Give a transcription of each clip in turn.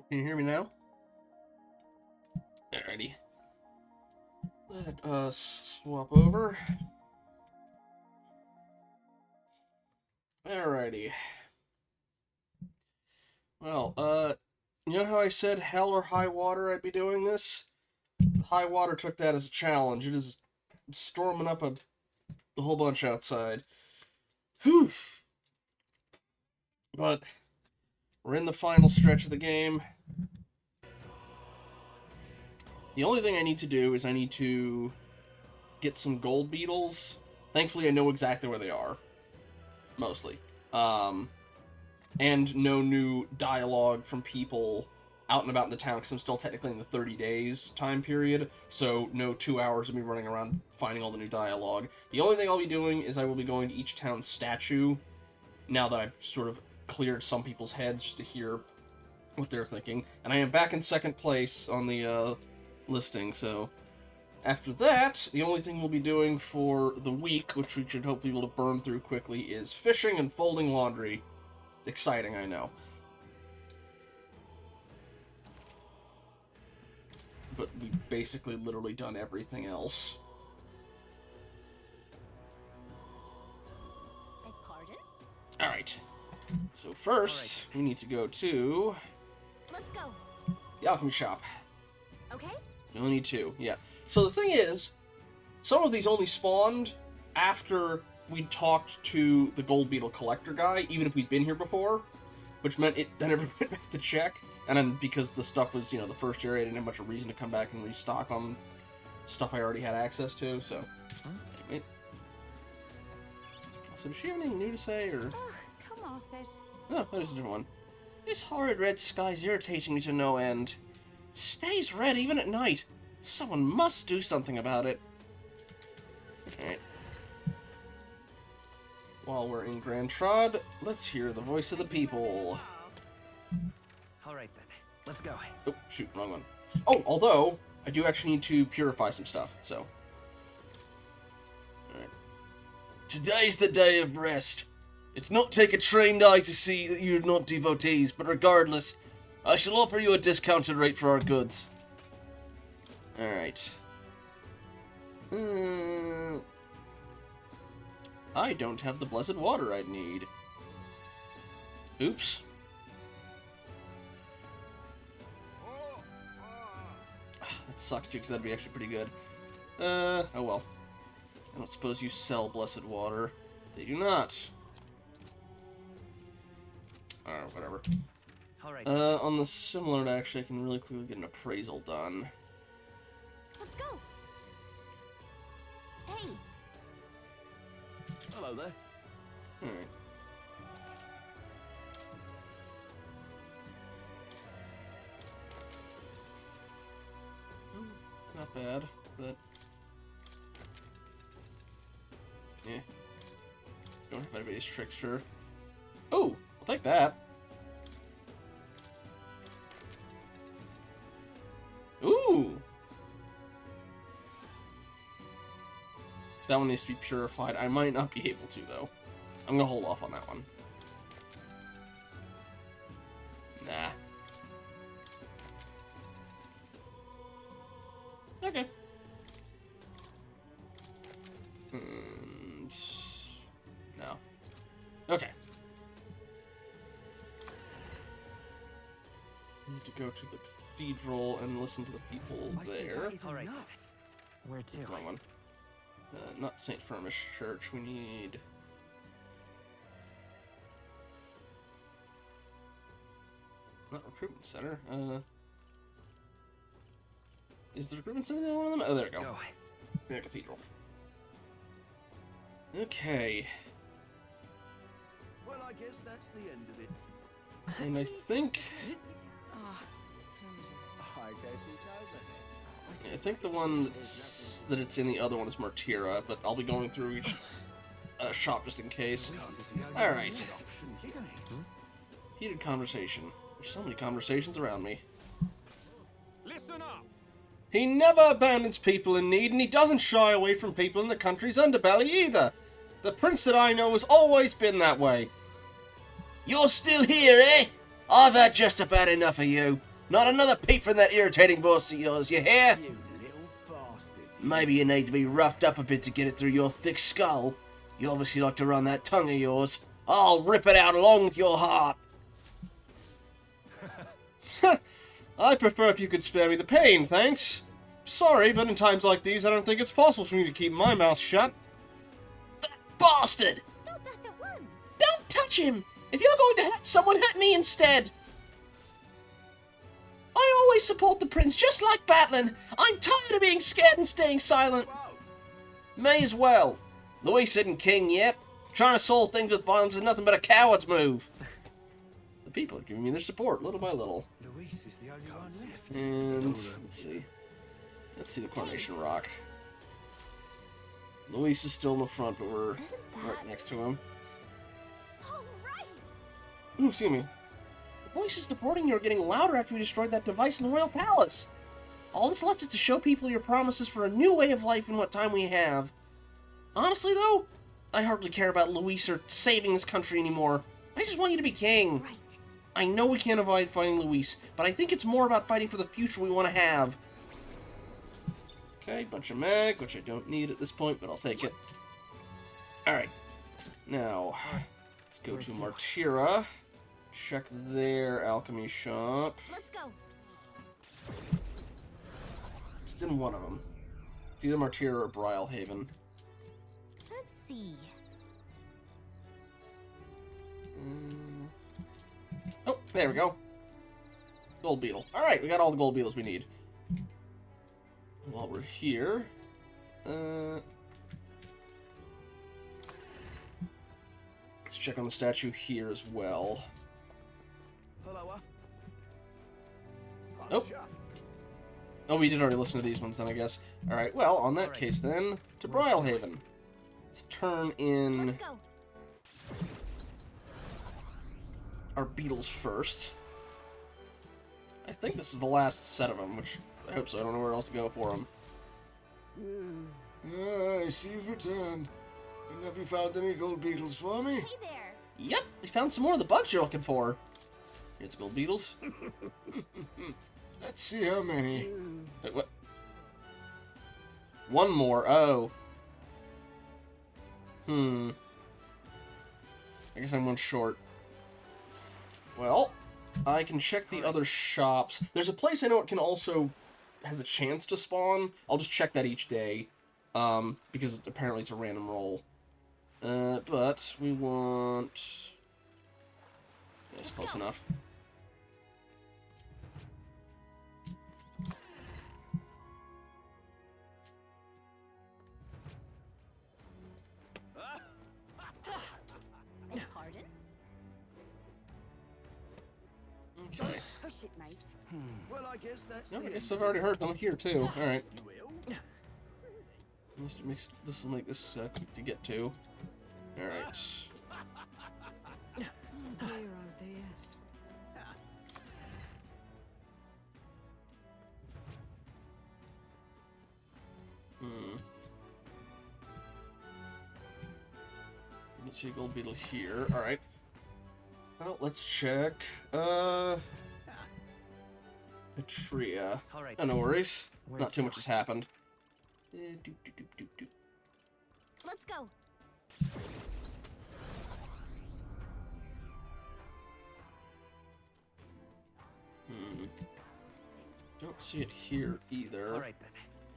Can you hear me now? Alrighty. Let us swap over. Alrighty. Well, you know how I said hell or high water I'd be doing this? High water took that as a challenge. It is storming up a whole bunch outside. Whew. But we're in the final stretch of the game. The only thing I need to do is I need to get some gold beetles. Thankfully, I know exactly where they are. Mostly. And no new dialogue from people out and about in the town, because I'm still technically in the 30 days time period, so no 2 hours of me running around finding all the new dialogue. The only thing I'll be doing is I will be going to each town's statue, now that I've sort of cleared some people's heads, just to hear what they're thinking. And I am back in second place on the listing, so after that, the only thing we'll be doing for the week, which we should hopefully be able to burn through quickly, is fishing and folding laundry. Exciting, I know. But we've basically literally done everything else. Beg pardon? Alright. So first, we need to go to Let's go. the alchemy shop. Okay? We only need 2, yeah. So the thing is, some of these only spawned after we talked to the gold beetle collector guy, even if we'd been here before, which meant I never went back to check. And then because the stuff was, the first area, I didn't have much of a reason to come back and restock on stuff I already had access to, so. Anyway. So does she have anything new to say, or? Ugh, come off it. No, there's a different one. This horrid red sky's irritating me to no end. It stays red even at night. Someone must do something about it. Alright. While we're in Grand Trod, let's hear the voice of the people. Alright then, let's go. Oh, shoot, wrong one. Oh, although, I do actually need to purify some stuff, so. Alright. Today's the day of rest. It's not take a trained eye to see that you're not devotees, but regardless, I shall offer you a discounted rate for our goods. Alright. I don't have the blessed water I'd need. Oops. That sucks too, because that'd be actually pretty good. Oh well. I don't suppose you sell blessed water. They do not. Alright, whatever. Alright. On the similar, actually, I can really quickly get an appraisal done. Let's go. Hey. Hello there. Alright. Not bad, but yeah. Don't have anybody's trickster. Oh, I'll take that. Ooh. That one needs to be purified. I might not be able to, though. I'm gonna hold off on that one. Nah. Okay. No. Okay. Need to go to the cathedral and listen to the people there. Alright. Where to? Wrong one. Not St. Firmish Church. We need... Not Recruitment Center. Is the Recruitment Center the only one of them? Oh, there we go. Yeah, Cathedral. Okay. Well, I guess that's the end of it. And I think... I guess it's over then. I think the one that it's in the other one is Martira, but I'll be going through each shop just in case. Alright. Heated conversation. There's so many conversations around me. Listen up! He never abandons people in need, and he doesn't shy away from people in the country's underbelly either. The prince that I know has always been that way. You're still here, eh? I've had just about enough of you. Not another peep from that irritating voice of yours, you hear? You little bastard. Maybe you need to be roughed up a bit to get it through your thick skull. You obviously like to run that tongue of yours. I'll rip it out along with your heart. I prefer if you could spare me the pain, thanks. Sorry, but in times like these, I don't think it's possible for me to keep my mouth shut. That bastard! Stop that at once. Don't touch him! If you're going to hurt someone, hurt me instead. I always support the prince, just like battling. I'm tired of being scared and staying silent. Whoa. May as well. Luis isn't king yet. Trying to solve things with violence is nothing but a coward's move. The people are giving me their support, little by little. Luis is the only one left. And, let's see. Let's see the Coronation Rock. Luis is still in the front, but we're right next to him. All right. Ooh, excuse me. The voices reporting you are getting louder after we destroyed that device in the royal palace. All that's left is to show people your promises for a new way of life in what time we have. Honestly, though, I hardly care about Luis or saving this country anymore. I just want you to be king. Right. I know we can't avoid fighting Luis, but I think it's more about fighting for the future we want to have. Okay, bunch of mag, which I don't need at this point, but I'll take it. Alright. Now, let's go to Martira. Check their alchemy shop. Let's go. It's in one of them. It's either Martira or Brylehaven. Let's see. Oh, there we go. Gold beetle. Alright, we got all the gold beetles we need. While we're here, let's check on the statue here as well. Follower. Nope. Oh, we did already listen to these ones then, I guess. Alright, well, on that case then, to Brylehaven. Let's turn in Let's go. our beetles first. I think this is the last set of them, which I hope so. I don't know where else to go for them. I see you've returned. And have you found any gold beetles for me? Hey there. Yep, we found some more of the bugs you're looking for. Here's the gold beetles. Let's see how many. Wait, what? One more. Oh. I guess I'm one short. Well, I can check the other shops. There's a place I know it can also has a chance to spawn. I'll just check that each day, because apparently it's a random roll. But we want... That's close enough. Pardon? Okay. Push it, mate. Well, I guess that's No, the I guess end I've already heard them here too. Alright. Will. This will make this quick to get to. Alright. Oh dear, oh dear. Let's see a gold beetle here. Alright. Well, let's check. Petria. All right. Oh, no worries. Where's Not too much that? has happened. Let's go. Don't see it here either. All right then.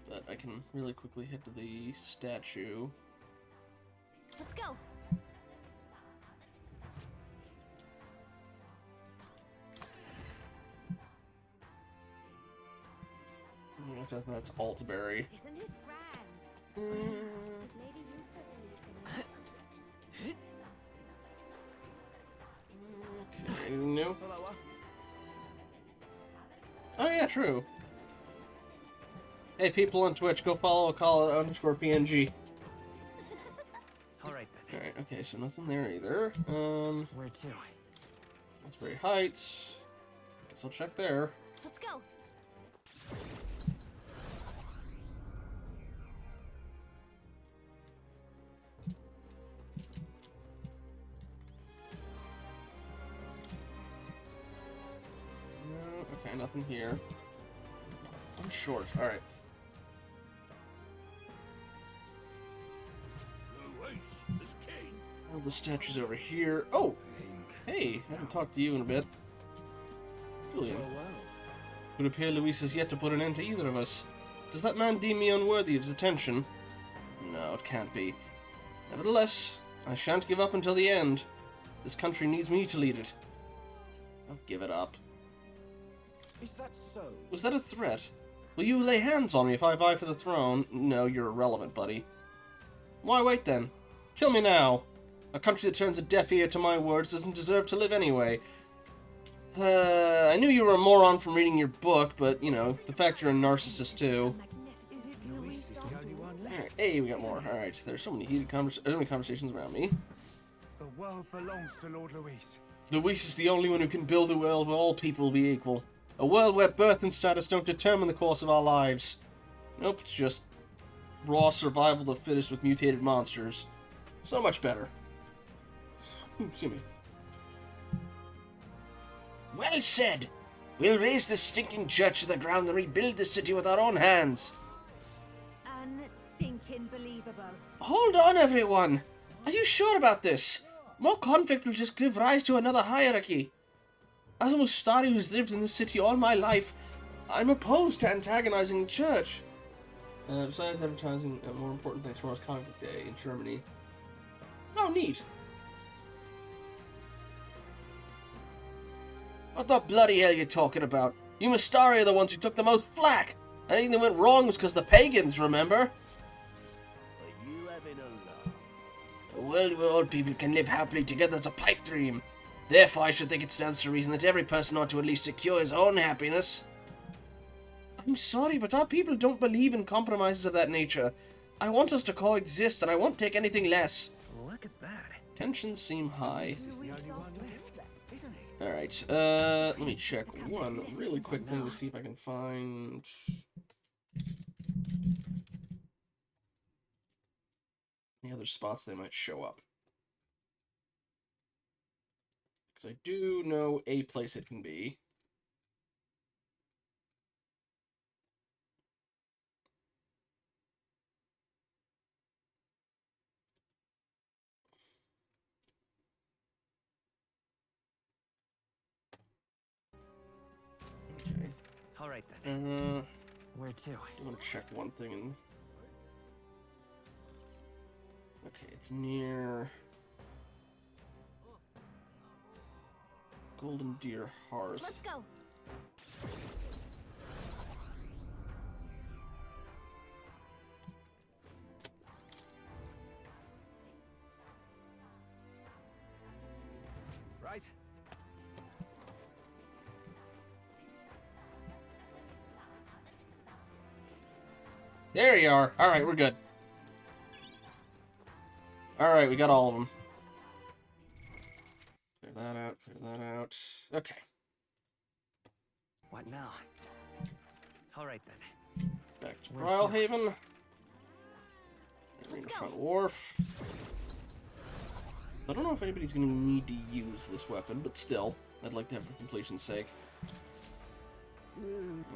But I can really quickly head to the statue. Let's go. That's Altberry. Isn't this grand? Mm, Maybe you put anything. Okay, anything new? Follower. Oh yeah, true. Hey, people on Twitch, go follow @PNG. All right then. Alright, okay, so nothing there either. Where to? Raspberry Heights. Guess I'll check there. Let's go. No, okay, nothing here. I'm short. Alright. All the statues over here. Oh! Hey, I haven't talked to you in a bit. Julian. Oh, wow. It would appear Luis has yet to put an end to either of us. Does that man deem me unworthy of his attention? No, it can't be. Nevertheless, I shan't give up until the end. This country needs me to lead it. I'll give it up. Is that so? Was that a threat? Will you lay hands on me if I vie for the throne? No, you're irrelevant, buddy. Why wait then? Kill me now. A country that turns a deaf ear to my words doesn't deserve to live anyway. I knew you were a moron from reading your book, but, you know, the fact you're a narcissist, too. Is it Luis is the only one left? Alright, hey, we got more. Alright, there's so many heated conversations around me. The world belongs to Lord Luis. Luis is the only one who can build a world where all people will be equal. A world where birth and status don't determine the course of our lives. Nope, it's just raw survival of the fittest with mutated monsters. So much better. Excuse me. Well said! We'll raise this stinking church to the ground and rebuild this city with our own hands. Unstinking believable. Hold on, everyone! Are you sure about this? More conflict will just give rise to another hierarchy. As a Mustari who's lived in this city all my life, I'm opposed to antagonizing the church. Besides advertising, more important things for us, Conflict Day in Germany. Oh, neat. What the bloody hell are you talking about? You Mustari are the ones who took the most flack. Anything that went wrong was because the pagans, remember? Are you having a laugh? A world where all people can live happily together is a pipe dream. Therefore, I should think it stands to reason that every person ought to at least secure his own happiness. I'm sorry, but our people don't believe in compromises of that nature. I want us to coexist, and I won't take anything less. Look at that. Tensions seem high. This is the only one left, isn't it? Alright, let me check one really quick thing to see if I can find... any other spots they might show up. Because I do know a place it can be. Okay. All right then. Where to? I want to check one thing and... okay, it's near... Golden Deer Hearth. Let's go. Right. There you are. Alright, we're good. Alright, we got all of them. Clear that out, clear that out. Okay. What now? All right then. Back to Where Brylehaven. Let's go. Front Wharf. I don't know if anybody's going to need to use this weapon, but still, I'd like to have it for completion's sake.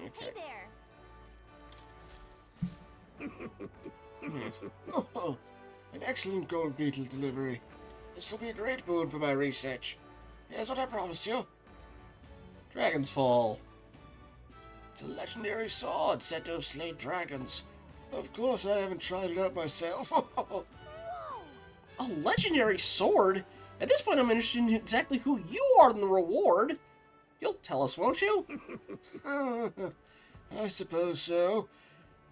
Okay. Hey there. Yes. Oh, an excellent gold beetle delivery. This will be a great boon for my research. Here's what I promised you. Dragon's Fall. It's a legendary sword said to have slain dragons. Of course, I haven't tried it out myself. Whoa. A legendary sword? At this point, I'm interested in exactly who you are in the reward. You'll tell us, won't you? I suppose so.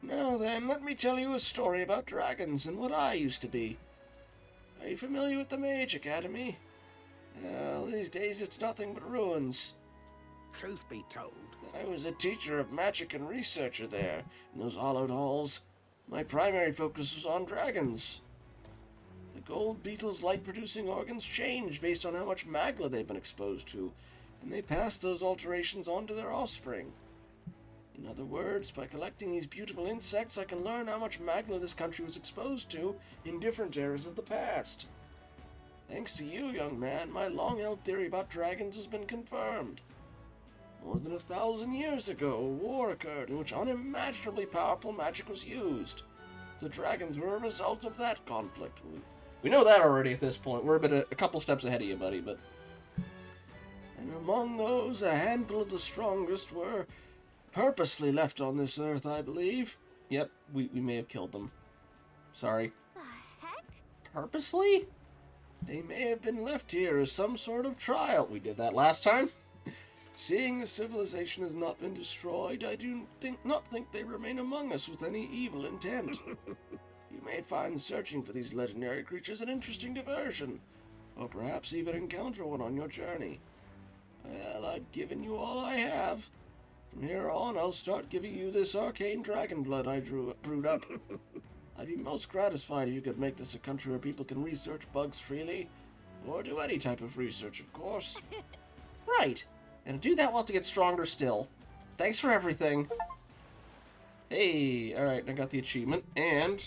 Now then, let me tell you a story about dragons and what I used to be. Are you familiar with the Mage Academy? Well, these days it's nothing but ruins. Truth be told, I was a teacher of magic and researcher there, in those hollowed halls. My primary focus was on dragons. The gold beetles' light-producing organs change based on how much magla they've been exposed to, and they pass those alterations on to their offspring. In other words, by collecting these beautiful insects, I can learn how much magla this country was exposed to in different eras of the past. Thanks to you, young man, my long-held theory about dragons has been confirmed. More than 1,000 years ago, a war occurred in which unimaginably powerful magic was used. The dragons were a result of that conflict. We know that already at this point. We're a couple steps ahead of you, buddy, but... And among those, a handful of the strongest were purposely left on this earth, I believe. Yep, we may have killed them. Sorry. The heck? Purposely? They may have been left here as some sort of trial. We did that last time. Seeing the civilization has not been destroyed, I do not think they remain among us with any evil intent. You may find searching for these legendary creatures an interesting diversion, or perhaps even encounter one on your journey. Well, I've given you all I have. From here on, I'll start giving you this arcane dragon blood I brewed up. I'd be most gratified if you could make this a country where people can research bugs freely, or do any type of research, of course. Right. And do that while to get stronger still. Thanks for everything. Hey, alright, I got the achievement, and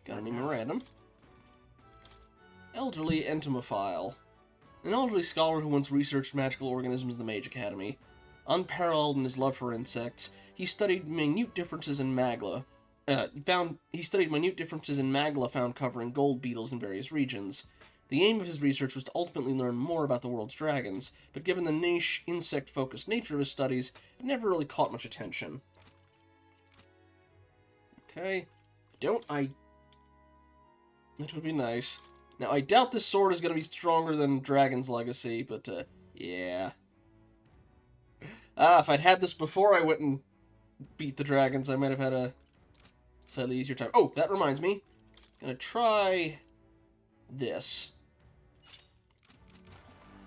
got an email random. Elderly entomophile. An elderly scholar who once researched magical organisms in the Mage Academy. Unparalleled in his love for insects, he studied minute differences in magla. Found covering gold beetles in various regions. The aim of his research was to ultimately learn more about the world's dragons, but given the niche, insect-focused nature of his studies, it never really caught much attention. Okay. That would be nice. Now, I doubt this sword is going to be stronger than Dragon's Legacy, but, yeah. If I'd had this before I went and beat the dragons, I might have had a slightly easier time. Oh, that reminds me. Gonna try this.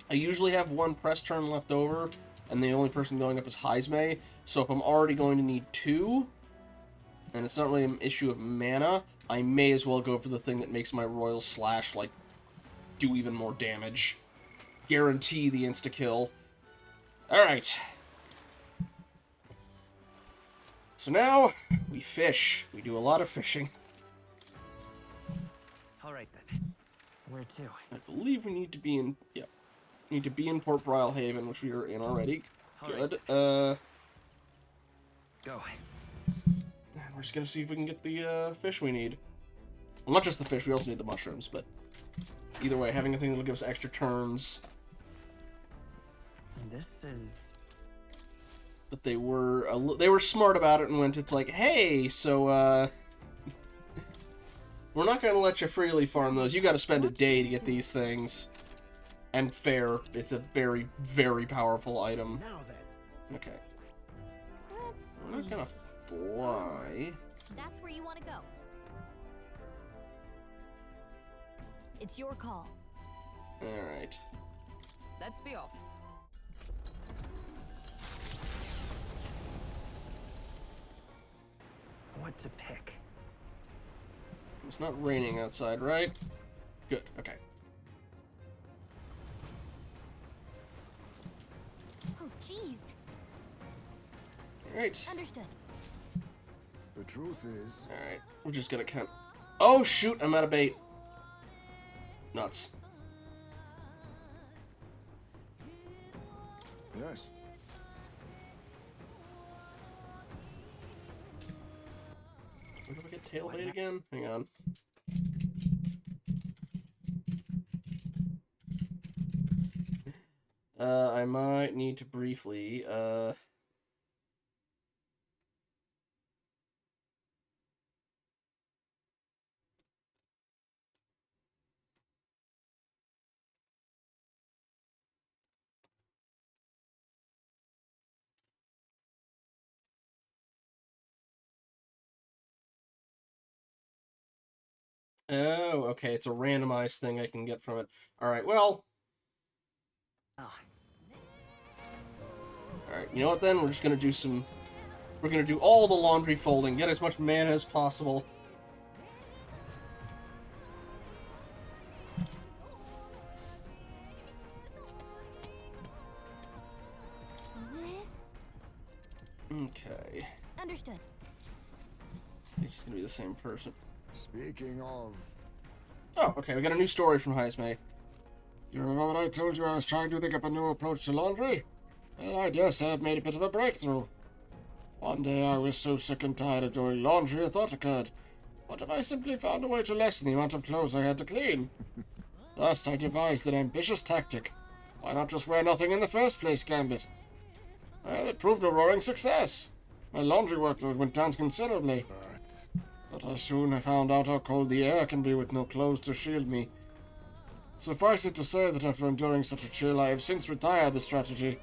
I usually have one press turn left over, and the only person going up is Heismay, so if I'm already going to need 2, and it's not really an issue of mana, I may as well go for the thing that makes my Royal Slash, like, do even more damage. Guarantee the insta-kill. Alright. So now, we fish. We do a lot of fishing. Alright then. Where to? I believe we need to be in... Yep. We need to be in Port Haven, which we are in already. Good. Go. We're just gonna see if we can get the fish we need. Well, not just the fish, we also need the mushrooms, but... Either way, having a thing that'll give us extra turns. This is... But they were smart about it and went, it's like, hey, so, we're not gonna let you freely farm those. You gotta spend a day to get these things. And fair, it's a very, very powerful item. Now then. Okay. Let's We're not see. gonna fly. That's where you want to go. It's your call. Alright. Let's be off. What to pick? It's not raining outside, right? Good, okay. Oh, jeez. Alright. Understood. The truth is, Alright. We're just gonna count. Oh, shoot! I'm out of bait. Nuts. yes. Where do I get tail bait again? Hang on. I might need to briefly, Oh, okay, it's a randomized thing I can get from it. Alright, well... Oh. Alright, you know what then? We're just gonna do some... We're gonna do all the laundry folding, get as much mana as possible. This. Okay. Understood. It's just gonna be the same person. Speaking of, Oh, okay, we got a new story from Heismay. You remember what I told you I was trying to think up a new approach to laundry? Well, I dare say I've made a bit of a breakthrough. One day I was so sick and tired of doing laundry, a thought occurred. What if I simply found a way to lessen the amount of clothes I had to clean? Thus, I devised an ambitious tactic. Why not just wear nothing in the first place, Gambit? Well, it proved a roaring success. My laundry workload went down considerably. But I soon found out how cold the air can be with no clothes to shield me. Suffice it to say that after enduring such a chill, I have since retired the strategy.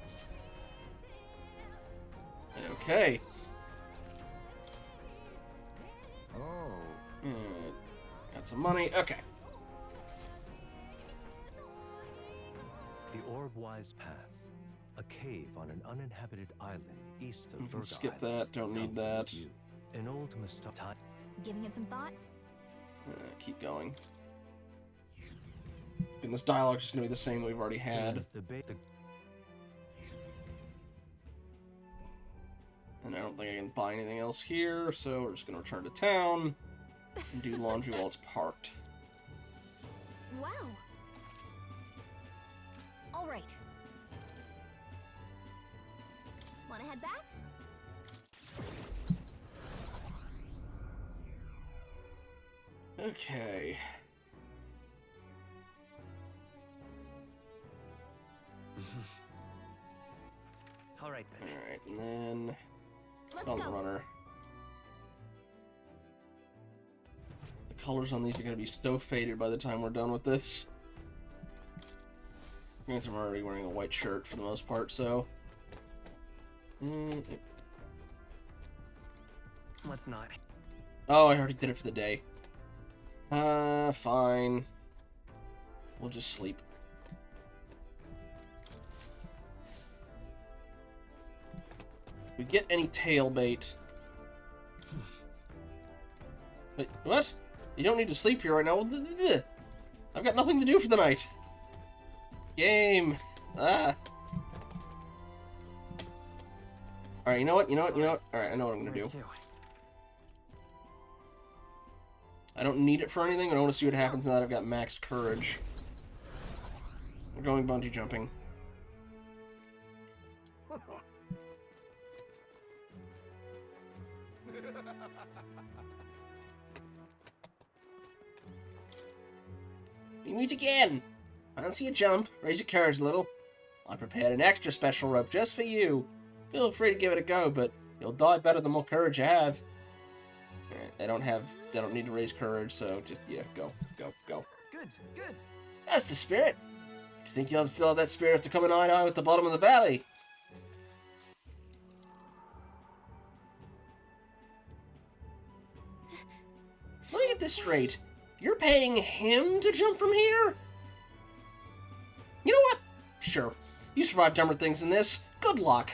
Okay. Oh, Got some money. Okay. The Orbwise Path. A cave on an uninhabited island east of We can Virga skip Island. that. Don't need Comes that. with you. An old time. Giving it some thought? Keep going. And this dialogue's just gonna be the same that we've already had. And I don't think I can buy anything else here, so we're just gonna return to town and do laundry while it's parked. Wow. All right. Wanna head back? Okay. All right then. Alright, and then Let's on the go. runner. The colors on these are gonna be so faded by the time we're done with this. I guess I'm already wearing a white shirt for the most part, so. Let's not. Oh, I already did it for the day. Fine. We'll just sleep. If we get any tail bait. Wait, what? You don't need to sleep here right now. I've got nothing to do for the night. Game. Ah. Alright, you know what? Alright, I know what I'm gonna Where do. to? I don't need it for anything, but I want to see what happens now that I've got maxed courage. We're going bungee jumping. We meet again! Fancy a jump? Raise your courage a little. I prepared an extra special rope just for you. Feel free to give it a go, but you'll die better the more courage you have. They don't need to raise courage, so just, yeah, go. Good, good. That's the spirit. Do you think you'll still have that spirit to come and eye at the bottom of the valley? Let me get this straight. You're paying him to jump from here? You know what? Sure. You survived dumber things than this. Good luck.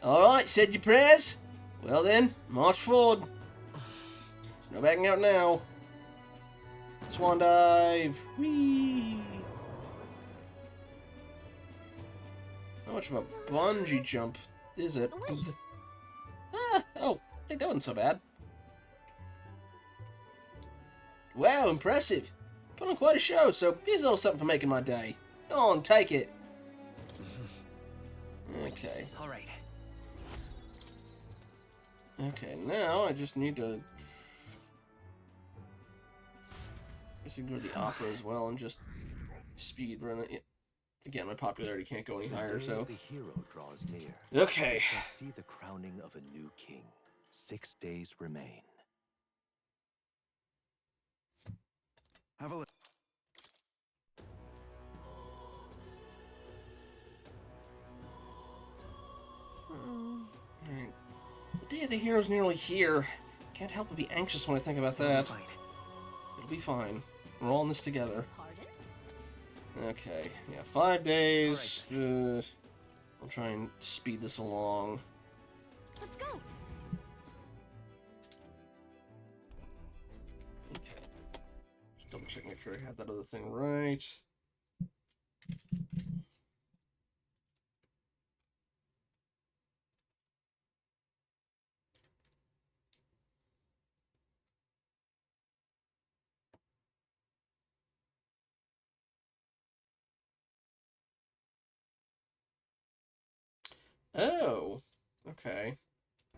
Alright, said your prayers? Well then, march forward. There's no backing out now. Swan dive. Whee! How much of a bungee jump is it? Wait. Oh, hey, that wasn't so bad. Wow, impressive. Put on quite a show, so here's a little something for making my day. Go on, take it. Okay. All right. Okay, now I just need to... I can go to the opera as well and just speed run it. Again, my popularity can't go any higher, so... The hero draws near. Okay. You shall see the crowning of a new king. 6 days remain. Have a look. Alright. The day of the hero's nearly here. Can't help but be anxious when I think about that. Fine. It'll be fine. We're all in this together. Pardon? Okay, yeah, 5 days. I'll try and speed this along. Let's go. Okay. Just double check, make sure I had that other thing right. Oh, okay.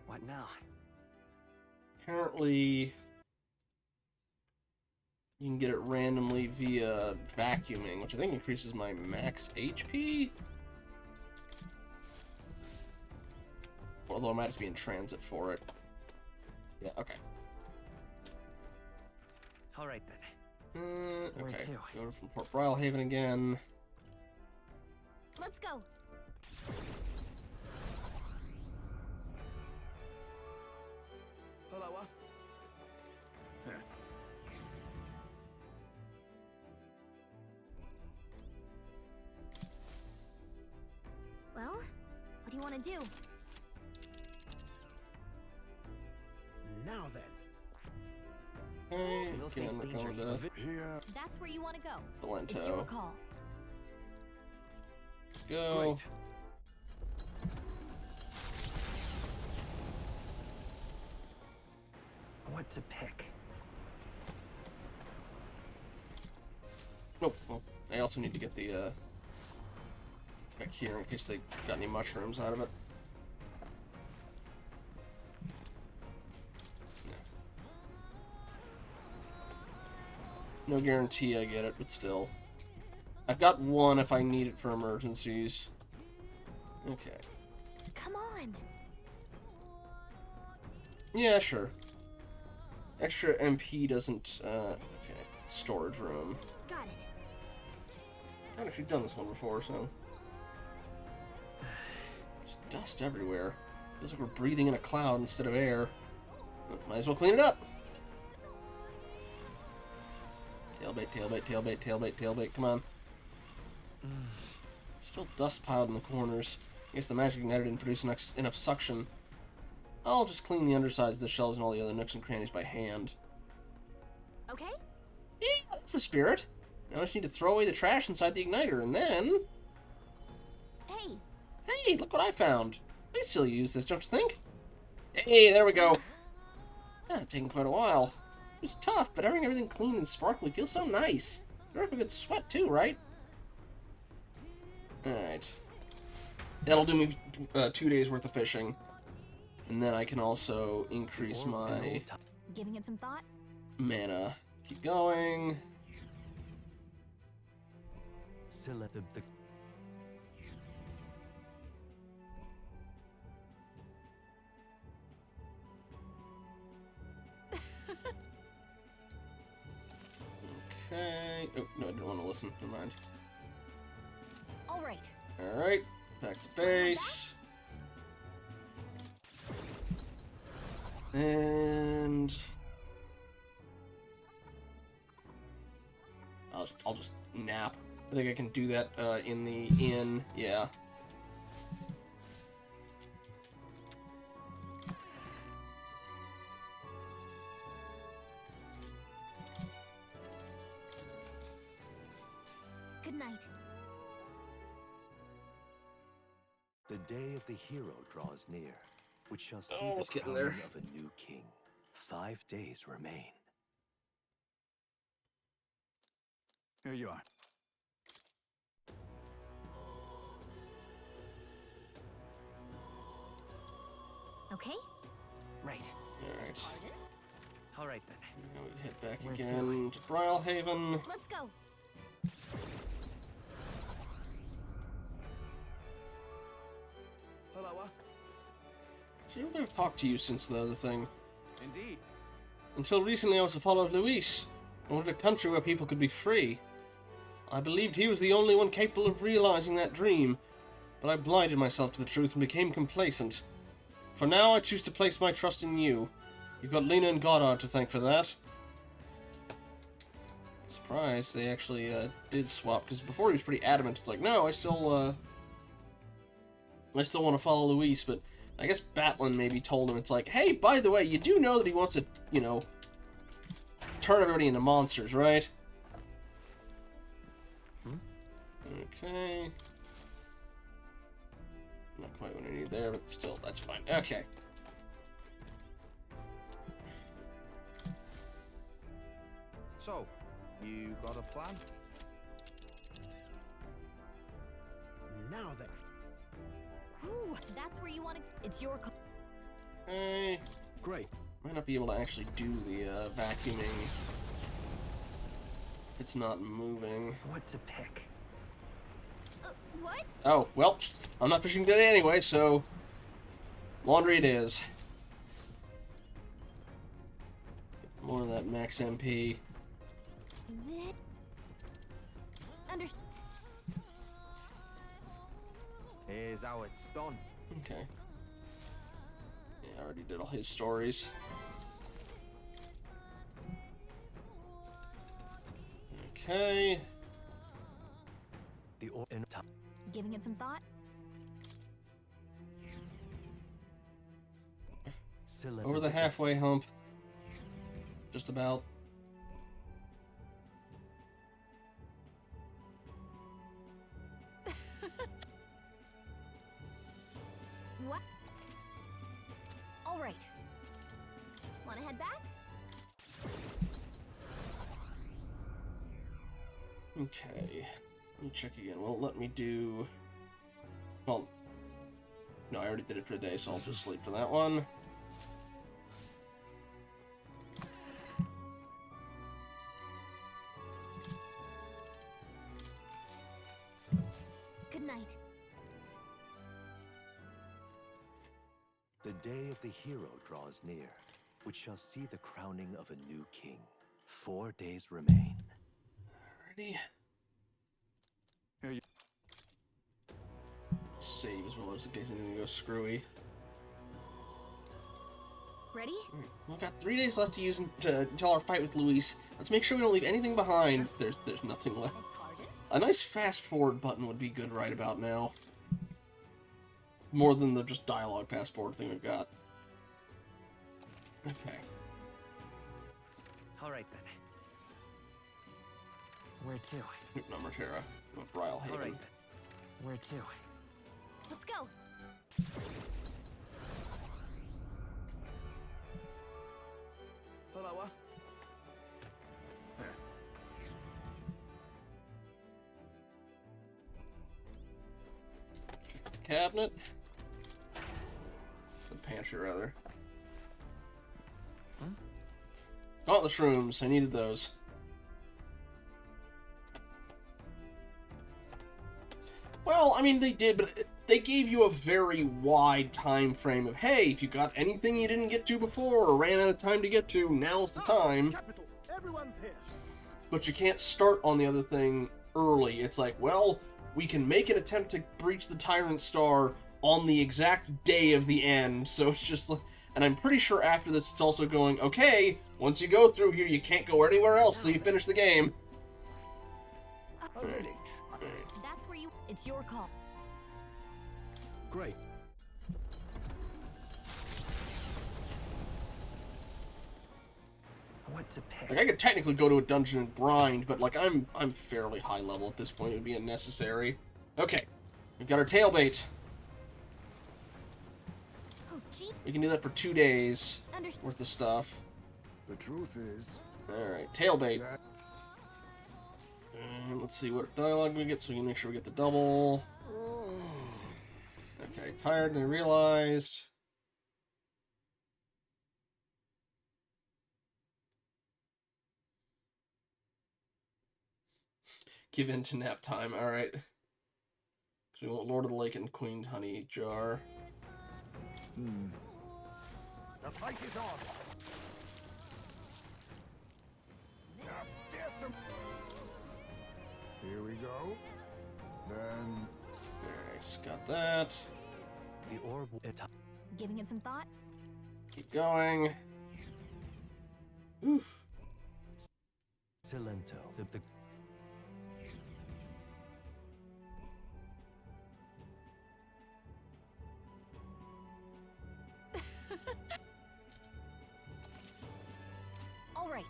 What now? Apparently, you can get it randomly via vacuuming, which I think increases my max HP. Although I might just be in transit for it. Yeah, okay. All right then. Where Okay. to? Go from Port Brylehaven again. Let's go. Hello. Well, what do you want to do? Now then, Okay, We'll again, face we're danger. going to here. That's where you want to go. It's your Valento. call. Let's go. Great. What to pick? Oh, well, I also need to get the, back here in case they got any mushrooms out of it. No guarantee I get it, but still. I've got one if I need it for emergencies. Okay. Come on. Yeah, sure. Extra MP doesn't, okay. Storage room. Got it. I've actually done this one before, so. There's dust everywhere. Feels like we're breathing in a cloud instead of air. Might as well clean it up. Tailbait, tailbait, tailbait, tailbait, tailbait. Come on. Still dust piled in the corners. I guess the magic igniter didn't produce enough suction. I'll just clean the undersides of the shelves and all the other nooks and crannies by hand. Okay? Yeah, that's the spirit. Now I just need to throw away the trash inside the igniter, and then... Hey, Hey, look what I found. I can still use this, don't you think? Hey, there we go. Yeah, it's taken quite a while. It was tough, but having everything clean and sparkly feels so nice. You're up a good sweat too, right? Alright. That'll do me 2 days worth of fishing. And then I can also increase my giving it some thought? mana. Keep going. Select the Okay. Oh, no, I didn't want to listen. Never mind. All right. Alright. Back to base. And... I'll just nap. I think I can do that in the inn. Yeah. Good night. The day of the hero draws near, which shall see Almost the getting crowning there. of a new king. 5 days remain. Here you are. Okay? Right. Alright. All right then. Now we head back Where to? again to Brylehaven. Let's go. Hello. I don't think I've talked to you since the other thing. Indeed. Until recently, I was a follower of Luis. I wanted a country where people could be free. I believed he was the only one capable of realizing that dream, but I blinded myself to the truth and became complacent. For now, I choose to place my trust in you. You've got Lena and Goddard to thank for that. Surprised they actually did swap, because before he was pretty adamant. It's like, no, I still want to follow Luis, but I guess Batlin maybe told him, it's like, hey, by the way, you do know that he wants to, you know, turn everybody into monsters, right? Okay. Not quite what I need there, but still, that's fine. Okay. So, you got a plan? Now then, Ooh, that's where you want to. It's your call. Hey. Great. Might not be able to actually do the vacuuming if it's not moving. What to pick? What? Oh, well, I'm not fishing today anyway, so laundry it is. More of that max MP. Understand. Here's how it's done. Okay. Yeah, I already did all his stories. Okay. The orb in time. Giving it some thought. Over the halfway hump. Just about. What? All right. Want to head back? Okay. Let me check again. Won't let me do. Well, no, I already did it for the day, so I'll just sleep for that one. Good night. The day of the hero draws near, which shall see the crowning of a new king. 4 days remain. Alrighty. Here you. Save as well, just in case anything goes screwy. Ready? Alright, we've got 3 days left to use until our fight with Luis. Let's make sure we don't leave anything behind. There's nothing left. Pardon? A nice fast forward button would be good right about now. More than the just dialogue fast forward thing we've got. Okay. All right then. Where to? Hypnomertera. Brile All Haven. right then. Where to? Let's go. Hello. Cabinet. The pantry, rather. Oh, the shrooms. I needed those. Well, I mean, they did, but they gave you a very wide time frame of, hey, if you got anything you didn't get to before or ran out of time to get to, now's the time. Capital. Everyone's here. But you can't start on the other thing early. It's like, well, we can make an attempt to breach the Tyrant Star on the exact day of the end. So it's just like, and I'm pretty sure after this it's also going, okay, once you go through here, you can't go anywhere else till you finish the game. A village. That's where you. It's your call. Great. What to pick? Like, I could technically go to a dungeon and grind, but like I'm fairly high level at this point. It would be unnecessary. Okay, we've got our tailbait. Oh, gee. We can do that for 2 days Understand. worth of stuff. The truth is All right, tailbait. that And let's see what dialogue we get, so we can make sure we get the double. Okay, tired and realized. Give in to nap time, alright. Because we want Lord of the Lake and Queen Honey Jar. the fight is on. Now, fearsome. Here we go. Then Nice, got that. The orb in time. Giving it some thought. Keep going. Oof. Silento. The All right.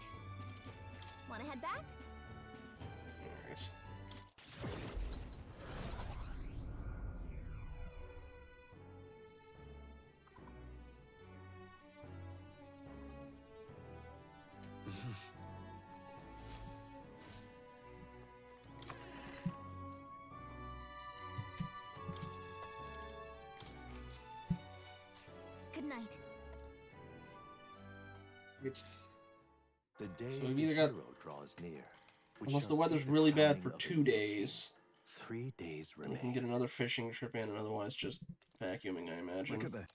Want to head back? Nice. night. It's, The day So we've of the either got- hero draws near. which unless the shall see weather's really bad for crowning of a 2 new king. days, 3 days we remain. can get another fishing trip in, and otherwise just vacuuming, I imagine. Look at that.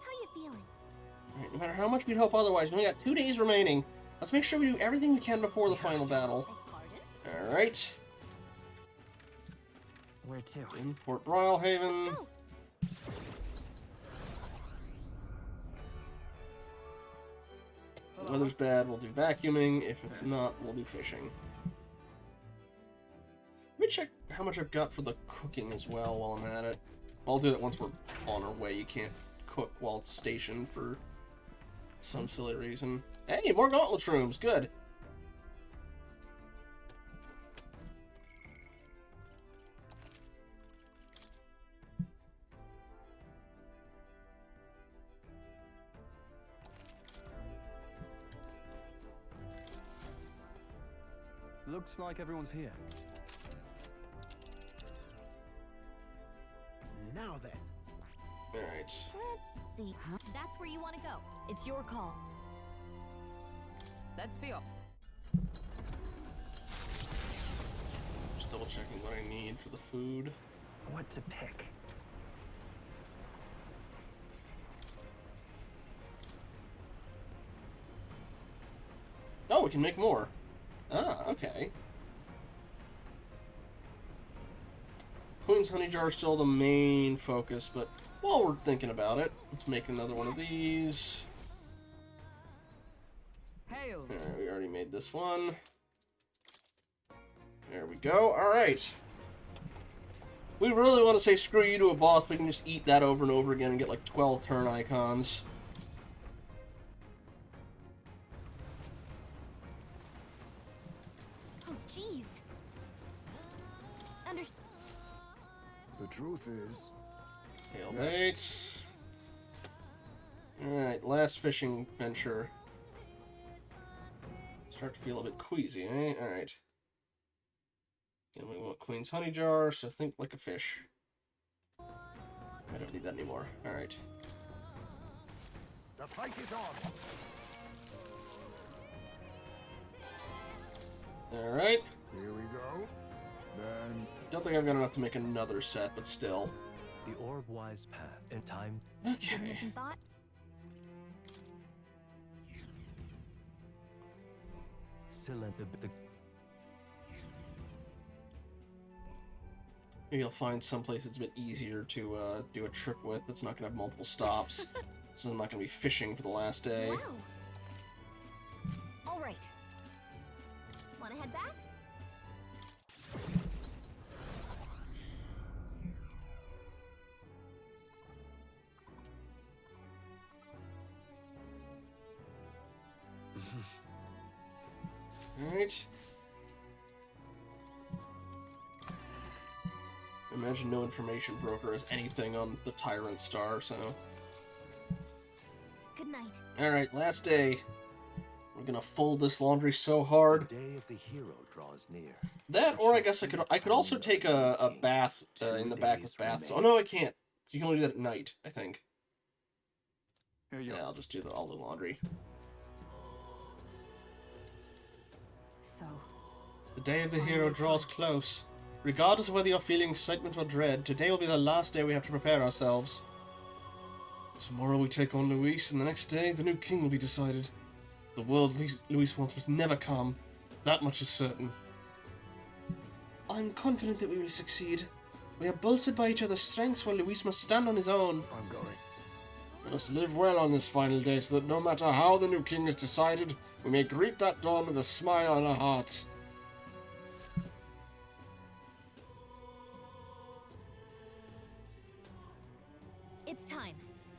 How you feeling? Alright, no matter how much we'd hope otherwise, we only got 2 days remaining. Let's make sure we do everything we can before the final battle. Beg pardon? Alright. Where to? In Port Royal Haven. Go. If the weather's bad, we'll do vacuuming. If it's not, we'll do fishing. Let me check how much I've got for the cooking as well while I'm at it. I'll do that once we're on our way. You can't cook while it's stationed for some silly reason. Hey, more gauntlet rooms. Good. Looks like everyone's here. Now then. Alright. Let's see. That's where you want to go. It's your call. Let's be off. Just double checking what I need for the food. What to pick? Oh, we can make more. Ah, okay. Queen's Honey Jar is still the main focus, but while we're thinking about it, let's make another one of these. Hail. Alright, we already made this one. There we go. Alright. We really want to say screw you to a boss, we can just eat that over and over again and get like 12 turn icons. Oh, jeez. The truth is, Stalemate. Alright, last fishing venture. Start to feel a bit queasy, eh? Alright. And we want Queen's Honey Jar, so think like a fish. I don't need that anymore. Alright. the fight is on. Alright. Here we go. Then Don't think I've got enough to make another set, but still. The orb-wise path and time. Okay. Some thought? Silent the Maybe you'll find someplace it's a bit easier to do a trip with that's not going to have multiple stops. So I'm not going to be fishing for the last day. Wow. All right. Want to head back? Alright. Imagine no information broker has anything on the Tyrant Star, so... Good night. Alright, last day. We're gonna fold this laundry so The hard. day of the hero draws near. That, or I guess I could also take a bath in the back with baths. Oh no, I can't. You can only do that at night, I think. Here you Yeah, are. I'll just do all the laundry. So, The day of the hero draws close. Regardless of whether you're feeling excitement or dread, today will be the last day we have to prepare ourselves. Tomorrow we take on Luis, and the next day the new king will be decided. The world Luis wants must never come. That much is certain. I'm confident that we will succeed. We are bolstered by each other's strengths, while Luis must stand on his own. I'm going. Let us live well on this final day, so that no matter how the new king is decided, we may greet that dawn with a smile on our hearts. It's time.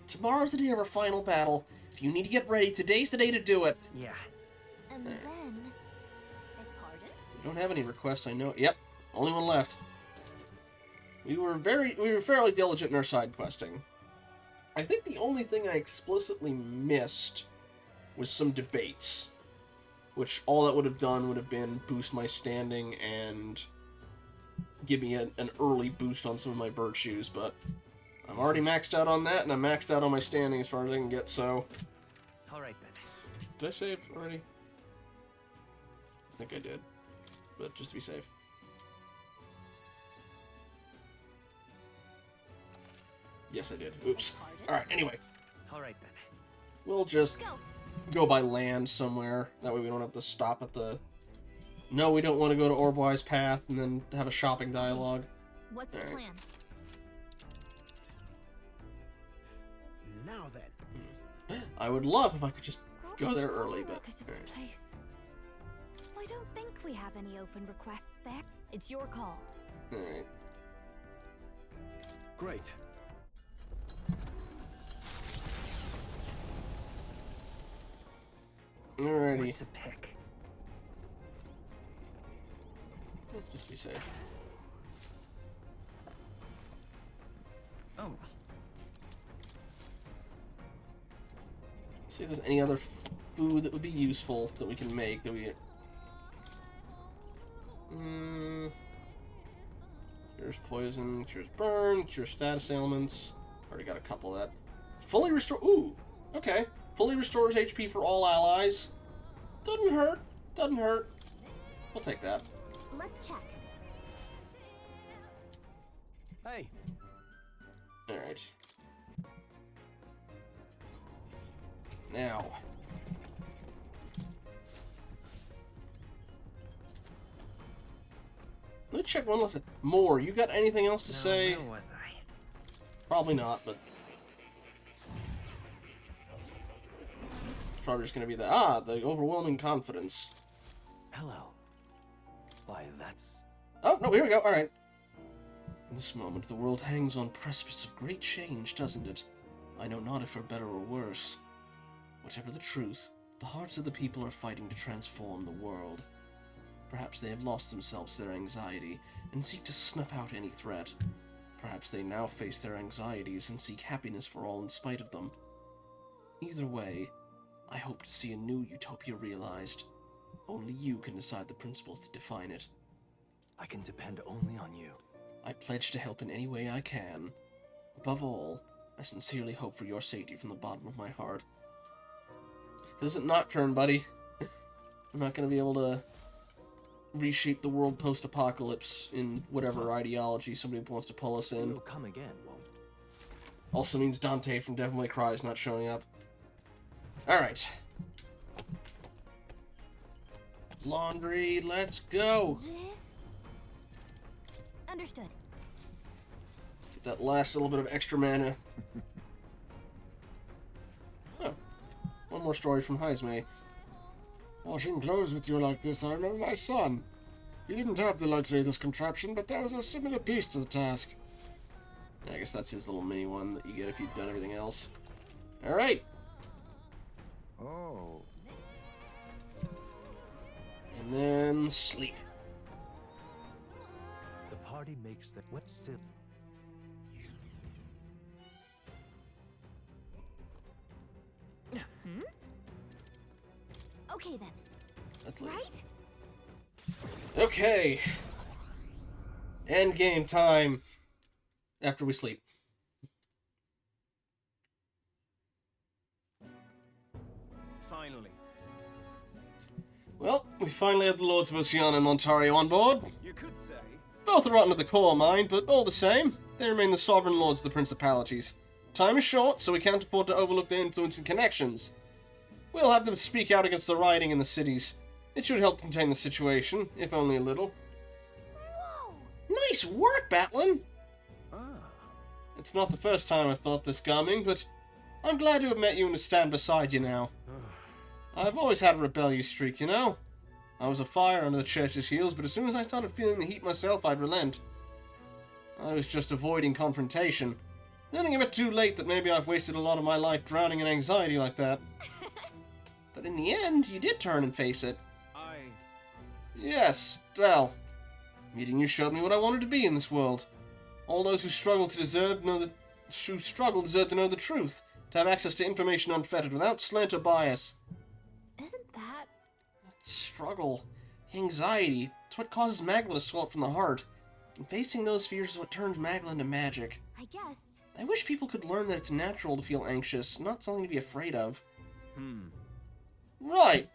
Tomorrow's the day of our final battle. If you need to get ready, today's the day to do it. Yeah. And then... Beg pardon? We don't have any requests, I know. Yep, only one left. We were fairly diligent in our side questing. I think the only thing I explicitly missed was some debates, which all that would have done would have been boost my standing and give me an early boost on some of my virtues, but I'm already maxed out on that, and I'm maxed out on my standing as far as I can get, so... Alright then. Did I save already? I think I did, but just to be safe. Yes, I did. Oops. Alright, anyway. Alright then. We'll just Go. go by land somewhere. That way we don't have to stop at the... No, we don't want to go to Orbwise Path and then have a shopping dialogue. What's the Alright. plan? Now then. I would love if I could just go there early, but... This is the alright. place. I don't think we have any open requests there. It's your call. Alright. Great. Alrighty. What to pick? Let's just be safe. Oh. See if there's any other food that would be useful that we can make that we... Cures poison, cures burn, cures status ailments. Already got a couple of that. Fully restore... Ooh! Okay. Fully restores HP for all allies. Doesn't hurt. Doesn't hurt. We'll take that. Let's check. Hey. Alright. Now. Let me check one last thing. More, you got anything else to say? Where was I? Probably not, but... It's probably just gonna be the overwhelming confidence. Hello. Why, that's... Oh, no, here we go, alright. In this moment, the world hangs on precipice of great change, doesn't it? I know not if for better or worse. Whatever the truth, the hearts of the people are fighting to transform the world. Perhaps they have lost themselves to their anxiety and seek to snuff out any threat. Perhaps they now face their anxieties and seek happiness for all in spite of them. Either way, I hope to see a new utopia realized. Only you can decide the principles that define it. I can depend only on you. I pledge to help in any way I can. Above all, I sincerely hope for your safety from the bottom of my heart. This isn't Nocturne, buddy. I'm not going to be able to reshape the world post-apocalypse in whatever ideology somebody wants to pull us in. You'll come again, won't you? Also means Dante from Devil May Cry is not showing up. Alright. Laundry, let's go! This? Understood. Get that last little bit of extra mana. Oh. One more story from Heismay. Washing clothes with you like this, I remember my son. He didn't have the luxury of this contraption, but there was a similar piece to the task. I guess that's his little mini one that you get if you've done everything else. Alright! Oh, And then sleep. The party makes that wet still. Okay then. Let's leave. Right? Okay. End game time. After we sleep. Finally. Well, we finally have the Lords of Oceana and Montario on board. You could say. Both are rotten to the core, mind, but all the same, they remain the sovereign lords of the principalities. Time is short, so we can't afford to overlook their influence and connections. We'll have them speak out against the rioting in the cities. It should help contain the situation, if only a little. Whoa! Nice work, Batlin! Ah. It's not the first time I've thought this coming, but I'm glad to have met you and to stand beside you now. I've always had a rebellious streak, you know? I was a fire under the church's heels, but as soon as I started feeling the heat myself, I'd relent. I was just avoiding confrontation. Learning a bit too late that maybe I've wasted a lot of my life drowning in anxiety like that. But in the end, you did turn and face it. Yes, well, meeting you showed me what I wanted to be in this world. All those who struggle deserve to know the truth, to have access to information unfettered, without slant or bias. Isn't that... Struggle, anxiety, it's what causes magma to swell up from the heart. And facing those fears is what turns Magla into magic. I guess. I wish people could learn that it's natural to feel anxious, not something to be afraid of. Right.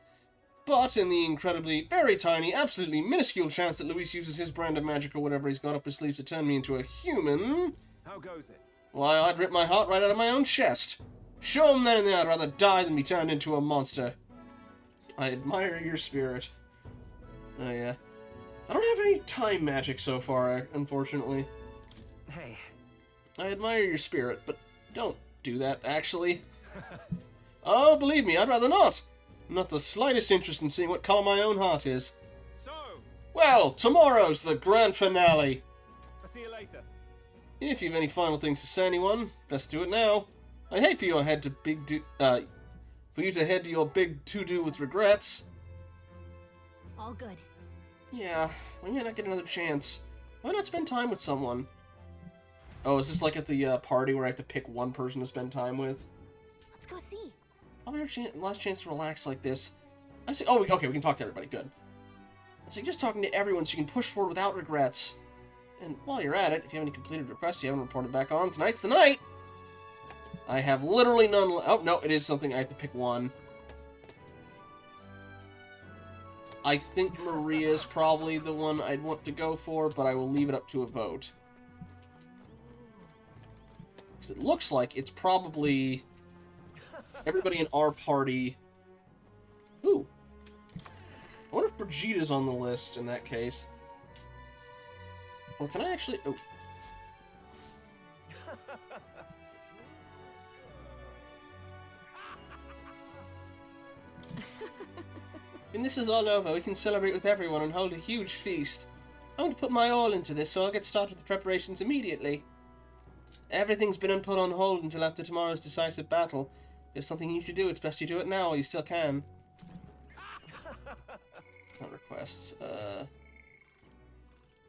But in the incredibly, very tiny, absolutely minuscule chance that Luis uses his brand of magic or whatever he's got up his sleeves to turn me into a human, How goes it? why, I'd rip my heart right out of my own chest. Show him then and there I'd rather die than be turned into a monster. I admire your spirit. Oh, yeah. I don't have any time magic so far, unfortunately. Hey. I admire your spirit, but don't do that, actually. Oh, believe me, I'd rather not. Not the slightest interest in seeing what color my own heart is. So, Well, tomorrow's the grand finale. I'll see you later. If you've any final things to say, anyone, best do it now. I'd hate for you to head to your big to-do with regrets. All good. Yeah, we may not get another chance. Why not spend time with someone? Oh, is this like at the party where I have to pick one person to spend time with? Let's go see. Probably our last chance to relax like this. I see. Oh, okay, we can talk to everybody. Good. I suggest talking to everyone so you can push forward without regrets. And while you're at it, if you have any completed requests you haven't reported back on, tonight's the night! I have literally none. Oh, no, it is something I have to pick one. I think Maria's probably the one I'd want to go for, but I will leave it up to a vote. Because it looks like it's probably everybody in our party. Ooh. I wonder if Brigitta's on the list in that case. Or can I actually... Oh. When this is all over, we can celebrate with everyone and hold a huge feast. I want to put my all into this, so I'll get started with the preparations immediately. Everything's been put on hold until after tomorrow's decisive battle. If something needs to do, it's best you do it now while you still can. Not requests.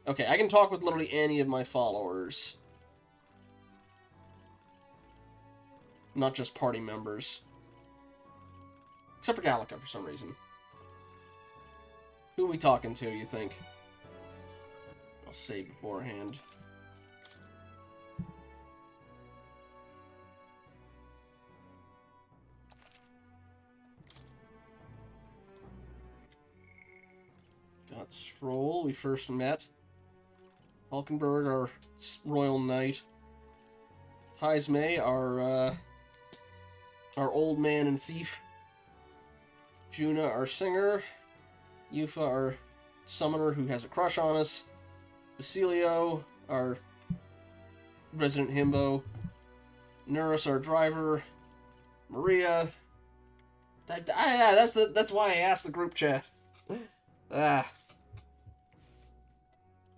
Okay, I can talk with literally any of my followers. Not just party members. Except for Gallica, for some reason. Who are we talking to, you think? I'll say beforehand. Got Stroll, we first met. Hulkenberg, our royal knight. Heismay, our old man and thief. Juna, our singer. Yufa, our summoner who has a crush on us. Basilio, our resident himbo. Nurus, our driver. Maria. That's why I asked the group chat.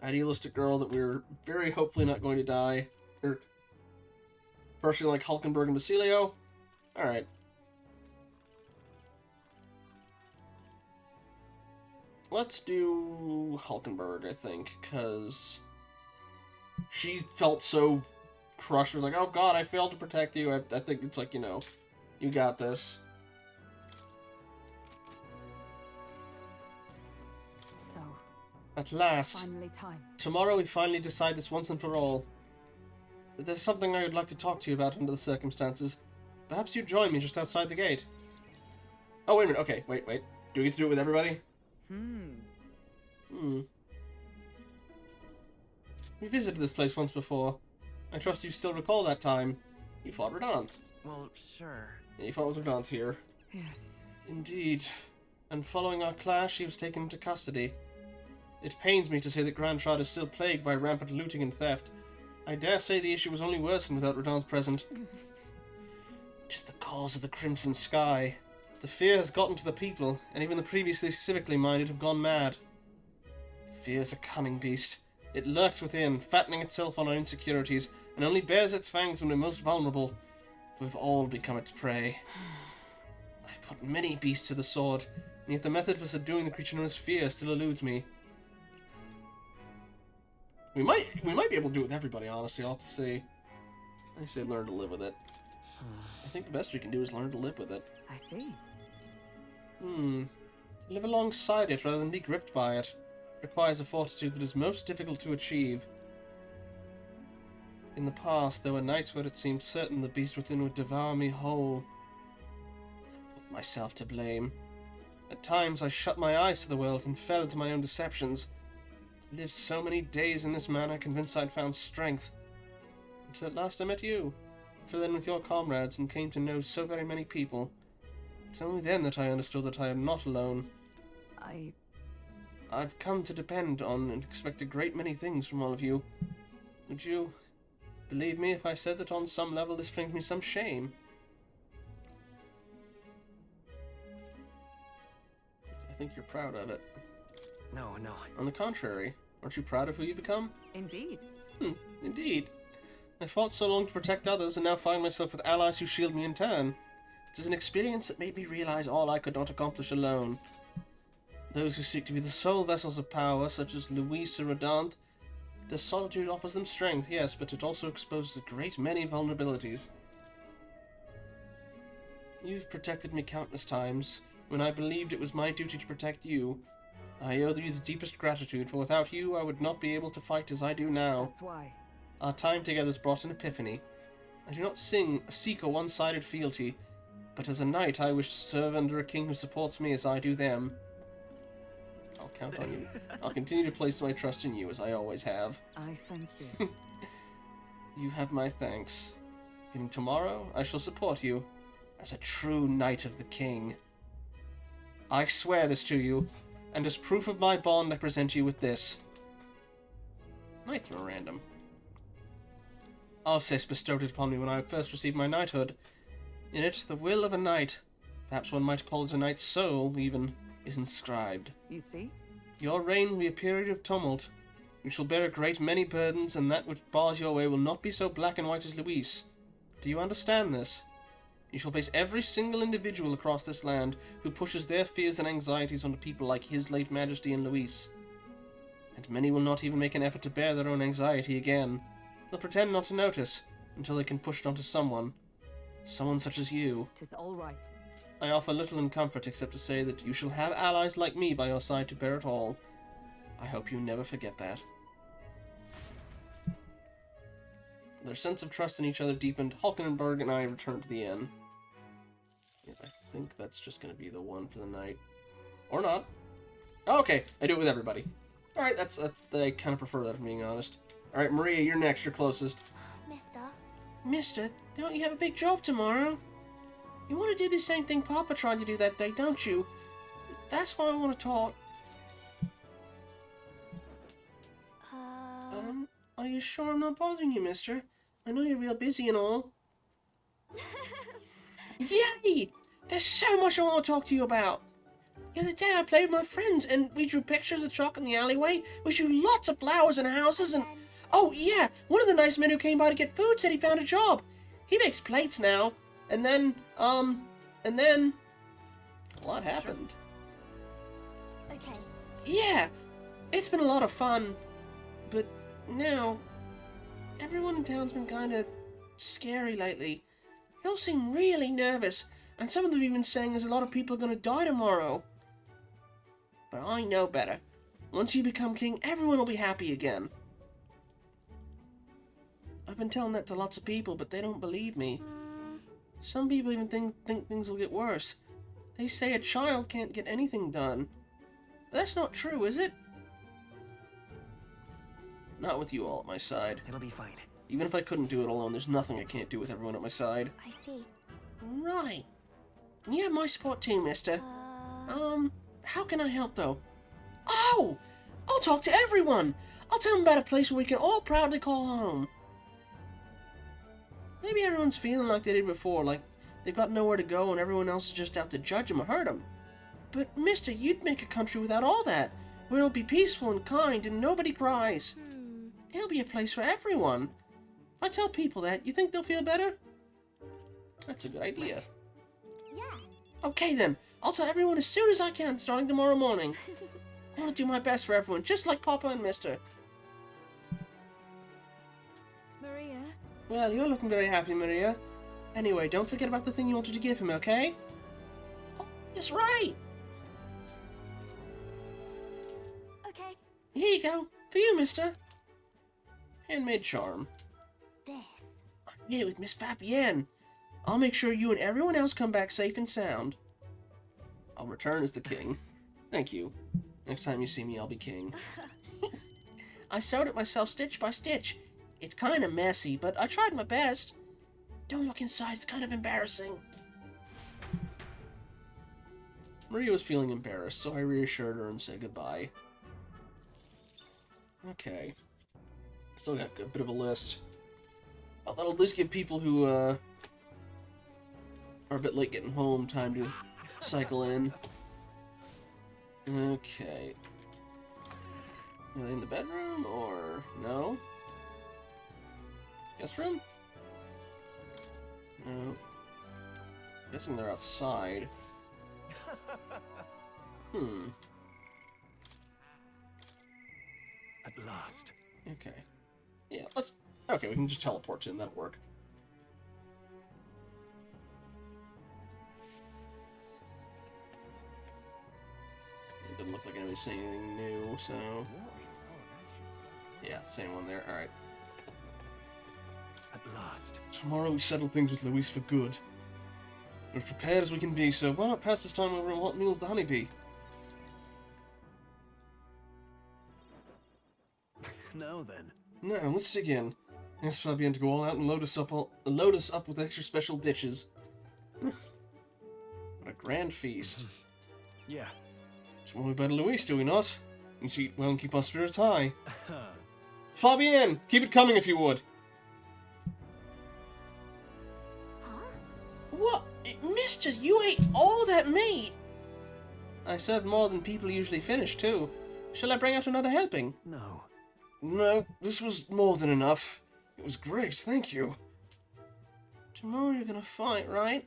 Idealistic girl that we're very hopefully not going to die. Or personally like Hulkenberg and Basilio. Alright. Let's do Hulkenberg, I think, because she felt so crushed. She was like, oh god, I failed to protect you. I think it's like, you know, you got this. So, At last. finally time. Tomorrow we finally decide this once and for all. But there's something I would like to talk to you about under the circumstances. Perhaps you'd join me just outside the gate. Oh, wait a minute. Okay, wait. Do we get to do it with everybody? We visited this place once before. I trust you still recall that time. You fought Redant. Well, sure. Yeah, you fought with Redant here. Yes. Indeed. And following our clash, she was taken into custody. It pains me to say that Grand Shard is still plagued by rampant looting and theft. I dare say the issue was only worsened without Redant present. It is the cause of the Crimson Sky. The fear has gotten to the people, and even the previously civically minded have gone mad. Fear is a cunning beast. It lurks within, fattening itself on our insecurities, and only bares its fangs when we're most vulnerable. We've all become its prey. I've put many beasts to the sword, and yet the method for subduing the creature known as fear still eludes me. We might be able to do it with everybody, honestly. I'll have to see. I say learn to live with it. I think the best we can do is learn to live with it. I see. Live alongside it rather than be gripped by it. requires a fortitude that is most difficult to achieve. In the past, there were nights where it seemed certain the beast within would devour me whole. I put myself to blame. At times, I shut my eyes to the world and fell to my own deceptions. I lived so many days in this manner, convinced I'd found strength. Until at last I met you, fell in with your comrades, and came to know so very many people. It's only then that I understood that I am not alone. I've come to depend on and expect a great many things from all of you. Would you believe me if I said that on some level this brings me some shame? I think you're proud of it. No. On the contrary, aren't you proud of who you become? Indeed. Indeed. I fought so long to protect others and now find myself with allies who shield me in turn. It is an experience that made me realize all I could not accomplish alone. Those who seek to be the sole vessels of power, such as Luis or Rodanthe, their solitude offers them strength, yes, but it also exposes a great many vulnerabilities. You've protected me countless times, when I believed it was my duty to protect you. I owe you the deepest gratitude, for without you I would not be able to fight as I do now. That's why. Our time together has brought an epiphany. I do not seek a one-sided fealty, but as a knight I wish to serve under a king who supports me as I do them. I'll count on you. I'll continue to place my trust in you, as I always have. I thank you. You have my thanks. Beginning tomorrow, I shall support you, as a true knight of the king. I swear this to you, and as proof of my bond I present you with this. Knight's memorandum. Alceste bestowed it upon me when I first received my knighthood. In it, the will of a knight, perhaps one might call it a knight's soul, even, is inscribed. You see? Your reign will be a period of tumult. You shall bear a great many burdens, and that which bars your way will not be so black and white as Luis. Do you understand this? You shall face every single individual across this land who pushes their fears and anxieties onto people like His late Majesty and Luis. And many will not even make an effort to bear their own anxiety again. They'll pretend not to notice, until they can push it onto someone. Someone such as you. 'Tis all right. I offer little in comfort except to say that you shall have allies like me by your side to bear it all. I hope you never forget that. Their sense of trust in each other deepened. Hulkenberg and I returned to the inn. Yeah, I think that's just going to be the one for the night. Or not. Oh, okay, I do it with everybody. Alright, that's I kind of prefer that, if I'm being honest. Alright, Maria, you're next. You're closest. Mister, don't you have a big job tomorrow? You want to do the same thing Papa tried to do that day, don't you? That's why I want to talk. Are you sure I'm not bothering you, mister? I know you're real busy and all. Yay! There's so much I want to talk to you about. The other day I played with my friends and we drew pictures of chalk in the alleyway. We drew lots of flowers and houses and... Oh, yeah, one of the nice men who came by to get food said he found a job. He makes plates now. And then, a lot happened. Okay. Yeah, it's been a lot of fun. But now, everyone in town's been kind of scary lately. They all seem really nervous, and some of them have even saying there's a lot of people going to die tomorrow. But I know better. Once you become king, everyone will be happy again. I've been telling that to lots of people, but they don't believe me. Some people even think things will get worse. They say a child can't get anything done. That's not true, is it? Not with you all at my side. It'll be fine. Even if I couldn't do it alone, there's nothing I can't do with everyone at my side. I see. Right. You have my support too, mister. How can I help, though? Oh! I'll talk to everyone! I'll tell them about a place where we can all proudly call home. Maybe everyone's feeling like they did before, like they've got nowhere to go and everyone else is just out to judge them or hurt them. But, mister, you'd make a country without all that, where it'll be peaceful and kind and nobody cries. It'll be a place for everyone. If I tell people that, you think they'll feel better? That's a good idea. Yeah. Okay then, I'll tell everyone as soon as I can, starting tomorrow morning. I want to do my best for everyone, just like Papa and Mister. Maria? Well, you're looking very happy, Maria. Anyway, don't forget about the thing you wanted to give him, okay? Oh, that's right! Okay. Here you go. For you, mister. Handmade charm. This. I'm here with Miss Fabienne. I'll make sure you and everyone else come back safe and sound. I'll return as the king. Thank you. Next time you see me, I'll be king. I sewed it myself stitch by stitch. It's kind of messy, but I tried my best. Don't look inside, it's kind of embarrassing. Maria was feeling embarrassed, so I reassured her and said goodbye. Okay. Still got a bit of a list. Well, that'll at least give people who are a bit late getting home time to cycle in. Okay. Are they in the bedroom, or no? Guest room? No. Guessing they're outside. At last. Okay. Yeah, let's... Okay, we can just teleport to them, that'll work. It didn't look like anybody's saying anything new, so... Yeah, same one there, alright. At last. Tomorrow we settle things with Luis for good. We're as prepared as we can be, so why not pass this time over a hot meal with the honeybee? Now then. Now, let's dig in. Ask Fabienne to go all out and load us up with extra special dishes. What a grand feast. Yeah. Tomorrow we better Luis, do we not? We should eat well and keep our spirits high. Fabienne, keep it coming if you would. Huh? What? Mister, you ate all that meat? I served more than people usually finish, too. Shall I bring out another helping? No. No, this was more than enough. It was great, thank you. Tomorrow you're gonna fight, right?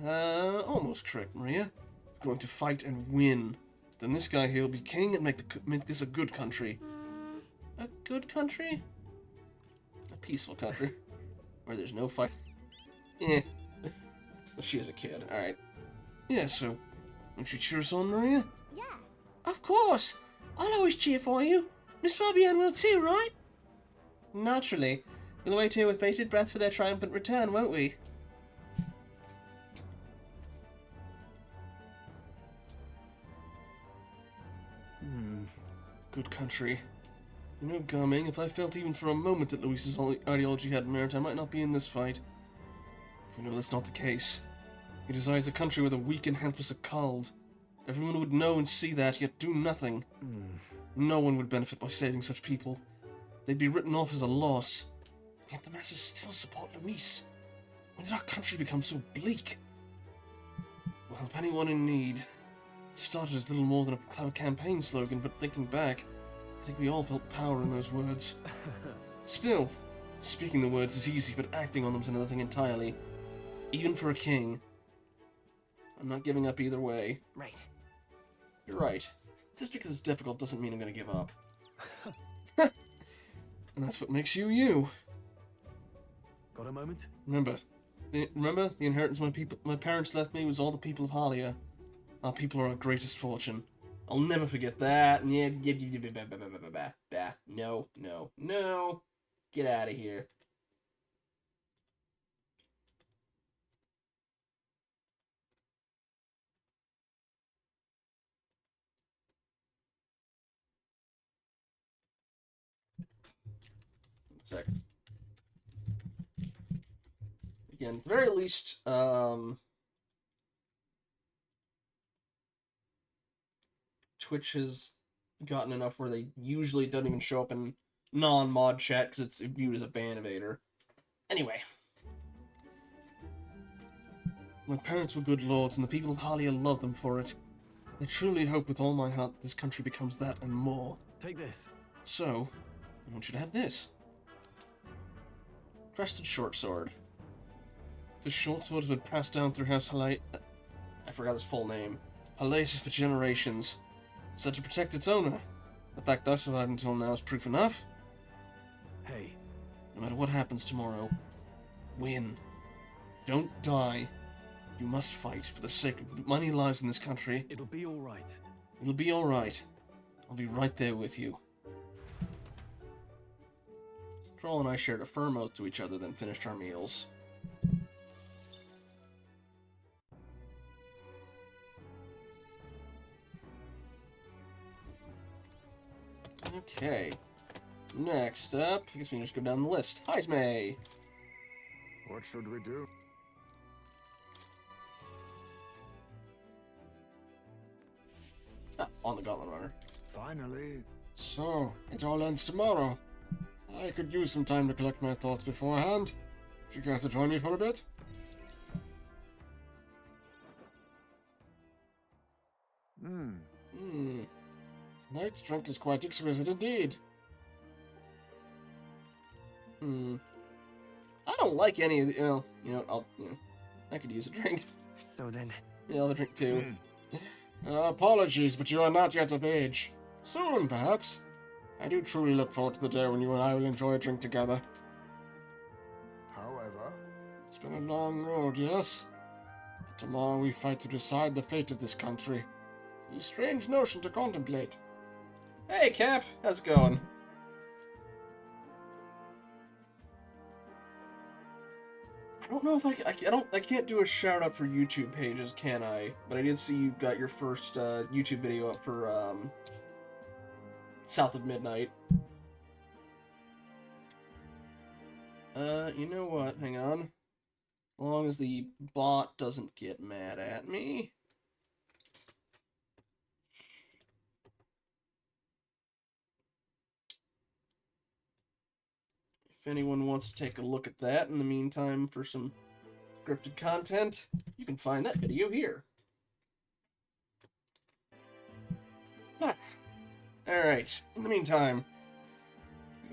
Almost correct, Maria. You're going to fight and win. Then this guy here will be king and make this a good country. A good country? A peaceful country. Where there's no fight. Eh. She is a kid, alright. Yeah, so, won't you cheer us on, Maria? Yeah. Of course! I'll always cheer for you. Miss Fabienne will too, right? Naturally. We'll wait here with bated breath for their triumphant return, won't we? Good country. You know, Gaming, if I felt even for a moment that Luis's ideology had merit, I might not be in this fight. But we know that's not the case. He desires a country where the weak and helpless are culled. Everyone would know and see that, yet do nothing. No one would benefit by saving such people. They'd be written off as a loss. Yet the masses still support Luis. When did our country become so bleak? Will help anyone in need. It started as little more than a clever campaign slogan, but thinking back, I think we all felt power in those words. Still, speaking the words is easy, but acting on them's another thing entirely. Even for a king. I'm not giving up either way. Right. You're right. Just because it's difficult doesn't mean I'm gonna give up. And that's what makes you you. Got a moment? Remember the inheritance my parents left me was all the people of Halia. Our people are our greatest fortune. I'll never forget that. No, no, no. Get out of here. Sec. Again, at the very least, Twitch has gotten enough where they usually don't even show up in non-mod chat because it's viewed as a ban evader. Anyway. My parents were good lords, and the people of Halia love them for it. I truly hope with all my heart that this country becomes that and more. Take this. So, I want you to have this. Crested short sword. This short sword has been passed down through House I forgot his full name. Halacius for generations. Said to protect its owner. The fact I've survived until now is proof enough. Hey. No matter what happens tomorrow, win. Don't die. You must fight for the sake of the many lives in this country. It'll be alright. It'll be alright. I'll be right there with you. Stroll and I shared a firm oath to each other, then finished our meals. Okay. Next up, I guess we can just go down the list. Heisme! What should we do? Ah, on the Gauntlet Runner. Finally. So, it all ends tomorrow. I could use some time to collect my thoughts beforehand. Would you care to join me for a bit? Tonight's drink is quite exquisite indeed. I don't like any of the, I could use a drink. So then, Yeah, I'll have a drink too. Apologies, but you are not yet of age. Soon, perhaps. I do truly look forward to the day when you and I will enjoy a drink together. However, It's been a long road, yes? But tomorrow we fight to decide the fate of this country. It's a strange notion to contemplate. Hey, Cap, how's it going? I don't know if I can't do a shout out for YouTube pages, can I? But I did see you got your first YouTube video up for South of Midnight. You know what? Hang on. As long as the bot doesn't get mad at me. If anyone wants to take a look at that in the meantime for some scripted content, you can find that video here. Alright, in the meantime.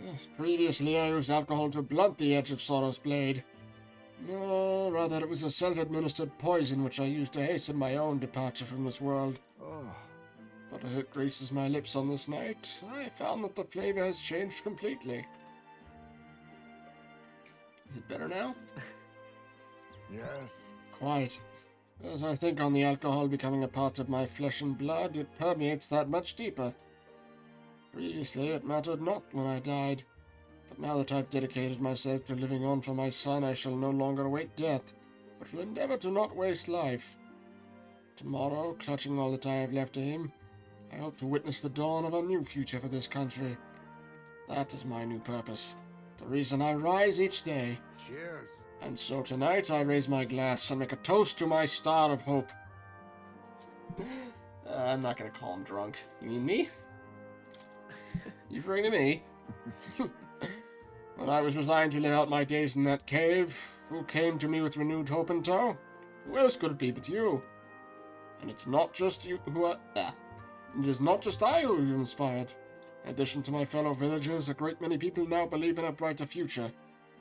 Yes, previously I used alcohol to blunt the edge of Sorrow's blade. No, rather it was a self-administered poison which I used to hasten my own departure from this world. oh, But as it graces my lips on this night, I found that the flavor has changed completely. Is it better now? yes. Quite. As I think on the alcohol becoming a part of my flesh and blood, it permeates that much deeper. Previously, it mattered not when I died. But now that I've dedicated myself to living on for my son, I shall no longer await death, but will endeavor to not waste life. Tomorrow, clutching all that I have left to him, I hope to witness the dawn of a new future for this country. That is my new purpose, the reason I rise each day. Cheers. And so tonight I raise my glass and make a toast to my star of hope. I'm not gonna call him drunk. You mean me? You referring to me? When I was resigned to live out my days in that cave, who came to me with renewed hope in tow? Who else could it be but you? And it's not just you who are... It is not just I who you've inspired. In addition to my fellow villagers, a great many people now believe in a brighter future,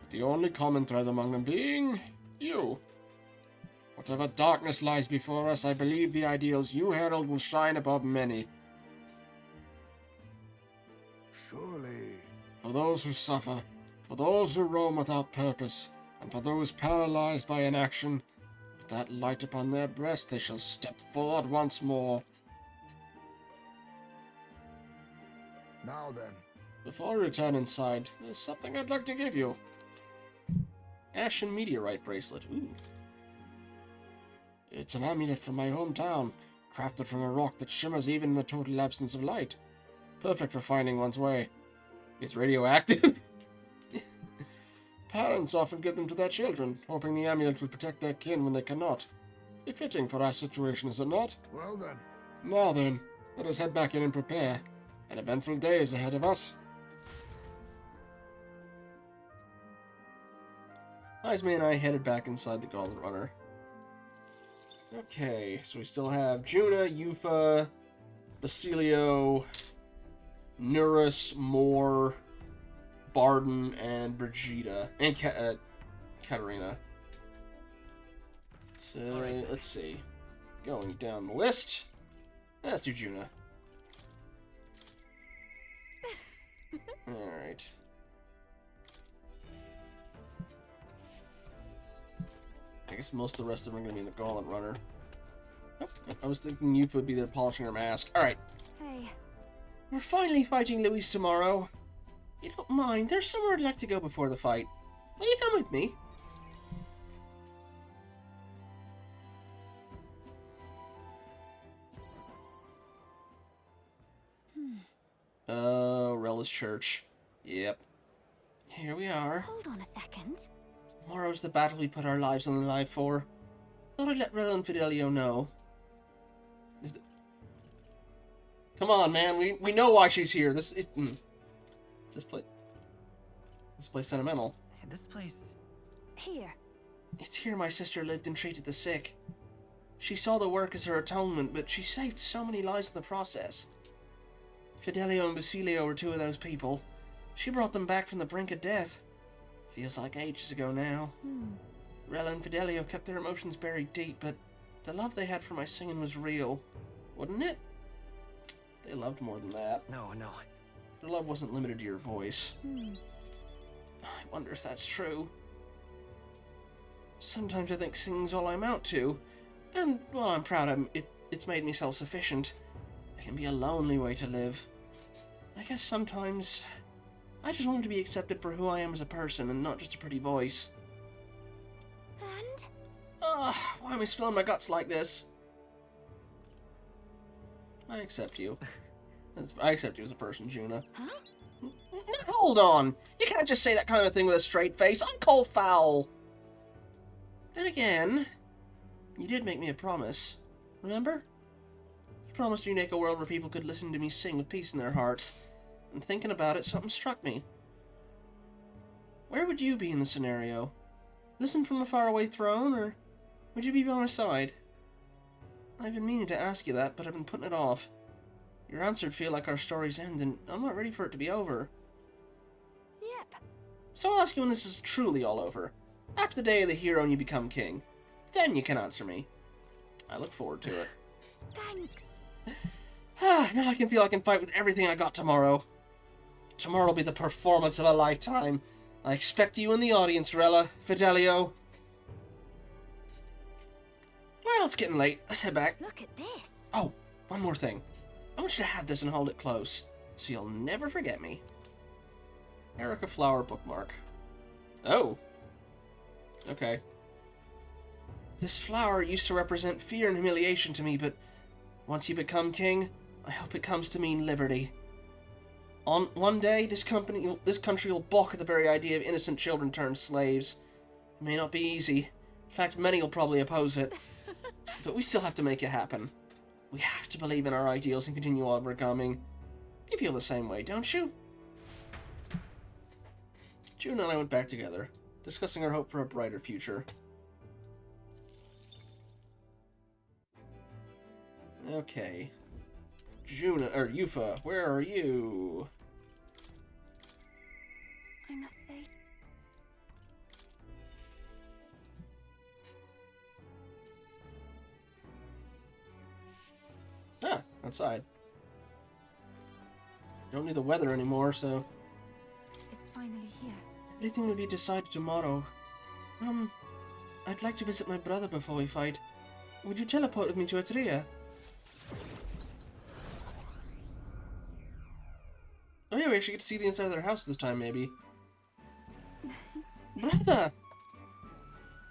with the only common thread among them being... you. Whatever darkness lies before us, I believe the ideals you herald will shine above many. Surely. For those who suffer, for those who roam without purpose, and for those paralyzed by inaction, with that light upon their breast, they shall step forward once more. Now then. Before we return inside, there's something I'd like to give you. Ashen Meteorite Bracelet. Ooh. It's an amulet from my hometown, crafted from a rock that shimmers even in the total absence of light. Perfect for finding one's way. It's radioactive? Parents often give them to their children, hoping the amulet will protect their kin when they cannot. Befitting for our situation, is it not? Well then. Now then, let us head back in and prepare. An eventful day is ahead of us. Heisme and I headed back inside the Gauntlet Runner. Okay, so we still have Juna, Yufa, Basilio, Nurus, Moore, Barden, and Brigida. And Katarina. So, let's see. Going down the list. Let's do Juna. Alright. I guess most of the rest of them are going to be in the Gauntlet Runner. Nope, I was thinking Yufa would be there polishing her mask. Alright. Hey, We're finally fighting Luis tomorrow. You don't mind, there's somewhere I'd like to go before the fight. Will you come with me? Rella's church. Yep. Here we are. Hold on a second. Tomorrow's the battle we put our lives on the line for. Thought I'd let Rella and Fidelio know. Come on, man. We know why she's here. This place sentimental. This place... Here. It's here my sister lived and treated the sick. She saw the work as her atonement, but she saved so many lives in the process. Fidelio and Basilio were two of those people. She brought them back from the brink of death. Feels like ages ago now. Rella and Fidelio kept their emotions buried deep, but the love they had for my singing was real. Wouldn't it? They loved more than that. No. Their love wasn't limited to your voice. I wonder if that's true. Sometimes I think singing's all I amount to. And while I'm proud it's made me self-sufficient, it can be a lonely way to live. I guess sometimes I just want to be accepted for who I am as a person and not just a pretty voice. And? Why am I spilling my guts like this? I accept you. I accept you as a person, Juna. Huh? Hold on! You can't just say that kind of thing with a straight face. I'm cold foul! Then again, you did make me a promise. Remember? You promised me to make a world where people could listen to me sing with peace in their hearts. And thinking about it, something struck me. Where would you be in the scenario? Listen from a faraway throne, or would you be by my side? I've been meaning to ask you that, but I've been putting it off. Your answer'd feel like our story's end, and I'm not ready for it to be over. Yep. So I'll ask you when this is truly all over. After the day of the hero and you become king. Then you can answer me. I look forward to it. Thanks. Now I can feel I can fight with everything I got tomorrow. Tomorrow will be the performance of a lifetime. I expect you in the audience, Rella, Fidelio. Well, it's getting late. Let's head back. Look at this. Oh, one more thing. I want you to have this and hold it close, so you'll never forget me. Erica Flower bookmark. Oh. Okay. This flower used to represent fear and humiliation to me, but once you become king, I hope it comes to mean liberty. On one day, this country will balk at the very idea of innocent children turned slaves. It may not be easy. In fact, many will probably oppose it. But we still have to make it happen. We have to believe in our ideals and continue overcoming. You feel the same way, don't you? June and I went back together, discussing our hope for a brighter future. Okay. Yufa, where are you? I must say... Ah, outside. Don't need the weather anymore, so... It's finally here. Everything will be decided tomorrow. I'd like to visit my brother before we fight. Would you teleport with me to Atria? Oh yeah, we actually get to see the inside of their house this time, maybe. Brother!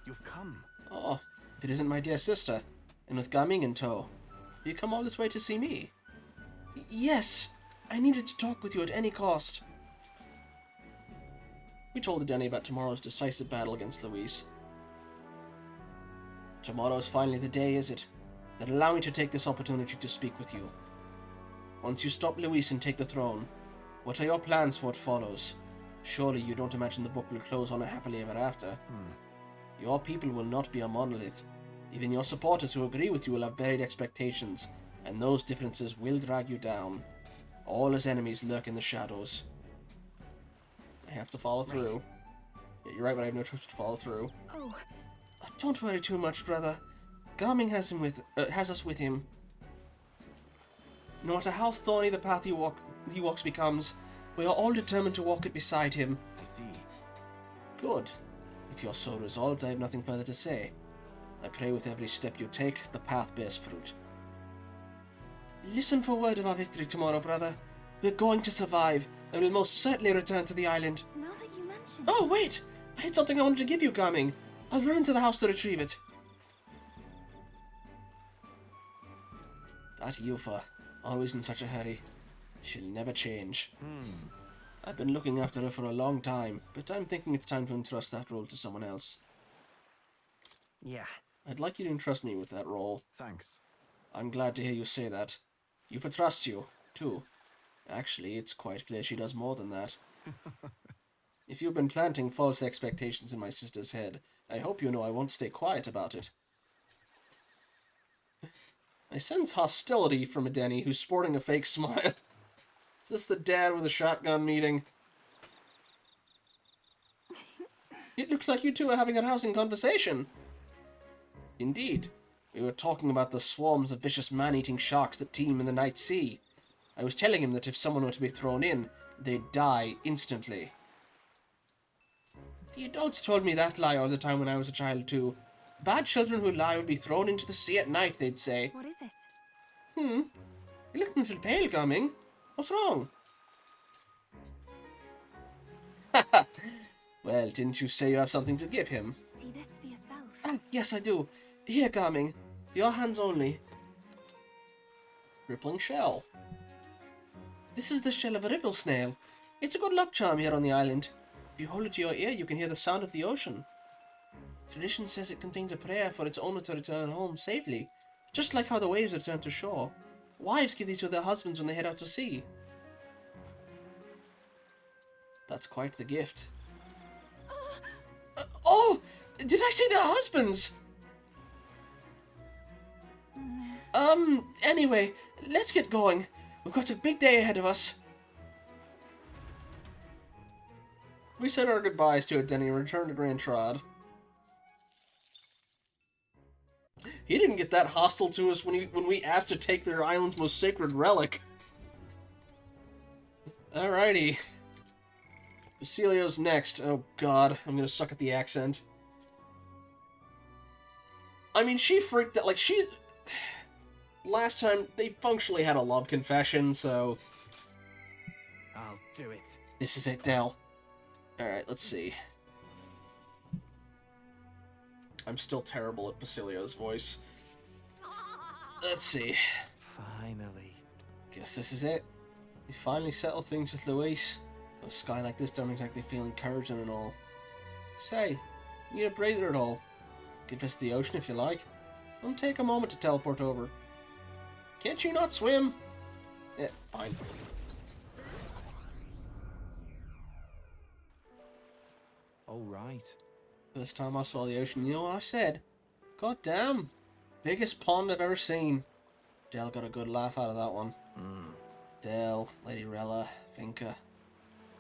You've come. Oh, if it isn't my dear sister, and with Gaming in tow. You come all this way to see me? Yes, I needed to talk with you at any cost. We told Denny about tomorrow's decisive battle against Luis. Tomorrow's finally the day, is it? Then allow me to take this opportunity to speak with you. Once you stop Luis and take the throne, what are your plans for what follows? Surely you don't imagine the book will close on a happily ever after. Your people will not be a monolith. Even your supporters who agree with you will have varied expectations, and those differences will drag you down. All as enemies lurk in the shadows. I have to follow through. Yeah, you're right, but I have no choice but to follow through. Oh. Don't worry too much, brother. Garming has us with him. No matter how thorny the path he walks becomes, we are all determined to walk it beside him. I see. Good. If you're so resolved, I have nothing further to say. I pray with every step you take, the path bears fruit. Listen for word of our victory tomorrow, brother. We're going to survive, and we'll most certainly return to the island. Now that you mention Oh, wait! I had something I wanted to give you, Gaming. I'll run into the house to retrieve it. That Yufa, always in such a hurry. She'll never change. I've been looking after her for a long time, but I'm thinking it's time to entrust that role to someone else. Yeah. I'd like you to entrust me with that role. Thanks. I'm glad to hear you say that. Yufa trusts you, too. Actually, it's quite clear she does more than that. If you've been planting false expectations in my sister's head, I hope you know I won't stay quiet about it. I sense hostility from a Denny who's sporting a fake smile. Is this the dad with a shotgun meeting? It looks like you two are having a rousing conversation. Indeed. We were talking about the swarms of vicious man-eating sharks that teem in the night sea. I was telling him that if someone were to be thrown in, they'd die instantly. The adults told me that lie all the time when I was a child too. Bad children who lie would be thrown into the sea at night, they'd say. what is it? You look a little pale, Gumming. What's wrong? Well, didn't you say you have something to give him? See this for yourself. Oh, yes, I do. Here, Gumming. Your hands only. Rippling shell. This is the shell of a ripple snail. It's a good luck charm here on the island. If you hold it to your ear, you can hear the sound of the ocean. Tradition says it contains a prayer for its owner to return home safely, just like how the waves return to shore. Wives give these to their husbands when they head out to sea. That's quite the gift. Oh! Did I say their husbands? Anyway, let's get going. We've got a big day ahead of us. We said our goodbyes to it, Denny, and returned to Grand Trod. He didn't get that hostile to us when we asked to take their island's most sacred relic. Alrighty. Basilio's next. Oh god, I'm gonna suck at the accent. I mean, she freaked out. Like, she... Last time, they functionally had a love confession, so... I'll do it. This is it, Del. Alright, let's see. I'm still terrible at Basilio's voice. Let's see. Finally. Guess this is it. We finally settle things with Luis. A sky like this don't exactly feel encouraging and all. Say, you need a breather at all. Give us the ocean if you like. Don't take a moment to teleport over. Can't you not swim? Yeah, fine. All right. First time I saw the ocean, you know what I said? God damn. Biggest pond I've ever seen. Del got a good laugh out of that one. Del, Lady Rella, Vinka.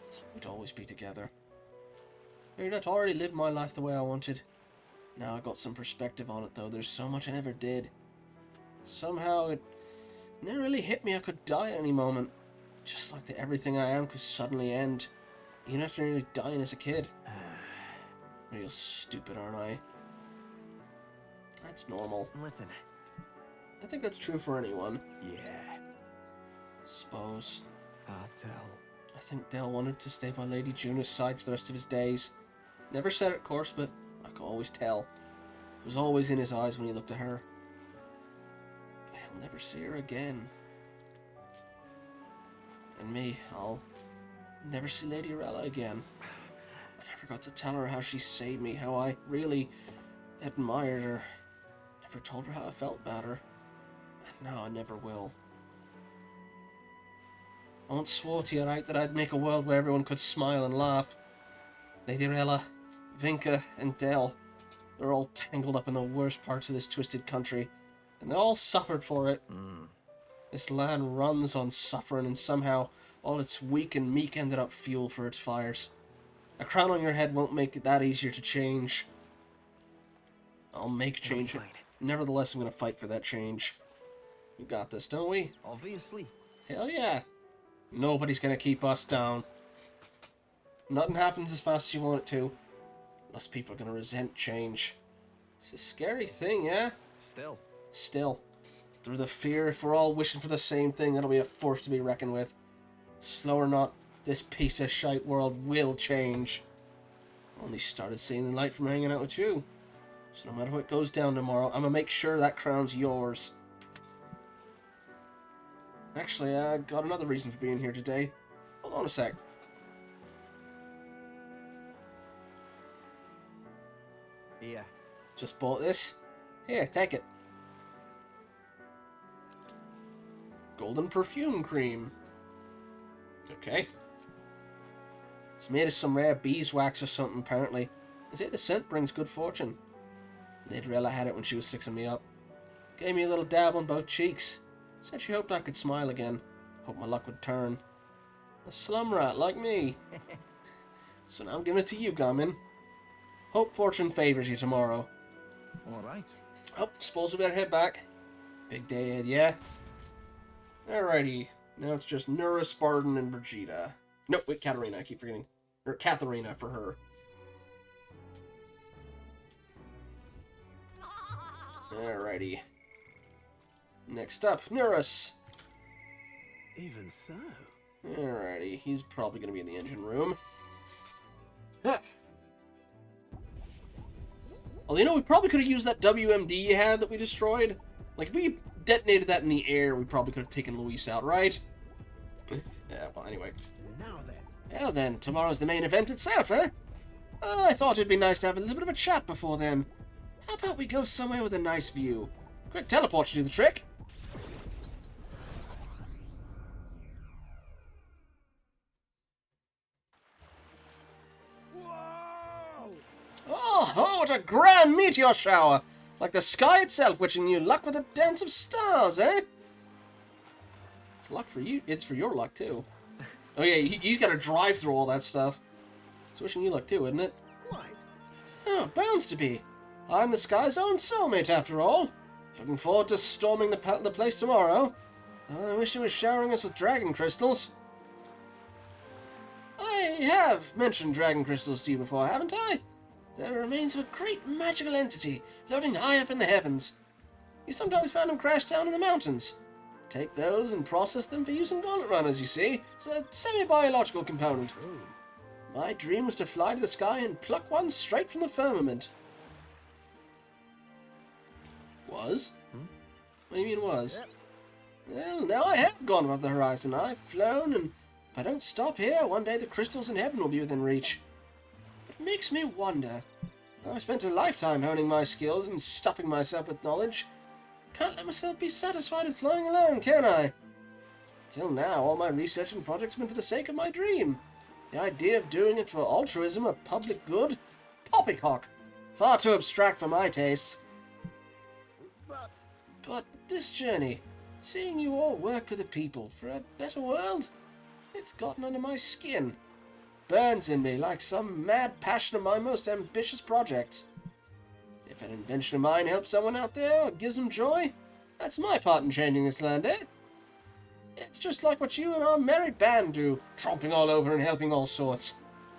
Thought we'd always be together. Figured I'd already lived my life the way I wanted. Now I got some perspective on it though. There's so much I never did. Somehow it never really hit me I could die at any moment. Just like that everything I am could suddenly end. Even after nearly dying as a kid. Real stupid, aren't I? That's normal. Listen. I think that's true for anyone. Yeah. Suppose. I'll tell. I think Del wanted to stay by Lady Juna's side for the rest of his days. Never said it, of course, but I could always tell. It was always in his eyes when he looked at her. I'll never see her again. And me, I'll never see Lady Rella again. I never got to tell her how she saved me, how I really admired her. Never told her how I felt about her. And now I never will. I once swore to you, right, that I'd make a world where everyone could smile and laugh. Lady Rella, Vinka, and Del, they're all tangled up in the worst parts of this twisted country, and they all suffered for it. This land runs on suffering, and somehow all its weak and meek ended up fuel for its fires. A crown on your head won't make it that easier to change. I'll make change. Fine. Nevertheless, I'm gonna fight for that change. We got this, don't we? Obviously. Hell yeah. Nobody's gonna keep us down. Nothing happens as fast as you want it to. Unless people are gonna resent change. It's a scary thing, yeah? Still. Through the fear, if we're all wishing for the same thing, that'll be a force to be reckoned with. Slow or not, this piece of shite world will change. Only started seeing the light from hanging out with you. So no matter what goes down tomorrow, I'm gonna make sure that crown's yours. Actually, I got another reason for being here today. Hold on a sec. Here. Just bought this. Here, take it. Golden perfume cream. Okay. It's made of some rare beeswax or something, apparently. They say the scent brings good fortune. Lidrella had it when she was fixing me up. Gave me a little dab on both cheeks. Said she hoped I could smile again. Hoped my luck would turn. A slum rat like me. So now I'm giving it to you, Garmin. Hope fortune favors you tomorrow. All right. Oh, suppose we better head back. Big day ahead, yeah? Alrighty. Now it's just Nura, Spartan, and Brigida. Nope, wait, Katarina, I keep forgetting. Or Katharina for her. Alrighty. Next up, Nurus. Even so. Alrighty, he's probably going to be in the engine room. Well, you know, we probably could have used that WMD you had that we destroyed. Like, if we detonated that in the air, we probably could have taken Luis out, right? Yeah, well, anyway. Now then. Well then, tomorrow's the main event itself, eh? Oh, I thought it'd be nice to have a little bit of a chat before then. How about we go somewhere with a nice view? Quick teleport should do the trick. Whoa! Oh, what a grand meteor shower! Like the sky itself wishing you luck with a dance of stars, eh? It's luck for you. It's for your luck, too. Oh yeah, he's got to drive through all that stuff. It's wishing you luck, too, isn't it? Quite. Oh, bounds to be. I'm the sky's own soulmate, after all. Looking forward to storming the place tomorrow. I wish it was showering us with dragon crystals. I have mentioned dragon crystals to you before, haven't I? They're the remains of a great magical entity floating high up in the heavens. You sometimes find them crash down in the mountains. Take those and process them for use in gauntlet runners, you see. It's a semi-biological component. True. My dream was to fly to the sky and pluck one straight from the firmament. Was? What do you mean was? Yep. Well, now I have gone above the horizon. I've flown, and if I don't stop here, one day the crystals in heaven will be within reach. But it makes me wonder. I've spent a lifetime honing my skills and stuffing myself with knowledge. Can't let myself be satisfied with flying alone, can I? Till now, all my research and projects have been for the sake of my dream. The idea of doing it for altruism or public good? Poppycock! Far too abstract for my tastes. But this journey, seeing you all work for the people, for a better world, it's gotten under my skin. Burns in me like some mad passion of my most ambitious projects. If an invention of mine helps someone out there or gives them joy, that's my part in changing this land, eh? It's just like what you and our merry band do, tromping all over and helping all sorts.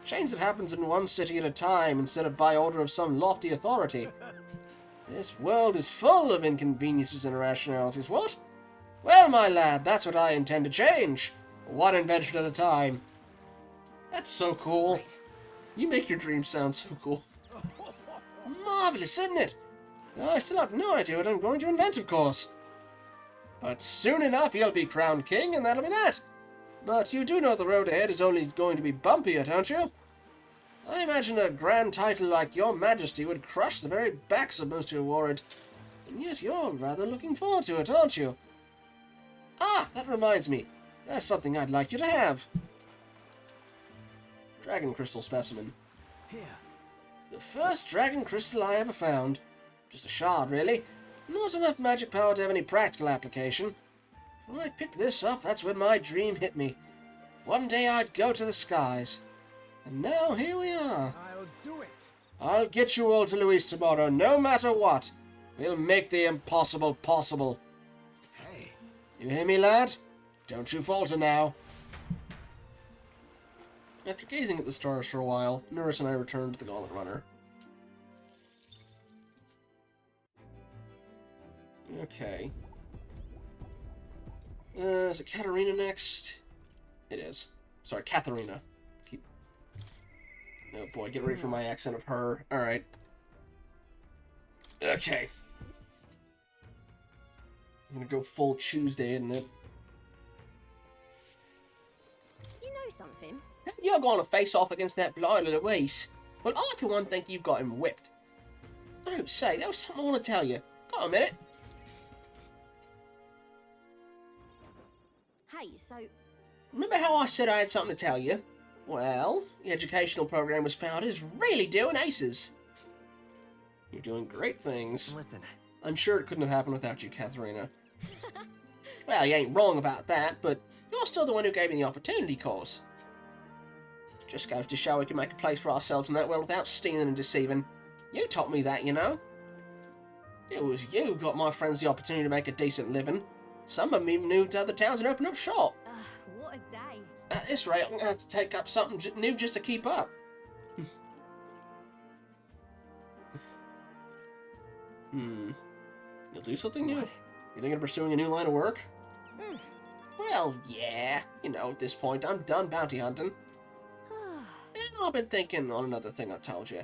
Change that happens in one city at a time instead of by order of some lofty authority. This world is full of inconveniences and irrationalities, what? Well, my lad, that's what I intend to change. One invention at a time. That's so cool. You make your dreams sound so cool. Marvelous, isn't it? I still have no idea what I'm going to invent, of course. But soon enough you'll be crowned king, and that'll be that. But you do know the road ahead is only going to be bumpier, don't you? I imagine a grand title like Your Majesty would crush the very backs of most who wore it. And yet you're rather looking forward to it, aren't you? Ah, that reminds me. There's something I'd like you to have. Dragon crystal specimen. Here. The first dragon crystal I ever found. Just a shard, really. Not enough magic power to have any practical application. When I picked this up, that's when my dream hit me. One day I'd go to the skies. And now here we are. I'll do it. I'll get you all to Luis tomorrow, no matter what. We'll make the impossible possible. Hey. You hear me, lad? Don't you falter now. After gazing at the stars for a while, Nurse and I returned to the Gauntlet Runner. Okay. Is it Katarina next? It is. Sorry, Katharina. Oh boy, get ready for my accent of her. Alright. Okay. I'm gonna go full Tuesday, isn't it? You know something? You're going to face off against that blind Louise. Well, I for one think you've got him whipped. Oh, say, there was something I want to tell you. Got a minute? Hey, so Remember how I said I had something to tell you? Well, the educational program was founded is really doing aces. You're doing great things. Listen, I'm sure it couldn't have happened without you, Katharina. Well, you ain't wrong about that, but you're still the one who gave me the opportunity, course. Just goes to show we can make a place for ourselves in that world without stealing and deceiving. You taught me that, you know. It was you who got my friends the opportunity to make a decent living. Some of them even moved to other towns and opened up shop. what a day. At this rate, I'm going to have to take up something new just to keep up. You'll do something new? You thinking of pursuing a new line of work? Well, yeah. You know, at this point, I'm done bounty hunting. And I've been thinking on another thing I told you.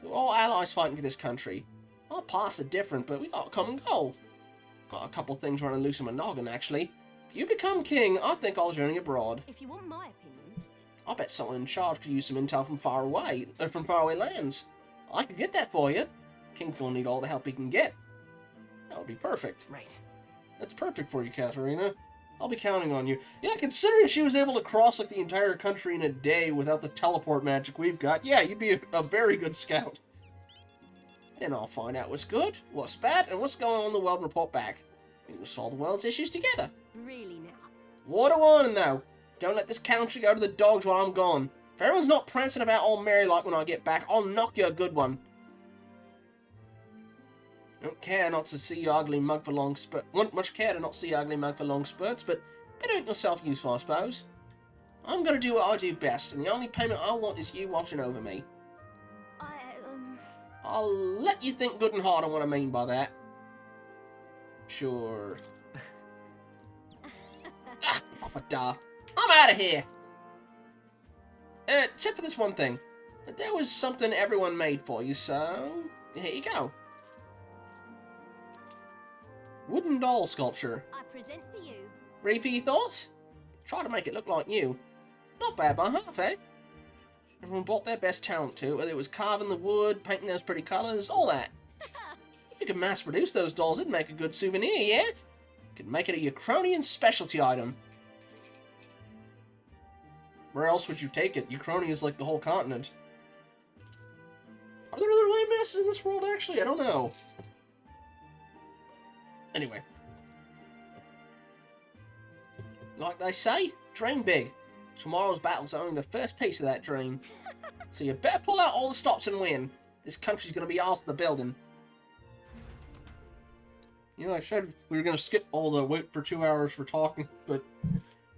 We're all allies fighting for this country. Our paths are different, but we got a common goal. Got a couple things running loose in my noggin, actually. If you become king, I think I'll journey abroad. If you want my opinion. I bet someone in charge could use some intel from faraway lands. I could get that for you. King's gonna need all the help he can get. That would be perfect. right. That's perfect for you, Katharina. I'll be counting on you. Yeah, considering she was able to cross like the entire country in a day without the teleport magic we've got, yeah, you'd be a very good scout. Then I'll find out what's good, what's bad, and what's going on in the world and report back. We will solve the world's issues together. Really now. What a warning, though. Don't let this country go to the dogs while I'm gone. If everyone's not prancing about all merry like when I get back, I'll knock you a good one. Don't care not to see your ugly mug for long spurts. Won't much care to not see your ugly mug for long spurts, but better make yourself useful, I suppose. I'm gonna do what I do best, and the only payment I want is you watching over me. I'll let you think good and hard on what I mean by that. Sure. Papa da. I'm out of here! Except for this one thing. There was something everyone made for you, so here you go. Wooden doll sculpture. I present to you. Reefy thoughts? Try to make it look like you. Not bad by half, eh? Everyone brought their best talent to it, whether it was carving the wood, painting those pretty colours, all that. You could mass produce those dolls, it'd make a good souvenir, yeah? You could make it a Euchronian specialty item. Where else would you take it? Euchronia is like the whole continent. Are there other landmasses in this world, actually? I don't know. Anyway. Like they say, dream big. Tomorrow's battle's only the first piece of that dream. So you better pull out all the stops and win. This country's gonna be ours for the building. You know, I said we were gonna skip all the wait for 2 hours for talking, but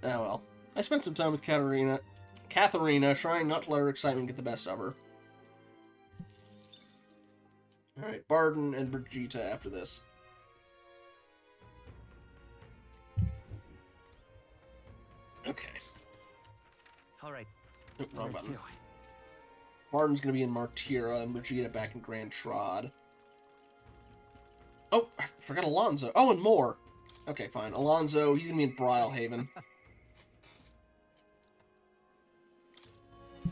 oh well. I spent some time with Katharina, trying not to let her excitement get the best of her. Alright, Barden and Brigitte after this. Okay. Alright. Oh, wrong Where button. to? Barden's gonna be in Martira and Brigitte back in Grand Trod. Oh, I forgot Alonzo. Oh, and more. Okay, fine. Alonzo, he's gonna be in Brylehaven.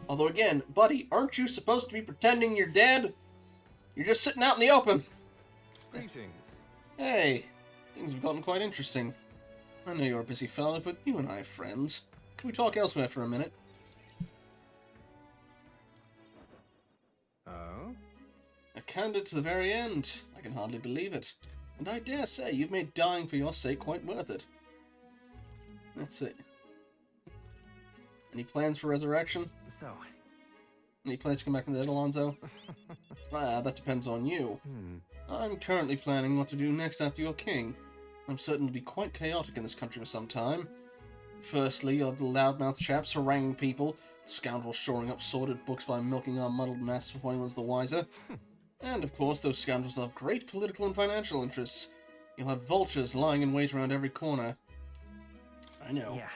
Although again, buddy, aren't you supposed to be pretending you're dead? You're just sitting out in the open. Greetings. Hey, things have gotten quite interesting. I know you're a busy fellow, but you and I are friends. Can we talk elsewhere for a minute? Oh? A candidate to the very end. I can hardly believe it. And I dare say you've made dying for your sake quite worth it. That's it. Any plans for resurrection? So, Any plans to come back from the dead, Alonzo? That depends on you. I'm currently planning what to do next after you're king. I'm certain to be quite chaotic in this country for some time. Firstly, you'll have the loudmouth chaps haranguing people, scoundrels shoring up sordid books by milking our muddled mess before anyone's the wiser. And, of course, those scoundrels will have great political and financial interests. You'll have vultures lying in wait around every corner. I know. yeah.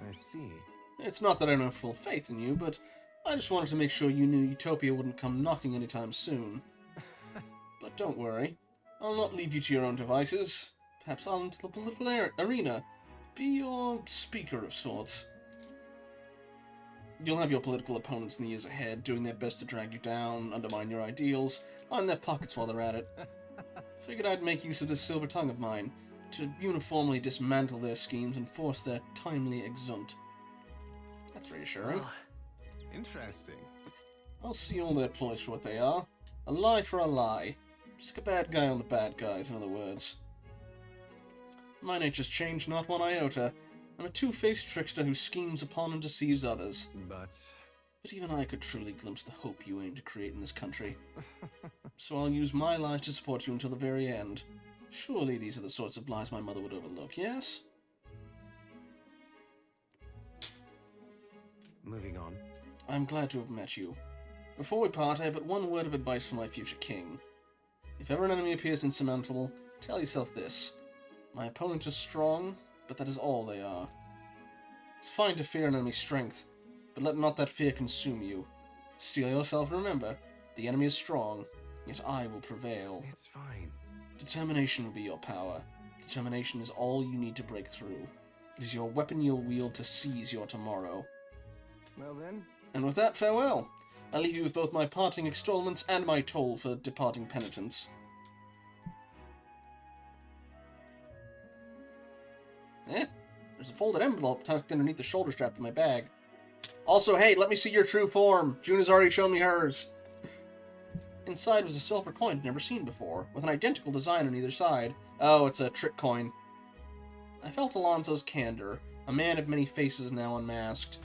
I see. It's not that I don't have full faith in you, but I just wanted to make sure you knew Utopia wouldn't come knocking anytime soon. But don't worry. I'll not leave you to your own devices. Perhaps I'll into the political arena. Be your speaker of sorts. You'll have your political opponents in the years ahead, doing their best to drag you down, undermine your ideals, line their pockets while they're at it. Figured I'd make use of this silver tongue of mine, to uniformly dismantle their schemes and force their timely exunt. That's reassuring. Oh, interesting. I'll see all their ploys for what they are. A lie for a lie. Just a bad guy on the bad guys, in other words. My nature's changed not one iota. I'm a two-faced trickster who schemes upon and deceives others. But even I could truly glimpse the hope you aim to create in this country. So I'll use my lies to support you until the very end. Surely these are the sorts of lies my mother would overlook, yes? moving on. I'm glad to have met you. Before we part, I have but one word of advice for my future king. If ever an enemy appears insurmountable, tell yourself this. My opponent is strong, but that is all they are. It's fine to fear an enemy's strength, but let not that fear consume you. Steel yourself and remember, the enemy is strong, yet I will prevail. It's fine. Determination will be your power. Determination is all you need to break through. It is your weapon you'll wield to seize your tomorrow. Well then. And with that, farewell. I leave you with both my parting extolments and my toll for departing penitence. There's a folded envelope tucked underneath the shoulder strap of my bag. Also, hey, let me see your true form. June has already shown me hers. Inside was a silver coin I'd never seen before, with an identical design on either side. Oh, it's a trick coin. I felt Alonso's candor, a man of many faces now unmasked.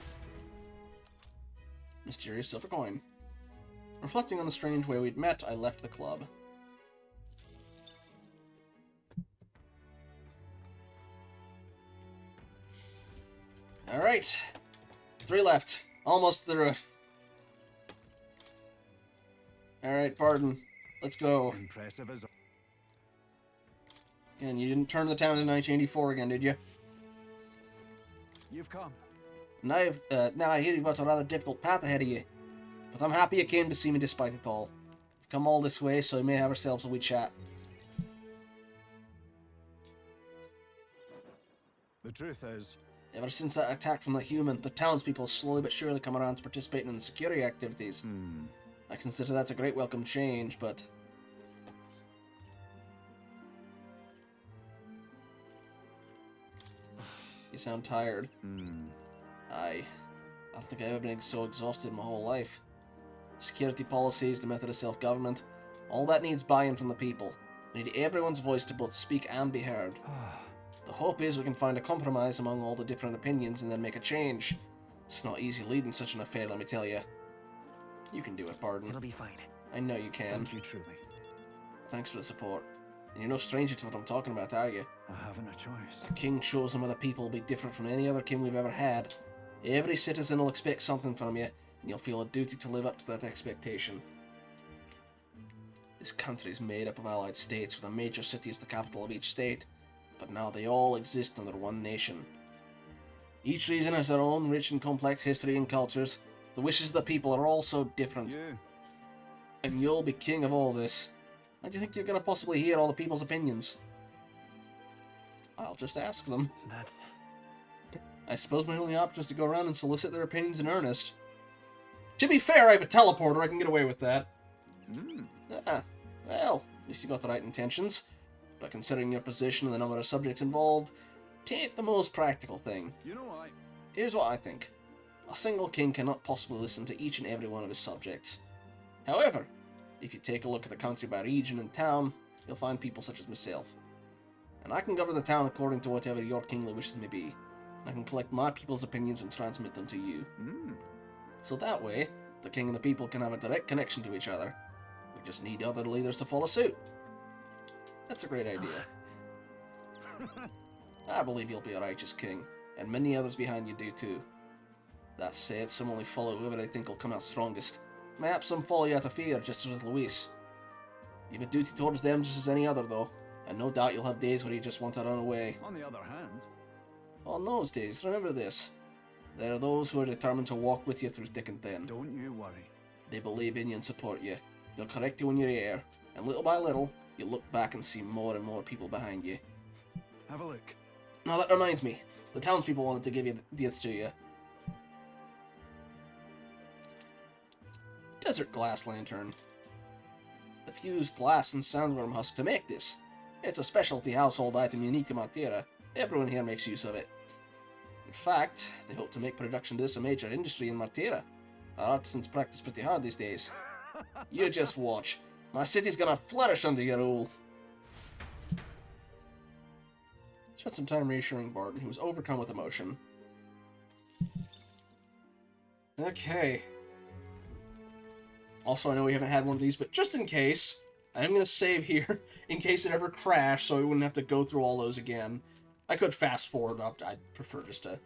Mysterious silver coin. Reflecting on the strange way we'd met, I left the club. Alright. 3 left. Almost through it. Alright, pardon. Let's go. Impressive as... Again, you didn't turn the town in 1984 again, did you? You've come. Now I hear you've got a rather difficult path ahead of you. But I'm happy you came to see me despite it all. We've come all this way, so we may have ourselves a wee chat. The truth is... Ever since that attack from the human, the townspeople slowly but surely come around to participating in the security activities. I consider that a great welcome change, but... You sound tired. I don't think I've ever been so exhausted in my whole life. Security policies, the method of self-government, all that needs buy-in from the people. We need everyone's voice to both speak and be heard. The hope is we can find a compromise among all the different opinions and then make a change. It's not easy leading such an affair, let me tell you. You can do it, Pardon. It'll be fine. I know you can. Thank you, truly. Thanks for the support. And you're no stranger to what I'm talking about, are you? I haven't a choice. A king chosen by the people will be different from any other king we've ever had. Every citizen will expect something from you, and you'll feel a duty to live up to that expectation. This country is made up of allied states, with a major city as the capital of each state, but now they all exist under one nation. Each region has their own rich and complex history and cultures. The wishes of the people are all so different. And you'll be king of all this. How do you think you're going to possibly hear all the people's opinions? I'll just ask them. That's... I suppose my only option is to go around and solicit their opinions in earnest. To be fair, I have a teleporter. I can get away with that. Well, at least you got the right intentions. But considering your position and the number of subjects involved, tain't the most practical thing. You know, Here's what I think. A single king cannot possibly listen to each and every one of his subjects. However, if you take a look at the country by region and town, you'll find people such as myself. And I can govern the town according to whatever your kingly wishes may be. I can collect my people's opinions and transmit them to you. So that way, the king and the people can have a direct connection to each other. We just need other leaders to follow suit. That's a great idea. I believe you'll be a righteous king, and many others behind you do too. That said, some only follow whoever they think will come out strongest. Perhaps some follow you out of fear, just as with Luis. You've a duty towards them just as any other, though, and no doubt you'll have days where you just want to run away. on the other hand... On those days, remember this. There are those who are determined to walk with you through thick and thin. Don't you worry. They believe in you and support you. They'll correct you when you're here, and little by little, you'll look back and see more and more people behind you. Have a look. Now that reminds me, the townspeople wanted to give you this to you. Desert glass lantern. The fused glass and sandworm husk to make this. It's a specialty household item unique to Martira. Everyone here makes use of it. In fact, they hope to make production this a major industry in Martira. Our artisans practice pretty hard these days. You just watch. My city's gonna flourish under your rule. Spent some time reassuring Barton, who was overcome with emotion. Okay. Also, I know we haven't had one of these, but just in case, I'm going to save here in case it ever crashed, so we wouldn't have to go through all those again. I could fast forward, but I'd prefer just to...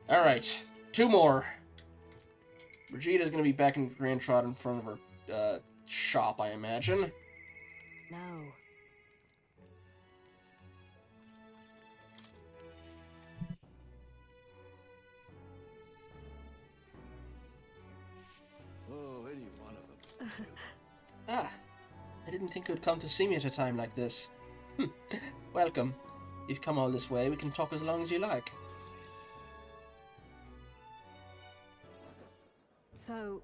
Alright, 2 more. Brigitte's going to be back in Grand Trot in front of her shop, I imagine. No. Oh, any one of them. Ah, I didn't think you'd come to see me at a time like this. Welcome. You've come all this way, we can talk as long as you like. So,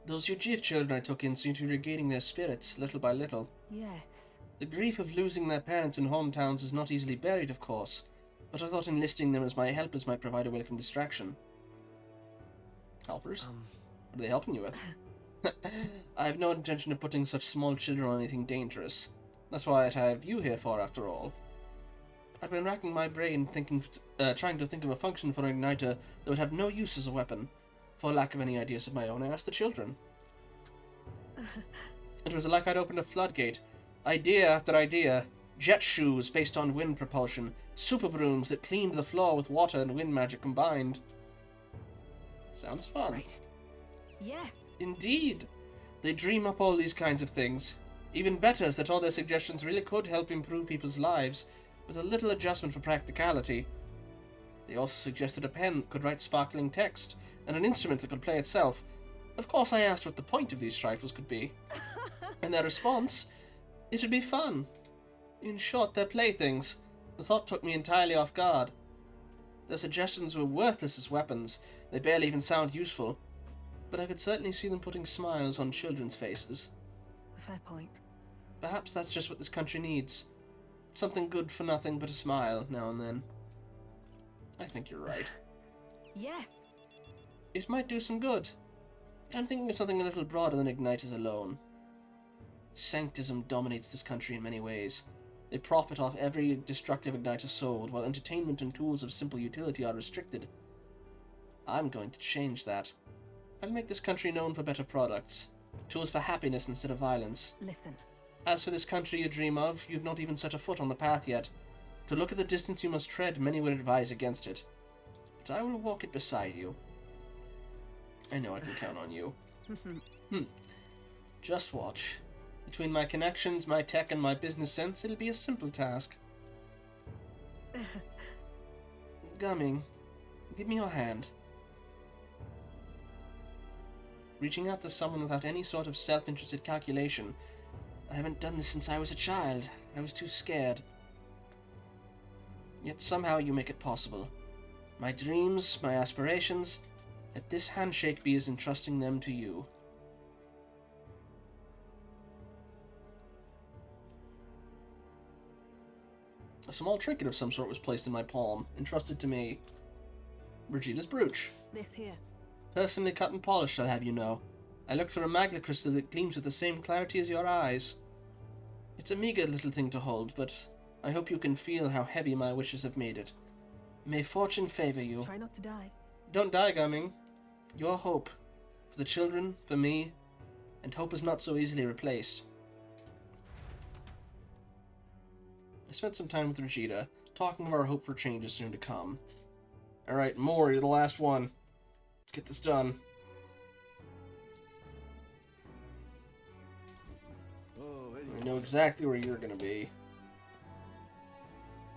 Those Ujif children I took in seem to be regaining their spirits, little by little. yes. The grief of losing their parents and hometowns is not easily buried, of course, but I thought enlisting them as my helpers might provide a welcome distraction. Helpers? What are they helping you with? I have no intention of putting such small children on anything dangerous. That's why I have you here for, after all. I've been racking my brain trying to think of a function for an igniter that would have no use as a weapon. For lack of any ideas of my own, I asked the children. It was like I'd opened a floodgate. Idea after idea. Jet shoes based on wind propulsion. Super brooms that cleaned the floor with water and wind magic combined. Sounds fun. Right. Yes. Indeed. They dream up all these kinds of things. Even better is that all their suggestions really could help improve people's lives, with a little adjustment for practicality. They also suggested a pen that could write sparkling text, and an instrument that could play itself. Of course, I asked what the point of these trifles could be. And their response, it'd be fun. In short, they're playthings. The thought took me entirely off guard. Their suggestions were worthless as weapons. They barely even sound useful. But I could certainly see them putting smiles on children's faces. Fair point. Perhaps that's just what this country needs. Something good for nothing but a smile now and then. I think you're right. Yes. It might do some good. But I'm thinking of something a little broader than igniters alone. Sanctism dominates this country in many ways. They profit off every destructive igniter sold, while entertainment and tools of simple utility are restricted. I'm going to change that. I'll make this country known for better products. Tools for happiness instead of violence. Listen. As for this country you dream of, you've not even set a foot on the path yet. To look at the distance you must tread, many would advise against it. But I will walk it beside you. I know I can count on you. Just watch. Between my connections, my tech, and my business sense, it'll be a simple task. Gumming, give me your hand. Reaching out to someone without any sort of self-interested calculation. I haven't done this since I was a child. I was too scared. Yet somehow you make it possible. My dreams, my aspirations, let this handshake be as entrusting them to you. A small trinket of some sort was placed in my palm, entrusted to me. Brigitte's brooch. This here. Personally cut and polished, I'll have you know. I looked for a magla crystal that gleams with the same clarity as your eyes. It's a meager little thing to hold, but I hope you can feel how heavy my wishes have made it. May fortune favor you. Try not to die. Don't die, Gumming. Your hope. For the children, for me, and hope is not so easily replaced. I spent some time with Brigitte, talking of our hope for changes soon to come. Alright, Mori, you're the last one. Let's get this done. I know exactly where you're gonna be.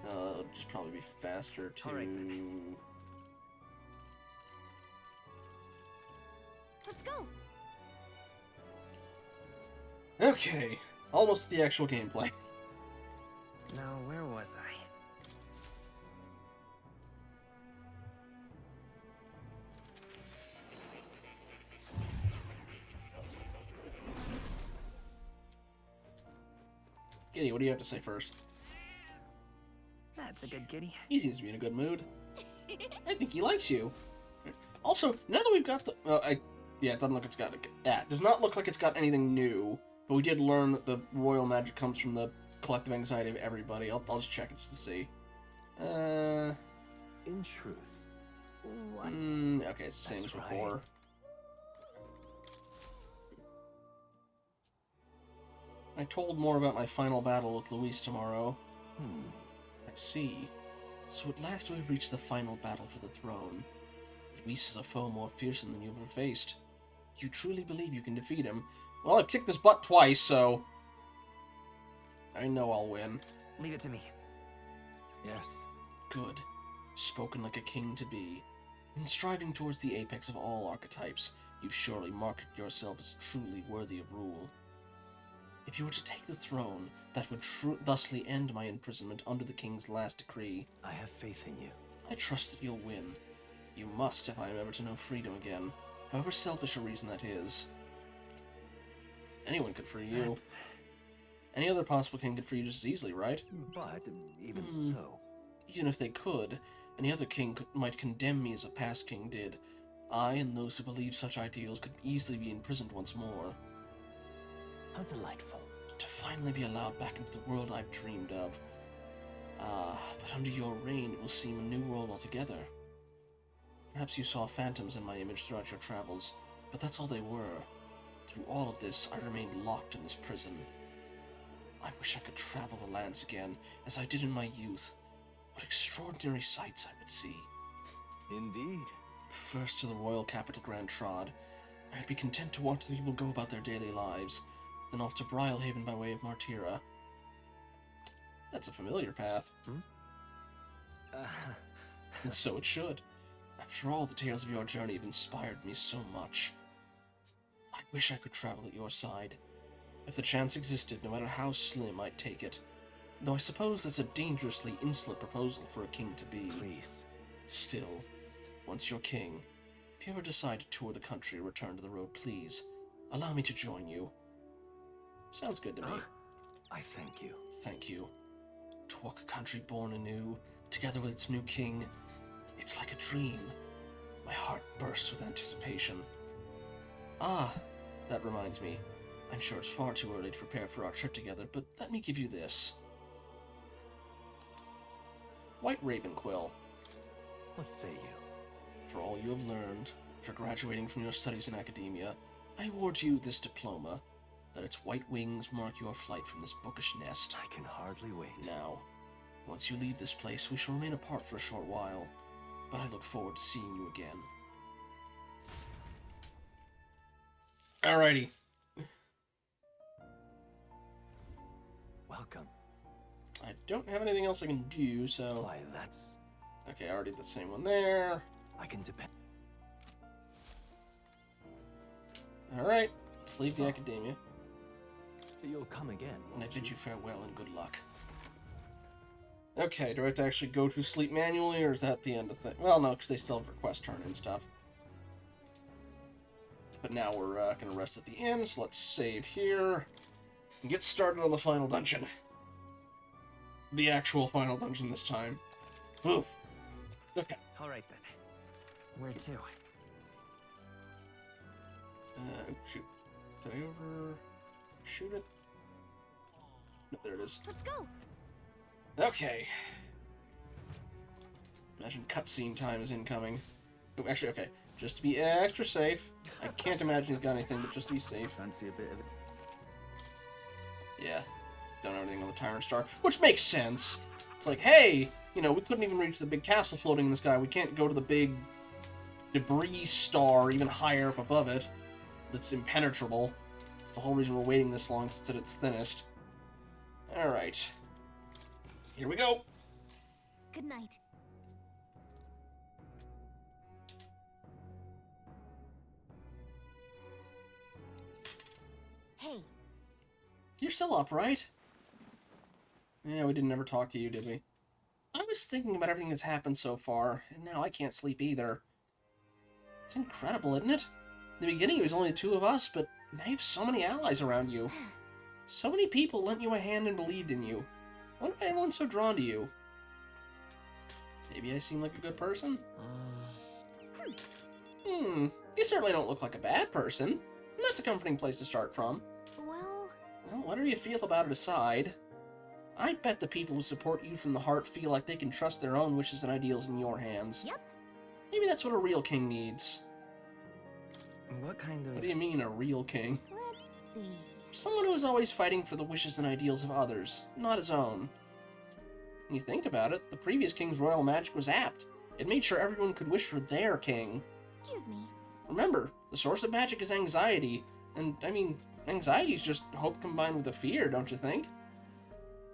It'll just probably be faster to... Okay, almost to the actual gameplay. Now, where was I? Giddy, what do you have to say first? That's a good kitty. He seems to be in a good mood. I think he likes you. Also, now that we've got the... yeah, it doesn't look like it's got... it does not look like it's got anything new, but we did learn that the royal magic comes from the collective anxiety of everybody. I'll just check it just to see. In truth, What? Okay, it's the same as That's right. before. I told more about my final battle with Luis tomorrow. I see. So at last we have reached the final battle for the throne. Luis is a foe more fearsome than you ever faced. You truly believe you can defeat him? Well, I've kicked his butt twice, so... I know I'll win. Leave it to me. yes. Good. Spoken like a king to be. In striving towards the apex of all archetypes, you surely marked yourself as truly worthy of rule. If you were to take the throne, that would thusly end my imprisonment under the king's last decree. I have faith in you. I trust that you'll win. You must if I am ever to know freedom again, however selfish a reason that is. Anyone could free you. That's- Any other possible king could free you just as easily, right? But even so, Even if they could, any other king might condemn me as a past king did. I and those who believe such ideals could easily be imprisoned once more. how delightful. To finally be allowed back into the world I've dreamed of. But under your reign it will seem a new world altogether. Perhaps you saw phantoms in my image throughout your travels, but that's all they were. Through all of this, I remained locked in this prison. I wish I could travel the lands again, as I did in my youth. What extraordinary sights I would see. Indeed. First to the royal capital Grand Trod, I'd be content to watch the people go about their daily lives, then off to Brylehaven by way of Martira. That's a familiar path. And so it should. After all, the tales of your journey have inspired me so much. I wish I could travel at your side. If the chance existed, no matter how slim, I'd take it. Though I suppose that's a dangerously insolent proposal for a king to be. Please. Still, once you're king, if you ever decide to tour the country or return to the road, please, allow me to join you. Sounds good to me. I thank you. Thank you. To walk a country born anew, together with its new king, it's like a dream. My heart bursts with anticipation. Ah, that reminds me. I'm sure it's far too early to prepare for our trip together, but let me give you this. White Raven Quill. What say you? For all you have learned, for graduating from your studies in academia, I award you this diploma. Let its white wings mark your flight from this bookish nest. I can hardly wait. Now, once you leave this place, we shall remain apart for a short while, but I look forward to seeing you again. Alrighty. Welcome. I don't have anything else I can do, so... Why, that's... Okay, I already did the same one there. I can depend... Alright, let's leave the academia. You'll come again, And I won't bid you farewell and good luck. Okay, do I have to actually go to sleep manually, or is that the end of the thing? Well, no, because they still have request turn and stuff. But now we're going to rest at the inn, so let's save here. And get started on the final dungeon. The actual final dungeon this time. Oof. Okay. Alright then. Where to? Shoot. Did I overshoot it? No, there it is. Let's go. Okay. Imagine cutscene time is incoming. Oh, actually, okay. Just to be extra safe. I can't imagine he's got anything, but just to be safe. Fancy a bit of it? Yeah. Done everything on the Tyrant Star. Which makes sense. It's like, hey, you know, we couldn't even reach the big castle floating in the sky. We can't go to the big debris star even higher up above it. That's impenetrable. It's the whole reason we're waiting this long, since it's at its thinnest. Alright. Here we go. Good night. Hey, You're still up, right? Yeah, we didn't ever talk to you, did we? I was thinking about everything that's happened so far, and now I can't sleep either. It's incredible, isn't it? In the beginning, it was only the two of us, but now you have so many allies around you. So many people lent you a hand and believed in you. I wonder why everyone's so drawn to you. Maybe I seem like a good person? You certainly don't look like a bad person. And that's a comforting place to start from. Well, Whatever you feel about it aside, I bet the people who support you from the heart feel like they can trust their own wishes and ideals in your hands. Yep. Maybe that's what a real king needs. What kind of... What do you mean, a real king? let's see. Someone who is always fighting for the wishes and ideals of others, not his own. When you think about it, the previous king's royal magic was apt. It made sure everyone could wish for their king. Excuse me. Remember, the source of magic is anxiety, and, I mean, anxiety is just hope combined with a fear, don't you think?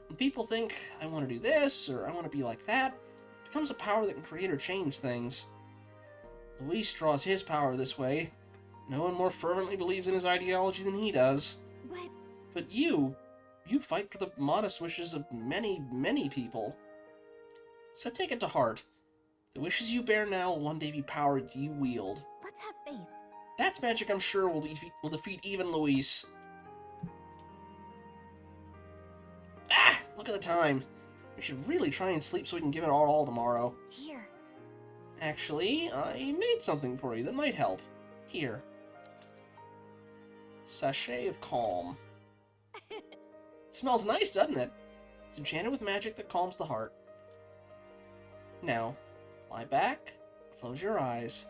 When people think, I want to do this, or I want to be like that, it becomes a power that can create or change things. Luis draws his power this way. No one more fervently believes in his ideology than he does. But you fight for the modest wishes of many, many people. So take it to heart. The wishes you bear now will one day be power you wield. Let's have faith. That's magic I'm sure will defeat even Luis. Ah! Look at the time. We should really try and sleep so we can give it our all tomorrow. Here. Actually, I made something for you that might help. Here. Sachet of Calm. Smells nice, doesn't it? It's enchanted with magic that calms the heart. Now, lie back, close your eyes.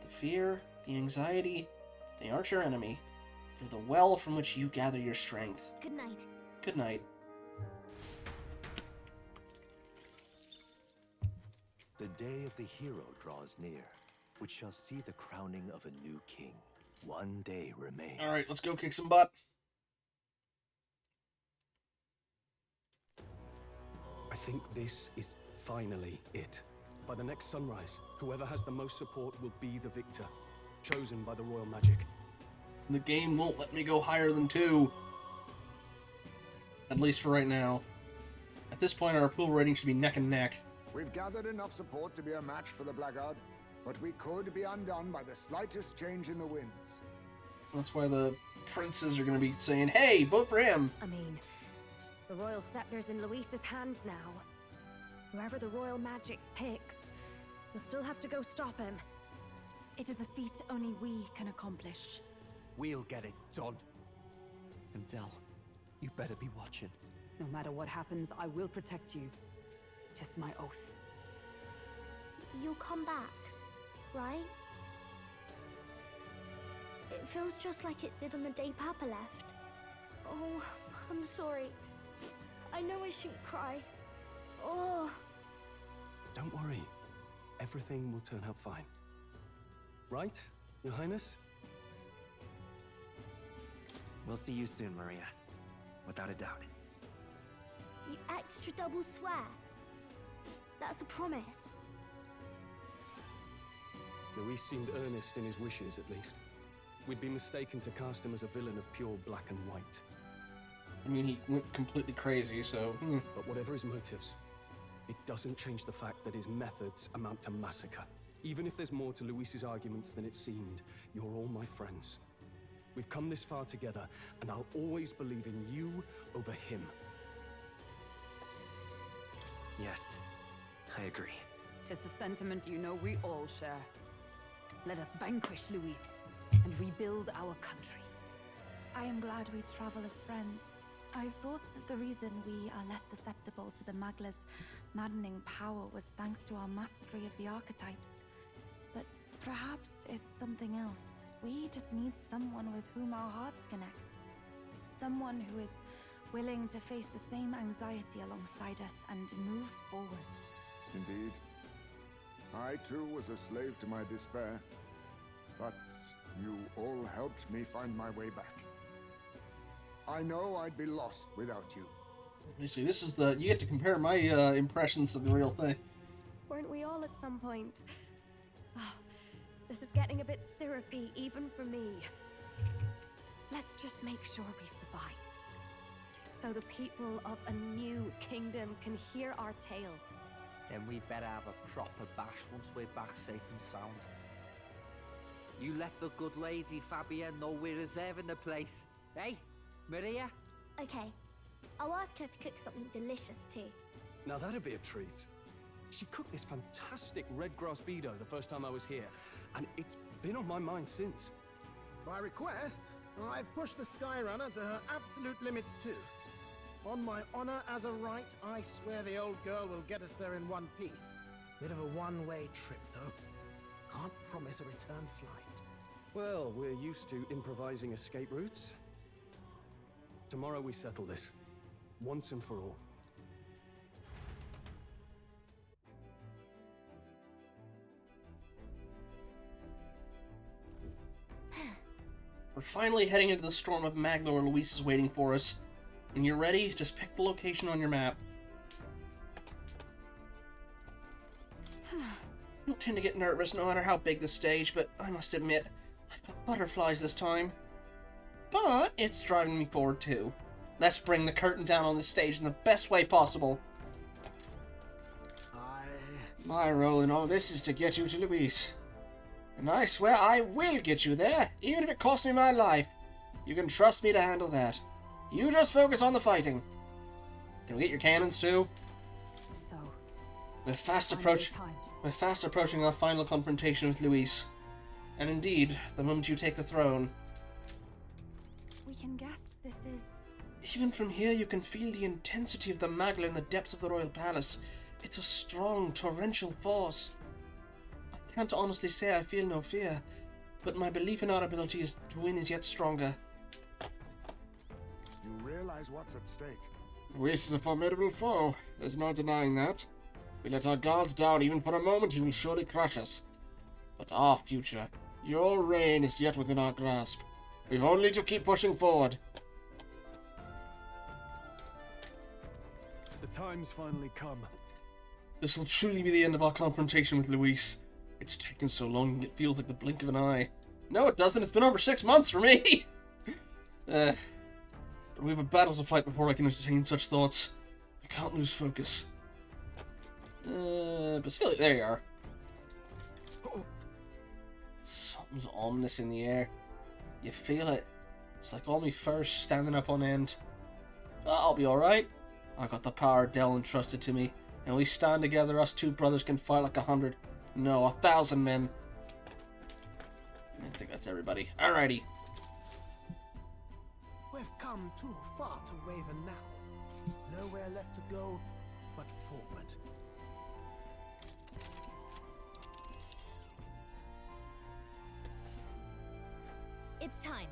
The fear, the anxiety, they aren't your enemy. They're the well from which you gather your strength. Good night. Good night. The day of the hero draws near, which shall see the crowning of a new king. One day remains. Alright, let's go kick some butt. I think this is finally it. By the next sunrise, whoever has the most support will be the victor, chosen by the royal magic. The game won't let me go higher than 2. At least for right now. At this point, our approval rating should be neck and neck. We've gathered enough support to be a match for the Blackguard, but we could be undone by the slightest change in the winds. That's why the princes are going to be saying, hey, vote for him. I mean, the royal scepter's in Luis's hands now. Whoever the royal magic picks, we'll still have to go stop him. It is a feat only we can accomplish. We'll get it done. And Del, you better be watching. No matter what happens, I will protect you. 'Tis my oath. You'll come back, right? It feels just like it did on the day Papa left. Oh, I'm sorry. I know I shouldn't cry. Oh. Don't worry. Everything will turn out fine. Right, Your Highness? We'll see you soon, Maria. Without a doubt. You extra double swear. That's a promise. Luis seemed earnest in his wishes, at least. We'd be mistaken to cast him as a villain of pure black and white. I mean, he went completely crazy, so... But whatever his motives, it doesn't change the fact that his methods amount to massacre. Even if there's more to Luis's arguments than it seemed, you're all my friends. We've come this far together, and I'll always believe in you over him. Yes, I agree. 'Tis a sentiment you know we all share. Let us vanquish Luis and rebuild our country. I am glad we travel as friends. I thought that the reason we are less susceptible to the Magla's maddening power was thanks to our mastery of the archetypes. But perhaps it's something else. We just need someone with whom our hearts connect. Someone who is willing to face the same anxiety alongside us and move forward. Indeed. I too was a slave to my despair, but you all helped me find my way back. I know I'd be lost without you. You see, this is the... You get to compare my impressions of the real thing. Weren't we all at some point? Oh, this is getting a bit syrupy, even for me. Let's just make sure we survive. so the people of a new kingdom can hear our tales. Then we better have a proper bash once we're back safe and sound. You let the good lady Fabienne know we're reserving the place. Hey, Maria? Okay. I'll ask her to cook something delicious too. Now that'd be a treat. She cooked this fantastic red grass bedo the first time I was here, and it's been on my mind since. By request, I've pushed the Skyrunner to her absolute limits too. On my honor as a right, I swear the old girl will get us there in one piece. Bit of a one-way trip, though. Can't promise a return flight. Well, we're used to improvising escape routes. Tomorrow we settle this, once and for all. We're finally heading into the storm of Magna where Luis is waiting for us. When you're ready, just pick the location on your map. I don't tend to get nervous no matter how big the stage, but I must admit, I've got butterflies this time. But it's driving me forward too. Let's bring the curtain down on the stage in the best way possible. My role in all this is to get you to Luis. And I swear I will get you there, even if it costs me my life. You can trust me to handle that. You just focus on the fighting. Can we get your cannons too? So, We're fast approaching our final confrontation with Luis. And indeed, the moment you take the throne. We can guess this is... Even from here you can feel the intensity of the Magla in the depths of the royal palace. It's a strong, torrential force. I can't honestly say I feel no fear, but my belief in our ability to win is yet stronger. You realize what's at stake? Luis is a formidable foe. There's no denying that. We let our guards down even for a moment, he will surely crush us. But our future, your reign is yet within our grasp. We've only to keep pushing forward. The time's finally come. This will truly be the end of our confrontation with Luis. It's taken so long, it feels like the blink of an eye. No, it doesn't. It's been over 6 months for me. But we have a battle to fight before I can entertain such thoughts. I can't lose focus. But still, there you are. Something's ominous in the air. You feel it. It's like all me furs standing up on end. But I'll be alright. I got the power Del entrusted to me, and we stand together, us two brothers can fight like 100. No, 1,000 men. I think that's everybody. Alrighty. We've come too far to waver now. Nowhere left to go but forward. It's time.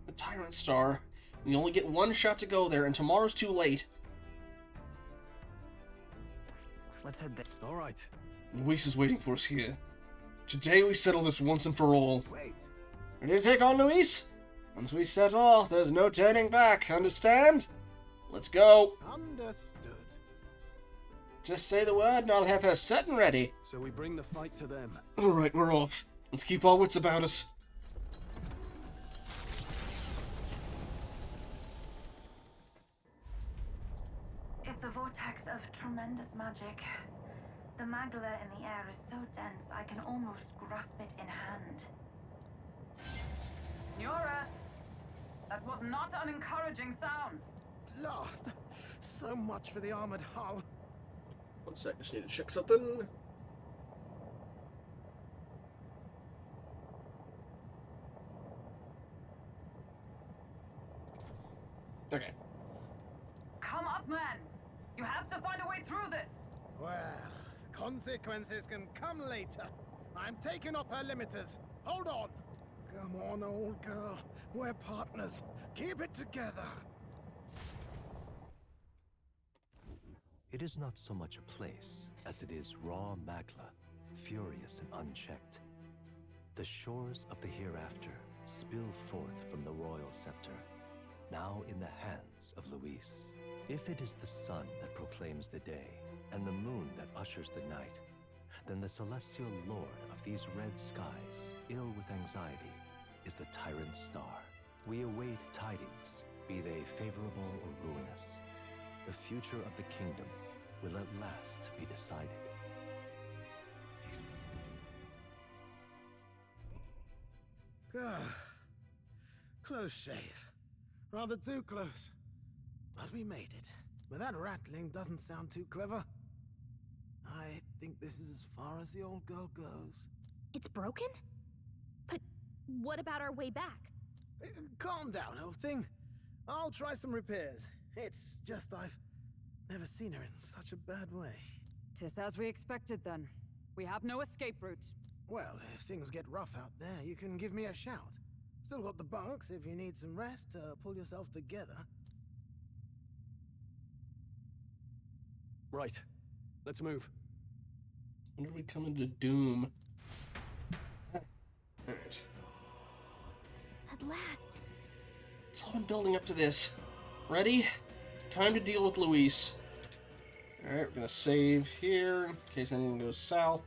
The Tyrant Star. We only get one shot to go there, and tomorrow's too late. Let's head there. All right. Luis is waiting for us here. Today we settle this once and for all. Wait. Ready to take on Luis? Once we set off, there's no turning back, understand? Let's go. Understood. Just say the word and I'll have her set and ready. So we bring the fight to them. Alright, we're off. Let's keep our wits about us. It's a vortex of tremendous magic. The magla in the air is so dense, I can almost grasp it in hand. Eurus! That was not an encouraging sound. Lost. So much for the armored hull. 1 sec, just need to check something. Okay. Come up, man! You have to find a way through this! Well, consequences can come later. I'm taking off her limiters. Hold on. Come on, old girl. We're partners. Keep it together. It is not so much a place as it is raw magla, furious and unchecked. The shores of the hereafter spill forth from the royal scepter, now in the hands of Luis. If it is the sun that proclaims the day, and the moon that ushers the night, then the celestial lord of these red skies, ill with anxiety, is the Tyrant Star. We await tidings Be they favorable or ruinous, the future of the kingdom will at last be decided. Close shave. Rather too close. But we made it. But that rattling doesn't sound too clever. I think this is as far as the old girl goes. It's broken? But what about our way back? Calm down, old thing. I'll try some repairs. It's just I've never seen her in such a bad way. 'Tis as we expected then. We have no escape route. Well, if things get rough out there, you can give me a shout. Still got the bunks if you need some rest to pull yourself together. Right. Let's move. When did we come into Doom? Alright. At last. It's all been building up to this. Ready? Time to deal with Luis. Alright, we're gonna save here in case anything goes south.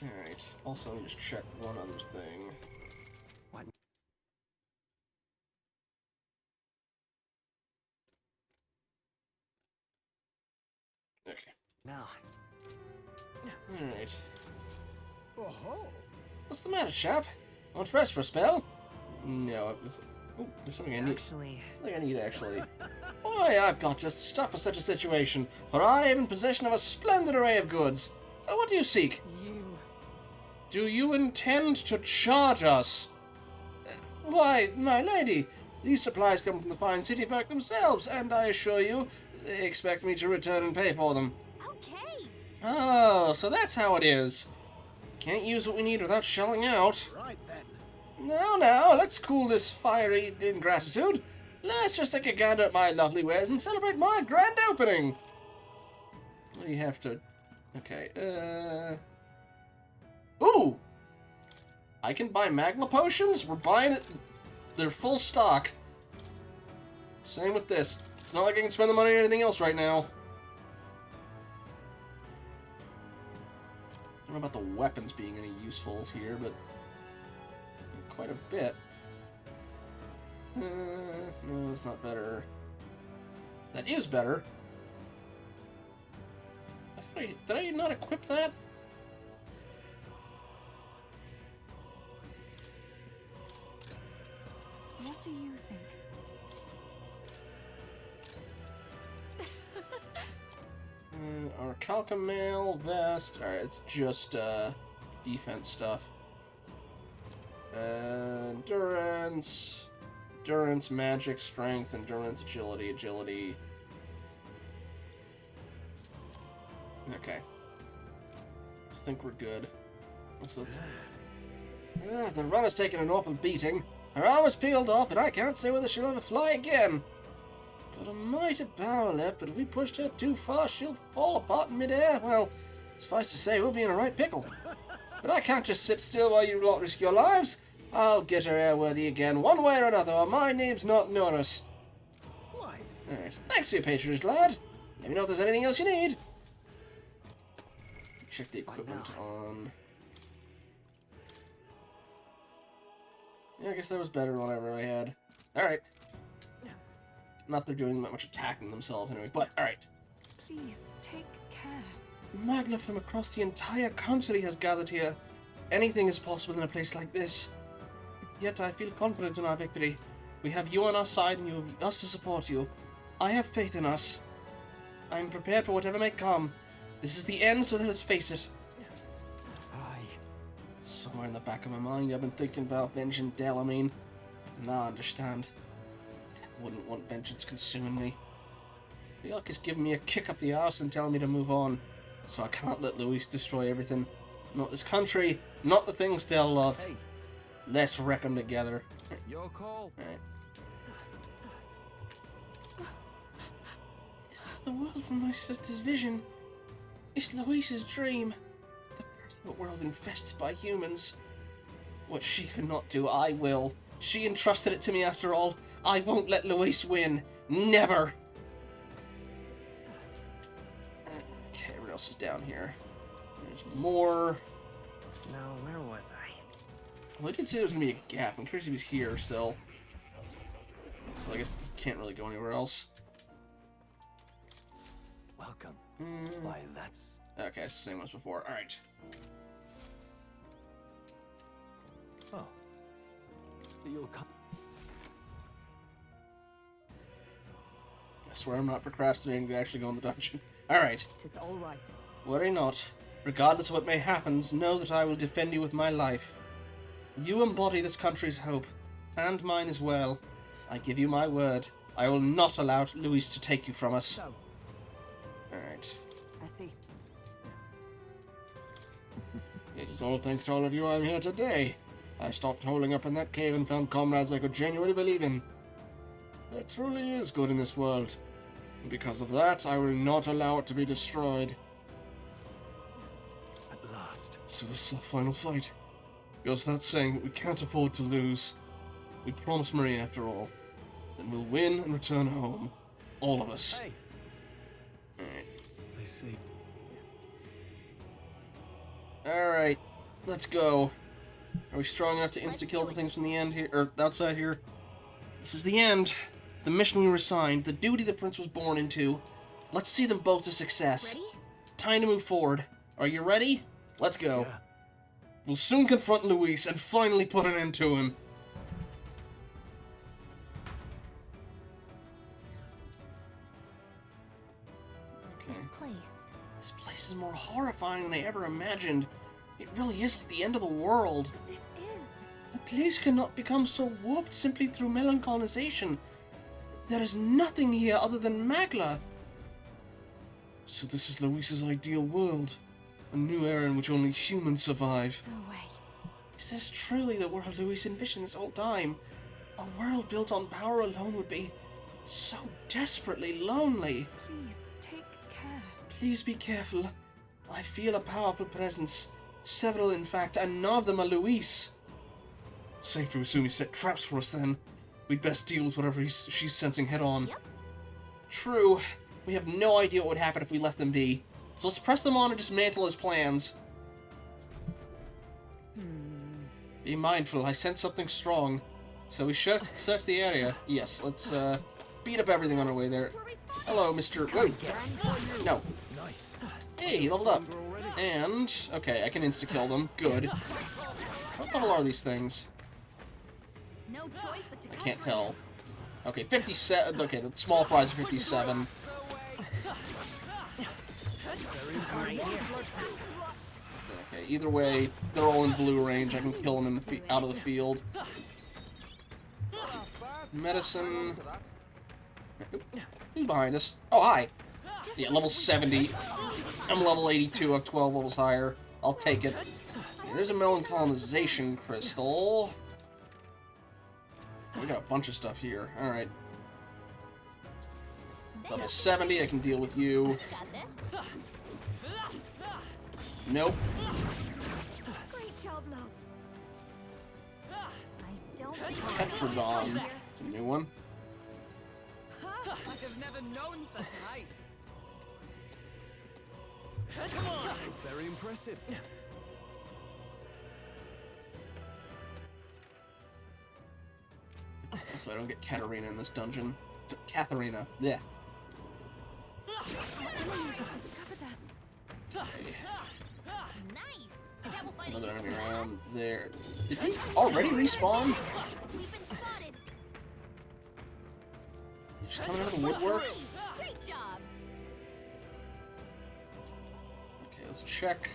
Alright, also let me just check one other thing. What? Okay. Now. Alright. Oh-ho! What's the matter, chap? Want to rest for a spell? No. Oh, there's something I need. Actually. Something I need, actually. Why, I've got just the stuff for such a situation, for I am in possession of a splendid array of goods. What do you seek? Do you intend to charge us? Why, my lady, these supplies come from the fine city folk themselves, and I assure you, they expect me to return and pay for them. Okay. Oh, so that's how it is. Can't use what we need without shelling out. Right then. Now, let's cool this fiery ingratitude. Let's just take a gander at my lovely wares and celebrate my grand opening. What do you have to... Okay, Ooh! I can buy Magma Potions? We're buying it... They're full stock. Same with this. It's not like I can spend the money on anything else right now. I don't know about the weapons being any useful here, but... quite a bit. No, it's not better. That is better. Did I not equip that? What do you think? Our Calcamail vest. Alright, it's just defense stuff. Endurance, magic, strength, endurance, agility. Okay. I think we're good. The run has taken an awful beating. Her arm is peeled off, and I can't say whether she'll ever fly again. Got a mighty power left, but if we pushed her too far, she'll fall apart in midair. Well, suffice to say, we'll be in a right pickle. But I can't just sit still while you lot risk your lives. I'll get her airworthy again, one way or another, or my name's not Norris. Quite. Alright, thanks for your patronage, lad. Let me know if there's anything else you need. Check the equipment on... Yeah, I guess that was better than whatever I had. Alright. Not they're doing that much attacking themselves anyway, but alright. Please, take care. Magna from across the entire country has gathered here. Anything is possible in a place like this. Yet I feel confident in our victory. We have you on our side and you have us to support you. I have faith in us. I am prepared for whatever may come. This is the end, so let us face it. Somewhere in the back of my mind, I've been thinking about vengeance Delamine. Now I understand. I wouldn't want vengeance consuming me. The Ark is giving me a kick up the arse and telling me to move on. So I can't let Luis destroy everything. Not this country, not the things Del loved. Hey. Let's wreck them together. Your call. Alright. This is the world from my sister's vision. It's Luis's dream. The perfect world infested by humans. What she could not do, I will. She entrusted it to me after all. I won't let Luis win. Never. Okay, what else is down here? There's more. Now, where was I? Well, I did say there was going to be a gap. I'm curious if he's here still. So I guess he can't really go anywhere else. Welcome. Why, that's... Okay, it's the same as before. Alright. Oh. You'll come... I swear I'm not procrastinating to actually go in the dungeon. Alright. 'Tis all right. Worry not. Regardless of what may happen, know that I will defend you with my life. You embody this country's hope, and mine as well. I give you my word. I will not allow Luis to take you from us. So, Alright. I see. It is all thanks to all of you I'm here today. I stopped holding up in that cave and found comrades I could genuinely believe in. There truly is good in this world. And because of that, I will not allow it to be destroyed. At last. So this is the final fight. Goes without saying, but we can't afford to lose. We promised Maria after all. Then we'll win and return home. All of us. Hey. Alright. I see. Alright. Let's go. Are we strong enough to insta-kill the things from the end here, or outside here? This is the end. The mission we were assigned, the duty the prince was born into. Let's see them both to success. Ready? Time to move forward. Are you ready? Let's go. Yeah. We'll soon confront Luis and finally put an end to him. Okay. This place. This place is more horrifying than I ever imagined. It really is like the end of the world. This is. A place cannot become so warped simply through melancholinization. There is nothing here other than Magla. So this is Luis's ideal world. A new era in which only humans survive. No way. Is this truly the world Luis envisioned this whole time? A world built on power alone would be so desperately lonely. Please, take care. Please be careful. I feel a powerful presence. Several, in fact, and none of them are Luis. Safe to assume he set traps for us then. We'd best deal with whatever she's sensing head on. Yep. True. We have no idea what would happen if we left them be. So let's press them on and dismantle his plans. Be mindful, I sense something strong. So we should search the area. Yes, let's beat up everything on our way there. Hello, Mr. Whoa. No. Nice. Hey, he leveled up. And, okay, I can insta-kill them. Good. What level are these things? No choice but to I can't tell. Okay, 57. Okay, the small prize is 57. Okay, either way, they're all in blue range. I can kill them in the out of the field. Medicine. Who's behind us? Oh, hi. Yeah, level 70. I'm level 82. I'm 12 levels higher. I'll take it. Okay, there's a melancholinization crystal. We got a bunch of stuff here. Alright. Level 70, I can deal with you. Got this. Nope. Great job, love. I don't. Petrodon. It's a new one. I have never known such heights. Very impressive. So I don't get Katarina in this dungeon. Katharina. Yeah. Okay. Nice. Double fighting. Another enemy around there. Did you already respawn? We've been spotted. You're just coming out of the woodwork? Great job. Okay, let's check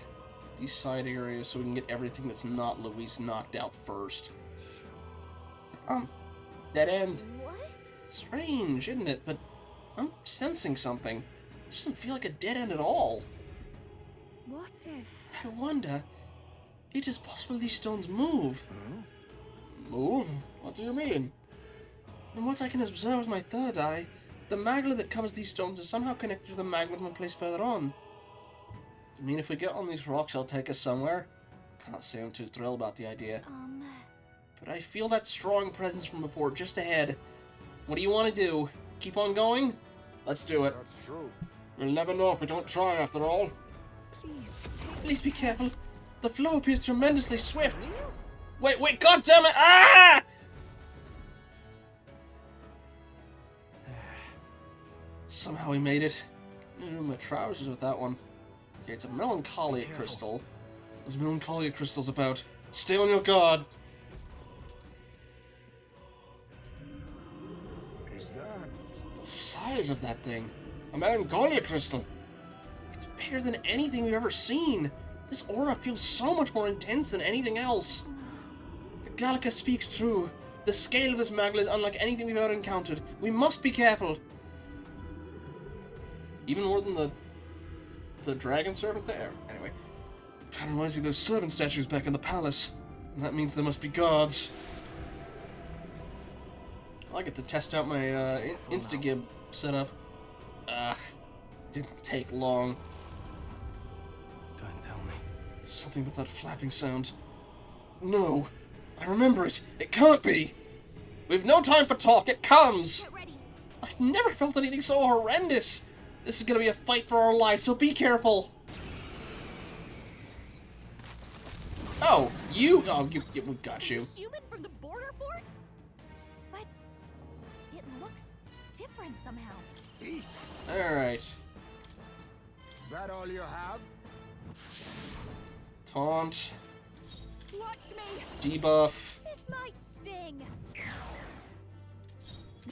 these side areas so we can get everything that's not Luis knocked out first. Dead end. What? Strange, isn't it? But I'm sensing something. This doesn't feel like a dead end at all. What if... I wonder. It is possible these stones move. Move? What do you mean? From what I can observe with my third eye, the magma that covers these stones is somehow connected to the magma from a place further on. I mean, if we get on these rocks, I'll take us somewhere. Can't say I'm too thrilled about the idea. But I feel that strong presence from before, just ahead. What do you want to do? Keep on going? Let's do it. That's true. We'll never know if we don't try after all. Please be careful. The flow appears tremendously swift. Wait, god damn it! Ah! Somehow we made it. My trousers with that one. Okay, it's a melancholia crystal. There's melancholia crystals about. Stay on your guard. Is that The size of that thing. A melancholia crystal. It's bigger than anything we've ever seen. This aura feels so much more intense than anything else. Gallica speaks true. The scale of this magma is unlike anything we've ever encountered. We must be careful. Even more than the dragon servant there. Anyway. Kind of reminds me of those servant statues back in the palace. And that means there must be guards. I get to test out my Instagib setup. Didn't take long. Don't tell me. Something with that flapping sound. No. I remember it. It can't be. We've no time for talk. It comes. Get ready. I've never felt anything so horrendous. This is gonna be a fight for our lives, so be careful. Oh, we got you. Human from the border fort? But it looks different somehow. Alright. that all you have? Taunt. Watch me. Debuff. This might sting.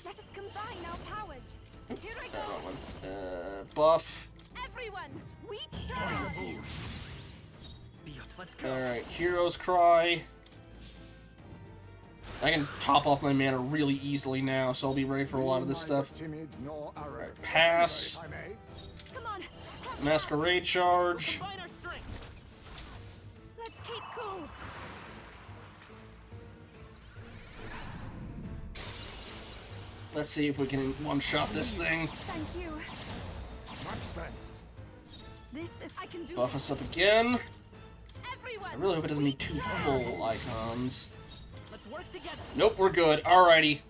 Let us combine our powers. Here I go. Buff. Everyone, we charge. Alright, Hero's Cry. I can top off my mana really easily now, so I'll be ready for a lot of this stuff. Alright, pass. Come on. Masquerade Charge. Let's keep cool. Let's see if we can one-shot this thing. Thank you. Much thanks. This is I can do. Buff us up again. Everyone. I really hope it doesn't need two full icons. Let's work together. Nope, we're good. Alrighty.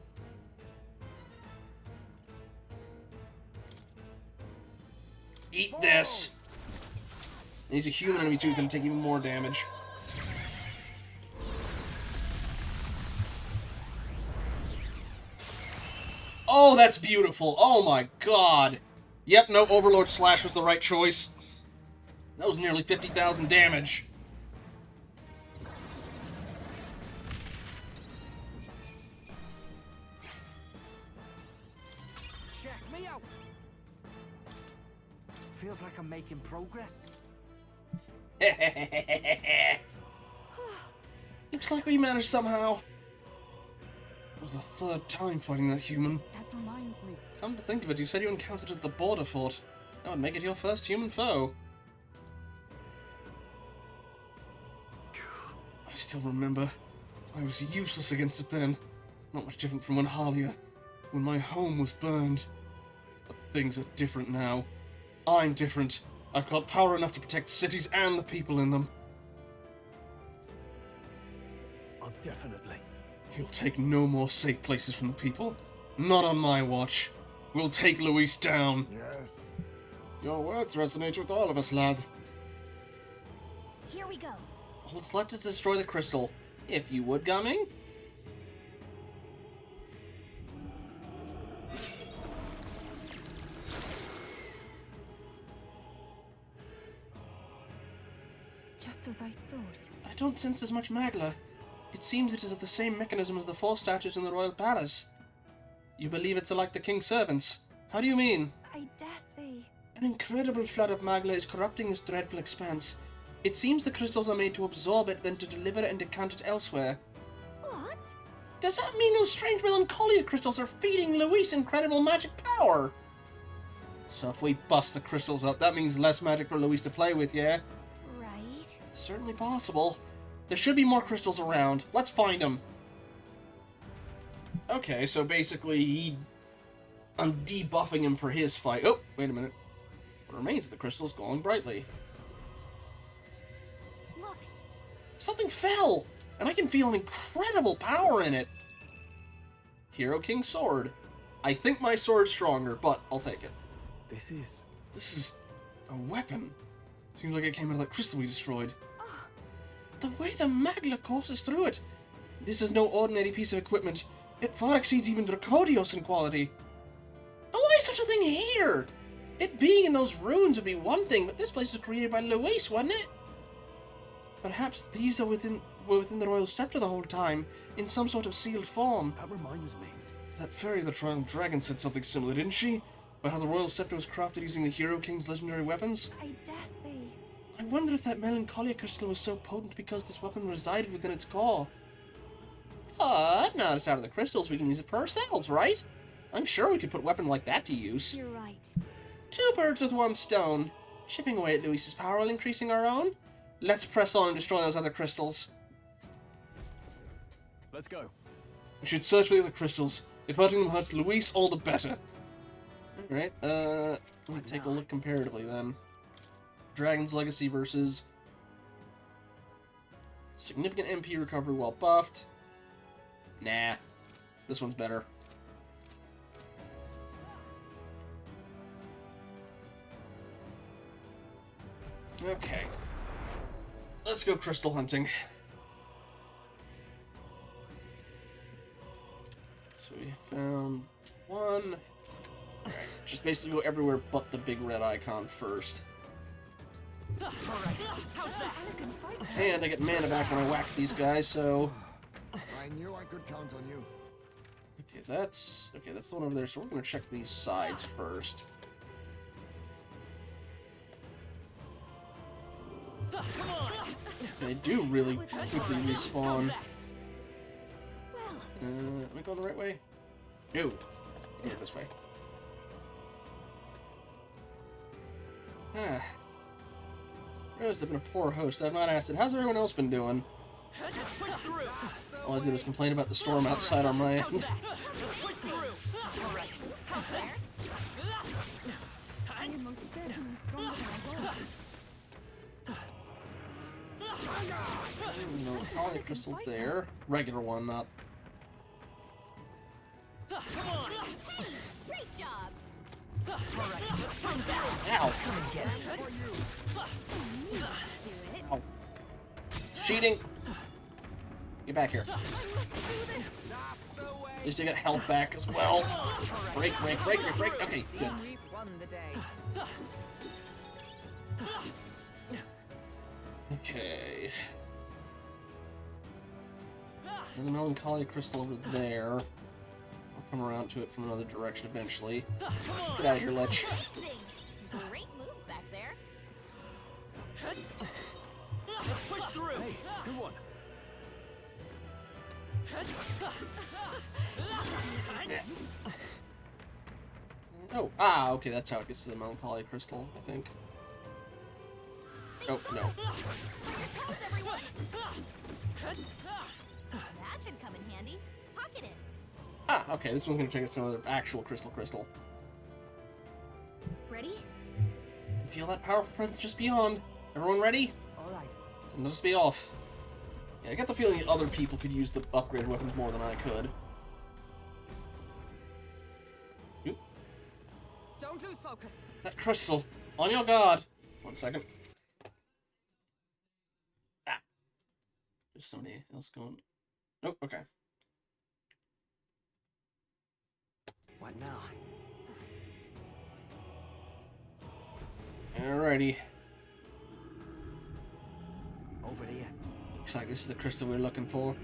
Eat this. And he's a human enemy too, he's gonna take even more damage. Oh, that's beautiful. Oh my god. Yep, no, Overlord Slash was the right choice. That was nearly 50,000 damage. Check me out. Feels like I'm making progress. Looks like we managed somehow. It was the third time fighting that human. That reminds me. Come to think of it, you said you encountered it at the border fort. That would make it your first human foe. I still remember. I was useless against it then. Not much different from when my home was burned. But things are different now. I'm different. I've got power enough to protect cities and the people in them. Oh, definitely. He'll take no more safe places from the people. Not on my watch. We'll take Luis down. Yes. Your words resonate with all of us, lad. Here we go. Let's let us destroy the crystal. If you would, Gumming. Just as I thought. I don't sense as much magla. It seems it is of the same mechanism as the 4 statues in the royal palace. You believe it's like the king's servants? How do you mean? I dare say. An incredible flood of magla is corrupting this dreadful expanse. It seems the crystals are made to absorb it, then to deliver it and decant it elsewhere. What? Does that mean those strange melancholia crystals are feeding Luis incredible magic power? So if we bust the crystals up, that means less magic for Luis to play with, yeah? Right. It's certainly possible. There should be more crystals around. Let's find them. Okay, so basically I'm debuffing him for his fight. Oh, wait a minute. What remains of the crystal is glowing brightly. Look. Something fell, and I can feel an incredible power in it. Hero King Sword. I think my sword's stronger, but I'll take it. This is a weapon. Seems like it came out of that crystal we destroyed. the way the magla courses through it! This is no ordinary piece of equipment. It far exceeds even Dracodios in quality. Oh, why is such a thing here? It being in those ruins would be one thing, but this place was created by Luis, wasn't it? Perhaps these were within the royal scepter the whole time, in some sort of sealed form. That reminds me. That fairy of the Royal Dragon said something similar, didn't she? About how the royal scepter was crafted using the Hero King's legendary weapons? I dare say. I wonder if that melancholia crystal was so potent because this weapon resided within its core. But now it's out of the crystals, we can use it for ourselves, right? I'm sure we could put a weapon like that to use. You're right. 2 birds with 1 stone. Chipping away at Luis's power while increasing our own. Let's press on and destroy those other crystals. Let's go. We should search for the other crystals. If hurting them hurts Luis, all the better. Alright, let me take a look comparatively then. Dragon's Legacy versus significant MP recovery while buffed. Nah, this one's better. Okay. Let's go crystal hunting. So we found 1. Alright, just basically go everywhere but the big red icon first. And I get mana back when I whack these guys, so... I knew I could count on you. Okay, that's the one over there, so we're gonna check these sides first. They do really quickly respawn. Am I going the right way? No. Go this way. Ah. Rose, I've been a poor host. I've not asked it. How's everyone else been doing? All I did was complain about the storm outside on my end. No poly crystal there. Regular one, not. Great job. Ow! Ow. Cheating! Get back here. At least I get health back as well. Break. Okay, good. Okay. There's a melancholia crystal over there. I'll come around to it from another direction eventually. Get out of here, Lich. Great moves back there. Push through. Hey, good one. Oh, okay, that's how it gets to the melancholia crystal, I think. Oh, no. That should come in handy. Pocket it. Okay, this one's gonna take us to another actual crystal. Ready? Feel that powerful presence just beyond. Everyone ready? Alright. And let's be off. Yeah, I get the feeling that other people could use the upgraded weapons more than I could. Oop. Don't lose focus. That crystal. On your guard. 1 second. There's somebody else going. Nope, okay. What now? Alrighty. Over to you. Looks like this is the crystal we're looking for.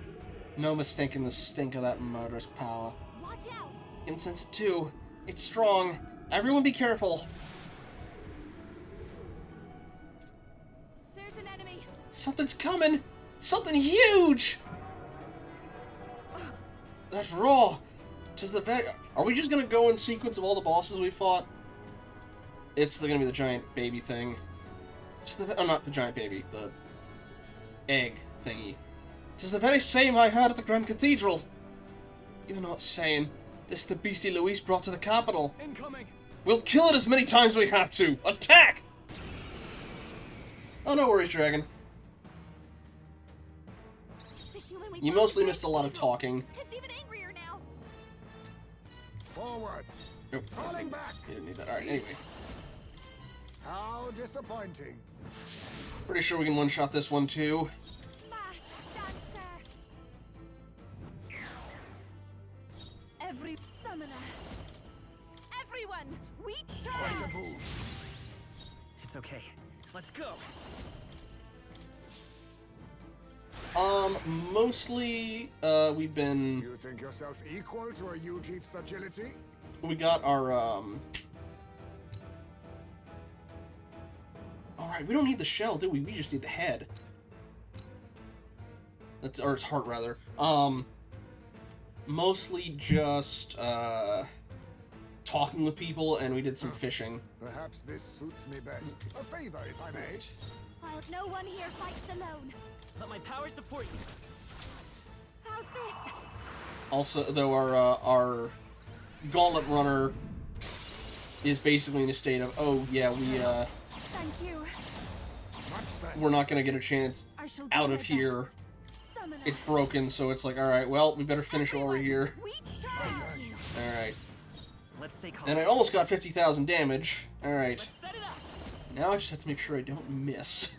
No mistaking the stink of that murderous power. Watch out. Incense it too. It's strong. Everyone be careful. There's an enemy. Something's coming. Something huge. That's raw. Tis the very. Are we just gonna go in sequence of all the bosses we fought? It's gonna be the giant baby thing. It's the not the giant baby. The egg thingy. Tis the very same I heard at the Grand Cathedral. You're not saying this is the beastie Luis brought to the capital. Incoming. We'll kill it as many times as we have to. Attack! Oh, no worries, Dragon. You mostly missed a lot of talking. It's even angrier now. Forward. Nope. Falling back. You didn't need that. Alright, anyway. How disappointing. Pretty sure we can one-shot this one, too. My Mostly, we've been... You think yourself equal to a Euchief's agility? We got our, Alright, we don't need the shell, do we? We just need the head. That's, or its heart, rather. Mostly just, talking with people, and we did some fishing. Perhaps this suits me best. A favor, if I may. No one here fights alone. Let my power support you. How's this? Also, though, our gauntlet runner is basically in a state of, oh, yeah, Thank you. we're not gonna get a chance out of here. It's broken, so it's like, alright, well, we better finish over here. Alright. And I almost got 50,000 damage. Alright. Now I just have to make sure I don't miss.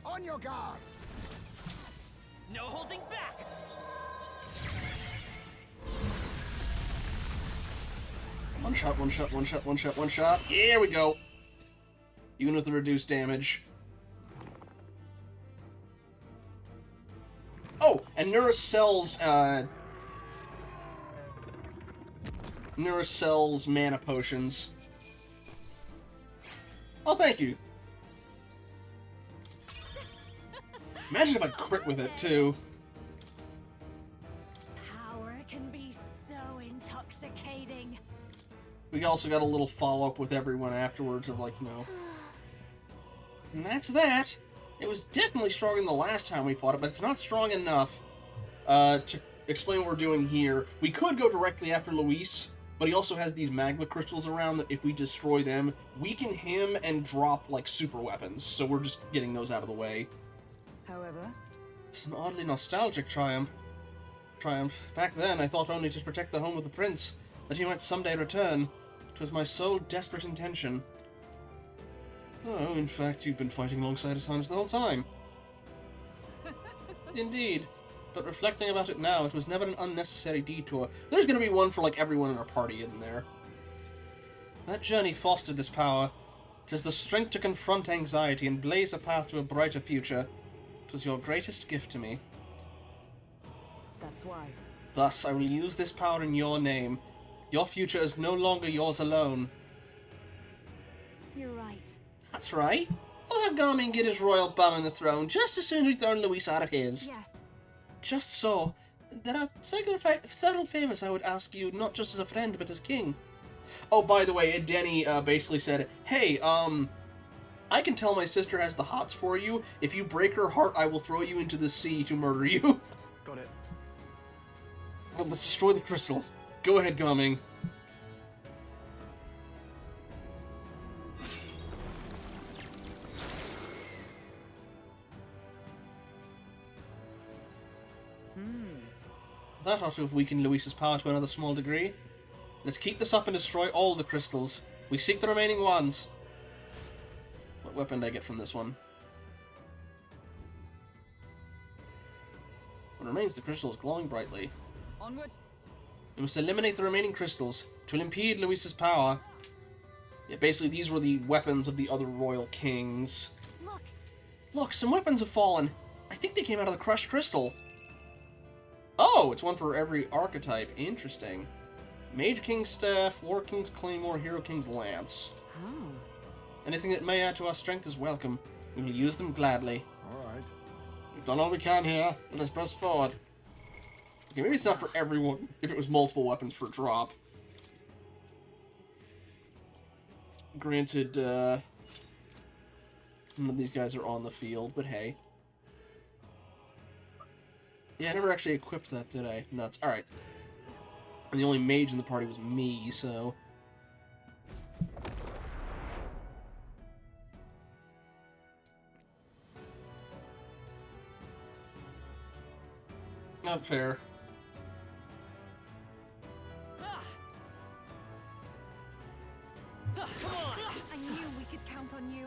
On your guard! No holding back! One shot, one shot, one shot, one shot, one shot. Here we go. Even with the reduced damage. Oh, and Neuracell's mana potions. Oh, thank you. Imagine if I crit with it, too. Power can be so intoxicating. We also got a little follow-up with everyone afterwards of, like, you know... And that's that. It was definitely stronger than the last time we fought it, but it's not strong enough to explain what we're doing here. We could go directly after Luis, but he also has these magma crystals around that if we destroy them, weaken him and drop, like, super weapons. So we're just getting those out of the way. However, It's an oddly nostalgic triumph. Back then, I thought only to protect the home of the prince, that he might someday return. 'Twas my sole desperate intention. Oh, in fact, you've been fighting alongside his Hans the whole time. Indeed. But reflecting about it now, it was never an unnecessary detour. There's gonna be one for, like, everyone in our party in there. That journey fostered this power. 'Tis the strength to confront anxiety and blaze a path to a brighter future. 'Twas your greatest gift to me. that's why. Thus, I will use this power in your name. Your future is no longer yours alone. You're right. That's right. We'll have Garmin get his royal bum on the throne just as soon as we turn Luis out of his. Yes. Just so. There are several favors I would ask you, not just as a friend, but as king. Oh, by the way, Denny basically said, hey, I can tell my sister has the hots for you. If you break her heart, I will throw you into the sea to murder you. Got it. Well, let's destroy the crystal. Go ahead, Garming. That ought to have weakened Luis's power to another small degree. Let's keep this up and destroy all the crystals. We seek the remaining ones. What weapon did I get from this one? What remains the crystal is glowing brightly. Onward. We must eliminate the remaining crystals. To impede Luis's power. Yeah, basically these were the weapons of the other royal kings. Look. Look, some weapons have fallen. I think they came out of the crushed crystal. Oh, it's one for every archetype. Interesting. Mage King's Staff, War King's Claymore, Hero King's Lance. Oh. Anything that may add to our strength is welcome. We will use them gladly. Alright. We've done all we can here. Let us press forward. Okay, maybe it's not for everyone if it was multiple weapons for a drop. Granted, none of these guys are on the field, but hey. Yeah, I never actually equipped that, did I? Nuts. Alright. And the only mage in the party was me, so... Not fair. I knew we could count on you.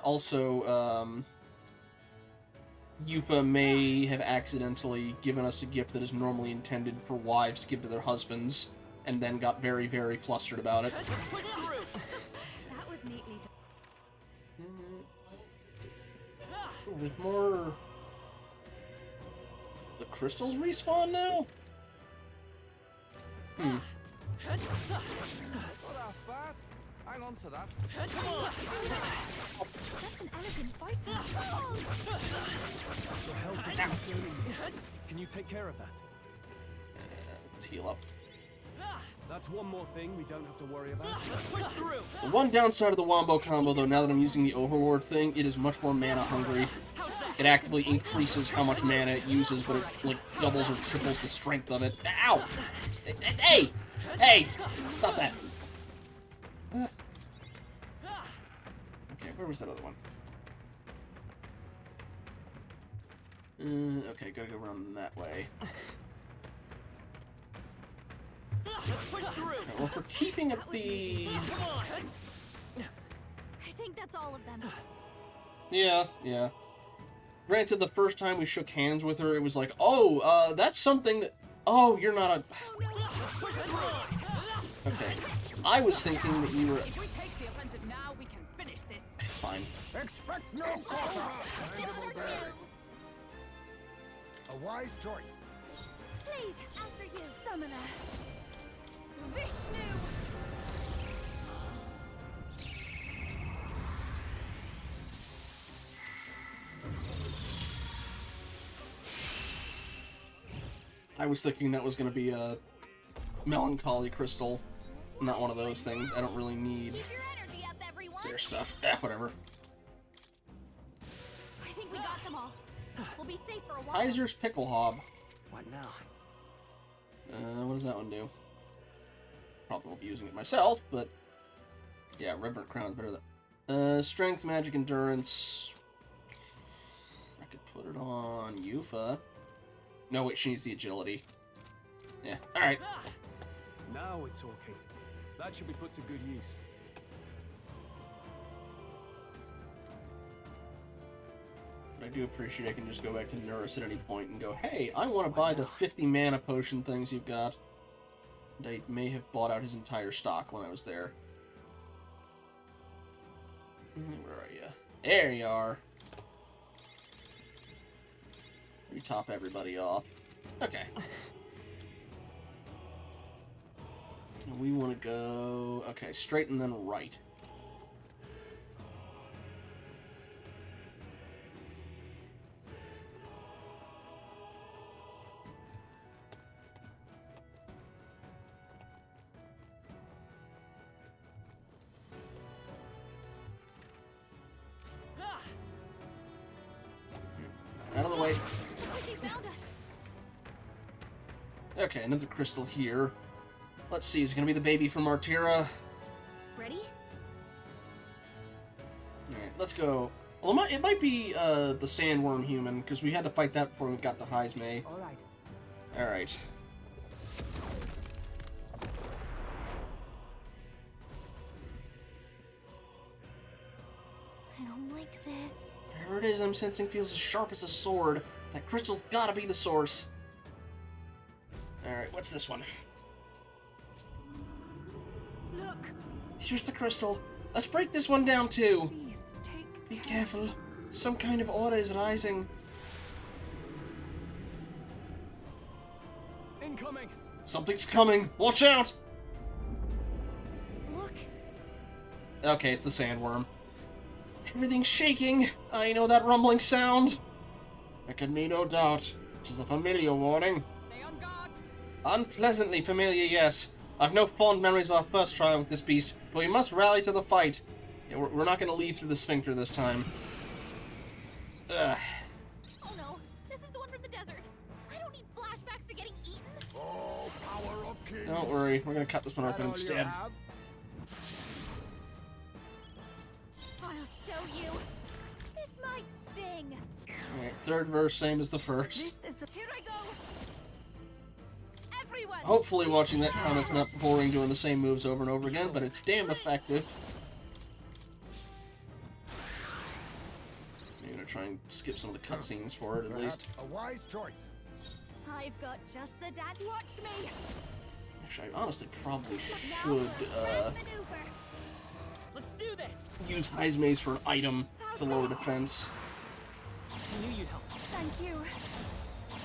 Also, Yufa may have accidentally given us a gift that is normally intended for wives to give to their husbands, and then got very, very flustered about it. That was neatly done. With more... The crystals respawn now? Hmm. Not half bad. Hang on to that. Such an elegant fighter. Your health is concerning me. Can you take care of that? Let's heal up. That's one more thing we don't have to worry about. The one downside of the Wombo combo, though, now that I'm using the Overlord thing, it is much more mana hungry. It actively increases how much mana it uses, but it, like, doubles or triples the strength of it. Ow! Hey! Hey! Stop that! Okay, where was that other one? Okay, gotta go around that way. Okay, well, for keeping up the... I think that's all of them. Yeah. Granted, the first time we shook hands with her, it was like, oh, that's something that... Oh, you're not a... Okay. I was thinking that you were... If we take the offensive now, we can finish this. Fine. Expect no quarter! A wise choice. Please, after you, Summoner. Vishnu! I was thinking that was going to be a melancholy crystal, not one of those things. I don't really need Keep your energy up, everyone. their stuff. Whatever. I think we got them all. We'll be safe for a while. Kaiser's Pickle Hob. What now? What does that one do? Probably won't be using it myself, but yeah, Reverent Crown's better than Strength, Magic, Endurance. I could put it on Yufa. No, wait, she needs the agility. Yeah, alright. Now we're talking. That should be put to good use. But I do appreciate I can just go back to Nurse at any point and go, hey, I want to buy the 50 mana potion things you've got. And I may have bought out his entire stock when I was there. Where are you? There you are. We top everybody off. Okay. We want to go... Okay, straight and then right. Out of the way. Okay, another crystal here. Let's see, is it gonna be the baby from Martira? Ready? Alright, let's go. Well, it might be the sandworm human, because we had to fight that before we got to Heismay. Alright. Alright. I don't like this. Whatever it is I'm sensing feels as sharp as a sword. That crystal's gotta be the source. Alright, what's this one? Look! Here's the crystal. Let's break this one down too. Please, take Be careful. Some kind of aura is rising. Incoming! Something's coming. Watch out! Look. Okay, it's the sandworm. Everything's shaking. I know that rumbling sound. There can be no doubt. It is a familiar warning. Stay on guard. Unpleasantly familiar, yes. I've no fond memories of our first trial with this beast, but we must rally to the fight. Yeah, we're not going to leave through the sphincter this time. Ugh. Oh no, this is the one from the desert. I don't need flashbacks to getting eaten. Oh, power of kings. Don't worry, we're going to cut this one open instead. I'll show you. This might sting. Alright, third verse, same as the first. This is the... Here I go. Everyone. Hopefully watching that comment's not boring doing the same moves over and over again, but it's damn effective. I'm going to try and skip some of the cutscenes for it, at least. A wise choice. I've got just the dad. Watch me. Actually, I honestly probably should, Maneuver. Let's use Heismaze for an item to lower defense. I knew you'd help. Thank you.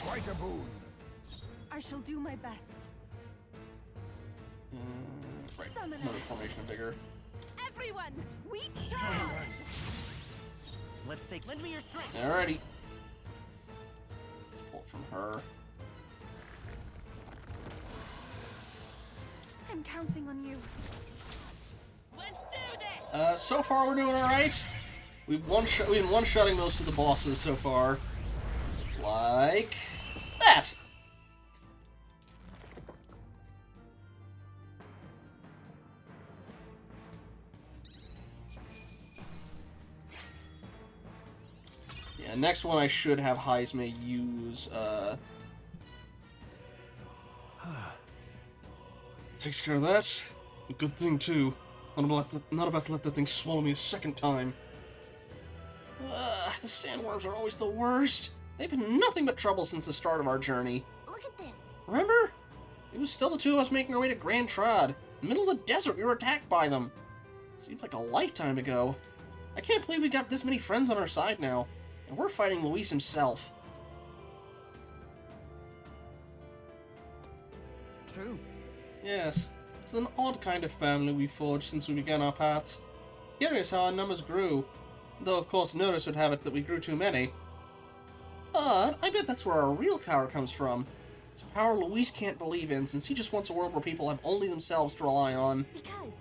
Quite a boon. I shall do my best. Right, another formation of vigor. Everyone, we Lend me your strength. Alrighty. Let's pull it from her. I'm counting on you. Let's do this. So far we're doing alright. We've been one-shotting most of the bosses so far. Like that. Yeah, next one I should have Heisme use, takes care of that. A good thing, too. Not about to let that thing swallow me a second time. The sandworms are always the worst. They've been nothing but trouble since the start of our journey. Look at this. Remember? It was still the two of us making our way to Grand Trad. In the middle of the desert, we were attacked by them. Seems like a lifetime ago. I can't believe we got this many friends on our side now. And we're fighting Luis himself. True. Yes, it's an odd kind of family we forged since we began our paths. Curious how our numbers grew. Though, of course, notice would have it that we grew too many. But I bet that's where our real power comes from. It's a power Luis can't believe in, since he just wants a world where people have only themselves to rely on. Because?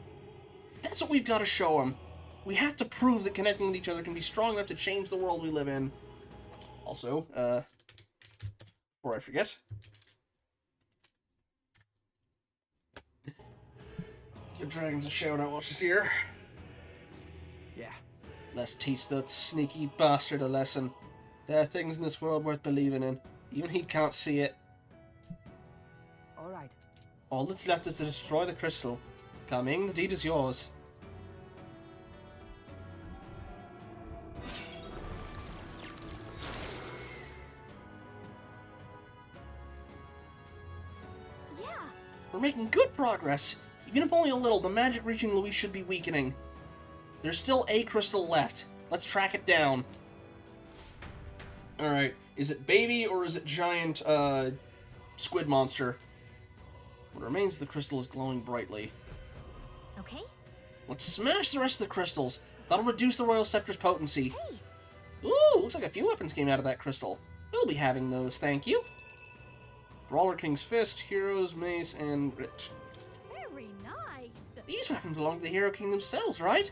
That's what we've got to show him. We have to prove that connecting with each other can be strong enough to change the world we live in. Also, before I forget... give Dragons a shout-out while she's here. Yeah. Let's teach that sneaky bastard a lesson. There are things in this world worth believing in. Even he can't see it. Alright. All that's left is to destroy the crystal. Coming, the deed is yours. Yeah. We're making good progress. Even if only a little, the magic reaching Luis should be weakening. There's still a crystal left. Let's track it down. Alright, is it baby or is it giant, squid monster? What remains of the crystal is glowing brightly. Okay. Let's smash the rest of the crystals. That'll reduce the Royal Scepter's potency. Hey. Ooh, looks like a few weapons came out of that crystal. We'll be having those, thank you. Brawler King's Fist, Hero's Mace, and Grit. Very nice. These weapons belong to the Hero King themselves, right?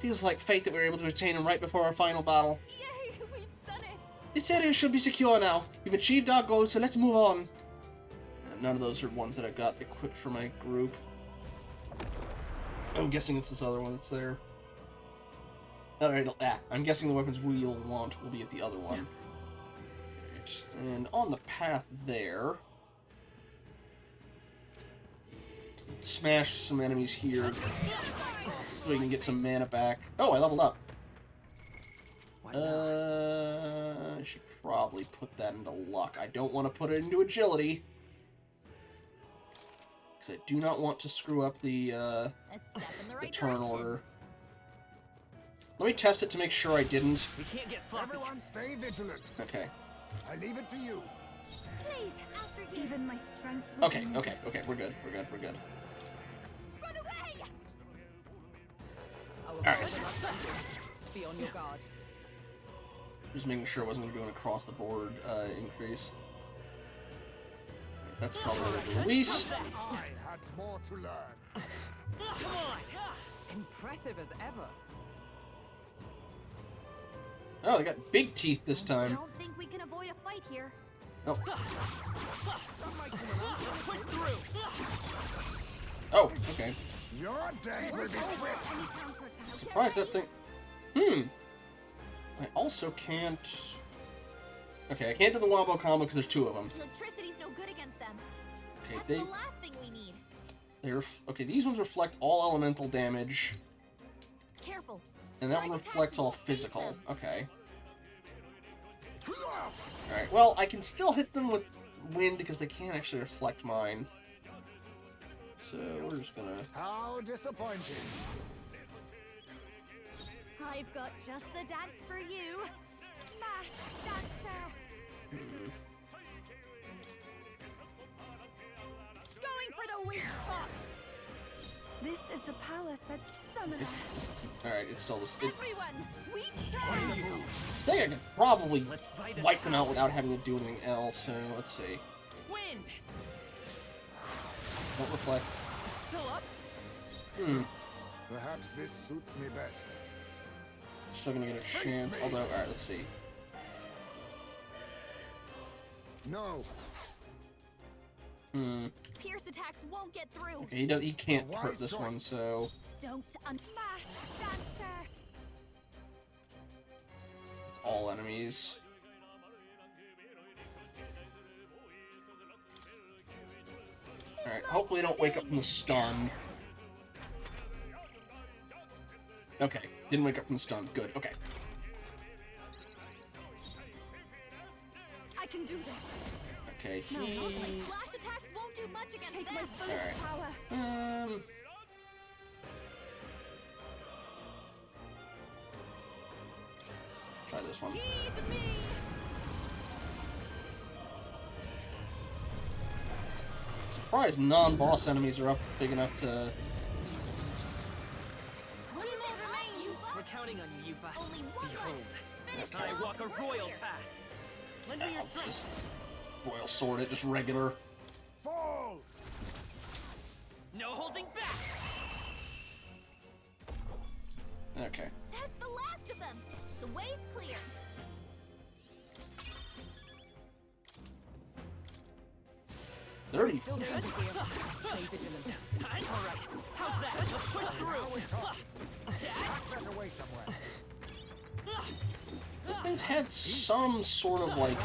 Feels like fate that we were able to attain them right before our final battle. Yay, we've done it. This area should be secure now. We've achieved our goals, so let's move on. None of those are ones that I've got equipped for my group. I'm guessing it's this other one that's there. Alright, I'm guessing the weapons we'll want will be at the other one. Right. And on the path there... smash some enemies here so we can get some mana back. Oh, I leveled up. I should probably put that into luck. I don't want to put it into agility. Because I do not want to screw up the turn order. Let me test it to make sure I didn't. We can't get sloppy. Everyone stay vigilant. Okay. I leave it to you. Please, after you. Even my strength. Okay, okay, okay. We're good. We're good. We're good. Run away! Alright. Be on your guard. Just making sure I wasn't going to do an across-the-board increase. That's probably Luis. I had more to learn. Come on. Impressive as ever. Oh, they got big teeth this time. Don't think we can avoid a fight here. Oh. Push through. Oh, okay. Your day will be swift. Surprised that thing... I also can't... Okay, I can't do the wombo combo because there's two of them. Electricity's no good against them. Okay, That's the last thing we need. Okay, these ones reflect all elemental damage. Careful. And that one Strike reflects attacks all won't phase physical. them. Okay. Alright, well, I can still hit them with wind because they can't actually reflect mine. So, we're just gonna... How disappointing. I've got just the dance for you. Masked dancer. Going for the weak spot. This is the power set to summon. Alright, it's still this. Everyone, weak I charge. think I could probably wipe them out without having to do anything else, so let's see. Wind. Don't reflect. Still up. Perhaps this suits me best. Still gonna get a chance, although, alright, let's see. No. Pierce attacks won't get through. Okay, he can't hurt this one, so Don't unmask dancer. it's all enemies. Alright, hopefully they don't wake up from the stun. Okay, didn't wake up from the stun. Good, okay. I can do this. Okay, Like flash attacks won't do much against Take them. my fullest power. Try this one. Heed me. Surprised non-boss enemies are up big enough to... One more remains. We're counting on you, Yufa. Only one Behold, left. I walk a royal path. Lend me your strength. Just royal sword it, just regular. Fall! No holding back. Okay. That's the last of them. The way's clear. Still danger here. Stay vigilant. Alright, how's that? Let's push through. Better way somewhere. Those things had some sort of, like,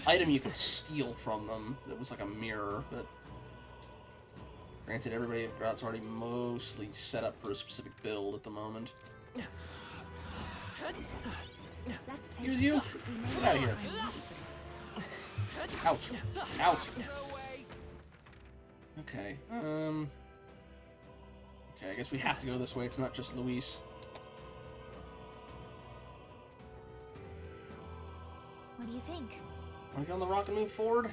item you could steal from them that was like a mirror, but... Granted, everybody at Grout's already mostly set up for a specific build at the moment. Use you? Get out of here. Out. Out. Okay, okay, I guess we have to go this way. It's not just Luis. What do you think? Want to get on the rock and move forward?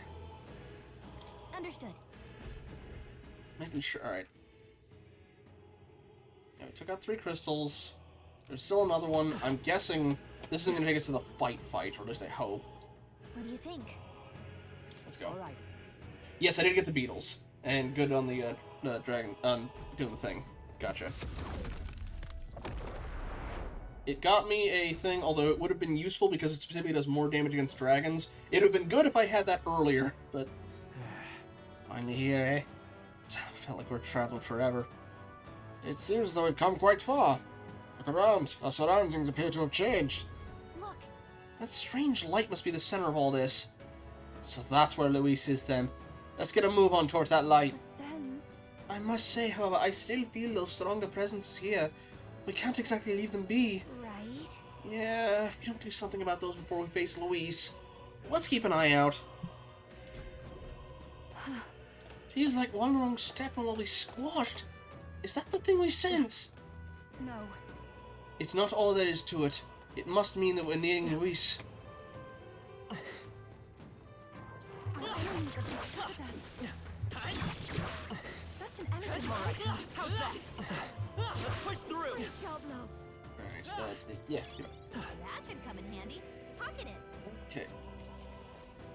Understood. Making sure. Alright. Yeah, we took out 3 crystals. There's still another one. I'm guessing this isn't going to take us to the fight, or at least I hope. What do you think? Let's go. All right. Yes, I did get the beetles. And good on the dragon, doing the thing. Gotcha. It got me a thing, although it would have been useful because it specifically does more damage against dragons. It would have been good if I had that earlier, but... Finally here, eh? Felt like we're traveling forever. It seems as though we've come quite far. Look around. Our surroundings appear to have changed. Look! That strange light must be the center of all this. So that's where Luis is then. Let's get a move on towards that light. Then, I must say, however, I still feel those stronger presences here. We can't exactly leave them be. Right? Yeah, if we don't do something about those before we face Luis. Let's keep an eye out. Feels like one wrong step and we'll be squashed. Is that the thing we sense? no. It's not all there is to it. It must mean that we're nearing Luis. Our enemies have discovered us. Such an energy. How's that? Let's push through. Great job, love. Alright, yeah. That should come in handy. Pocket it. Okay.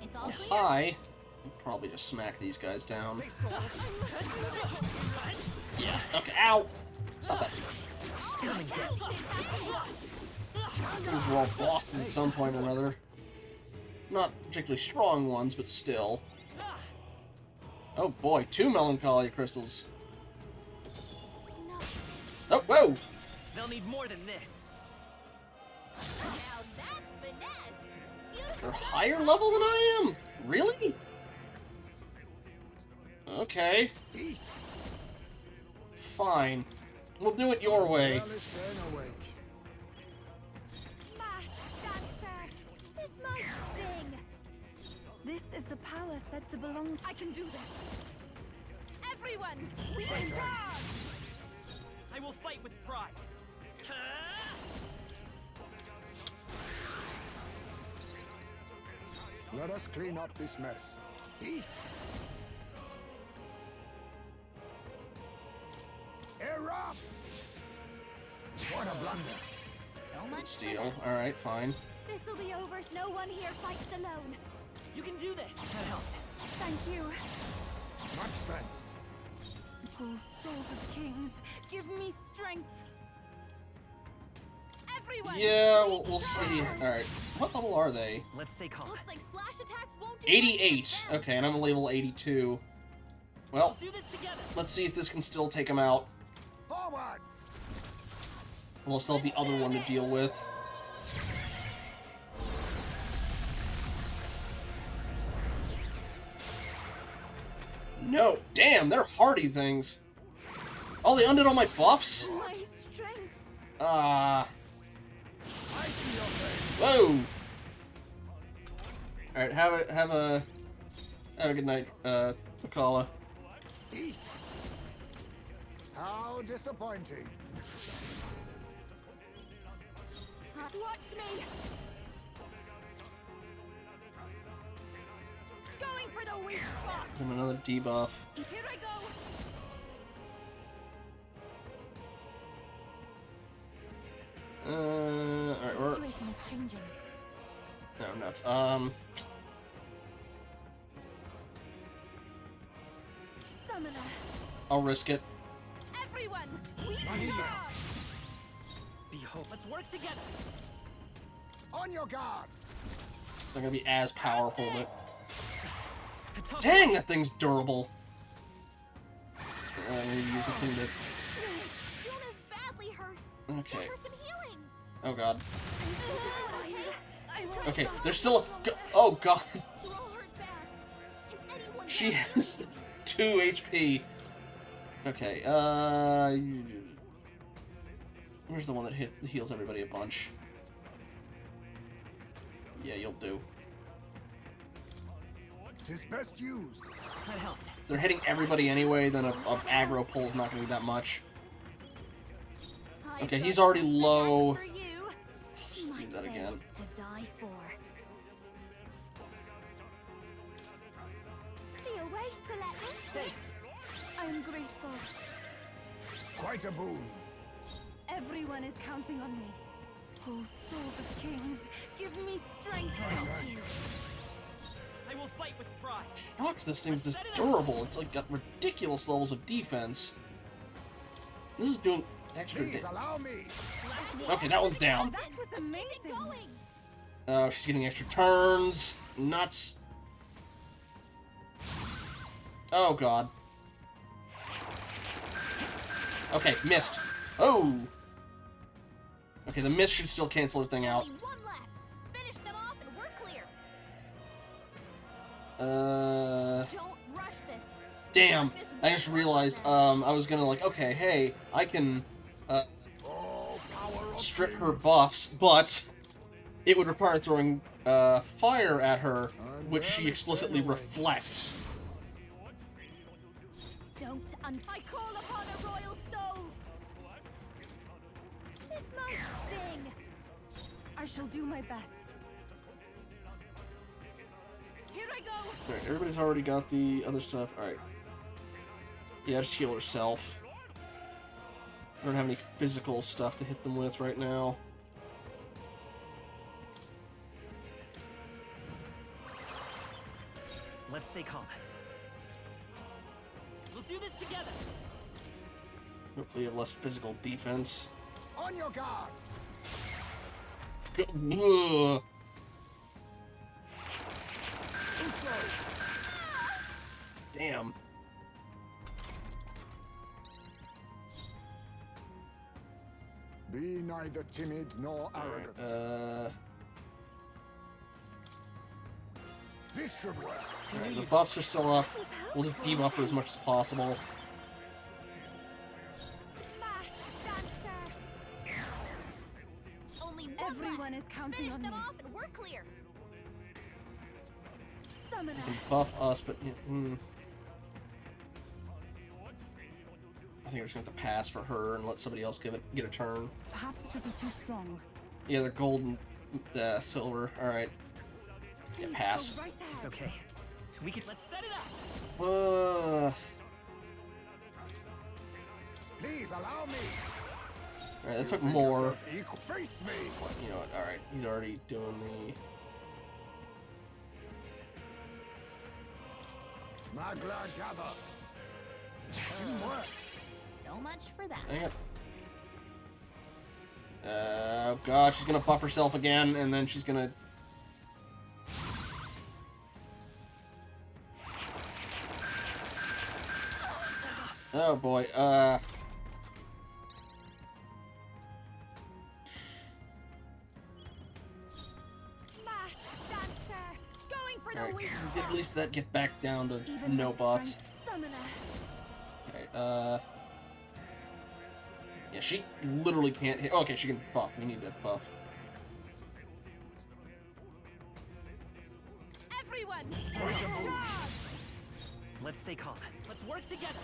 It's all clear. Hi. I'll probably just smack these guys down. Yeah. Okay. Ow! Stop that. These things were all bossed at some point or another. Not particularly strong ones, but still. Oh boy, 2 melancholy crystals. No. Oh, whoa! They'll need more than this. Now that's finesse. Beautiful. They're higher level than I am? Really? Okay. Fine. We'll do it your way. Masked dancer. This might sting. This is the power said to belong. I can do this. Everyone, we I will fight with pride. Let us clean up this mess. Erupt! What a blunder. So much Steal. Alright, fine. This'll be over if no one here fights alone. You can do this. That helped. Thank you. Much thanks. Oh, souls of kings, give me strength. Everyone! Yeah, we'll see. Alright. What level are they? Let's stay calm. Looks like slash attacks won't do 88. Okay, and I'm level 82. Well, Do this together. let's see if this can still take him out. Forward! We'll still have the other one to deal with. No, damn, they're hardy things. Oh, they undid all my buffs? My strength. Whoa. Alright, have a good night, Makala. How disappointing. Watch me! Going for the weak spot! Give him another debuff. Here I go! Alright, The situation is changing. no, nuts. Summoner! I'll risk it. Everyone! We Behold. Let's work together. On your guard! It's not gonna be as powerful, but... Dang, that thing's durable! I'm gonna use a thing Fiona's badly hurt. to... Okay. Get her some healing. Oh god. I'm so sorry. I won't Okay, stop. there's still a... Oh god. We're all hurt bad. Can anyone She help? has 2 HP. Okay, where's the one that heals everybody a bunch? Yeah, you'll do. Tis best used. That helped. If they're hitting everybody anyway, then a aggro pull's not gonna be that much. Okay, he's already low. For you. Let's do that again. To die for. Be a waste to let this Thanks. I'm grateful. Quite a boon. Everyone is counting on me. Oh, souls of kings, give me strength. Thank you. I will fight with pride. Fuck, this thing's this durable. It's like got ridiculous levels of defense. This is doing extra Please damage. allow me. Okay, that one's down. That was amazing. Going. Oh, she's getting extra turns. Nuts. Oh god. Okay, missed. Oh. Okay, the miss should still cancel her thing out. Only one left. Finish them off and we're clear. Don't rush this. Damn. I just realized, I was gonna like, okay, hey, I can, strip her buffs, but it would require throwing, fire at her, which she explicitly reflects. Don't I call upon a royal soul. This might sting. I shall do my best. Here I go. Alright, everybody's already got the other stuff. Alright. Yeah, just heal herself. I don't have any physical stuff to hit them with right now. Let's stay calm. We'll do this together. Hopefully you have less physical defense. On your guard. Ugh. Damn. Be neither timid nor arrogant. This should work. Alright, the buffs are still up. We'll just debuff her as much as possible. Only one Everyone left. is counting Finish on them me. off and we're clear. Summoner. They can buff us, but... I think we're just going to have to pass for her and let somebody else get a turn. Perhaps this would be too strong. Yeah, they're gold and silver. Alright. Get pass. It's okay. Let's set it up. Please allow me. Alright, that took more. Face me. You know what? Alright, he's already doing the. Magla gather. Teamwork. So much for that. Dang it. Oh god, she's gonna buff herself again, and then she's gonna. Oh boy, Alright, at least that get back down to no buffs. Alright, yeah, she literally can't hit. Oh, okay, she can buff. We need that buff. Everyone! Let's stay calm. Let's work together.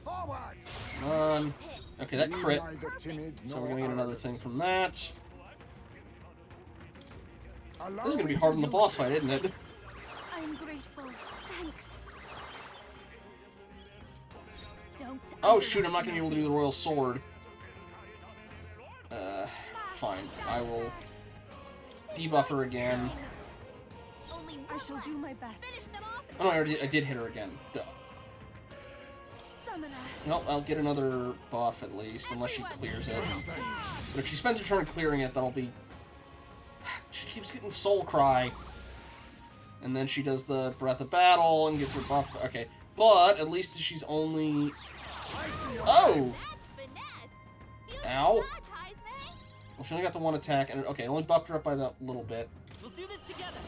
Forward! Come on. Okay, that crit. So we're gonna get another thing from that. This is gonna be hard in the boss fight, isn't it? I'm grateful. Thanks. Don't. Oh shoot, I'm not gonna be able to do the royal sword. Fine. I will debuff her again. I shall do my best. Oh no, I did hit her again. Duh. Well, I'll get another buff at least, unless she clears it. But if she spends her turn clearing it, that'll be... She keeps getting Soul Cry. And then she does the Breath of Battle and gets her buff. Okay, but at least she's only... Oh! Ow. Well, she only got the one attack, and okay, only buffed her up by that little bit. We'll do this together.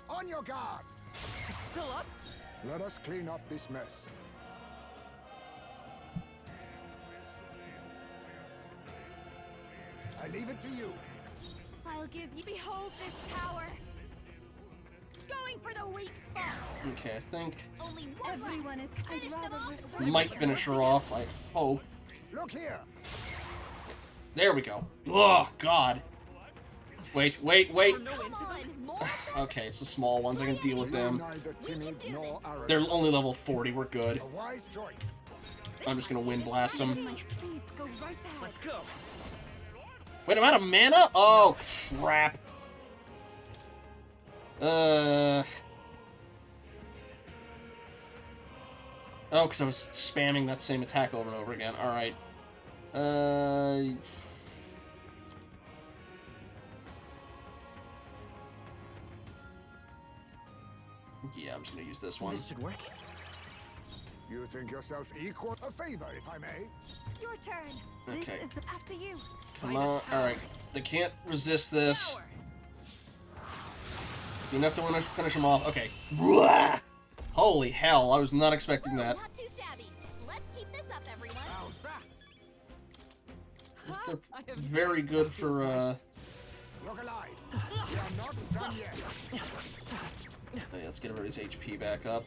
On your guard! Still up? Let us clean up this mess. I leave it to you. I'll give you. Behold this power. Going for the weak spot. Okay, I think Everyone is. I'd rather might finish her off, I hope. Look here. There we go. Oh, God. Wait. Okay, it's the small ones. I can deal with them. They're only level 40. We're good. I'm just gonna wind blast them. Let's go. Wait, I'm out of mana? Oh, crap. Oh, because I was spamming that same attack over and over again. Alright. Yeah, I'm just gonna use this one. This should work. You think yourself equal? A favor, if I may. Your turn. Okay. This is after you. Come on. Alright. They can't resist this. Enough to finish them off. Okay. Blah! Holy hell, I was not expecting that. Not too shabby. Let's keep this up, everyone. They're very good for, Look alive. We are not done yet. Okay, let's get everybody's HP back up.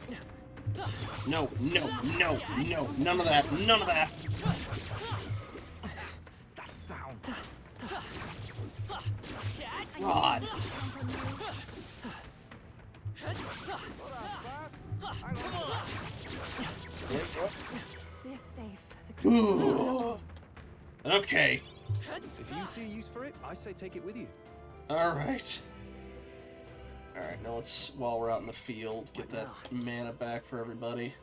No, none of that, none of that. That's down. God. We're safe. The crystal Okay. If you see a use for it, I say take it with you. Alright. Alright, now let's, while we're out in the field, get that mana back for everybody.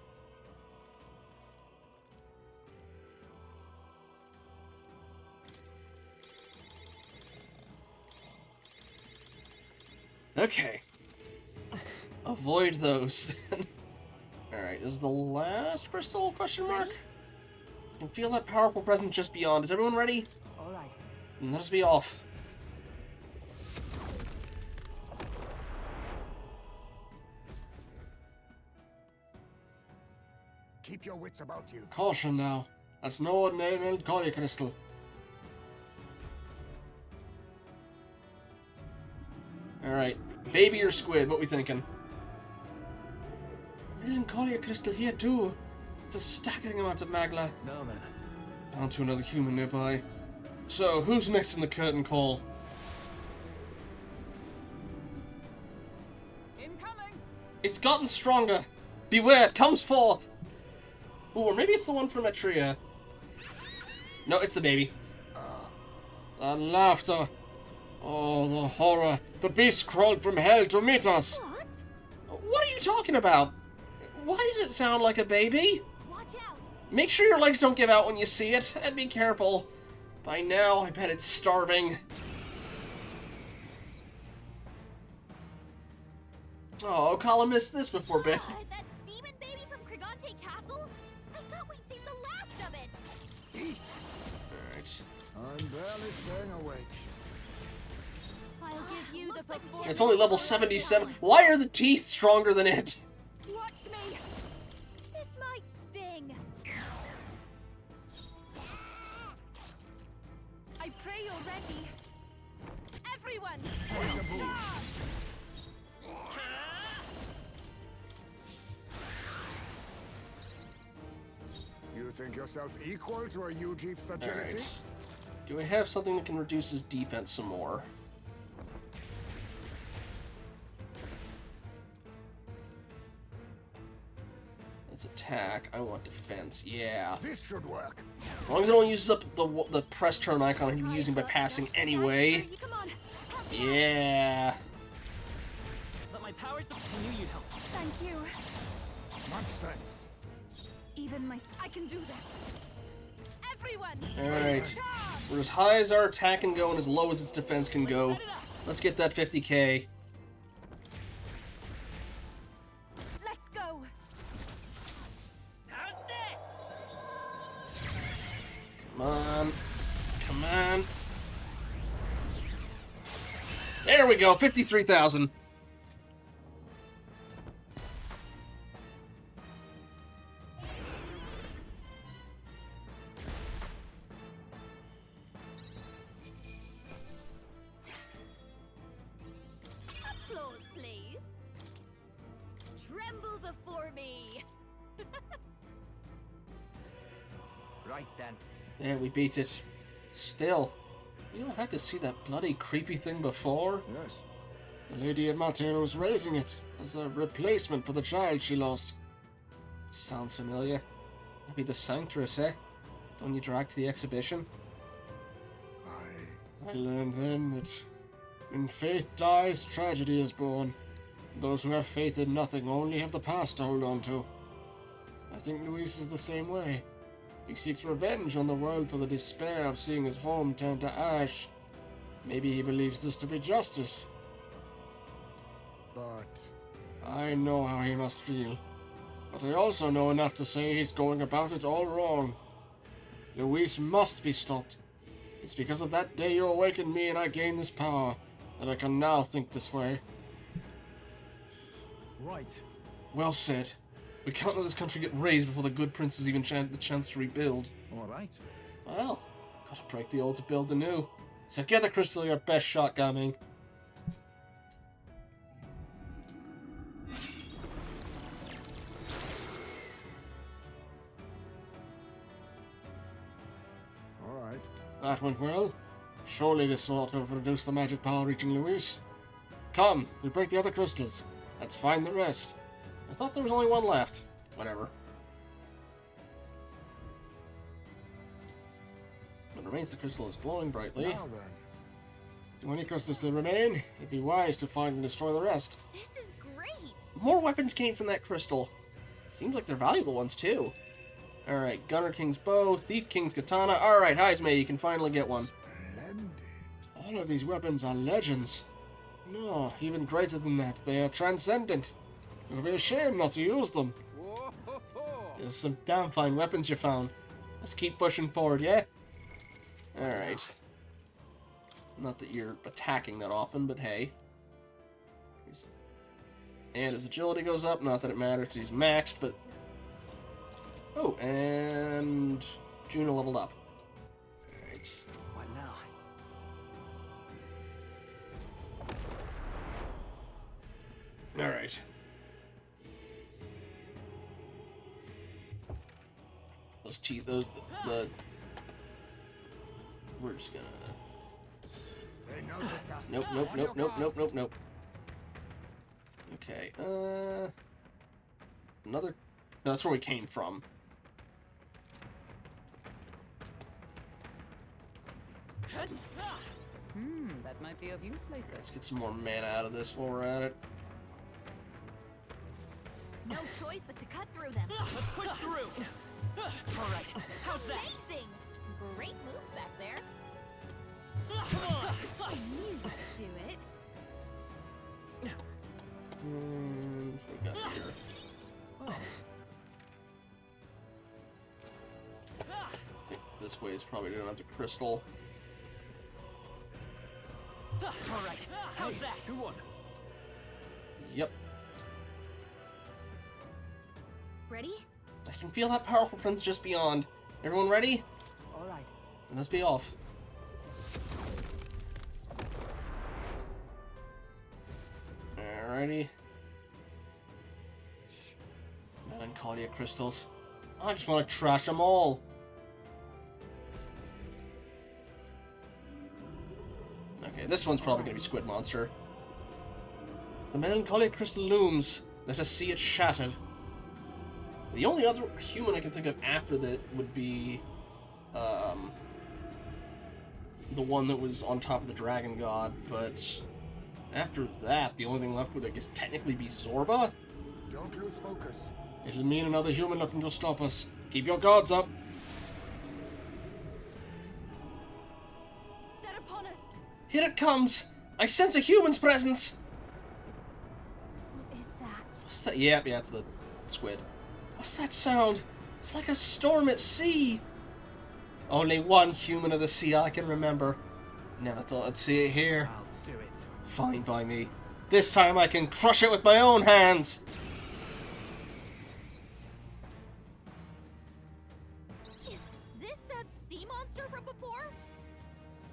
Okay. Avoid those then. Alright, is the last crystal question mark? I can feel that powerful presence just beyond. Is everyone ready? Alright. Let us be off. Keep your wits about you. Caution now. That's no ordinary melancholia crystal. Alright. Baby or squid, what we thinking? Melancholia crystal here too. It's a staggering amount of magla. No, man. Down to another human nearby. So, who's next in the curtain call? It's gotten stronger. Beware, it comes forth. Ooh, or maybe it's the one from Etria. No, it's the baby. The laughter. Oh, the horror. The beast crawled from hell to meet us. What are you talking about? Why does it sound like a baby? Watch out. Make sure your legs don't give out when you see it, and be careful. By now, I bet it's starving. Oh, Kala missed this before bed. That demon baby from Krigante Castle? I thought we'd seen the last of it. Alright. I'm barely staying awake. I'll give you the performance. It's only level 77. Why are the teeth stronger than it? Watch me. This might sting. I pray you're ready. Everyone. You think yourself equal to a Eugeef's agility? Alright. Do I have something that can reduce his defense some more? Let's attack. I want defense. Yeah. This should work. As long as it only uses up the press turn icon I can be using by passing anyway. Yeah. But my powers I knew you'd help. Thank you. Much thanks. Even I can do this. Everyone. Alright. We're as high as our attack can go and as low as its defense can go. Let's get that 50k. Let's go. How's this? Come on. Come on. There we go, 53,000. Applause, please. Tremble before me. Right then. Yeah, we beat it. Still, you don't have to see that bloody creepy thing before. Yes. The Lady of Mateo was raising it as a replacement for the child she lost. Sounds familiar. Maybe the Sanctress, eh? Don't you drag to the exhibition? I learned then that when faith dies, tragedy is born. Those who have faith in nothing only have the past to hold on to. I think Luis is the same way. He seeks revenge on the world for the despair of seeing his home turn to ash. Maybe he believes this to be justice. But I know how he must feel. But I also know enough to say he's going about it all wrong. Luis must be stopped. It's because of that day you awakened me and I gained this power that I can now think this way. Right. Well said. We can't let this country get razed before the good princes even had the chance to rebuild. All right. Well, gotta break the old to build the new. So get the crystal your best shot, Gaming. all right. That went well. Surely this ought to have reduced the magic power reaching Luis. Come, we break the other crystals. Let's find the rest. I thought there was only one left. Whatever. What remains the crystal is glowing brightly. Now then. Do any crystals still remain? It'd be wise to find and destroy the rest. This is great. More weapons came from that crystal. Seems like they're valuable ones, too. Alright, Gunner King's bow, Thief King's katana. Alright, Heismay, you can finally get one. Splendid. All of these weapons are legends. No, even greater than that, they are transcendent. It would be a shame not to use them. There's some damn fine weapons you found. Let's keep pushing forward, yeah? Alright. Not that you're attacking that often, but hey. And his agility goes up. Not that it matters, he's maxed, but... Oh, and... Juno leveled up. Alright. What now? Alright. Those teeth, the... We're just gonna... They noticed us. Nope. Okay, another... No, that's where we came from. That might be of use later. Let's get some more mana out of this while we're at it. No choice but to cut through them. Let's push through. All right. How's that? Amazing! Great moves back there. Come on. I knew you could do it. What we got here? Oh. I think this way is probably doing another crystal. All right. How's that? Good one. Yep. Ready? I can feel that powerful prince just beyond. Everyone ready? All right. And let's be off. Alrighty. Melancholia crystals. I just want to trash them all. Okay, this one's probably going to be Squid Monster. The Melancholia crystal looms. Let us see it shattered. The only other human I can think of after that would be the one that was on top of the dragon god, but after that, the only thing left would, I guess, technically be Zorba? Don't lose focus. It'll mean another human looking to stop us. Keep your guards up. They're upon us. Here it comes! I sense a human's presence! What is that? What's that? Yeah, it's the squid. What's that sound? It's like a storm at sea! Only one human of the sea I can remember. Never thought I'd see it here. I'll do it. Fine by me. This time I can crush it with my own hands! Is this that sea monster from before?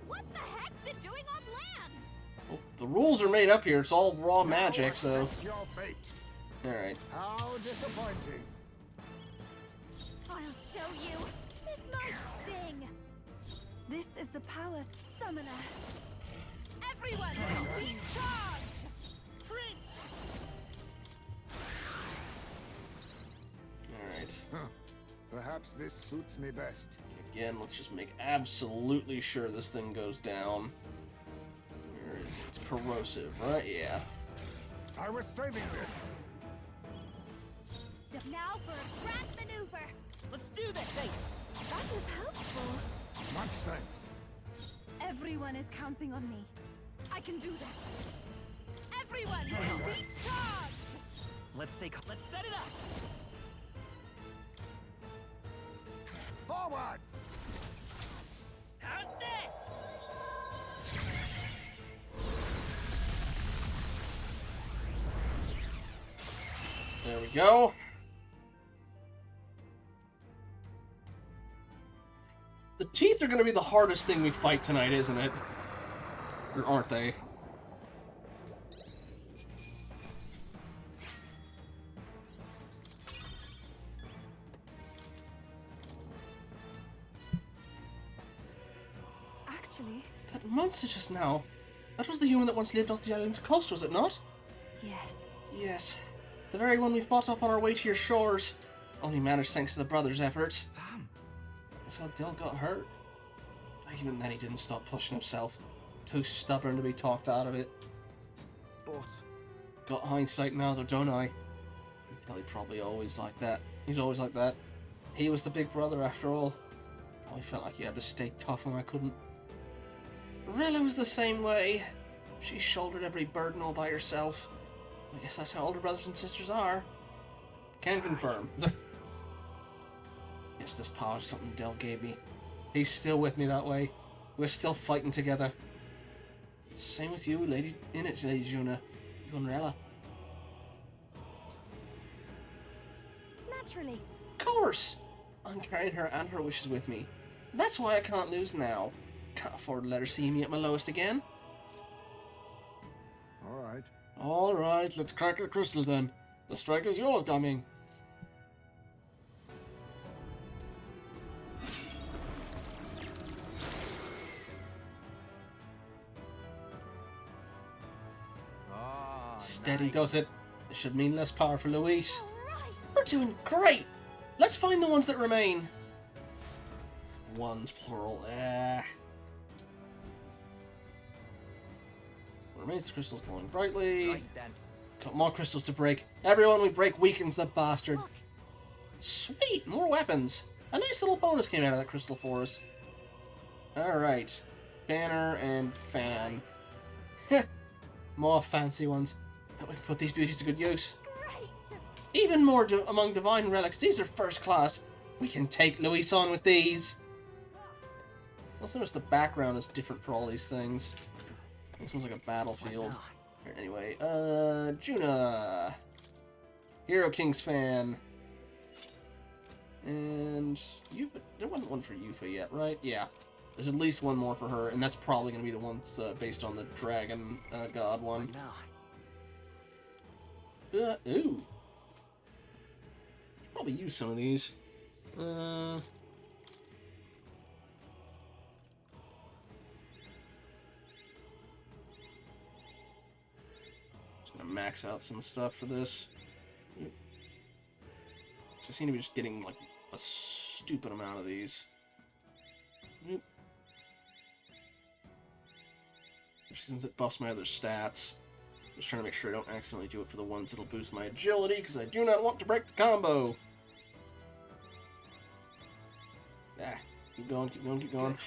What the heck's it doing on land? Well, the rules are made up here. It's all raw magic, so... Accept your fate. Alright. How disappointing. I'll show you. This might sting. This is the power. Summoner. Everyone, recharge! Prince! Alright. Perhaps this suits me best. Again, let's just make absolutely sure this thing goes down. Where is it? It's corrosive, right? Yeah. I was saving this. Now for a grand maneuver. Let's do this! That was helpful. Much thanks. Everyone is counting on me. I can do this. Everyone, recharge! Let's set it up! Forward! How's this? There we go. The teeth are going to be the hardest thing we fight tonight, isn't it? Or aren't they? Actually, That monster just now. That was the human that once lived off the island's coast, was it not? yes. Yes. The very one we fought off on our way to your shores. Only managed thanks to the brothers' efforts. Sam. That's how Dill got hurt. Even then he didn't stop pushing himself. Too stubborn to be talked out of it. But... Got hindsight now though, don't I? Until he probably always like that. He's always like that. He was the big brother after all. Probably felt like he had to stay tough when I couldn't. Rilla was the same way. She shouldered every burden all by herself. I guess that's how older brothers and sisters are. Can confirm. Guess this power's something Del gave me. He's still with me that way. We're still fighting together. Same with you, Lady Juna. You and Rella. Naturally. Of course! I'm carrying her and her wishes with me. That's why I can't lose now. Can't afford to let her see me at my lowest again. All right. Alright, let's crack the crystal then. The strike is yours, Gumming. Ah, Steady nice. does it. This should mean less power for Luis. We're doing great! Let's find the ones that remain. Ones, plural. What remains, the crystals glowing brightly. Right then. Got more crystals to break. Everyone we break weakens the bastard. Sweet! More weapons! A nice little bonus came out of that crystal for us. Alright. Banner and fan. More fancy ones. But we can put these beauties to good use. Even more among divine relics. These are first class. We can take Luis on with these. Also notice the background is different for all these things. This one's like a battlefield. Anyway, Juna. Hero King's fan. And there wasn't one for Yufa yet, right? Yeah. There's at least one more for her, and that's probably going to be the one that's based on the Dragon God one. Ooh. Should probably use some of these. Just gonna max out some stuff for this. So I seem to be just getting like a stupid amount of these. Since it buffs my other stats. Just trying to make sure I don't accidentally do it for the ones that'll boost my agility, because I do not want to break the combo. Keep going, keep going, keep going.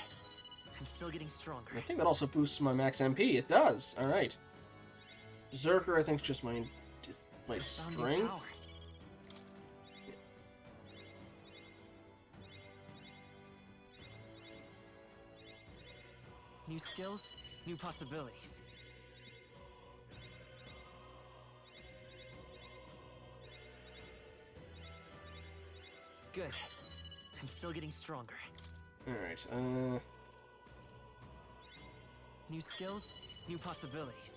I'm still getting stronger. I think that also boosts my max MP. It does. All right. Berserker, I think, is just my strength. New skills, new possibilities. Good. I'm still getting stronger. Alright, New skills, new possibilities.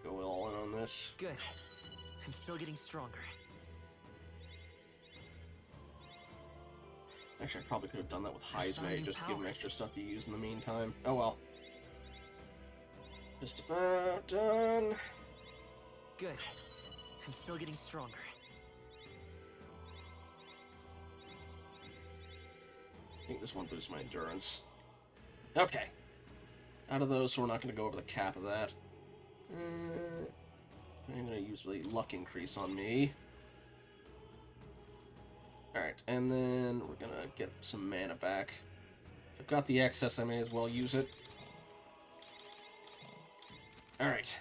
Go all in on this. Good. I'm still getting stronger. Actually, I probably could have done that with Heismay, just to give him extra stuff to use in the meantime. Oh well. Just about done. Good. I'm still getting stronger. I think this one boosts my endurance. Okay. Out of those, so we're not going to go over the cap of that. I'm going to use the luck increase on me. Alright, and then we're going to get some mana back. If I've got the excess, I may as well use it. Alright.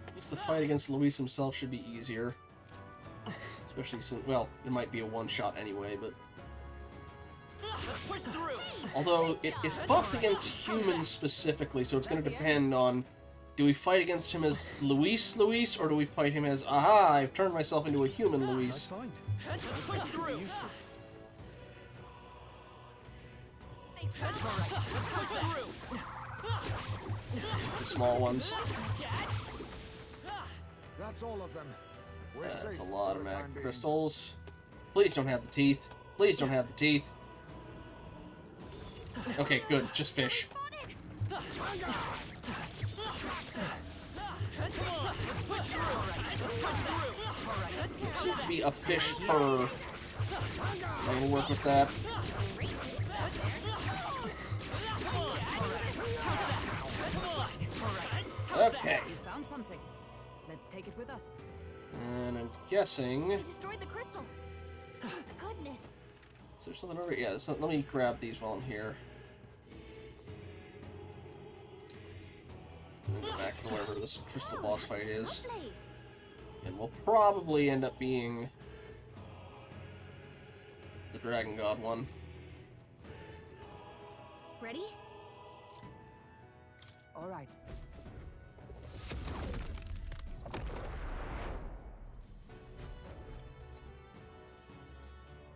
I guess the fight against Luis himself should be easier. Especially since, well, it might be a one-shot anyway, but... Although, it's buffed against humans specifically, so it's going to depend on... Do we fight against him as Luis, or do we fight him as, aha, I've turned myself into a human Luis? It's the small ones. That's all of them. That's a lot of mag crystals. Please don't have the teeth. Please don't have the teeth. Okay, good. Just fish. Seems to be a fish per. I'm gonna work with that. Okay. You found something. Let's take it with us. And I'm guessing. They destroyed the crystal. Goodness. Is there something over here? Yeah, let me grab these while I'm here. And then go back to wherever this crystal boss fight is. And we'll probably end up being the Dragon God one. Ready? All right.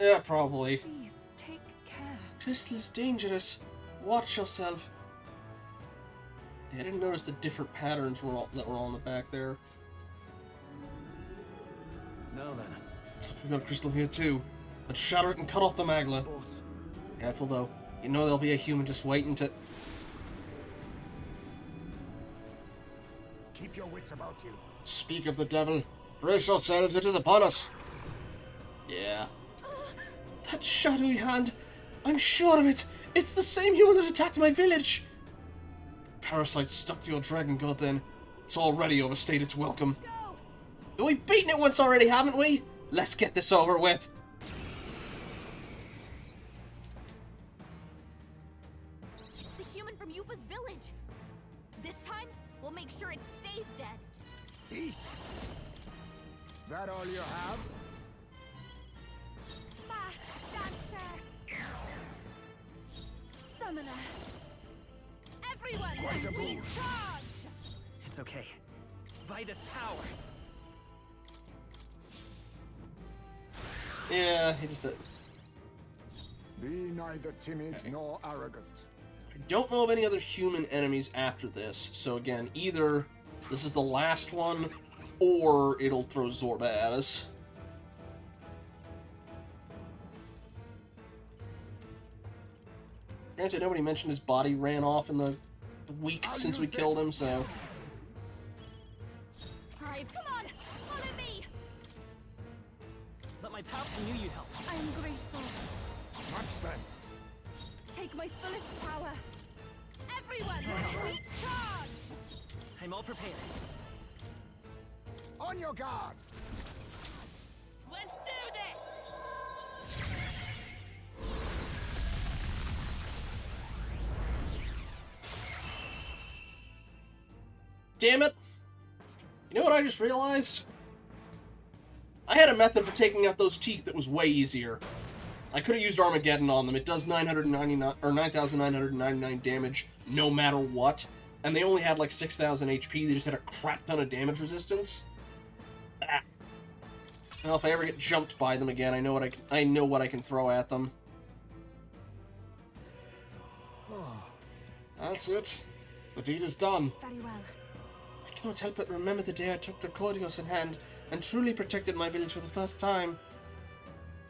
Yeah, probably. Please, take care. Crystal is dangerous. Watch yourself. Yeah, I didn't notice the different patterns that were all in the back there. Now then. Looks like we got a crystal here too. Let's shatter it and cut off the Magla. Careful though. You know there'll be a human just waiting to... Keep your wits about you. Speak of the devil. Brace yourselves, it is upon us. Yeah. That shadowy hand. I'm sure of it. It's the same human that attacked my village. Parasite stuck to your dragon god then. It's already overstayed its welcome. But we've beaten it once already, haven't we? Let's get this over with. It's the human from Yufa's village. This time, we'll make sure it stays dead. Thief! That all you have? Mask dancer. Summoner. Everyone, What's a lead move? charge. It's okay. By this power. Yeah, he just said... Be neither timid nor arrogant. I don't know of any other human enemies after this, so again, either this is the last one, or it'll throw Zorba at us. Granted, nobody mentioned his body ran off in the week since we killed him, so... Alright, come on, follow me. Let my pal knew you'd help. I am grateful. Much thanks. Take my fullest power. Everyone, lead charge. I'm all prepared. On your guard! Let's do this! Damn it! You know what I just realized? I had a method for taking out those teeth that was way easier. I could have used Armageddon on them. It does 999 or 9,999 damage no matter what, and they only had like 6,000 HP. They just had a crap ton of damage resistance. Ah. Well, if I ever get jumped by them again, I know what I can throw at them. That's it. The deed is done. Very well. I cannot help but remember the day I took Dracodios in hand and truly protected my village for the first time.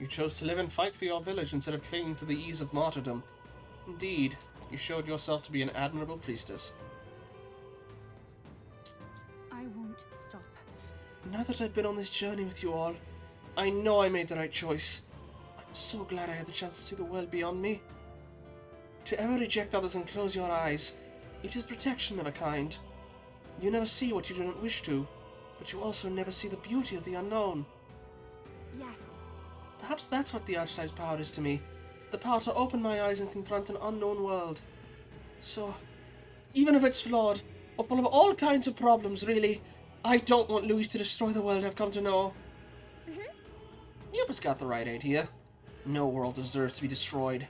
You chose to live and fight for your village instead of clinging to the ease of martyrdom. Indeed, you showed yourself to be an admirable priestess. I won't stop. Now that I've been on this journey with you all, I know I made the right choice. I'm so glad I had the chance to see the world beyond me. To ever reject others and close your eyes, it is protection of a kind. You never see what you do not wish to, but you also never see the beauty of the unknown. Yes. Perhaps that's what the Archetype's power is to me. The power to open my eyes and confront an unknown world. So, even if it's flawed, or full of all kinds of problems, really, I don't want Louis to destroy the world I've come to know. Yupa's got the right idea. No world deserves to be destroyed.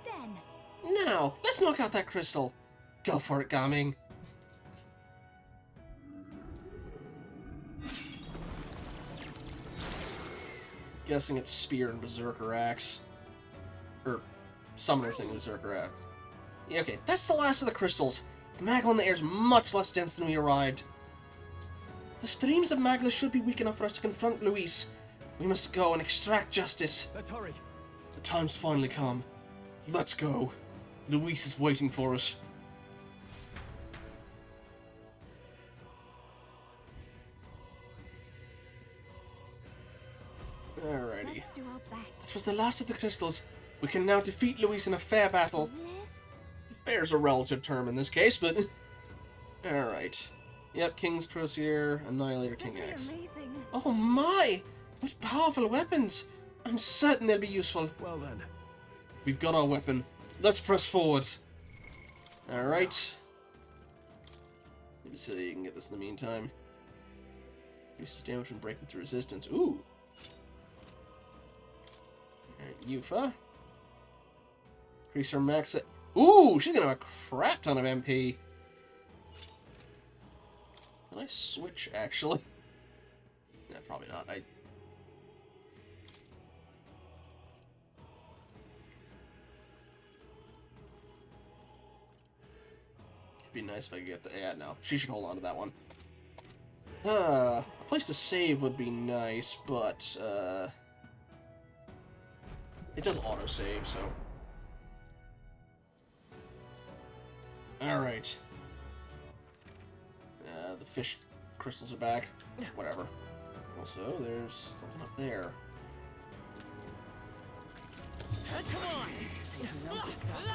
Then, Now, let's knock out that crystal. Go for it, Gaming. Guessing it's Spear and Berserker Axe. Or Summoner thing and Berserker Axe. Yeah, okay, that's the last of the crystals. The Magla in the air is much less dense than we arrived. The streams of Magla should be weak enough for us to confront Luis. We must go and extract justice. Let's hurry. The time's finally come. Let's go. Luis is waiting for us. Alrighty. Let's do our best. That was the last of the crystals. We can now defeat Luis in a fair battle. Fair's a relative term in this case, but... Alright. Yep, King's Crosier, Annihilator, King Axe. Amazing. Oh my! What powerful weapons! I'm certain they'll be useful. Well then. We've got our weapon. Let's press forward. Alright. Maybe so you can get this in the meantime. Reduces damage when breaking through resistance. Ooh! Alright, Yufa. Increase her max... Ooh! She's gonna have a crap ton of MP. Can I switch, actually? No, probably not. It'd be nice if I could get the... Yeah, no. She should hold on to that one. A place to save would be nice, but, it does autosave, so... Alright. The fish crystals are back. Whatever. Also, there's something up there. Come on! Noticed us.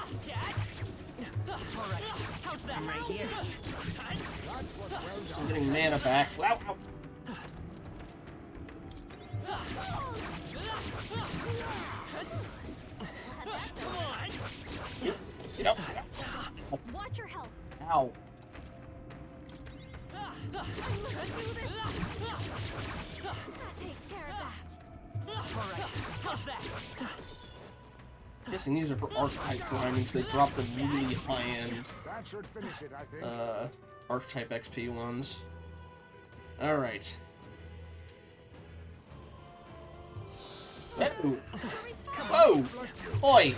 Alright, how's that? I'm right here. So I'm getting mana back. Wow! Ow. Get up! Watch your health. Ow. That takes care of that. Alright, how's that? I'm guessing these are for archetype grinding, because they drop the really high-end, That should finish it, I think. archetype XP ones. Alright. Whoa! Whoa! Oi!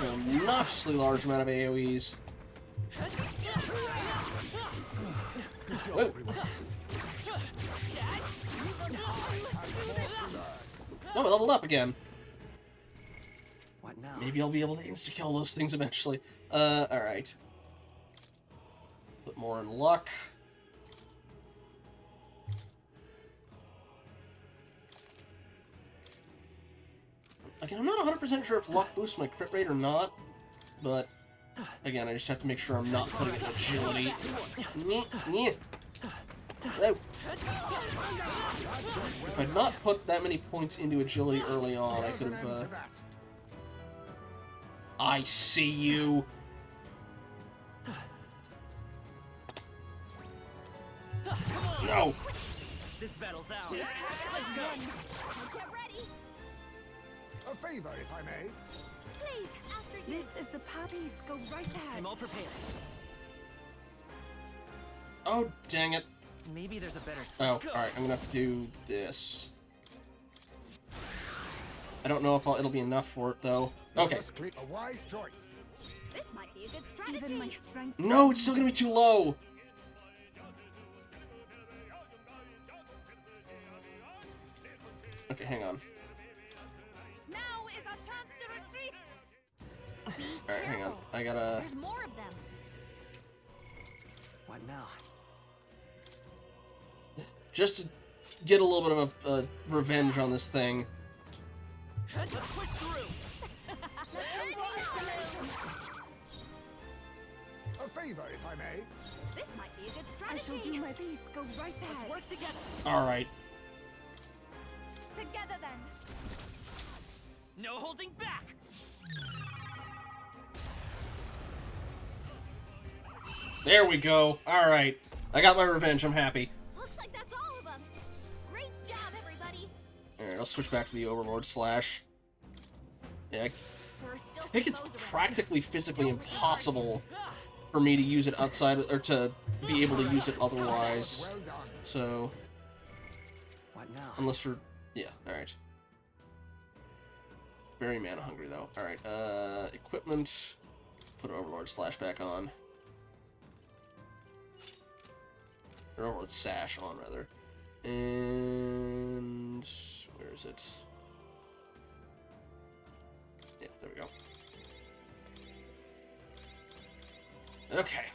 An obnoxiously large amount of AoEs. Whoa! No, I leveled up again. What now? Maybe I'll be able to insta-kill those things eventually. Alright. Put more in luck. Again, I'm not 100% sure if luck boosts my crit rate or not, but again, I just have to make sure I'm not putting it in agility. Whoa. If I'd not put that many points into agility early on, I could have, I see you! No! This battle's out. Let's go! Get ready. A favor, if I may. Please, after you. This is the Paddies. Go right ahead. I'm all prepared. Oh, dang it. Maybe there's a better... Oh, Let's go. alright, I'm gonna have to do this. I don't know if it'll be enough for it, though. Okay. A wise choice. This might be a good strategy. Even my strength. No, it's still gonna be too low! Okay, hang on. Now is our chance to retreat. Alright, hang on. I gotta... There's more of them. What now? Just to get a little bit of a revenge on this thing. Let's push through! A favor, if I may. This might be a good I strategy. shall do my best. Go right ahead. Let's work together! Alright. Together then. No holding back! There we go. Alright. I got my revenge. I'm happy. Looks like that's all of them. Great job, everybody. Alright, I'll switch back to the Overlord Slash. Yeah, There are still I think it's some foes around. practically physically impossible for me to use it outside, or to be able to use it otherwise. Well done. So, What now? unless you're... Yeah, alright. Very mana hungry, though. Alright, equipment. Put Overlord Slash back on. Or Overlord Sash on, rather. And... where is it? Yeah, there we go. Okay.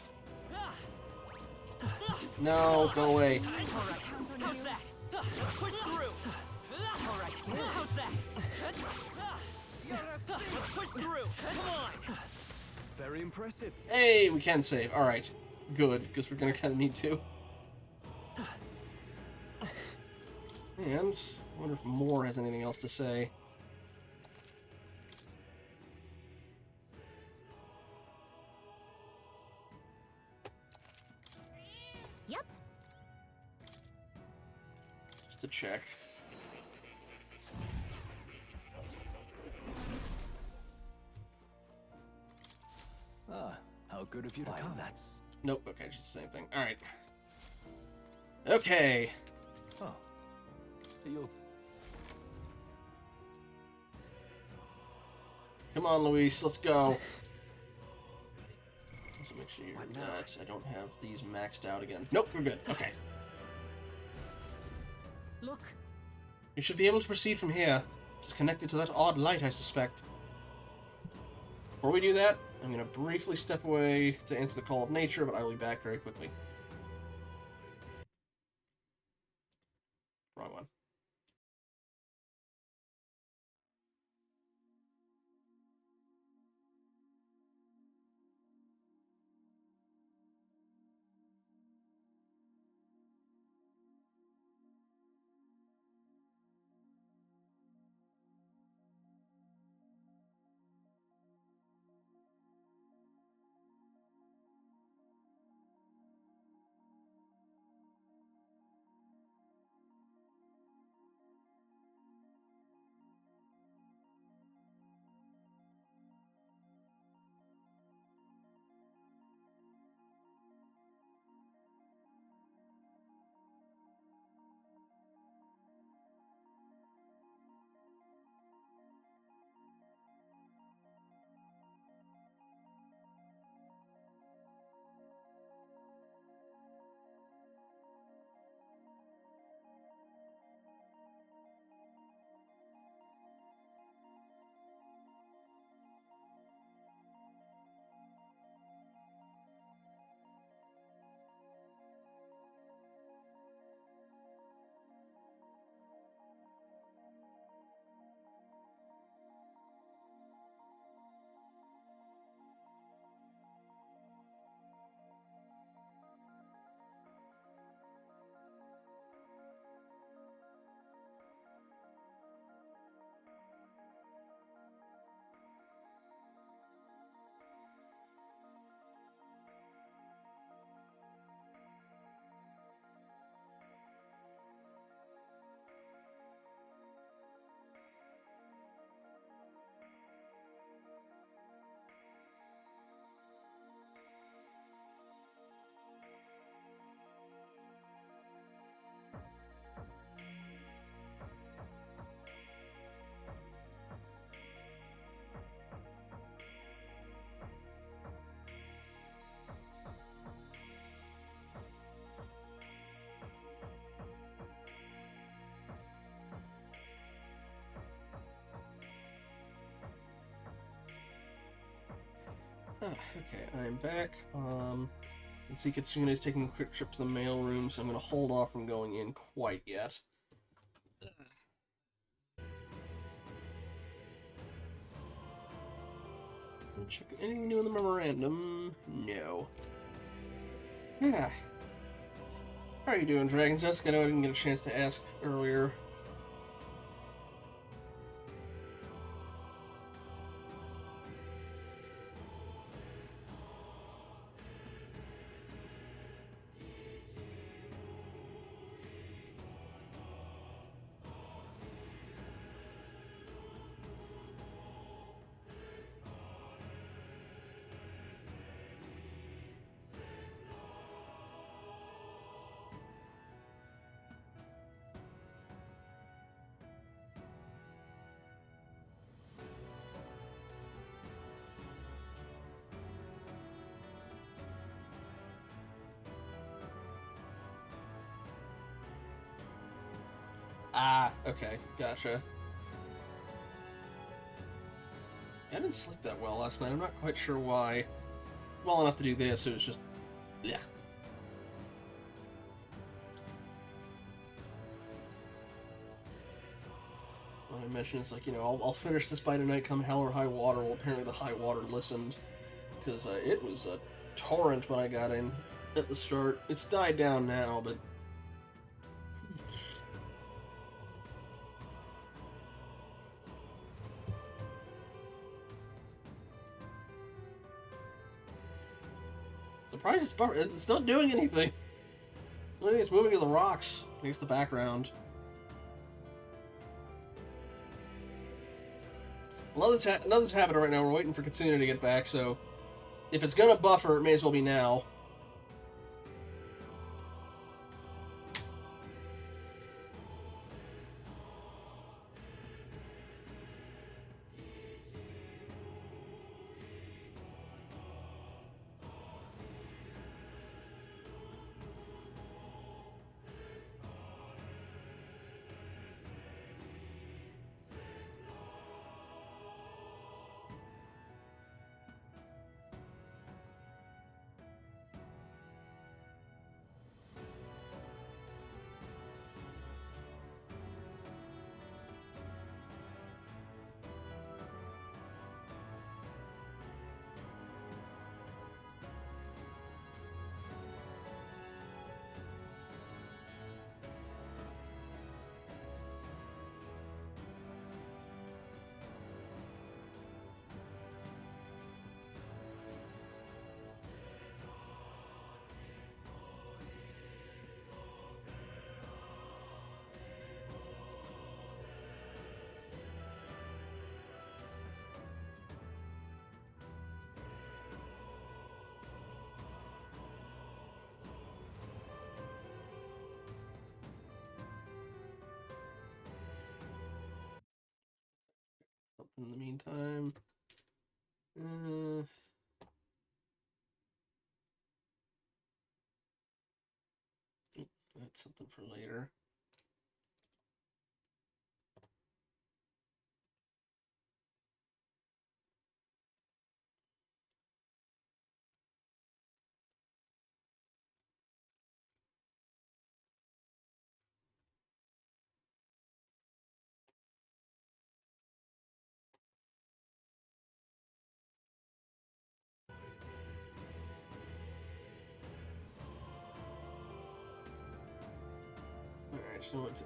No, go away. Alright, how's that? Let's push through! Alright, how's that? Let's push through! Come on! Very impressive. Hey, we can save. Alright. Good, because we're gonna kinda need to. And, I wonder if Moore has anything else to say. Yep. Just to check. Ah, how good of you to come. That's... Nope, okay, just the same thing. Alright. Okay. Oh. You'll... Come on, Luis, let's go. So make sure that I don't have these maxed out again. Nope, we're good. Okay. Look. You should be able to proceed from here. It's connected to that odd light, I suspect. Before we do that, I'm going to briefly step away to answer the call of nature, but I will be back very quickly. Wrong one. Okay, I'm back. Let's see, Kitsune is taking a quick trip to the mailroom, so I'm going to hold off from going in quite yet. Check anything new in the memorandum? No. How are you doing, Dragon's Dusk? I know I didn't get a chance to ask earlier. Ah, okay, gotcha. I didn't sleep that well last night. I'm not quite sure why. Well enough to do this, it was just... yeah. What I mentioned is like, you know, I'll finish this by tonight come hell or high water. Well, apparently the high water listened. Because it was a torrent when I got in at the start. It's died down now, but... surprised it's not doing anything. The only thing it's moving to the rocks against the background. Another's happening right now. We're waiting for Kitsune to get back, so if it's gonna buffer, it may as well be now. in the meantime. That's something for later. Alright, so what?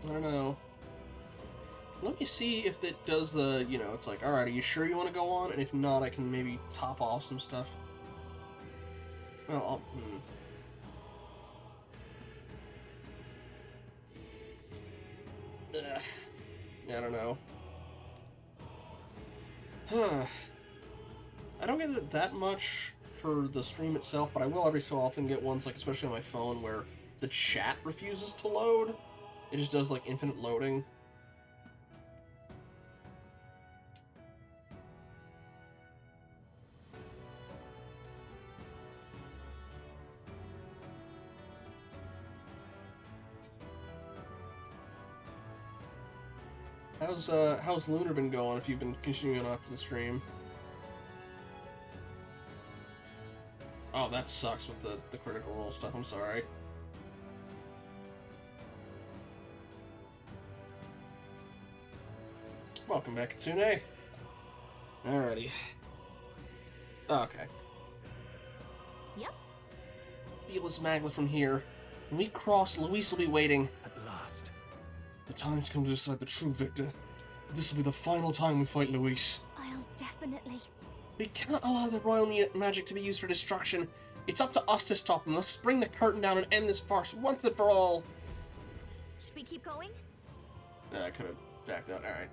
I don't know. Let me see if it does the, you know, it's like, alright, are you sure you want to go on? And if not, I can maybe top off some stuff. Well, I don't know. Huh. I don't get it that much for the stream itself, but I will every so often get ones, like especially on my phone, where the chat refuses to load. It just does like infinite loading. How's Lunar been going if you've been continuing on after the stream? Oh, that sucks with the critical role stuff, I'm sorry. Welcome back, Kitsune. Alrighty. Okay. Yep. Feel his magma from here. When we cross, Luis will be waiting. At last. The time's come to decide the true victor. This will be the final time we fight Luis. I'll definitely. We cannot allow the royal magic to be used for destruction. It's up to us to stop them. Let's bring the curtain down and end this farce once and for all. Should we keep going? I could have backed out. Alright.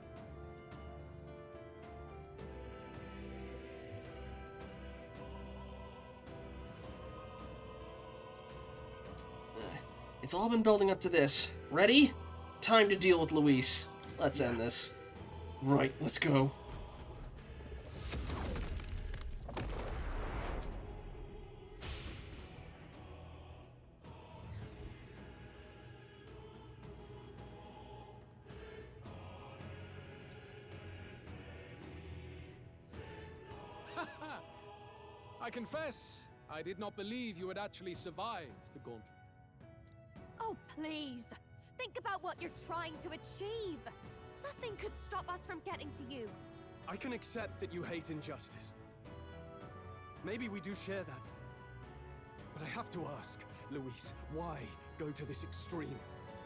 It's all been building up to this. Ready? Time to deal with Luis. Let's end this. Right, let's go. I confess, I did not believe you would actually survive the gauntlet. Oh, please. Think about what you're trying to achieve. Nothing could stop us from getting to you. I can accept that you hate injustice. Maybe we do share that. But I have to ask, Luis, why go to this extreme?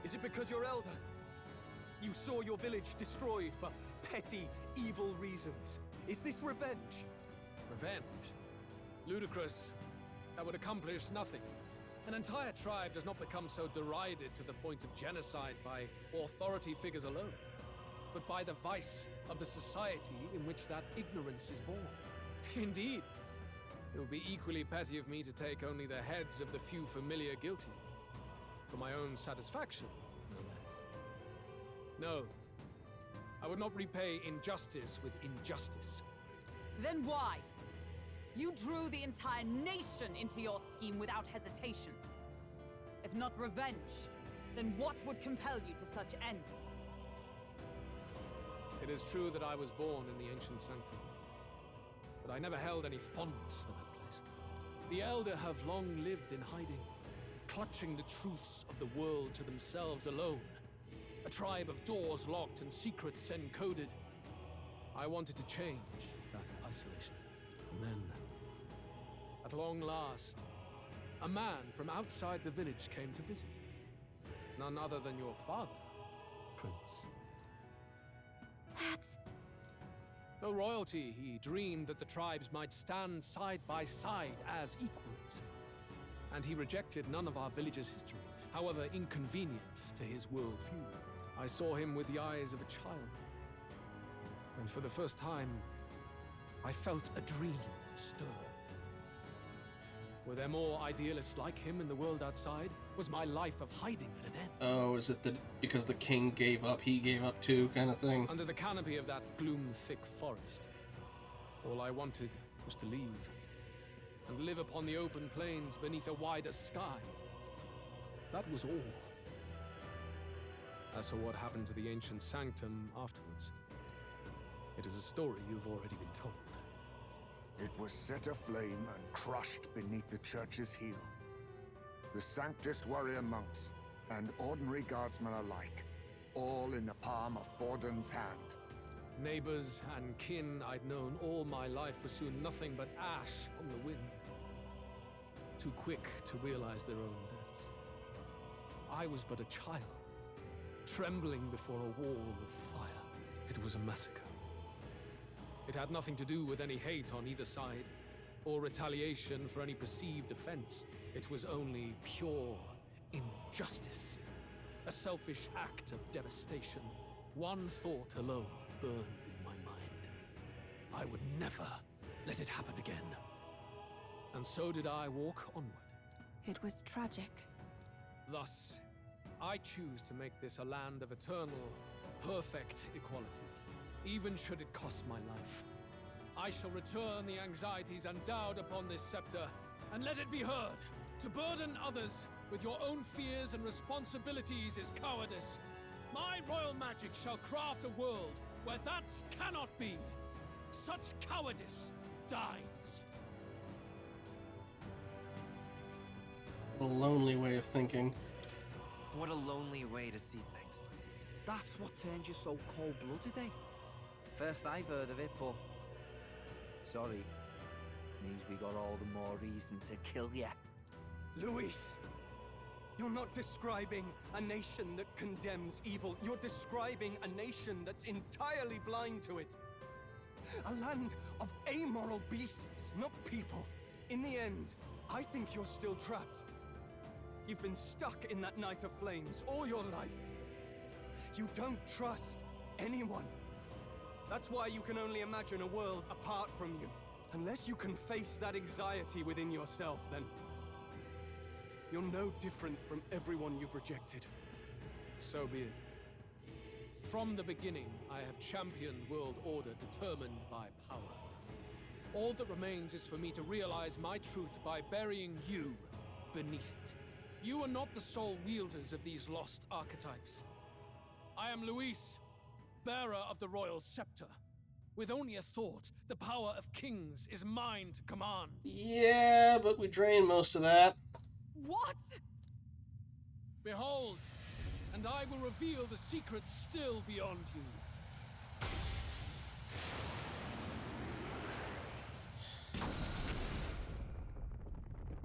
Is it because you're elder? You saw your village destroyed for petty, evil reasons. Is this revenge? Revenge? Ludicrous. That would accomplish nothing. An entire tribe does not become so derided to the point of genocide by authority figures alone, but by the vice of the society in which that ignorance is born. Indeed, it would be equally petty of me to take only the heads of the few familiar guilty, for my own satisfaction, no less. No, I would not repay injustice with injustice. Then why? You drew the entire nation into your scheme without hesitation. If not revenge, then what would compel you to such ends? It is true that I was born in the ancient sanctum, but I never held any fondness for that place. The Elder have long lived in hiding, clutching the truths of the world to themselves alone. A tribe of doors locked and secrets encoded. I wanted to change that isolation. And then, at long last, a man from outside the village came to visit. None other than your father, Prince. That's... Though royalty, he dreamed that the tribes might stand side by side as equals. And he rejected none of our village's history, however inconvenient to his worldview. I saw him with the eyes of a child. And for the first time, I felt a dream stir. Were there more idealists like him in the world outside? Was my life of hiding at an end? Oh, is it that because the king gave up, he gave up too, kind of thing? Under the canopy of that gloom-thick forest, all I wanted was to leave and live upon the open plains beneath a wider sky. That was all. As for what happened to the ancient sanctum afterwards, it is a story you've already been told. It was set aflame and crushed beneath the church's heel. The Sanctist warrior monks and ordinary guardsmen alike, all in the palm of Forden's hand. Neighbors and kin I'd known all my life were soon nothing but ash on the wind. Too quick to realize their own deaths. I was but a child, trembling before a wall of fire. It was a massacre. It had nothing to do with any hate on either side, or retaliation for any perceived offense. It was only pure injustice. A selfish act of devastation. One thought alone burned in my mind. I would never let it happen again. And so did I walk onward. It was tragic. Thus, I choose to make this a land of eternal, perfect equality, even should it cost my life. I shall return the anxieties endowed upon this scepter, and let it be heard. To burden others with your own fears and responsibilities is cowardice. My royal magic shall craft a world where that cannot be. Such cowardice dies. A lonely way of thinking. What a lonely way to see things. That's what turned you so cold-blooded, eh? First I've heard of it, but... Sorry. Means we got all the more reason to kill ya. Luis! You're not describing a nation that condemns evil. You're describing a nation that's entirely blind to it. A land of amoral beasts, not people. In the end, I think you're still trapped. You've been stuck in that night of flames all your life. You don't trust anyone. That's why you can only imagine a world apart from you. Unless you can face that anxiety within yourself, then you're no different from everyone you've rejected. So be it. From the beginning, I have championed world order determined by power. All that remains is for me to realize my truth by burying you beneath it. You are not the sole wielders of these lost archetypes. I am Luis, bearer of the royal scepter. With only a thought, the power of kings is mine to command. Yeah, but we drained most of that. What? Behold, and I will reveal the secrets still beyond you.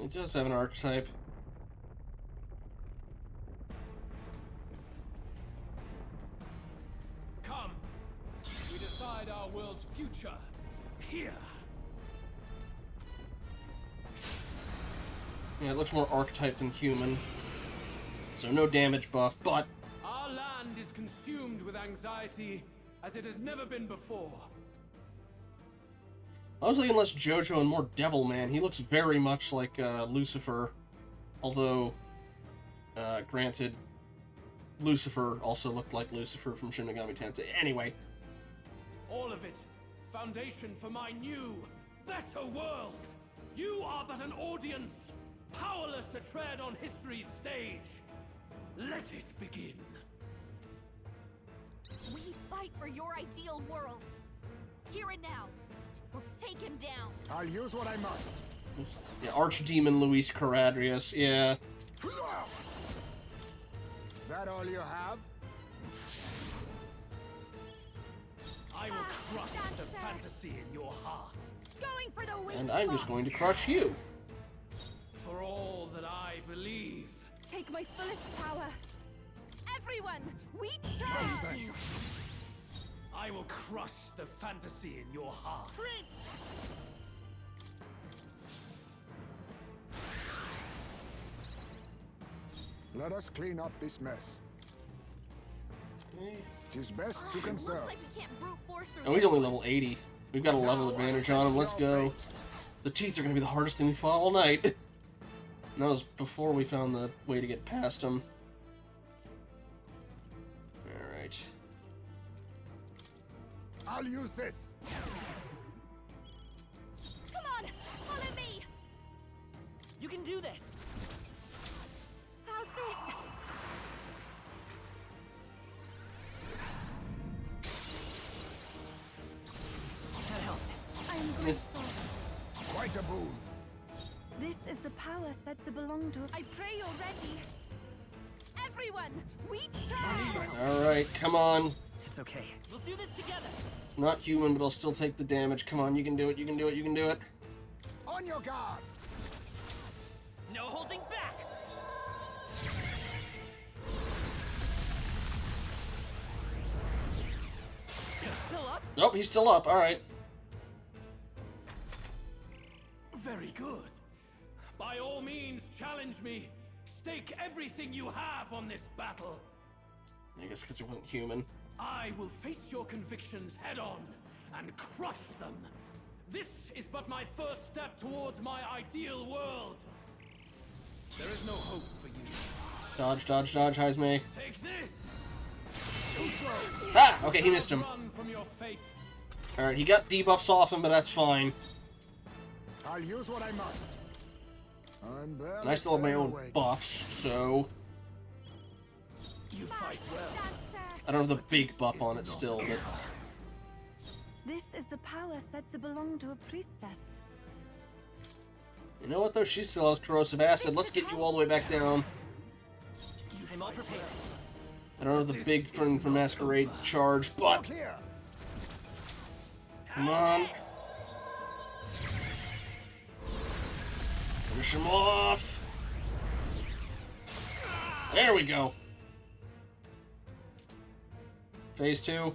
It does have an archetype. Come, we decide our world's future here. Yeah, it looks more archetype than human. So no damage buff, but... Our land is consumed with anxiety as it has never been before. I was thinking less JoJo and more Devilman. He looks very much like Lucifer. Although, granted, Lucifer also looked like Lucifer from Shin Megami Tensei. Anyway. All of it, foundation for my new, better world. You are but an audience, powerless to tread on history's stage. Let it begin. We fight for your ideal world. Here and now. Or take him down. I'll use what I must. Yeah, Archdemon Luis Caradrius, yeah. That all you have? I will crush the fantasy in your heart. Going for the weak And I'm just spot. going to crush you. For all that I believe. Take my fullest power. Everyone, we Crush charge! them. I will crush the fantasy in your heart. Let us clean up this mess. Tis best to conserve. Looks like we can't brute force through Oh, he's this only one. level 80. We've got a level advantage on him. Let's go. The teeth are going to be the hardest thing we fought all night. And that was before we found the way to get past him. Alright. I'll use this. Come on, follow me. You can do this. How's this? That helped. I'm grateful. Quite a boon. This is the power said to belong to. I pray you're ready. Everyone, we charge! Alright, come on. It's okay. We'll do this together. It's not human, but I'll still take the damage. Come on, you can do it, you can do it, you can do it. On your guard. No holding back. Still up? Nope, he's still up, alright. Very good. By all means, challenge me. Stake everything you have on this battle. I guess because he wasn't human. I will face your convictions head on and crush them. This is but my first step towards my ideal world. There is no hope for you. Dodge, dodge, dodge, Heisme. Take this. Ah! Okay, he missed him. Run from your fate. Alright, he got debuffs off him, but that's fine. I'll use what I must. I'm barely And I still have my own awake. buffs, so... You fight well. I don't have the big buff on it still, but... This is the power said to belong to a priestess. You know what, though? She still has corrosive acid. Let's get you all the way back down. I'm all prepared. I don't have the big friend from Masquerade charge, but... Come on. Finish him off. There we go. Phase 2.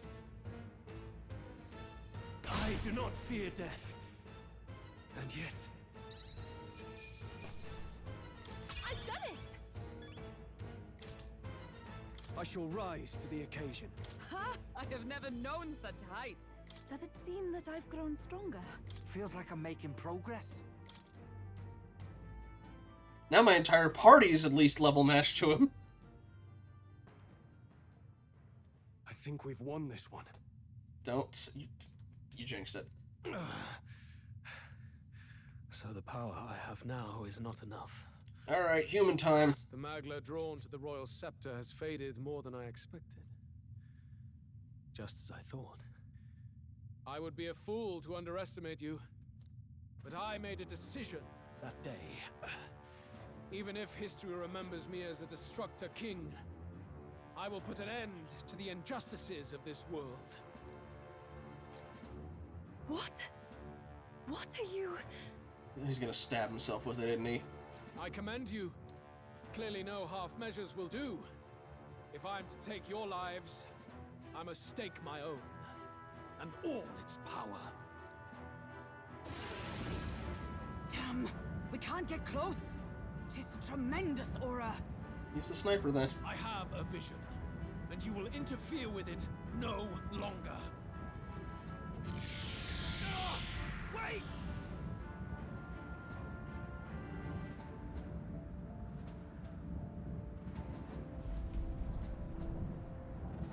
I do not fear death. And yet... I've done it! I shall rise to the occasion. Ha! I have never known such heights. Does it seem that I've grown stronger? Feels like I'm making progress. Now my entire party is at least level matched to him. I think we've won this one. Don't... You jinxed it. So the power I have now is not enough. Alright, human time. The Magla drawn to the royal scepter has faded more than I expected. Just as I thought. I would be a fool to underestimate you. But I made a decision that day. Even if history remembers me as a destructor king, I will put an end to the injustices of this world. What? What are you... He's gonna stab himself with it, isn't he? I commend you. Clearly no half measures will do. If I'm to take your lives, I must stake my own, and all its power. Damn, we can't get close. Tis a tremendous aura. Use the sniper then. I have a vision, and you will interfere with it no longer. Wait!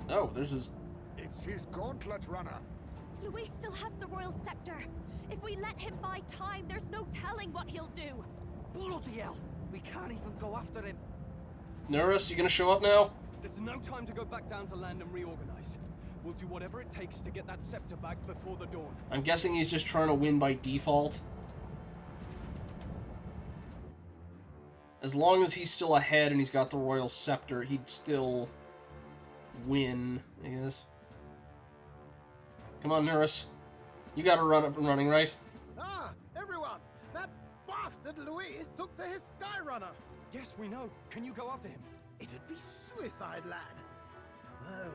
Oh, there's his... It's his gauntlet runner. Luis still has the royal scepter. If we let him buy time, there's no telling what he'll do. Bloody hell! We can't even go after him. Nerus, you gonna show up now? There's no time to go back down to land and reorganize. We'll do whatever it takes to get that scepter back before the dawn. I'm guessing he's just trying to win by default. As long as he's still ahead and he's got the royal scepter, he'd still win, I guess. Come on, Nerus. You gotta run up and running, right? Ah, everyone! That bastard Luis took to his Skyrunner! Yes, we know. Can you go after him? It'd be suicide, lad. Though,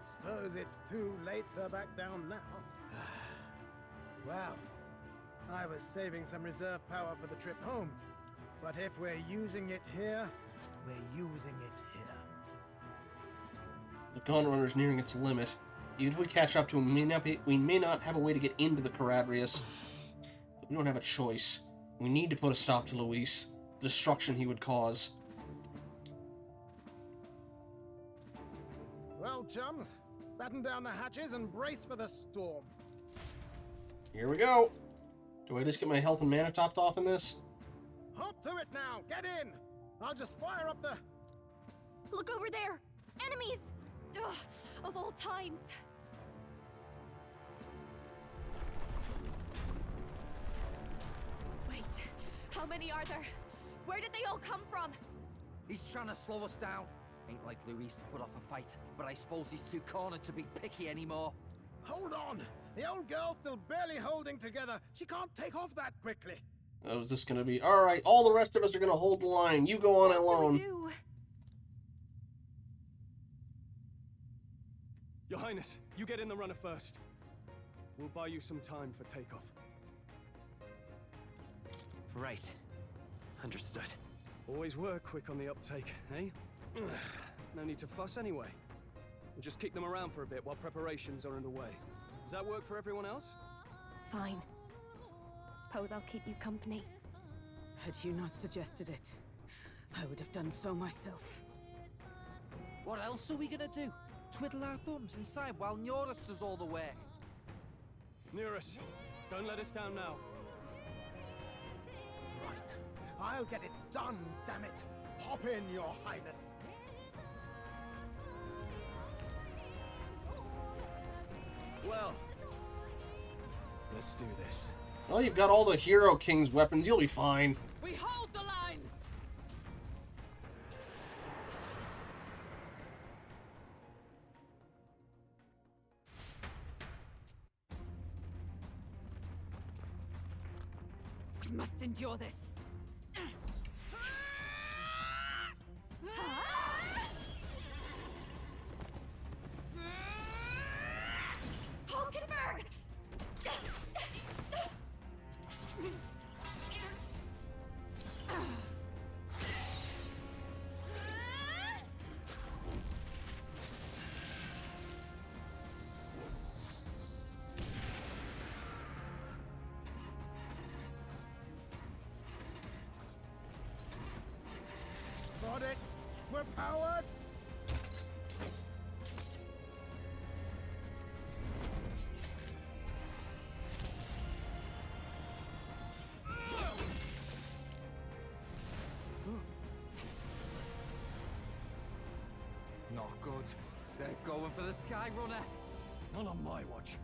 suppose it's too late to back down now. Well, I was saving some reserve power for the trip home. But if we're using it here, we're using it here. The Gauntlet Runner's nearing its limit. Even if we catch up to him, we may not have a way to get into the Caradrius. We don't have a choice. We need to put a stop to Luis. destruction he would cause. Well, chums, batten down the hatches and brace for the storm. Here we go. Do I just get my health and mana topped off in this? Hop to it now. Get in. I'll just fire up the... Look over there! Enemies! Ugh, of all times. Wait, how many are there? Where did they all come from? He's trying to slow us down. Ain't like Luis to put off a fight, but I suppose he's too cornered to be picky anymore. Hold on! The old girl's still barely holding together. She can't take off that quickly. Oh, is this gonna be... Alright, all the rest of us are gonna hold the line. You go on alone. What do we do? Your Highness, you get in the runner first. We'll buy you some time for takeoff. Right. Understood. Always were quick on the uptake, eh? No need to fuss anyway. We'll just keep them around for a bit while preparations are underway. Does that work for everyone else? Fine. Suppose I'll keep you company. Had you not suggested it, I would have done so myself. What else are we gonna do? Twiddle our thumbs inside while Norris does all the work. Nearus, don't let us down now. Right. I'll get it done, damn it. Hop in, Your Highness. Well, let's do this. Well, you've got all the Hero King's weapons. You'll be fine. We hold the line! We must endure this. Hulkenberg! Got it. We're powered. Not good. They're going for the Sky Runner. Not on my watch.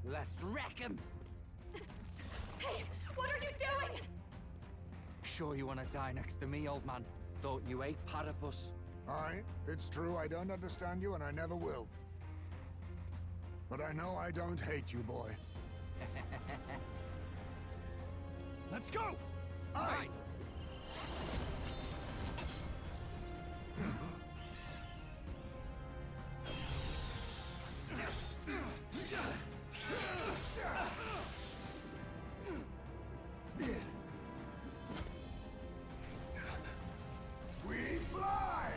Let's wreck him. Hey, what are you doing? Sure you want to die next to me, old man? Thought you ate platypus. Aye, it's true I don't understand you and I never will. But I know I don't hate you, boy. Let's go! Aye! We fly!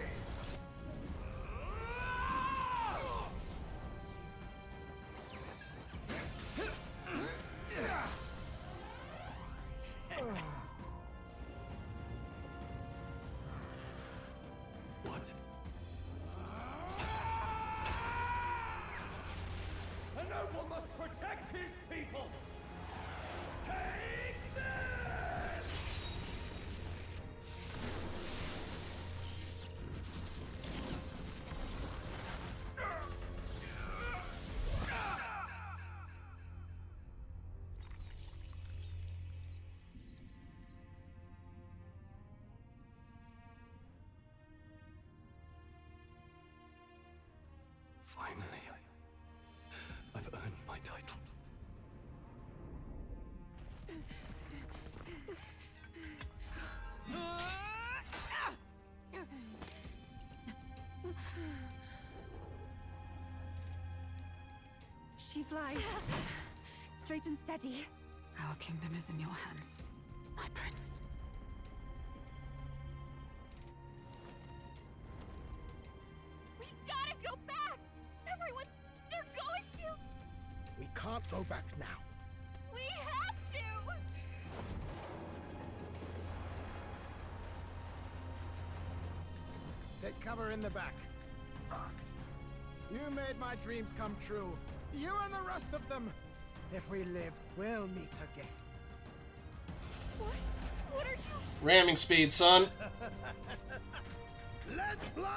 What? A noble must protect his people! Take this! Finally, I've earned my title. She flies. Straight and steady. Our kingdom is in your hands, my prince. We gotta go back! Everyone, they're going to! We can't go back now. We have to! Take cover in the back. You made my dreams come true. You and the rest of them. If we live, we'll meet again. What are you? Ramming speed, son. Let's fly!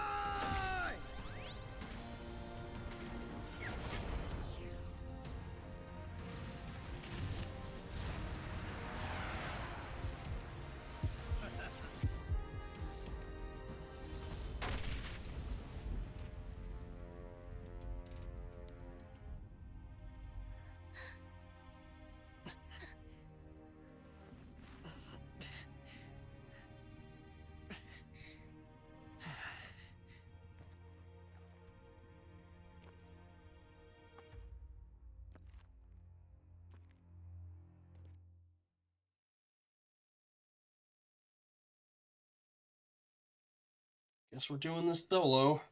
Guess we're doing this solo.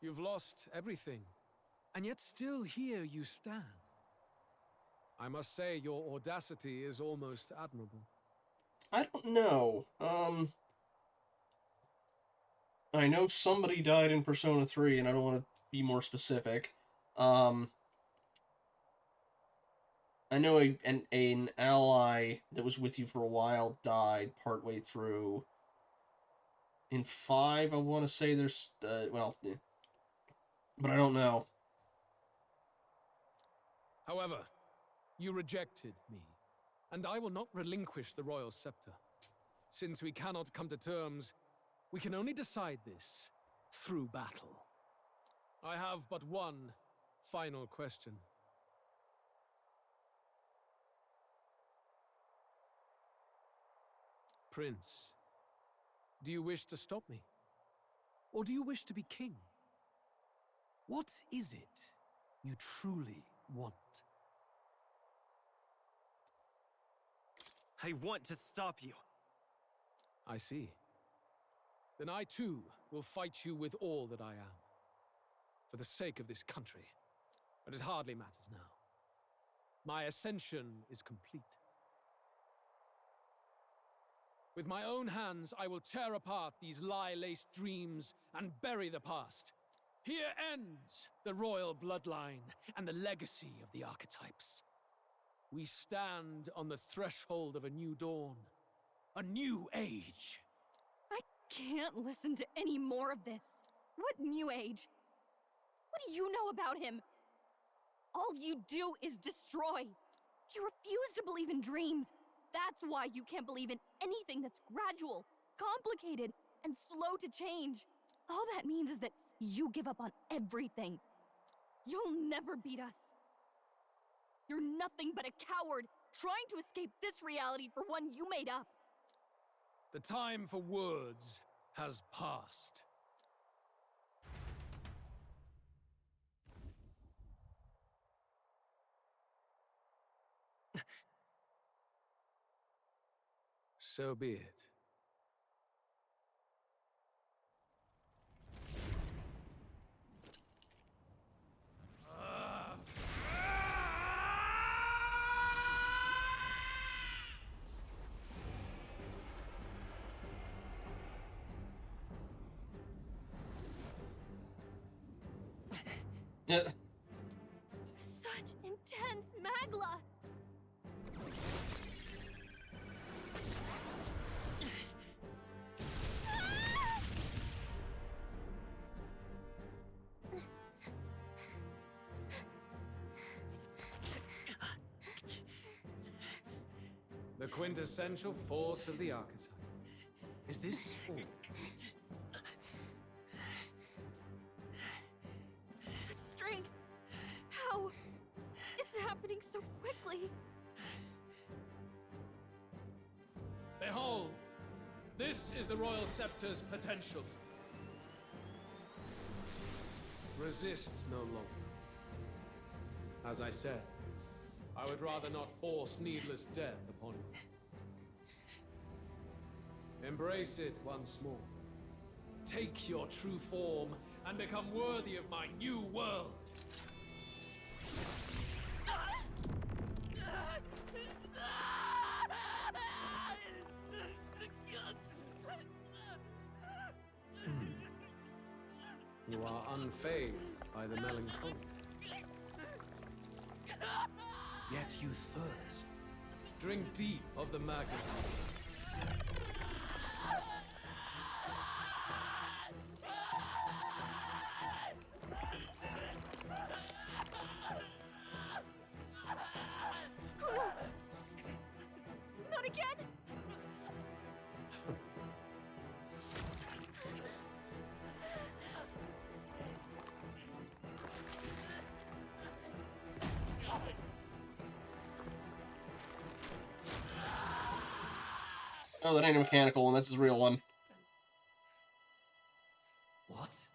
You've lost everything, and yet still here you stand. I must say, your audacity is almost admirable. I don't know. I know somebody died in Persona 3, and I don't want to be more specific. I know an ally that was with you for a while died partway through. In 5, I want to say there's, well, but I don't know. However, you rejected me, and I will not relinquish the royal scepter. Since we cannot come to terms, we can only decide this through battle. I have but one final question. Prince, do you wish to stop me? Or do you wish to be king? What is it you truly want? I want to stop you. I see. Then I too will fight you with all that I am. For the sake of this country. But it hardly matters now. My ascension is complete. With my own hands, I will tear apart these lie-laced dreams and bury the past. Here ends the royal bloodline and the legacy of the archetypes. We stand on the threshold of a new dawn, a new age. I can't listen to any more of this. What new age? What do you know about him? All you do is destroy. You refuse to believe in dreams. That's why you can't believe in anything that's gradual, complicated, and slow to change. All that means is that you give up on everything. You'll never beat us. You're nothing but a coward, trying to escape this reality for one you made up. The time for words has passed. So be it. Yeah. Such intense magla! The quintessential force of the archetype. Is this all? Such strength! How? It's happening so quickly! Behold! This is the Royal Scepter's potential. Resist no longer. As I said, I would rather not force needless death upon you. Embrace it once more. Take your true form and become worthy of my new world. You are unfazed by the melancholy. Yet you thirst. Drink deep of the magma. Not again! Oh, that ain't a mechanical one. That's his real one. What? Stop!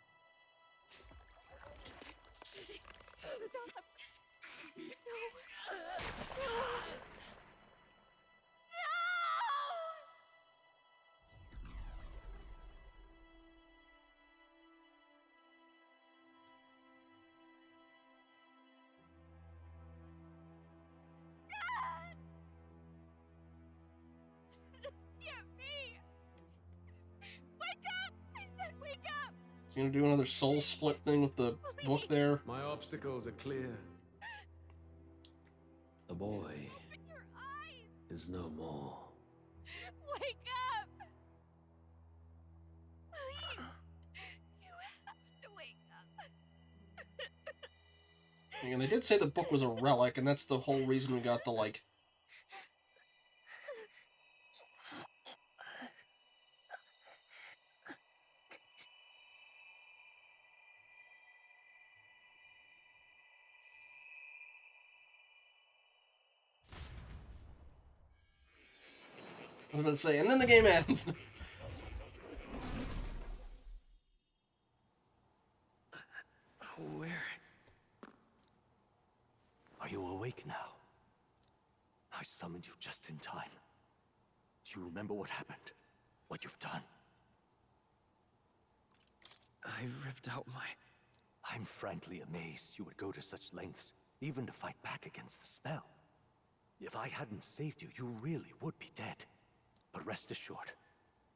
No! You gonna do another soul split thing with the book there? My obstacles are clear. The boy is no more. Wake up! Please! You have to wake up! And they did say the book was a relic, and that's the whole reason we got the, like... I was about to say, and then the game ends. Where? Are you awake now? I summoned you just in time. Do you remember what happened? What you've done? I ripped out my... I'm frankly amazed you would go to such lengths, even to fight back against the spell. If I hadn't saved you, you really would be dead. But rest assured,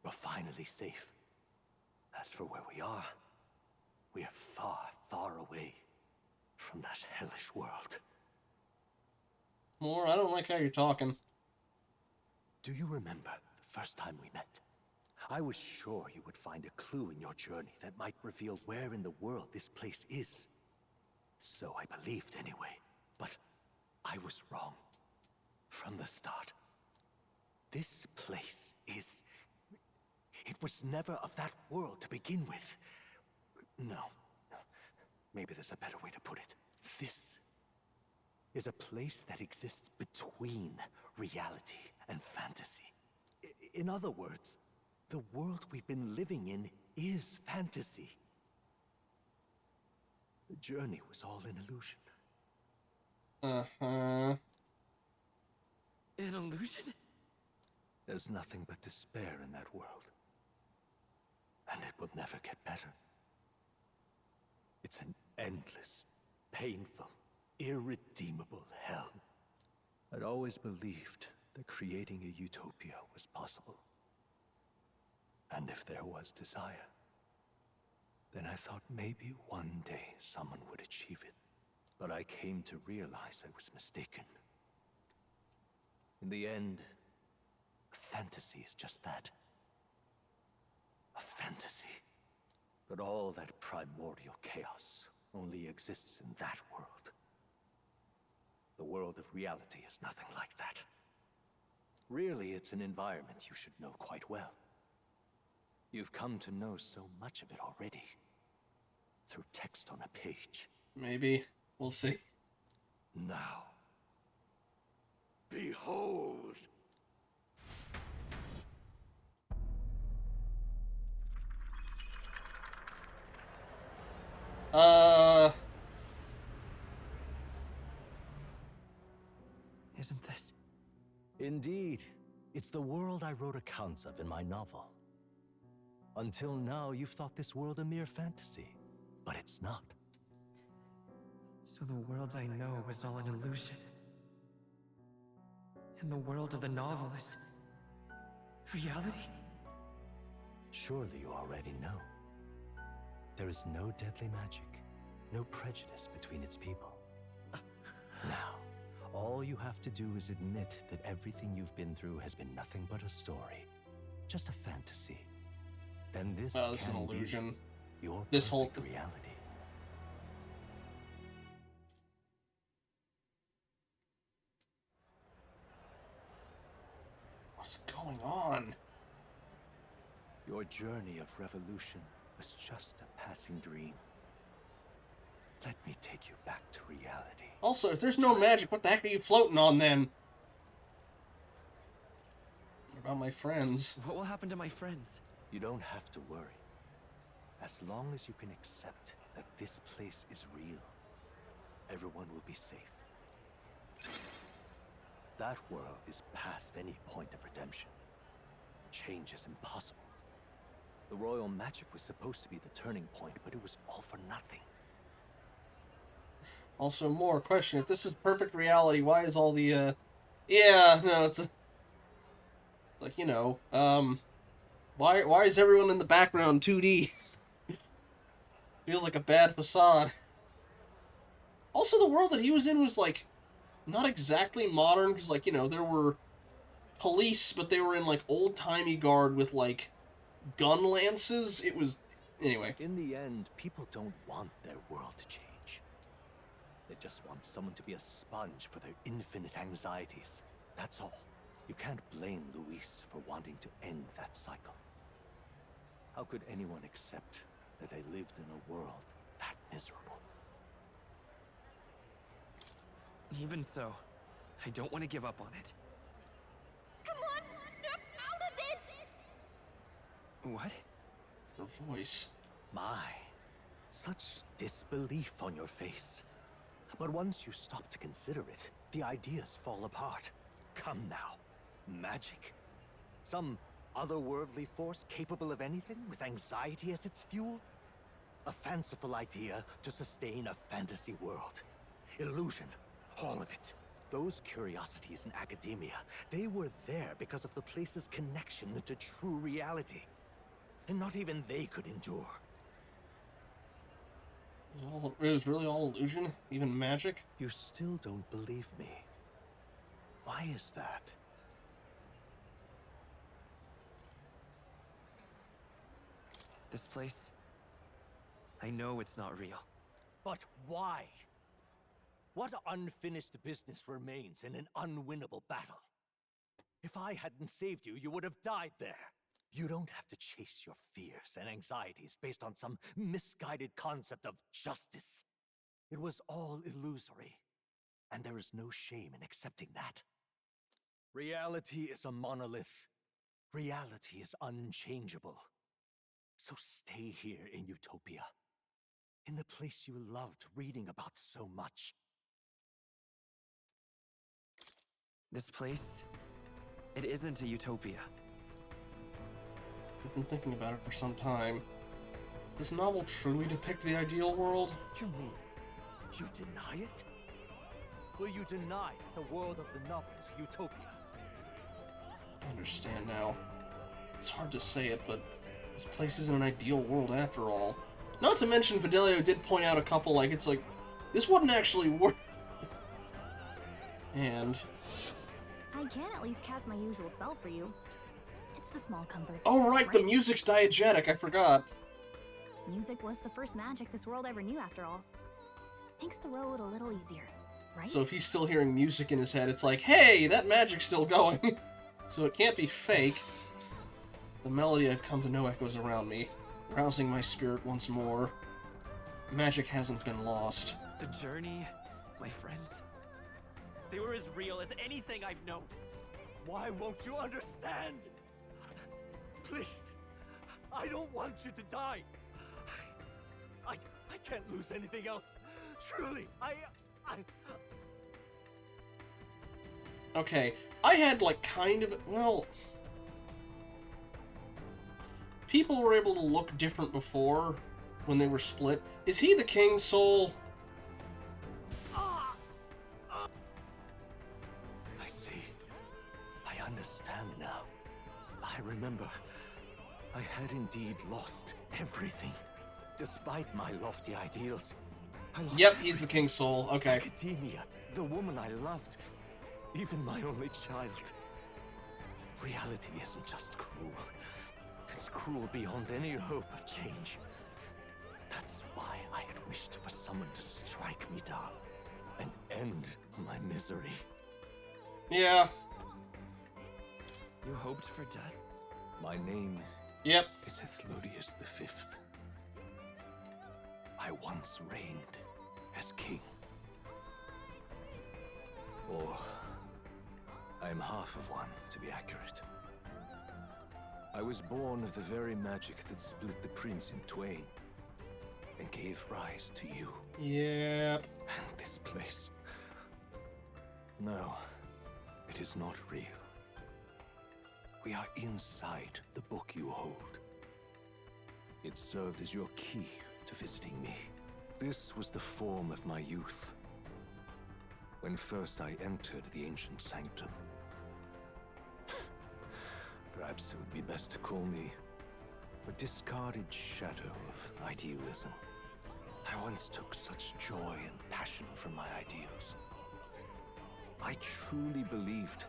we're finally safe. As for where we are far, far away from that hellish world. More, I don't like how you're talking. Do you remember the first time we met? I was sure you would find a clue in your journey that might reveal where in the world this place is. So I believed anyway, but I was wrong. From the start. This place is... It was never of that world to begin with. No. Maybe there's a better way to put it. This is a place that exists between reality and fantasy. In other words, the world we've been living in is fantasy. The journey was all an illusion. Uh-huh. An illusion? There's nothing but despair in that world. And it will never get better. It's an endless, painful, irredeemable hell. I'd always believed that creating a utopia was possible. And if there was desire, then I thought maybe one day someone would achieve it. But I came to realize I was mistaken. In the end, fantasy is just that. A fantasy. But all that primordial chaos only exists in that world. The world of reality is nothing like that. Really, it's an environment you should know quite well. You've come to know so much of it already. Through text on a page. Maybe. We'll see. Now. Behold! Isn't this? Indeed. It's the world I wrote accounts of in my novel. Until now, you've thought this world a mere fantasy. But it's not. So the world I know is all an illusion. And the world of the novel is... reality? Surely you already know. There is no deadly magic, no prejudice between its people. Now, all you have to do is admit that everything you've been through has been nothing but a story, just a fantasy. Then this is an can illusion. be your This whole perfect reality. What's going on? Your journey of revolution was just a passing dream. Let me take you back to reality. Also, if there's no magic, what the heck are you floating on then? What about my friends? What will happen to my friends? You don't have to worry. As long as you can accept that this place is real, everyone will be safe. That world is past any point of redemption. Change is impossible. The royal magic was supposed to be the turning point, but it was all for nothing. Also, more question. If this is perfect reality, why is all the, yeah, no, it's like, you know, why is everyone in the background 2D? Feels like a bad facade. Also, the world that he was in was, like, not exactly modern, because, like, you know, there were police, but they were in, like, old-timey guard with, like, gun lances. It was... Anyway. In the end, people don't want their world to change. They just want someone to be a sponge for their infinite anxieties. That's all. You can't blame Luis for wanting to end that cycle. How could anyone accept that they lived in a world that miserable? Even so, I don't want to give up on it. Come on, snap out of it! What? Her voice. My, such disbelief on your face. But once you stop to consider it, the ideas fall apart. Come now. Magic? Some otherworldly force capable of anything with anxiety as its fuel? A fanciful idea to sustain a fantasy world. Illusion. All of it. Those curiosities in academia, they were there because of the place's connection to true reality. And not even they could endure. It was really all illusion? Even magic? You still don't believe me. Why is that? This place... I know it's not real. But why? What unfinished business remains in an unwinnable battle? If I hadn't saved you, you would have died there. You don't have to chase your fears and anxieties based on some misguided concept of justice. It was all illusory, and there is no shame in accepting that. Reality is a monolith. Reality is unchangeable. So stay here in Utopia, in the place you loved reading about so much. This place... it isn't a utopia. I've been thinking about it for some time. Does this novel truly depict the ideal world? You mean, you deny it? Will you deny that the world of the novel is a utopia? I understand now. It's hard to say it, but this place isn't an ideal world after all. Not to mention, Fidelio did point out a couple, like, it's like, this wouldn't actually work. And... I can at least cast my usual spell for you. It's the small comforts. Oh right, the music's diegetic, I forgot. Music was the first magic this world ever knew, after all. Makes the road a little easier, right? So if he's still hearing music in his head, it's like, hey, that magic's still going. So it can't be fake. The melody I've come to know echoes around me, rousing my spirit once more. Magic hasn't been lost. The journey, my friends, they were as real as anything I've known. Why won't you understand? Please, I don't want you to die. I can't lose anything else. Truly, Okay, I had, like, kind of, well... People were able to look different before, when they were split. Is he the King's Soul? I see. I understand now. I remember. I had indeed lost everything. Despite my lofty ideals, I lost Yep, he's the King's Soul. Okay. Academia, the woman I loved, even my only child. Reality isn't just cruel. It's cruel beyond any hope of change. That's why I had wished for someone to strike me down and end my misery. Yeah. You hoped for death? My name Yep. is Ethodius V. I once reigned as king. Or I'm half of one, to be accurate. I was born of the very magic that split the prince in twain and gave rise to you. Yep. And this place. No, it is not real. We are inside the book you hold. It served as your key to visiting me. This was the form of my youth, when first I entered the ancient sanctum. Perhaps it would be best to call me a discarded shadow of idealism. I once took such joy and passion from my ideals. I truly believed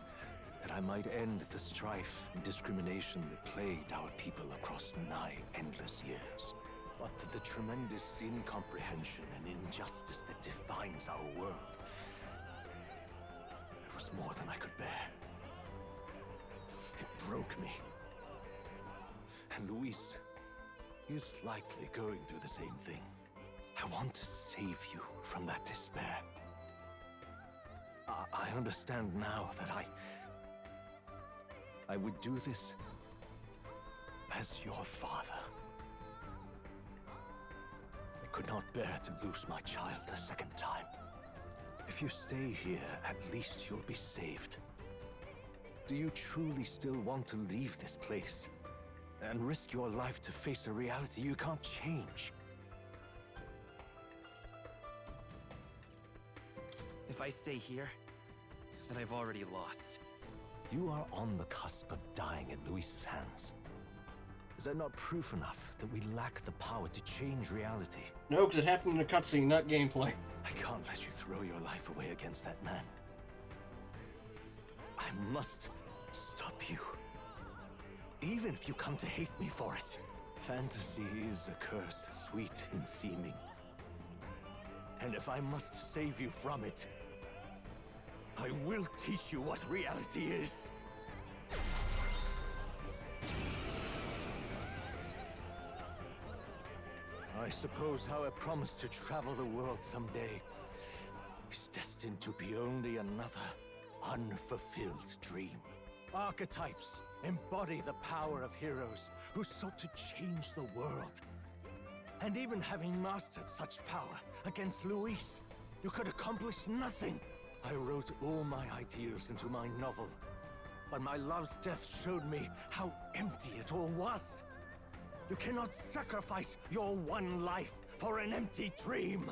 that I might end the strife and discrimination that plagued our people across 9 endless years. But the tremendous incomprehension and injustice that defines our world, it was more than I could bear. It broke me. And Luis is likely going through the same thing. I want to save you from that despair. I understand now that I would do this as your father. I could not bear to lose my child a second time. If you stay here, at least you'll be saved. Do you truly still want to leave this place and risk your life to face a reality you can't change? If I stay here, then I've already lost. You are on the cusp of dying at Luis's hands. Is that not proof enough that we lack the power to change reality? No, because it happened in a cutscene, not gameplay. I can't let you throw your life away against that man. I must stop you. Even if you come to hate me for it. Fantasy is a curse, sweet in seeming. And if I must save you from it, I will teach you what reality is. I suppose our promise to travel the world someday is destined to be only another unfulfilled dream. Archetypes embody the power of heroes who sought to change the world. And even having mastered such power against Luis, you could accomplish nothing. I wrote all my ideals into my novel, but my love's death showed me how empty it all was. You cannot sacrifice your one life for an empty dream.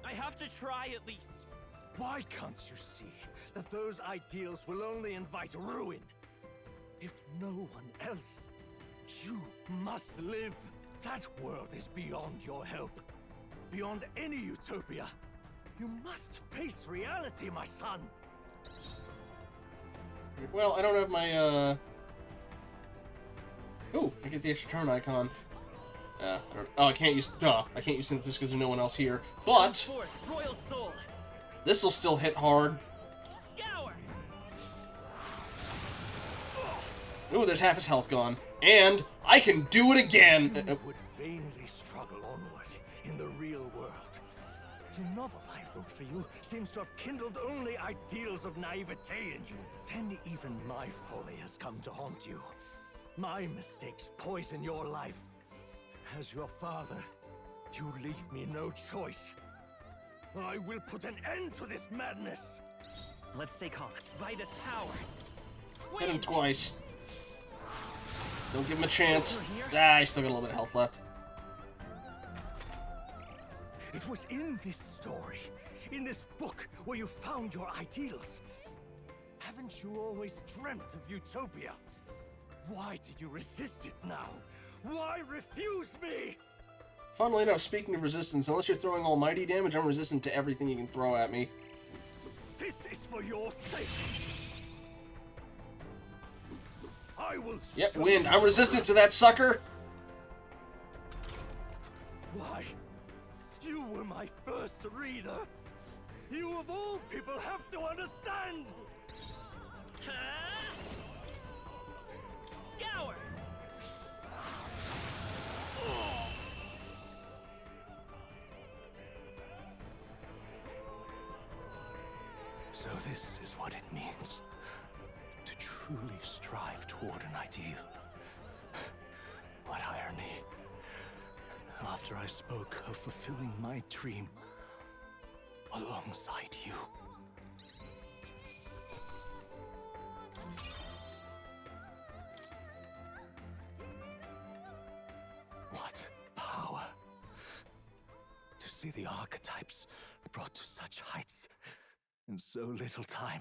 I have to try at least. Why can't you see that those ideals will only invite ruin? If no one else, you must live. That world is beyond your help. Beyond any utopia. You must face reality, my son. Well, I don't have my, Ooh, I get the extra turn icon. I can't use... Duh. I can't use Synthesis because there's no one else here. But... Royal Soul. This'll still hit hard. Scour. Oh. Ooh, there's half his health gone. And I can do it again! You would vainly struggle onward in the real world. The novel I wrote for you seems to have kindled only ideals of naivete in you. Then even my folly has come to haunt you. My mistakes poison your life. As your father, you leave me no choice. I will put an end to this madness. Let's stay calm. Vitus power. Hit him twice. Don't give him a chance. Ah, he's still got a little bit of health left. It was in this story, in this book, where you found your ideals. Haven't you always dreamt of utopia? Why did you resist it now? Why refuse me? Funnily enough, speaking of resistance, unless you're throwing almighty damage, I'm resistant to everything you can throw at me. This is for your sake. I will. Yep, wind. I'm resistant to that sucker. Why? You were my first reader. You of all people have to understand. Scour! So this is what it means to truly strive toward an ideal. What irony. After I spoke of fulfilling my dream alongside you. What power to see the archetypes brought to such heights in so little time.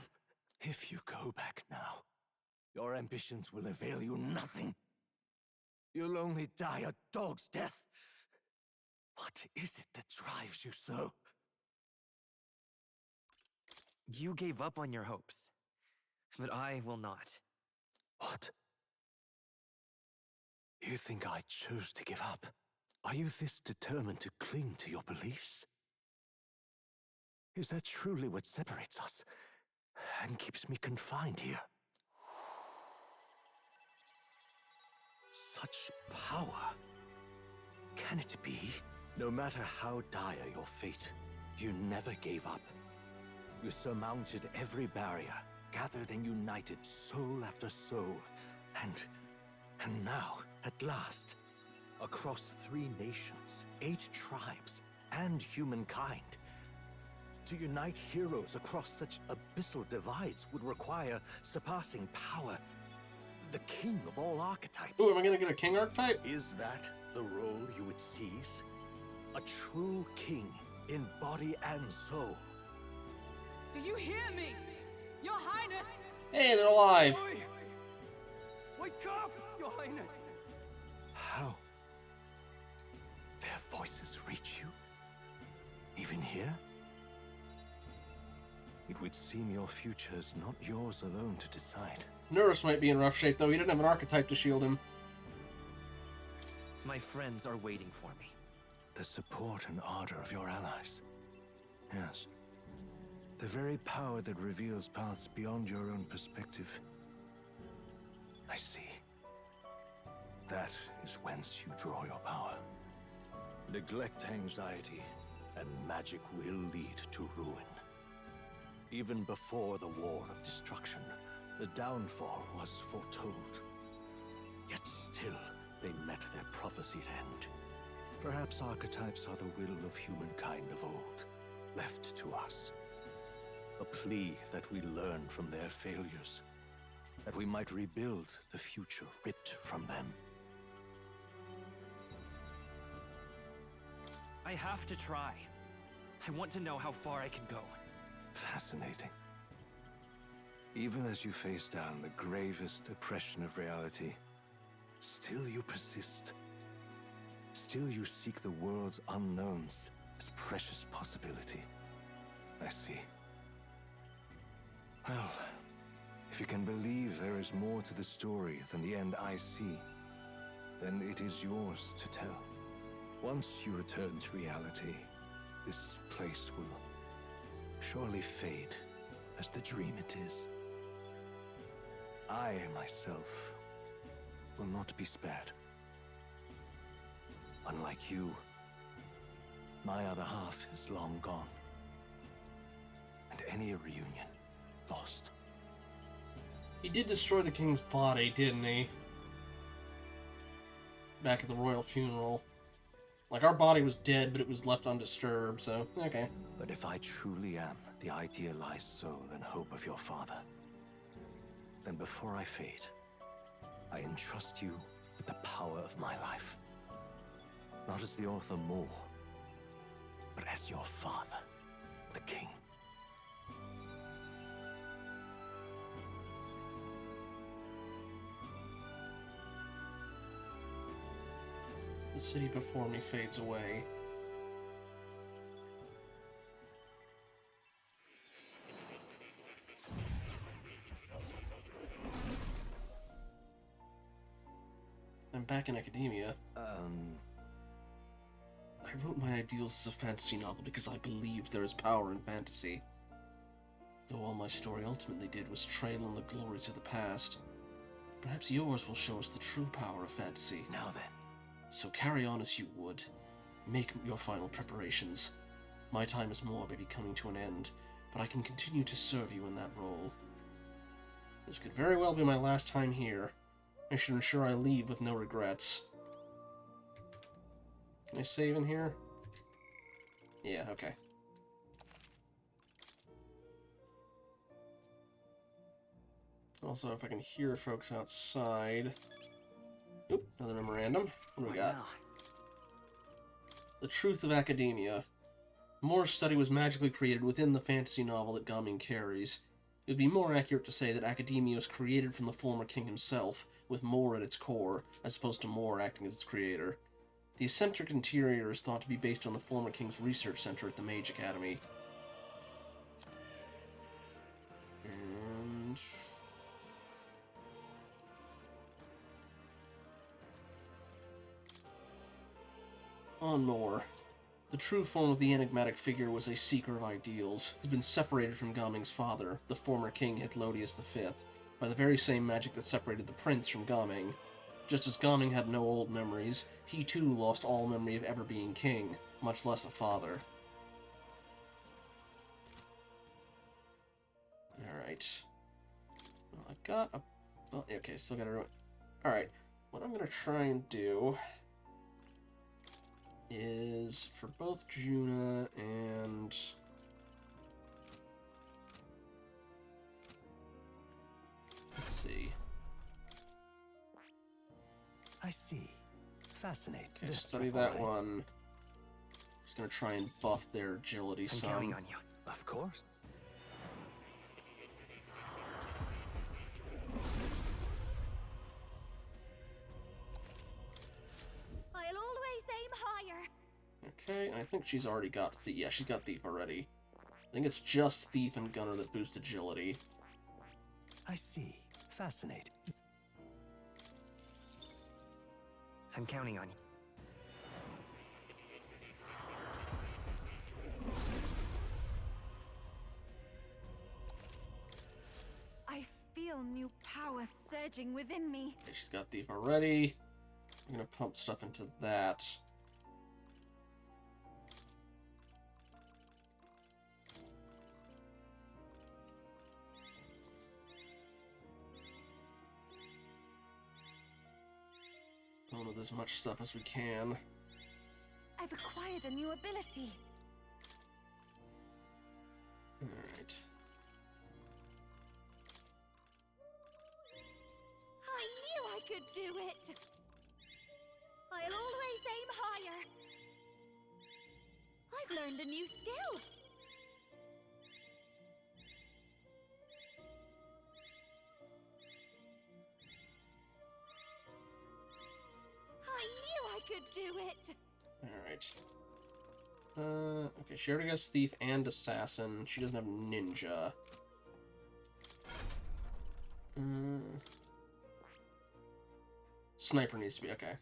If you go back now, your ambitions will avail you nothing. You'll only die a dog's death. What is it that drives you so? You gave up on your hopes, but I will not. What? You think I chose to give up? Are you this determined to cling to your beliefs? Is that truly what separates us and keeps me confined here? Such power. Can it be? No matter how dire your fate, you never gave up. You surmounted every barrier, gathered and united soul after soul, and now, at last, across 3 nations, 8 tribes, and humankind, to unite heroes across such abyssal divides would require surpassing power. The king of all archetypes. Ooh, am I gonna get a king archetype? Is that the role you would seize? A true king in body and soul. Do you hear me? Your Highness! Hey, they're alive. Oi! Wake up, Your Highness! How? Their voices reach you? Even here? It would seem your future is not yours alone to decide. Nurse might be in rough shape, though. He didn't have an archetype to shield him. My friends are waiting for me. The support and ardor of your allies. Yes. The very power that reveals paths beyond your own perspective. I see. That is whence you draw your power. Neglect anxiety, and magic will lead to ruin. Even before the war of destruction, the downfall was foretold. Yet still, they met their prophesied end. Perhaps archetypes are the will of humankind of old, left to us. A plea that we learn from their failures, that we might rebuild the future ripped from them. I have to try. I want to know how far I can go. Fascinating. Even as you face down the gravest oppression of reality, still you persist. Still you seek the world's unknowns as precious possibility. I see. Well, if you can believe there is more to the story than the end I see, then it is yours to tell. Once you return to reality, this place will surely fade as the dream it is. I, myself, will not be spared. Unlike you, my other half is long gone. And any reunion, lost. He did destroy the king's body, didn't he? Back at the royal funeral. Like, our body was dead, but it was left undisturbed, so, okay. But if I truly am the idealized soul and hope of your father, then before I fade, I entrust you with the power of my life. Not as the author more, but as your father, the king. The city before me fades away. I'm back in academia. I wrote my ideals as a fantasy novel because I believed there is power in fantasy. Though all my story ultimately did was trail on the glories of the past. Perhaps yours will show us the true power of fantasy. Now then. So carry on as you would. Make your final preparations. My time as Moor may be coming to an end, but I can continue to serve you in that role. This could very well be my last time here. I should ensure I leave with no regrets. Can I save in here? Yeah, okay. Also, if I can hear folks outside... Oop, another memorandum. What do we got? The Truth of Academia. Moor's study was magically created within the fantasy novel that Gaming carries. It would be more accurate to say that Academia was created from the former king himself, with Moor at its core, as opposed to Moor acting as its creator. The eccentric interior is thought to be based on the former king's research center at the Mage Academy. And... on Moor. The true form of the enigmatic figure was a seeker of ideals, who'd been separated from Gaming's father, the former king Hithlodius V, by the very same magic that separated the prince from Gaming. Just as Gaming had no old memories, he too lost all memory of ever being king, much less a father. Alright. Well, I got a... oh, okay, still got everyone... Alright, what I'm gonna try and do... is for both Juna and... let's see. I see. Fascinating. Okay, study that one. Just gonna try and buff their agility some. I'm counting on you. Of course. I'll always aim higher. Okay, and I think she's already got Thief. Yeah, she's got Thief already. I think it's just Thief and Gunner that boost agility. I see. Fascinating. I'm counting on you. I feel new power surging within me. Okay, she's got Thief already. I'm gonna pump stuff into that. Going with as much stuff as we can. I've acquired a new ability. Alright. I knew I could do it. I'll always aim higher. I've learned a new skill. I knew I could do it. Alright. Okay, she already has Thief and Assassin. She doesn't have Ninja. Sniper needs to be, okay.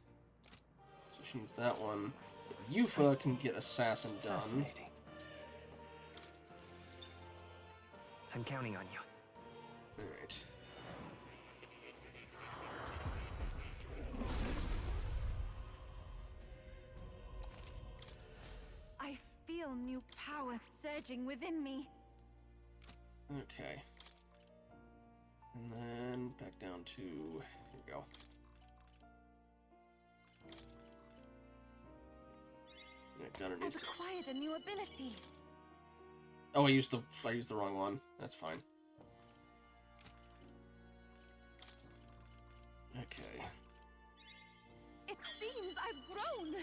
So she needs that one. Yufa can get Assassin done. I'm counting on you. Alright. I feel new power surging within me. Okay. And then back down to... here we go. Yeah, Gunner needs I've to... acquired a new ability. oh, I used the wrong one. That's fine. Okay. It seems I've grown.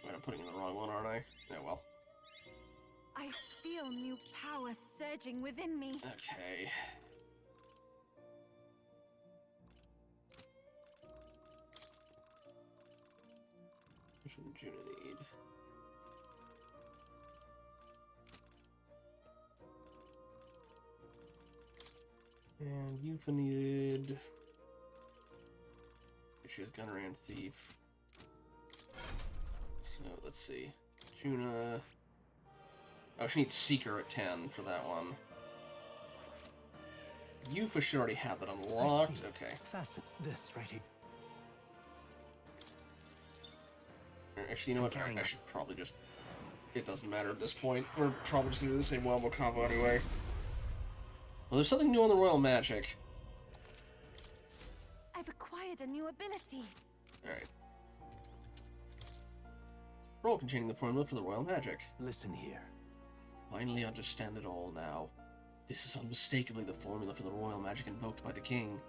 Wait, I'm putting in the wrong one, aren't I? Yeah, well. I feel new power surging within me. Okay. Juna need? And Yufa needed... She has Gunner and Thief. So, let's see. Juna... Oh, she needs Seeker at 10 for that one. Yufa should already have that unlocked. Okay. Fasten this right here. Actually, you know what? I should probably just... It doesn't matter at this point. We're probably just gonna do the same wombo combo anyway. Well, there's something new on the Royal Magic. I've acquired a new ability. Alright. Scroll containing the formula for the Royal Magic. Listen here. Finally understand it all now. This is unmistakably the formula for the Royal Magic invoked by the King.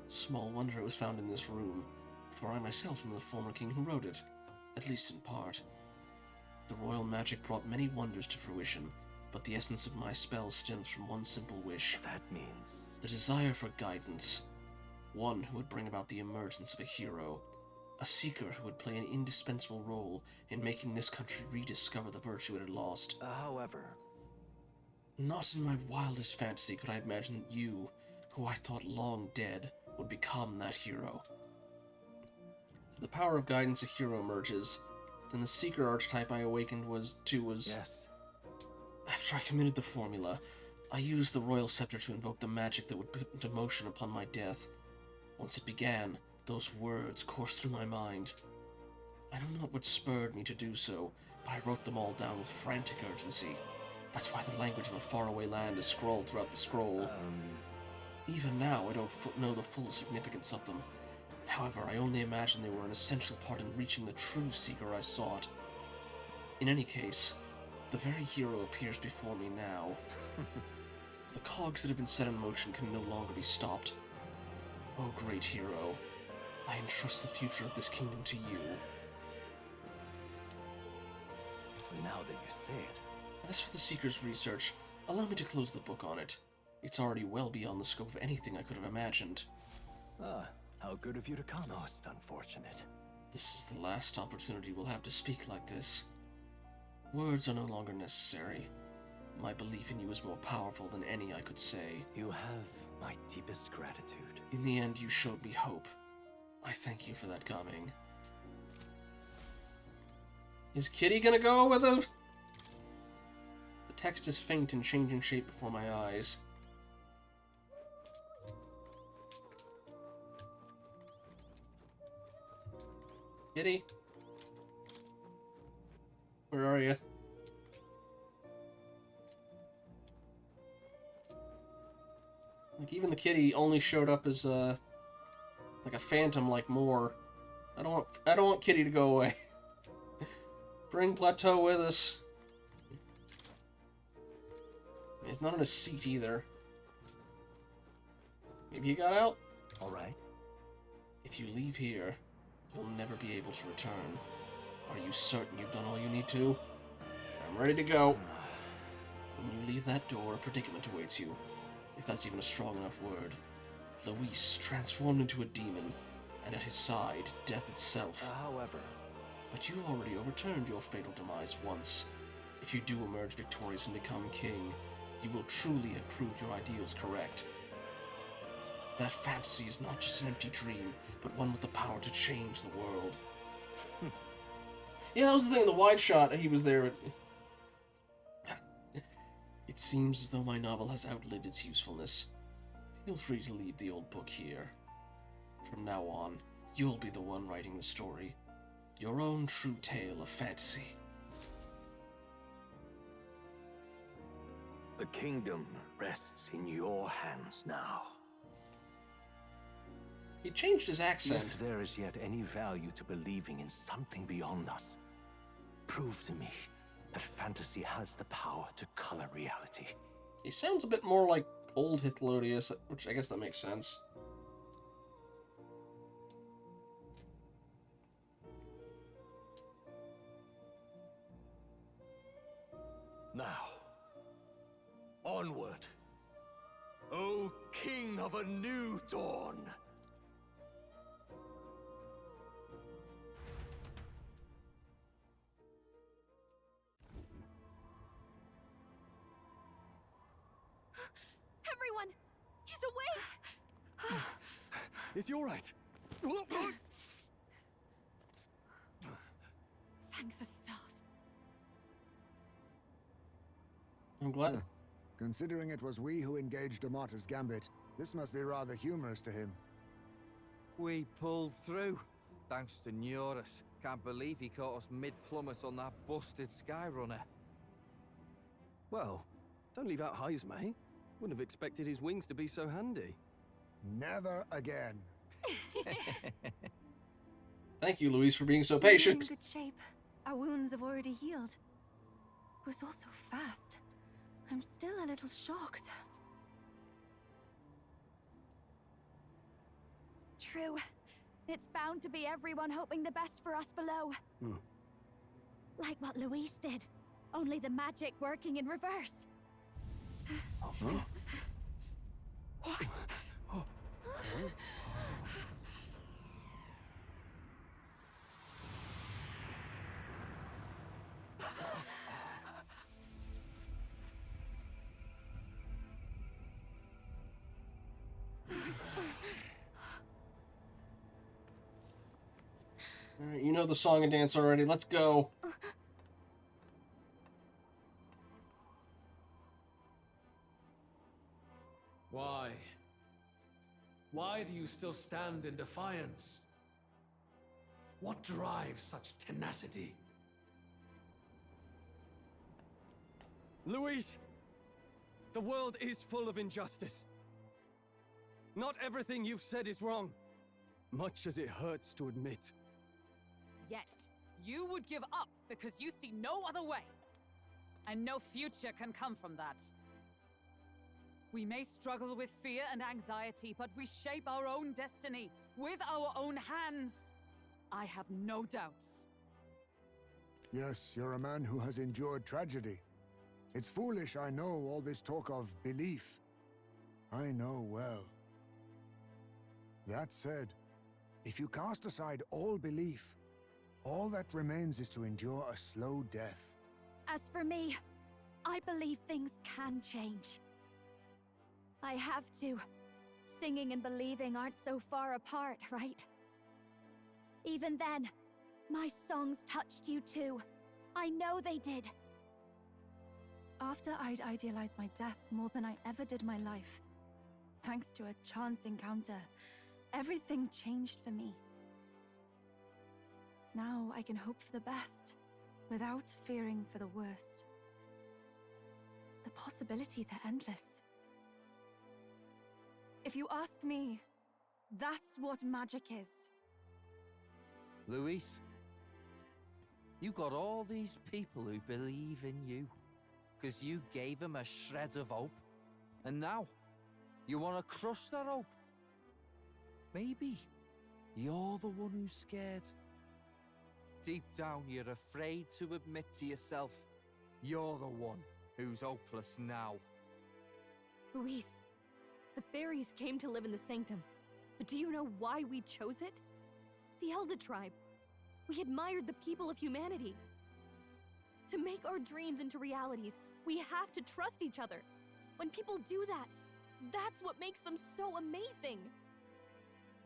Small wonder it was found in this room, for I myself am the former king who wrote it, at least in part. The Royal Magic brought many wonders to fruition, but the essence of my spell stems from one simple wish. That means... The desire for guidance. One who would bring about the emergence of a hero. A seeker who would play an indispensable role in making this country rediscover the virtue it had lost. However... Not in my wildest fantasy could I imagine that you, who I thought long dead, would become that hero. So the power of guidance a hero emerges. Then the seeker archetype I awakened was... Yes. After I committed the formula, I used the Royal Scepter to invoke the magic that would put into motion upon my death. Once it began, those words coursed through my mind. I know not what spurred me to do so, but I wrote them all down with frantic urgency. That's why the language of a faraway land is scrawled throughout the scroll. Even now, I don't know the full significance of them. However, I only imagine they were an essential part in reaching the true seeker I sought. In any case, the very hero appears before me now. The cogs that have been set in motion can no longer be stopped. Oh, great hero, I entrust the future of this kingdom to you. Now that you say it... As for the Seeker's research, allow me to close the book on it. It's already well beyond the scope of anything I could have imagined. Ah, how good of you to come, most unfortunate. This is the last opportunity we'll have to speak like this. Words are no longer necessary. My belief in you is more powerful than any I could say. You have my deepest gratitude. In the end, you showed me hope. I thank you for that, Gaming. Is Kitty gonna go with him? The text is faint and changing shape before my eyes. Kitty? Where are you? Like, even the kitty only showed up as like a phantom, like more. I don't want Kitty to go away. Bring Plateau with us. He's not in a seat either. Maybe he got out? Alright. If you leave here, you'll never be able to return. Are you certain you've done all you need to? I'm ready to go. When you leave that door, a predicament awaits you. If that's even a strong enough word. Luis transformed into a demon, and at his side, death itself. However... But you already overturned your fatal demise once. If you do emerge victorious and become king, you will truly have proved your ideals correct. That fantasy is not just an empty dream, but one with the power to change the world. Yeah, that was the thing in the wide shot, he was there. It seems as though my novel has outlived its usefulness. Feel free to leave the old book here. From now on, you'll be the one writing the story. Your own true tale of fantasy. The kingdom rests in your hands now. He changed his accent. If there is yet any value to believing in something beyond us, prove to me that fantasy has the power to color reality. He sounds a bit more like old Hythlodius, which I guess that makes sense. Now, onward, O King of a new dawn! He's awake! Is he all right? Thank the stars. I'm glad. Considering it was we who engaged Amata's gambit, this must be rather humorous to him. We pulled through, thanks to Neurus. Can't believe he caught us mid-plummet on that busted Skyrunner. Well, don't leave out Heismay. Wouldn't have expected his wings to be so handy. Never again. Thank you, Louise, for being so We're patient. in good shape. Our wounds have already healed. It was all so fast. I'm still a little shocked. True. It's bound to be everyone hoping the best for us below. Like what Luis did. Only the magic working in reverse. Huh? What? Alright, you know the song and dance already. Let's go. Why? Why do you still stand in defiance? What drives such tenacity? Luis! The world is full of injustice. Not everything you've said is wrong, much as it hurts to admit. Yet, you would give up because you see no other way. And no future can come from that. We may struggle with fear and anxiety, but we shape our own destiny with our own hands. I have no doubts. Yes, you're a man who has endured tragedy. It's foolish, I know, all this talk of belief. I know well. That said, if you cast aside all belief, all that remains is to endure a slow death. As for me, I believe things can change. I have to. Singing and believing aren't so far apart, right? Even then, my songs touched you too. I know they did. After I'd idealized my death more than I ever did my life, thanks to a chance encounter, everything changed for me. Now I can hope for the best, without fearing for the worst. The possibilities are endless. If you ask me, that's what magic is. Luis, you got all these people who believe in you, because you gave them a shred of hope. And now, you want to crush that hope. Maybe you're the one who's scared. Deep down, you're afraid to admit to yourself, you're the one who's hopeless now. Luis, the fairies came to live in the Sanctum. But do you know why we chose it? The Elder Tribe. We admired the people of humanity. To make our dreams into realities, we have to trust each other. When people do that, that's what makes them so amazing.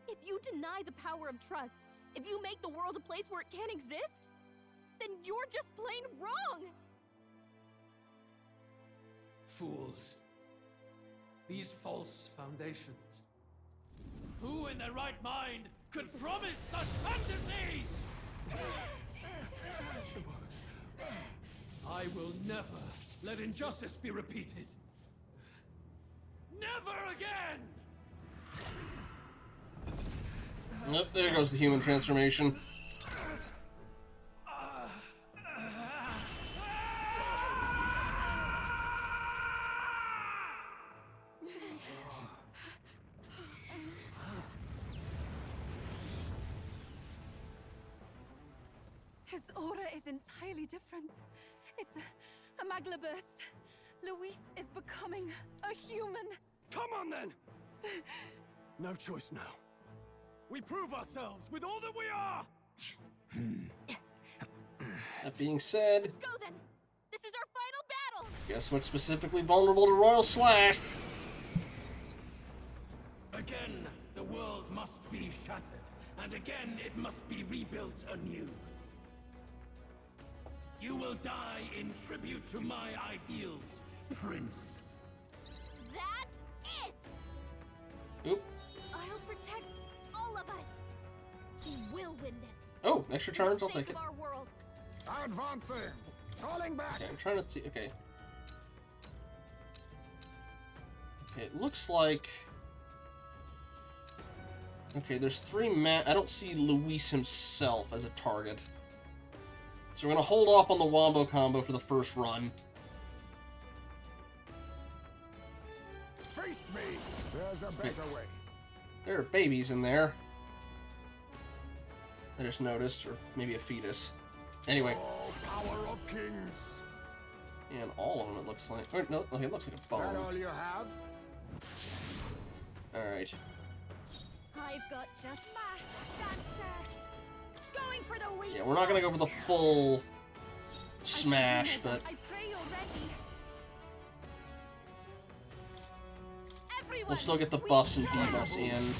If you deny the power of trust, if you make the world a place where it can't exist, then you're just plain wrong! Fools. These false foundations. Who in their right mind could promise such fantasies? I will never let injustice be repeated. Never again! Yep, there goes the human transformation. His aura is entirely different. It's a magla burst. Luis is becoming a human. Come on then! No choice now. We prove ourselves with all that we are! That being said, Let's go then! This is our final battle! guess what's specifically vulnerable to Royal Slash? Again, the world must be shattered, and again it must be rebuilt anew. You will die in tribute to my ideals, Prince. That's it! Oop. I'll protect all of us. We will win this. Oh, extra turns, I'll take it. Our world. Advancing! Falling back! Okay, I'm trying to see. Okay. Okay, it looks like. Okay, there's 3 I don't see Luis himself as a target. So we're gonna hold off on the Wombo combo for the first run. Face me! There's a better way. There are babies in there. I just noticed, or maybe a fetus. Anyway. Oh, power of kings! And all of them, it looks like. Or, no, okay, it looks like a bone. That all you have? Alright. I've got just my dancer. Going for the weak. Yeah, we're not gonna go for the full smash, but I pray you're ready. Everyone, we'll still get the buffs and debuffs in.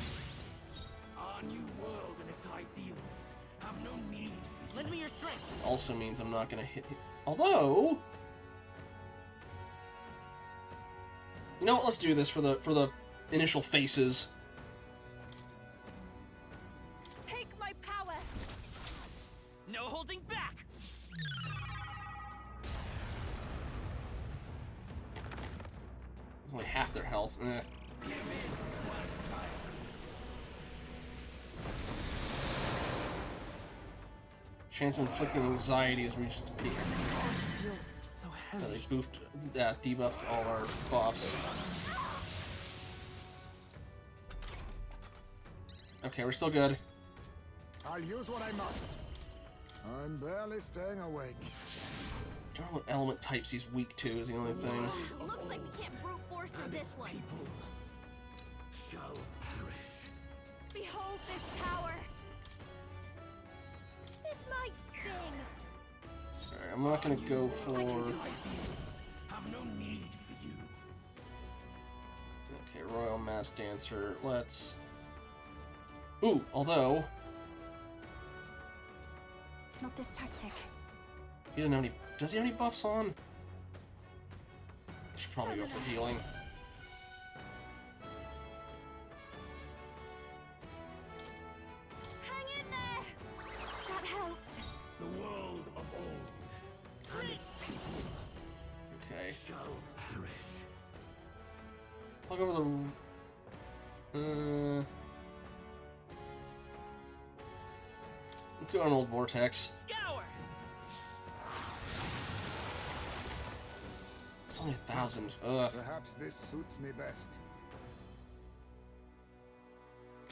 Our new world and its ideals have no need for you. Lend me your strength. Also means I'm not gonna hit. Although, you know what? Let's do this for the initial faces. Take my power. No holding back. Only half their health. Eh. Chance of inflicting anxiety has reached its peak. They debuffed all our buffs. Okay, we're still good. I'll use what I must. I'm barely staying awake. I don't know what element types he's weak to is the only thing. Looks like we can't brute force through this one. Shall perish. Behold this power. This might sting. Alright, I'm not gonna go for. Have no need for you. Okay, Royal Mass Dancer. Let's. Ooh, although Not this tactic. he doesn't have any. Does he have any buffs on? Should probably go for healing. Hang in there. That helped. The world of old and its people Okay. shall perish. I'll go for the. Let's do an old vortex. Scour. It's only 1,000. Ugh. Perhaps this suits me best.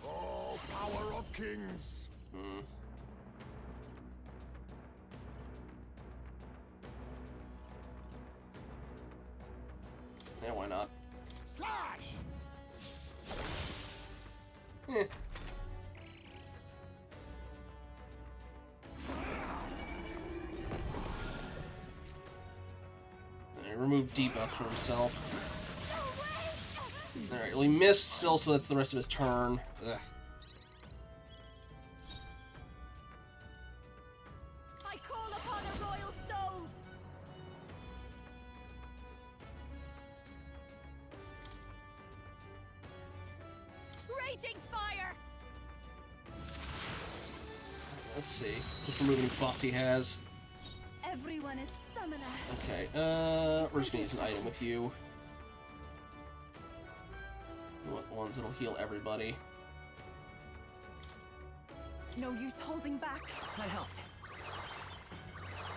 Oh, power of kings! Hmm. Yeah, why not? Slash! Eh. Remove debuffs from himself. Alright, well he missed still, so that's the rest of his turn. Ugh. I call upon a royal soul. Raging fire. Let's see. Just remove any buffs he has. Everyone is summoner. Okay, we're just gonna use an item with you. We want ones that'll heal everybody. No use holding back. That helped.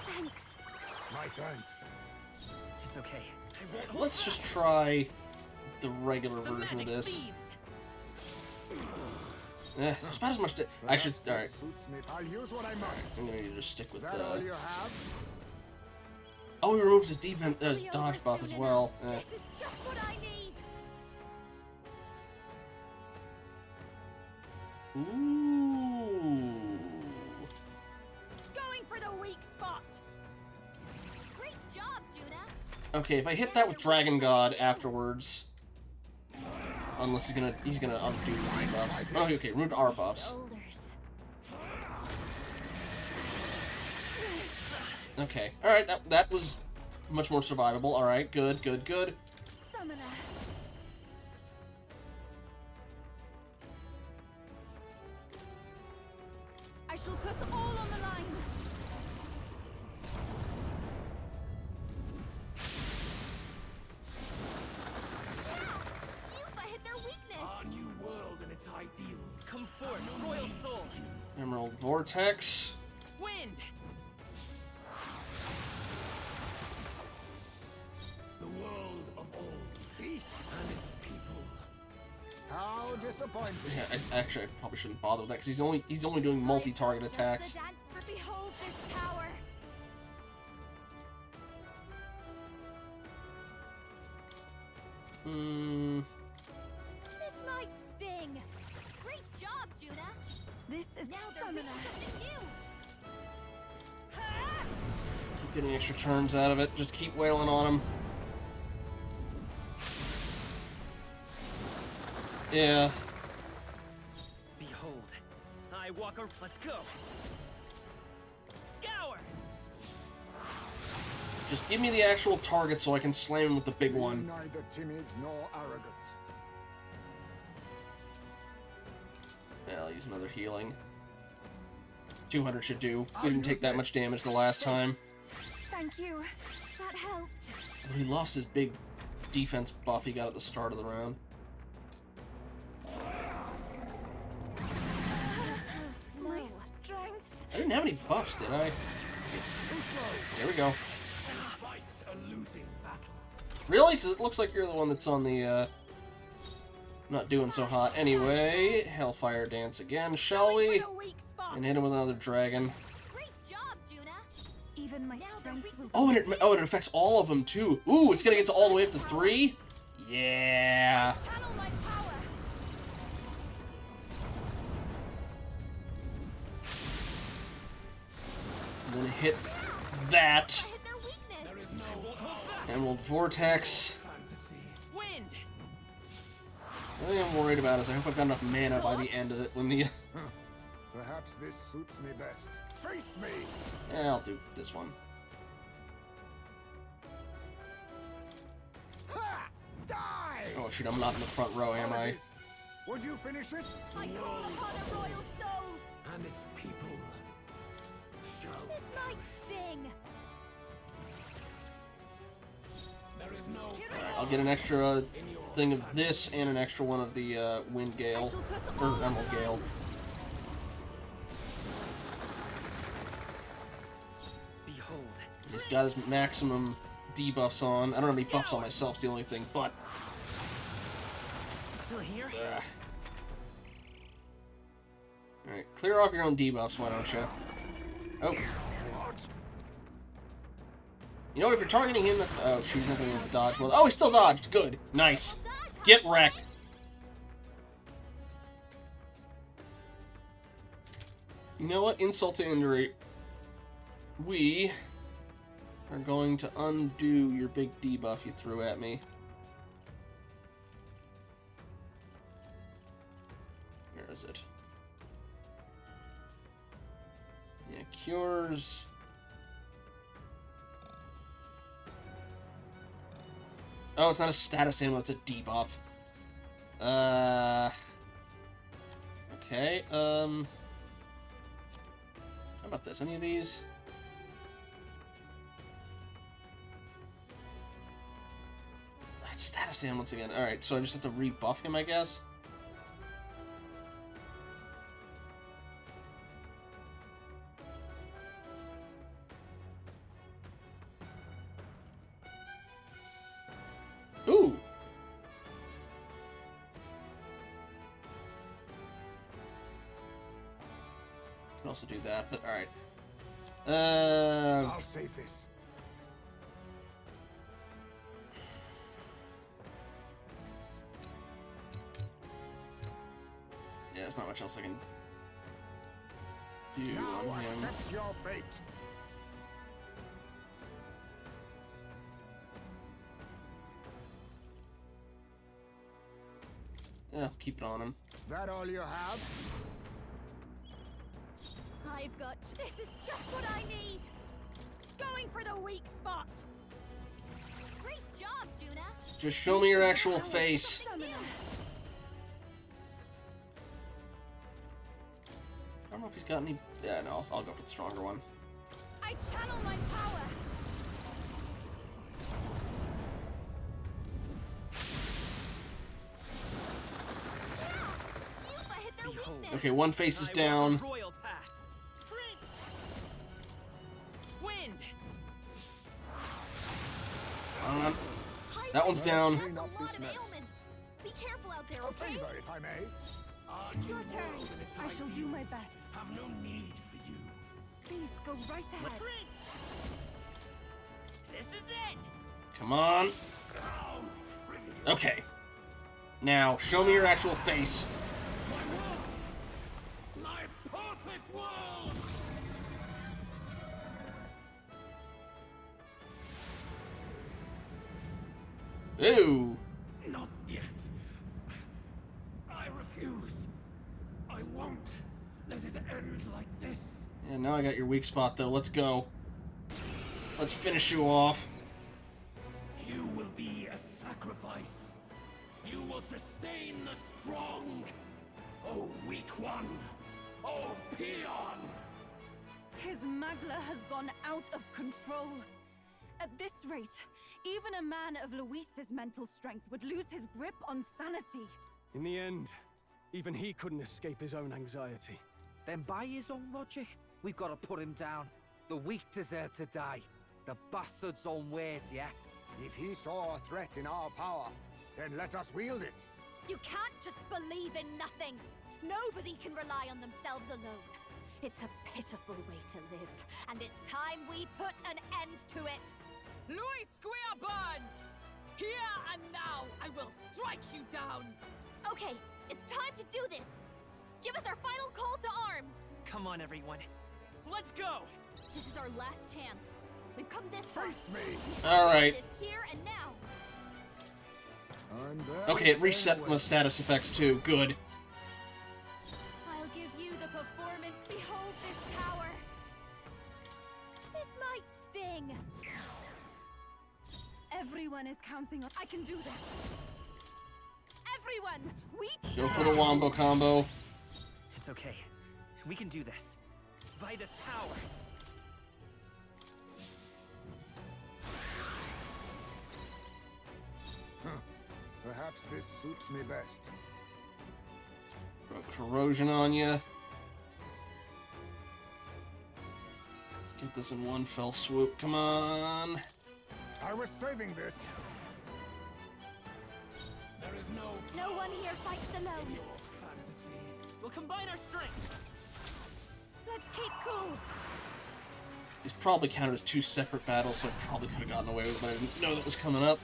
Thanks. My thanks. It's okay. Let's just try the regular version of this. There's about as much. I should. Alright. I'll use what I must. I'm gonna just stick with That all you have? Oh, he removed his his dodge buff as well. This is just what I need. Ooh. Going for the weak spot. Great job, Juna. Okay, if I hit that with Dragon God afterwards, Unless he's gonna undo the debuffs. Oh, okay, ruined our buffs. Okay, alright, that was much more survivable. Alright, good, good, good. Summoner. I shall put all on the line. Yuffie hit their weakness. Our new world and its ideals. Come forth, Royal Soul. Emerald Vortex. Wind. The world of all. Thief and its people. How disappointing. Yeah, actually, I probably shouldn't bother with that because he's only doing multi-target attacks. The dance for behold this power. This might sting. Great job, Juna. This is Now they're summoner. reading something new. Keep getting extra turns out of it. Just keep wailing on him. Yeah. Behold, I walk a. Let's go. Scour. Just give me the actual target so I can slam him with the big one. Neither timid nor arrogant. Yeah, I'll use another healing. 200 should do. We didn't take that much damage the last time. Thank you. That helped. He lost his big defense buff he got at the start of the round. My strength. I didn't have any buffs, did I? There we go. Fight a losing battle. Really? Because it looks like you're the one that's on the, not doing so hot. Anyway, Hellfire Dance again, shall we? And hit him with another dragon. Great job, Juna. Even my strength was. Oh, and it affects all of them, too. Ooh, it's gonna get to all the way up to 3? Yeah. Channel my power. And then hit that. Hit their weakness. Emerald Vortex. Wind. The only thing I'm worried about is I hope I've got enough mana by the end of it when the... Perhaps this suits me best. Face me! Yeah, I'll do this one. Ha! Die! Oh shoot, I'm not in the front row, am I? Would you finish it? I call upon a royal soul. And its people shall. This might sting. There is no. Alright, I'll get an extra thing of this and an extra one of the Wind Gale. Or Emerald Gale. Behold. He's got his maximum debuffs on. I don't have any buffs on myself, it's the only thing, but... Still here? Alright, clear off your own debuffs, why don't you? Oh. You know what, if you're targeting him, that's... Oh, shoot, he's not going to dodge well. Oh, he still dodged! Good. Nice. Get wrecked. You know what? Insult to injury. We are going to undo your big debuff you threw at me. Where is it? Yeah, cures. Oh, it's not a status amulet, it's a debuff. Okay, how about this? Any of these? That's status amulets again. Alright, so I just have to rebuff him, I guess? Ooh! Can also do that, but alright. I'll save this. Yeah, there's not much else I can do Now on him. accept your fate. Yeah, keep it on him. That all you have? I've got... This is just what I need! Going for the weak spot! Great job, Juna! Just show me your actual face. Something new. I don't know if he's got any... Yeah, no, I'll go for the stronger one. I channel my power! Yufa hit their weakness! Okay, one face is down. Royal path. Wind. That one's down. That's a lot of ailments. Be careful out there, A okay? favor, if I may. Your turn. I shall do my best. Have no need for you. Please go right ahead. This is it. Come on. Okay. Now, show me your actual face. My perfect world! Ooh. Not yet. I refuse. I won't let it end like this. Yeah, now I got your weak spot, though. Let's go. Let's finish you off. You will be a sacrifice. You will sustain the strong. Oh, weak one. Oh, peon. His Magla has gone out of control. At this rate, even a man of Luis's mental strength would lose his grip on sanity. In the end, even he couldn't escape his own anxiety. Then by his own logic, we've got to put him down. The weak deserve to die. The bastard's own words, yeah? If he saw a threat in our power, then let us wield it. You can't just believe in nothing. Nobody can rely on themselves alone. It's a pitiful way to live, and it's time we put an end to it. Louis Squeerburn! Here and now, I will strike you down! Okay, it's time to do this! Give us our final call to arms! Come on, everyone. Let's go! This is our last chance. We've come this far. Face me! Alright. This here and now. Okay, it reset my status effects too. Good. I'll give you the performance. Behold this power. This might sting. Everyone is counting on. I can do this. Everyone, we Go for the wombo combo. It's okay. We can do this. By this power. Perhaps this suits me best. Throw corrosion on you. Let's get this in one fell swoop. Come on. I was saving this. There is no No one here fights alone. your fantasy. We'll combine our strength. Let's keep cool. These probably counted as two separate battles, so I probably could have gotten away with it, but I didn't know that was coming up.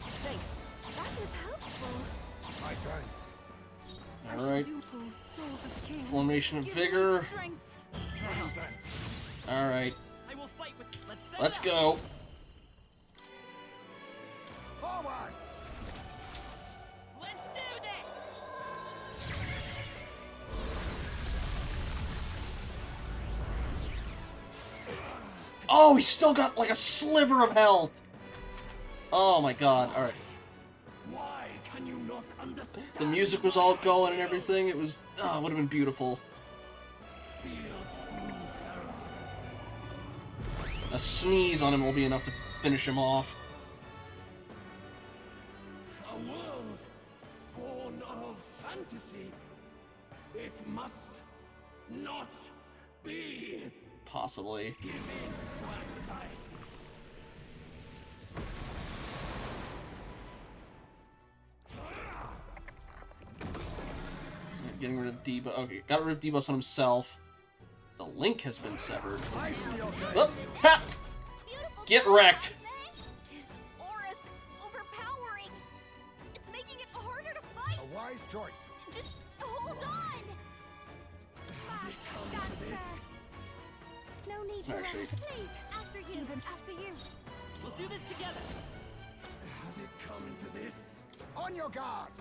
Thanks. That was helpful. My thanks. Alright. Formation of Vigor. Alright. I will fight with. Let's go. Forward! Let's do this! Oh, he's still got like a sliver of health. Oh my god. Alright. Why can you not understand? The music was all going and everything. It was, oh, it would have been beautiful. Feel true terror. A sneeze on him will be enough to finish him off. A world born of fantasy. It must not be. Possibly. Give in to anxiety. Getting rid of debuff. Okay, got rid of debuffs on himself. The link has been severed. Oh, ha! Get wrecked! His aura's overpowering. It's making it harder to fight. A wise choice. Just hold on. No need to Actually. rush. Please, after you. Even after you. We'll do this together. Has it come to this? On your guard!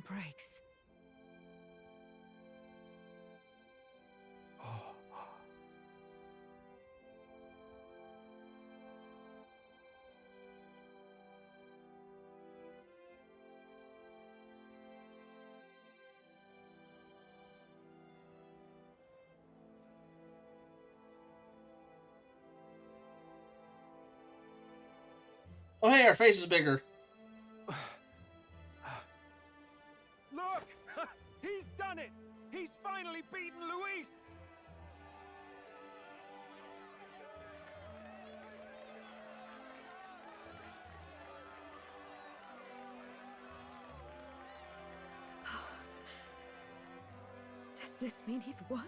breaks. Oh, hey, our face is bigger. Look! He's done it! He's finally beaten Luis! Does this mean he's won?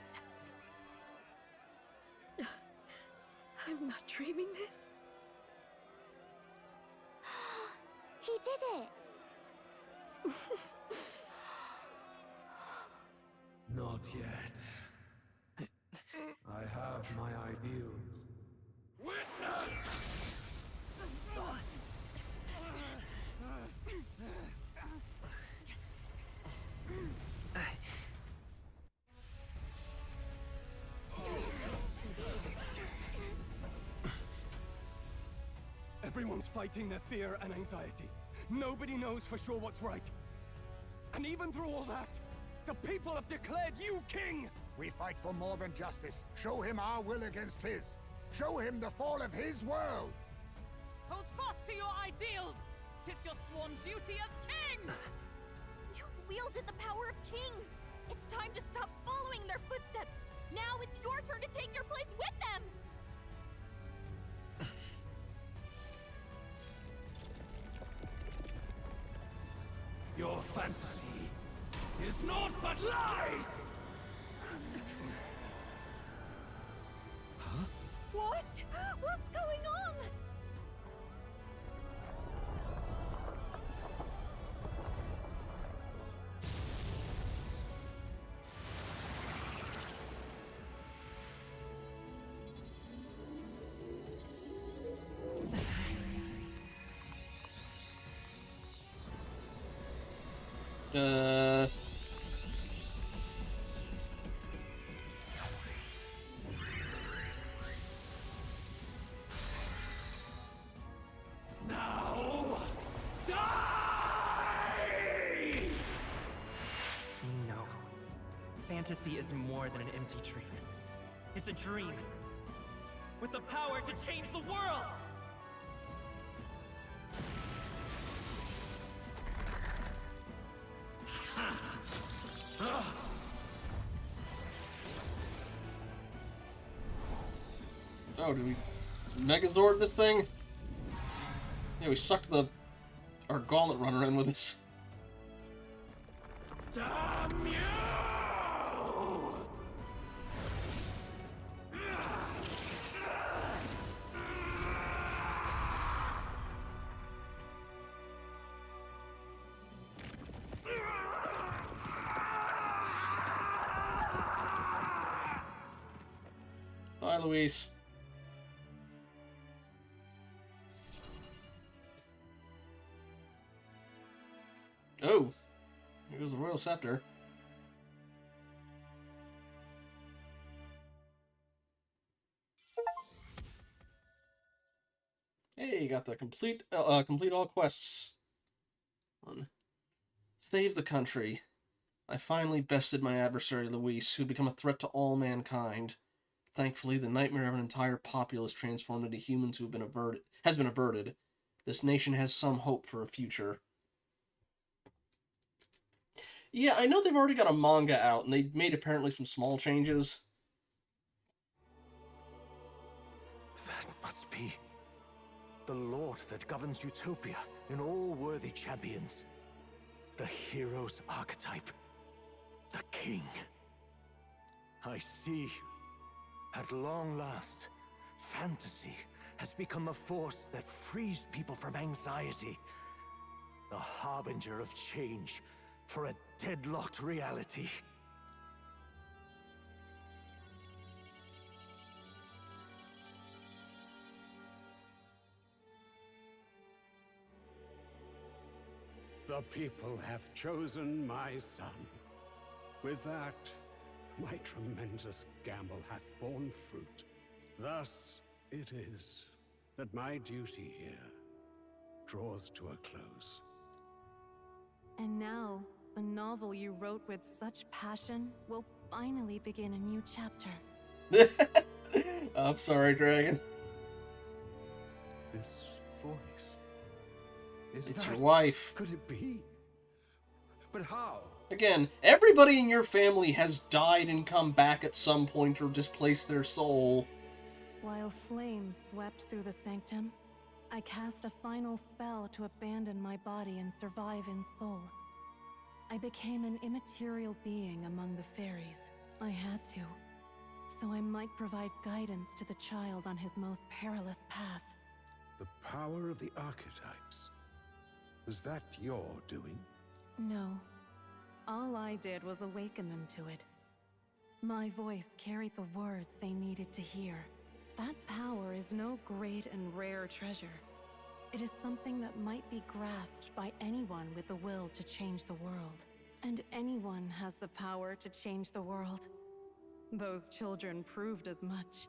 I'm not dreaming this. He did it! Not yet. I have my ideals. Witness! Everyone's fighting their fear and anxiety. Nobody knows for sure what's right. And even through all that, the people have declared you king! We fight for more than justice. Show him our will against his. Show him the fall of his world! Hold fast to your ideals! 'Tis your sworn duty as king! You've wielded the power of kings! It's time to stop following their footsteps! Now it's your turn to take your place with them! Your fantasy is naught but lies! What? What's going on? Now, die! We know. Fantasy is more than an empty dream. It's a dream. With the power to change the world! Oh, did we Megazord this thing? Yeah, we sucked our gauntlet runner in with us. Damn you! Bye, Luis. Oh, here goes the Royal Scepter. Hey, got the complete all quests. Save the country. I finally bested my adversary Luis, who had become a threat to all mankind. Thankfully, the nightmare of an entire populace transformed into humans who has been averted. This nation has some hope for a future. Yeah, I know they've already got a manga out, and they made apparently some small changes. That must be the Lord that governs Utopia in all worthy champions. The hero's archetype. The king. I see. At long last, fantasy has become a force that frees people from anxiety. A harbinger of change for a deadlocked reality. The people have chosen my son. With that, my tremendous gamble hath borne fruit. Thus it is that my duty here draws to a close. And now, a novel you wrote with such passion will finally begin a new chapter. I'm sorry, Dragon. This voice. It's your wife. Could it be? But how? Again, everybody in your family has died and come back at some point or displaced their soul. While flames swept through the sanctum, I cast a final spell to abandon my body and survive in soul. I became an immaterial being among the fairies. I had to, so I might provide guidance to the child on his most perilous path. The power of the archetypes. Was that your doing? No. All I did was awaken them to it. My voice carried the words they needed to hear. That power is no great and rare treasure. It is something that might be grasped by anyone with the will to change the world. And anyone has the power to change the world. Those children proved as much.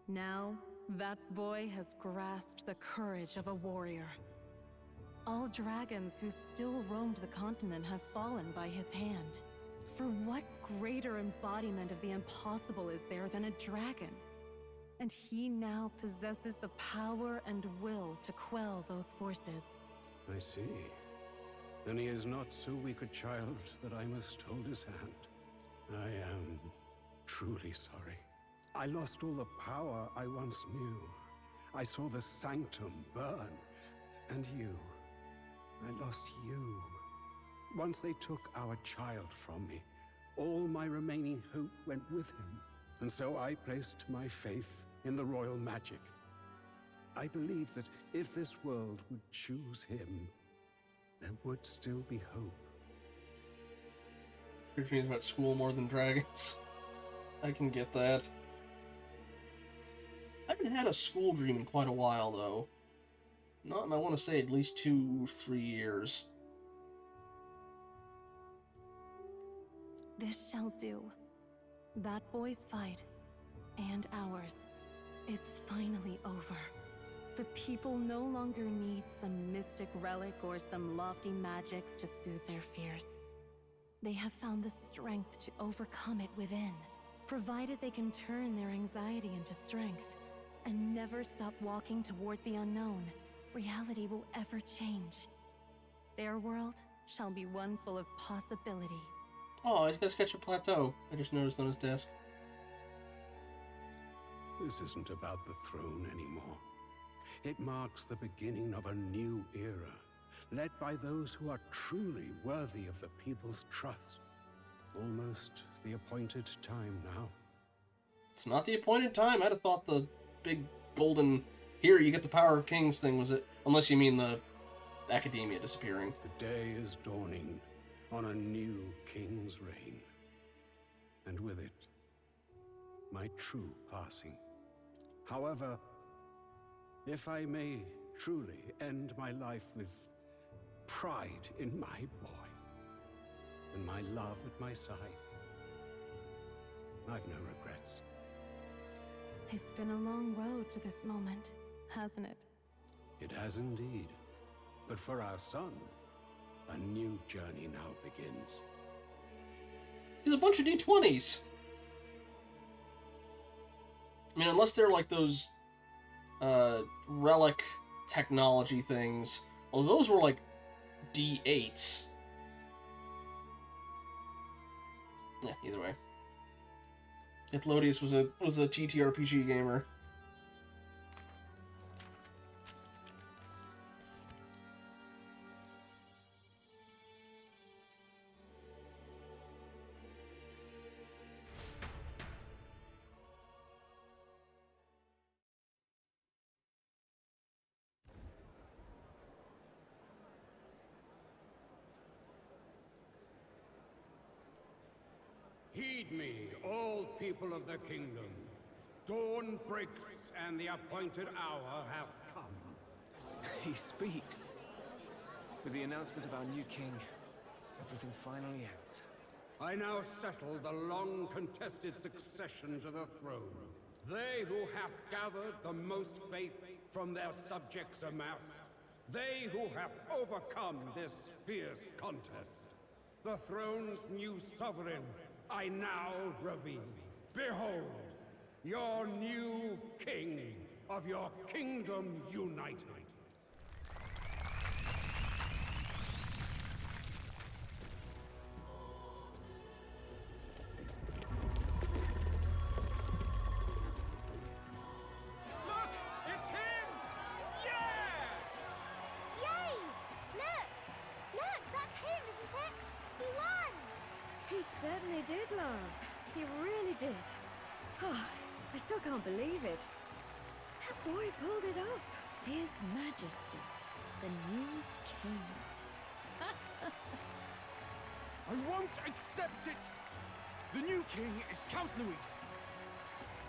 Now, that boy has grasped the courage of a warrior. All dragons who still roamed the continent have fallen by his hand. For what greater embodiment of the impossible is there than a dragon? And he now possesses the power and will to quell those forces. I see. Then he is not so weak a child that I must hold his hand. I am truly sorry. I lost all the power I once knew. I saw the sanctum burn. And you. I lost you. Once they took our child from me, all my remaining hope went with him. And so I placed my faith in the royal magic. I believed that if this world would choose him, there would still be hope. Your dreams about school more than dragons. I can get that. I haven't had a school dream in quite a while, though. Not in, I want to say, at least 2-3 years. This shall do. That boy's fight, and ours, is finally over. The people no longer need some mystic relic or some lofty magics to soothe their fears. They have found the strength to overcome it within, provided they can turn their anxiety into strength and never stop walking toward the unknown. Reality will ever change. Their world shall be one full of possibility. Oh, he's got to sketch a plateau. I just noticed on his desk. This isn't about the throne anymore. It marks the beginning of a new era, led by those who are truly worthy of the people's trust. Almost the appointed time now. It's not the appointed time. I'd have thought the big golden, here you get the power of kings thing was it. Unless you mean the academia disappearing. The day is dawning on a new king's reign. And with it, my true passing. However, if I may truly end my life with pride in my boy, and my love at my side, I've no regrets. It's been a long road to this moment, hasn't it? It has indeed. But for our son, a new journey now begins. He's a bunch of D20s. I mean, unless they're like those relic technology things. Well, those were like D8s. Yeah, either way. Ithlodius was a TTRPG gamer. Heed me, all people of the kingdom. Dawn breaks, and the appointed hour hath come. He speaks. With the announcement of our new king, everything finally ends. I now settle the long-contested succession to the throne. They who hath gathered the most faith from their subjects amassed. They who have overcome this fierce contest. The throne's new sovereign, I now reveal. Behold, your new king of your kingdom united. Look! It's him! Yeah! Yay! Look! Look, that's him, isn't it? He won! He certainly did, love. He really did. Oh, I still can't believe it. That boy pulled it off. His Majesty, the new king. I won't accept it! The new king is Count Luis.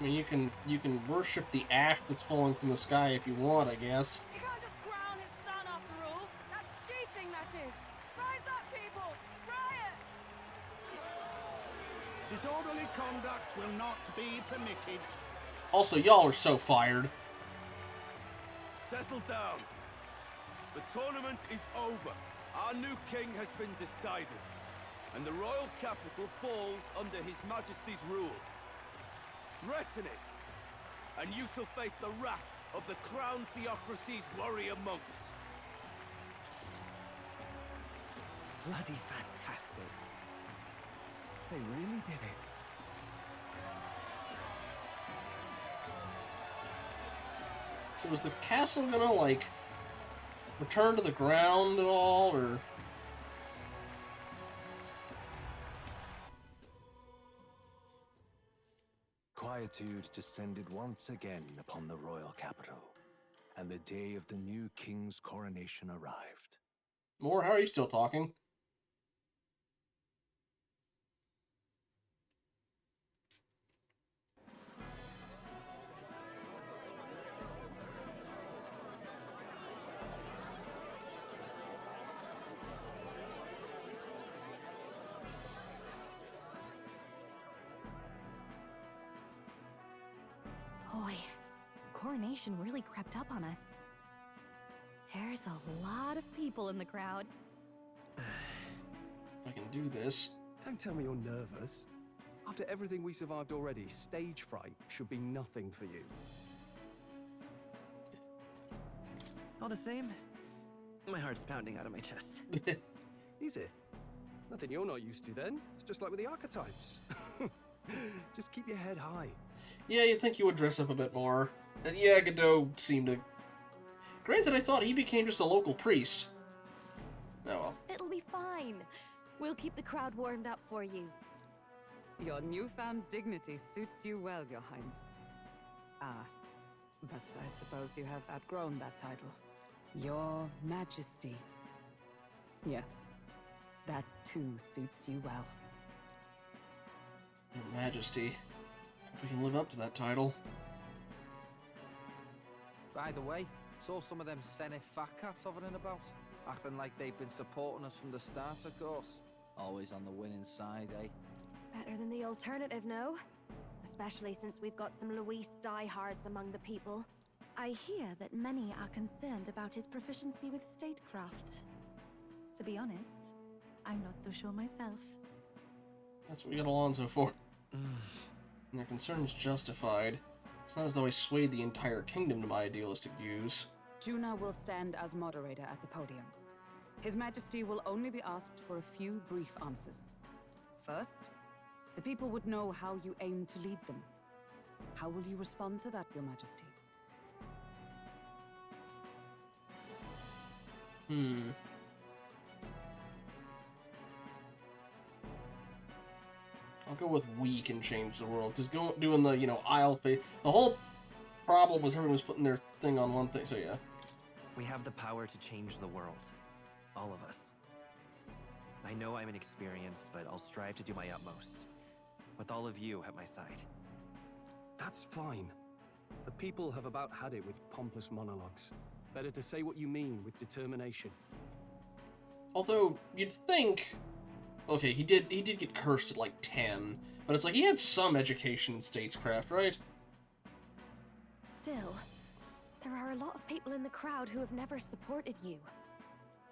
I mean, you can worship the ash that's falling from the sky if you want, I guess. You can't just crown his son after all. That's cheating, that is. Rise up, people! Riot! Disorderly conduct will not be permitted. Also, y'all are so fired. Settle down. The tournament is over. Our new king has been decided, and the royal capital falls under His Majesty's rule. Threaten it, and you shall face the wrath of the crown theocracy's warrior monks. Bloody fantastic. They really did it. So is the castle gonna, like, return to the ground at all, or...? Quietude descended once again upon the royal capital, and the day of the new king's coronation arrived. More, how are you still talking? Boy, coronation really crept up on us. There's a lot of people in the crowd. I can do this. Don't tell me you're nervous. After everything we survived already, stage fright should be nothing for you. All the same, my heart's pounding out of my chest. Is it? Nothing you're not used to then. It's just like with the archetypes. Just keep your head high. Yeah, you'd think you would dress up a bit more. And yeah, Godot seemed to... Granted, I thought he became just a local priest. Oh well. It'll be fine. We'll keep the crowd warmed up for you. Your newfound dignity suits you well, Your Highness. Ah, but I suppose you have outgrown that title. Your Majesty. Yes, that too suits you well. Your Majesty. Hope we can live up to that title. By the way, saw some of them Senate fat cats hovering about, acting like they've been supporting us from the start, of course. Always on the winning side, eh? Better than the alternative, no? Especially since we've got some Luis diehards among the people. I hear that many are concerned about his proficiency with statecraft. To be honest, I'm not so sure myself. That's what we got Alonso for. And their concern's justified. It's not as though I swayed the entire kingdom to my idealistic views. Juna will stand as moderator at the podium. His Majesty will only be asked for a few brief answers. First, the people would know how you aim to lead them. How will you respond to that, Your Majesty? I'll go with we can change the world, because doing the, aisle face, the whole problem was everyone was putting their thing on one thing, so yeah. We have the power to change the world. All of us. I know I'm inexperienced, but I'll strive to do my utmost. With all of you at my side. That's fine. The people have about had it with pompous monologues. Better to say what you mean with determination. Although, you'd think... Okay, he did get cursed at, like, 10, but it's like he had some education in statescraft, right? Still, there are a lot of people in the crowd who have never supported you.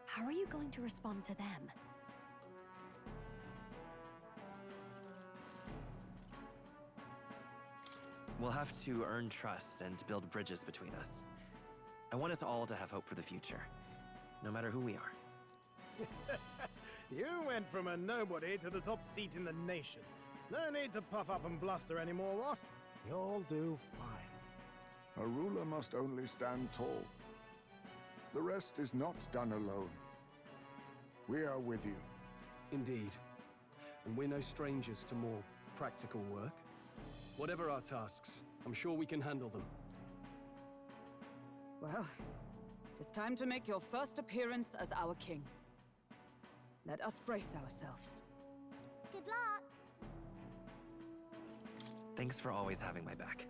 How are you going to respond to them? We'll have to earn trust and build bridges between us. I want us all to have hope for the future, no matter who we are. You went from a nobody to the top seat in the nation. No need to puff up and bluster anymore, what? You'll do fine. A ruler must only stand tall. The rest is not done alone. We are with you. Indeed. And we're no strangers to more practical work. Whatever our tasks, I'm sure we can handle them. Well, it is time to make your first appearance as our king. Let us brace ourselves. Good luck. Thanks for always having my back.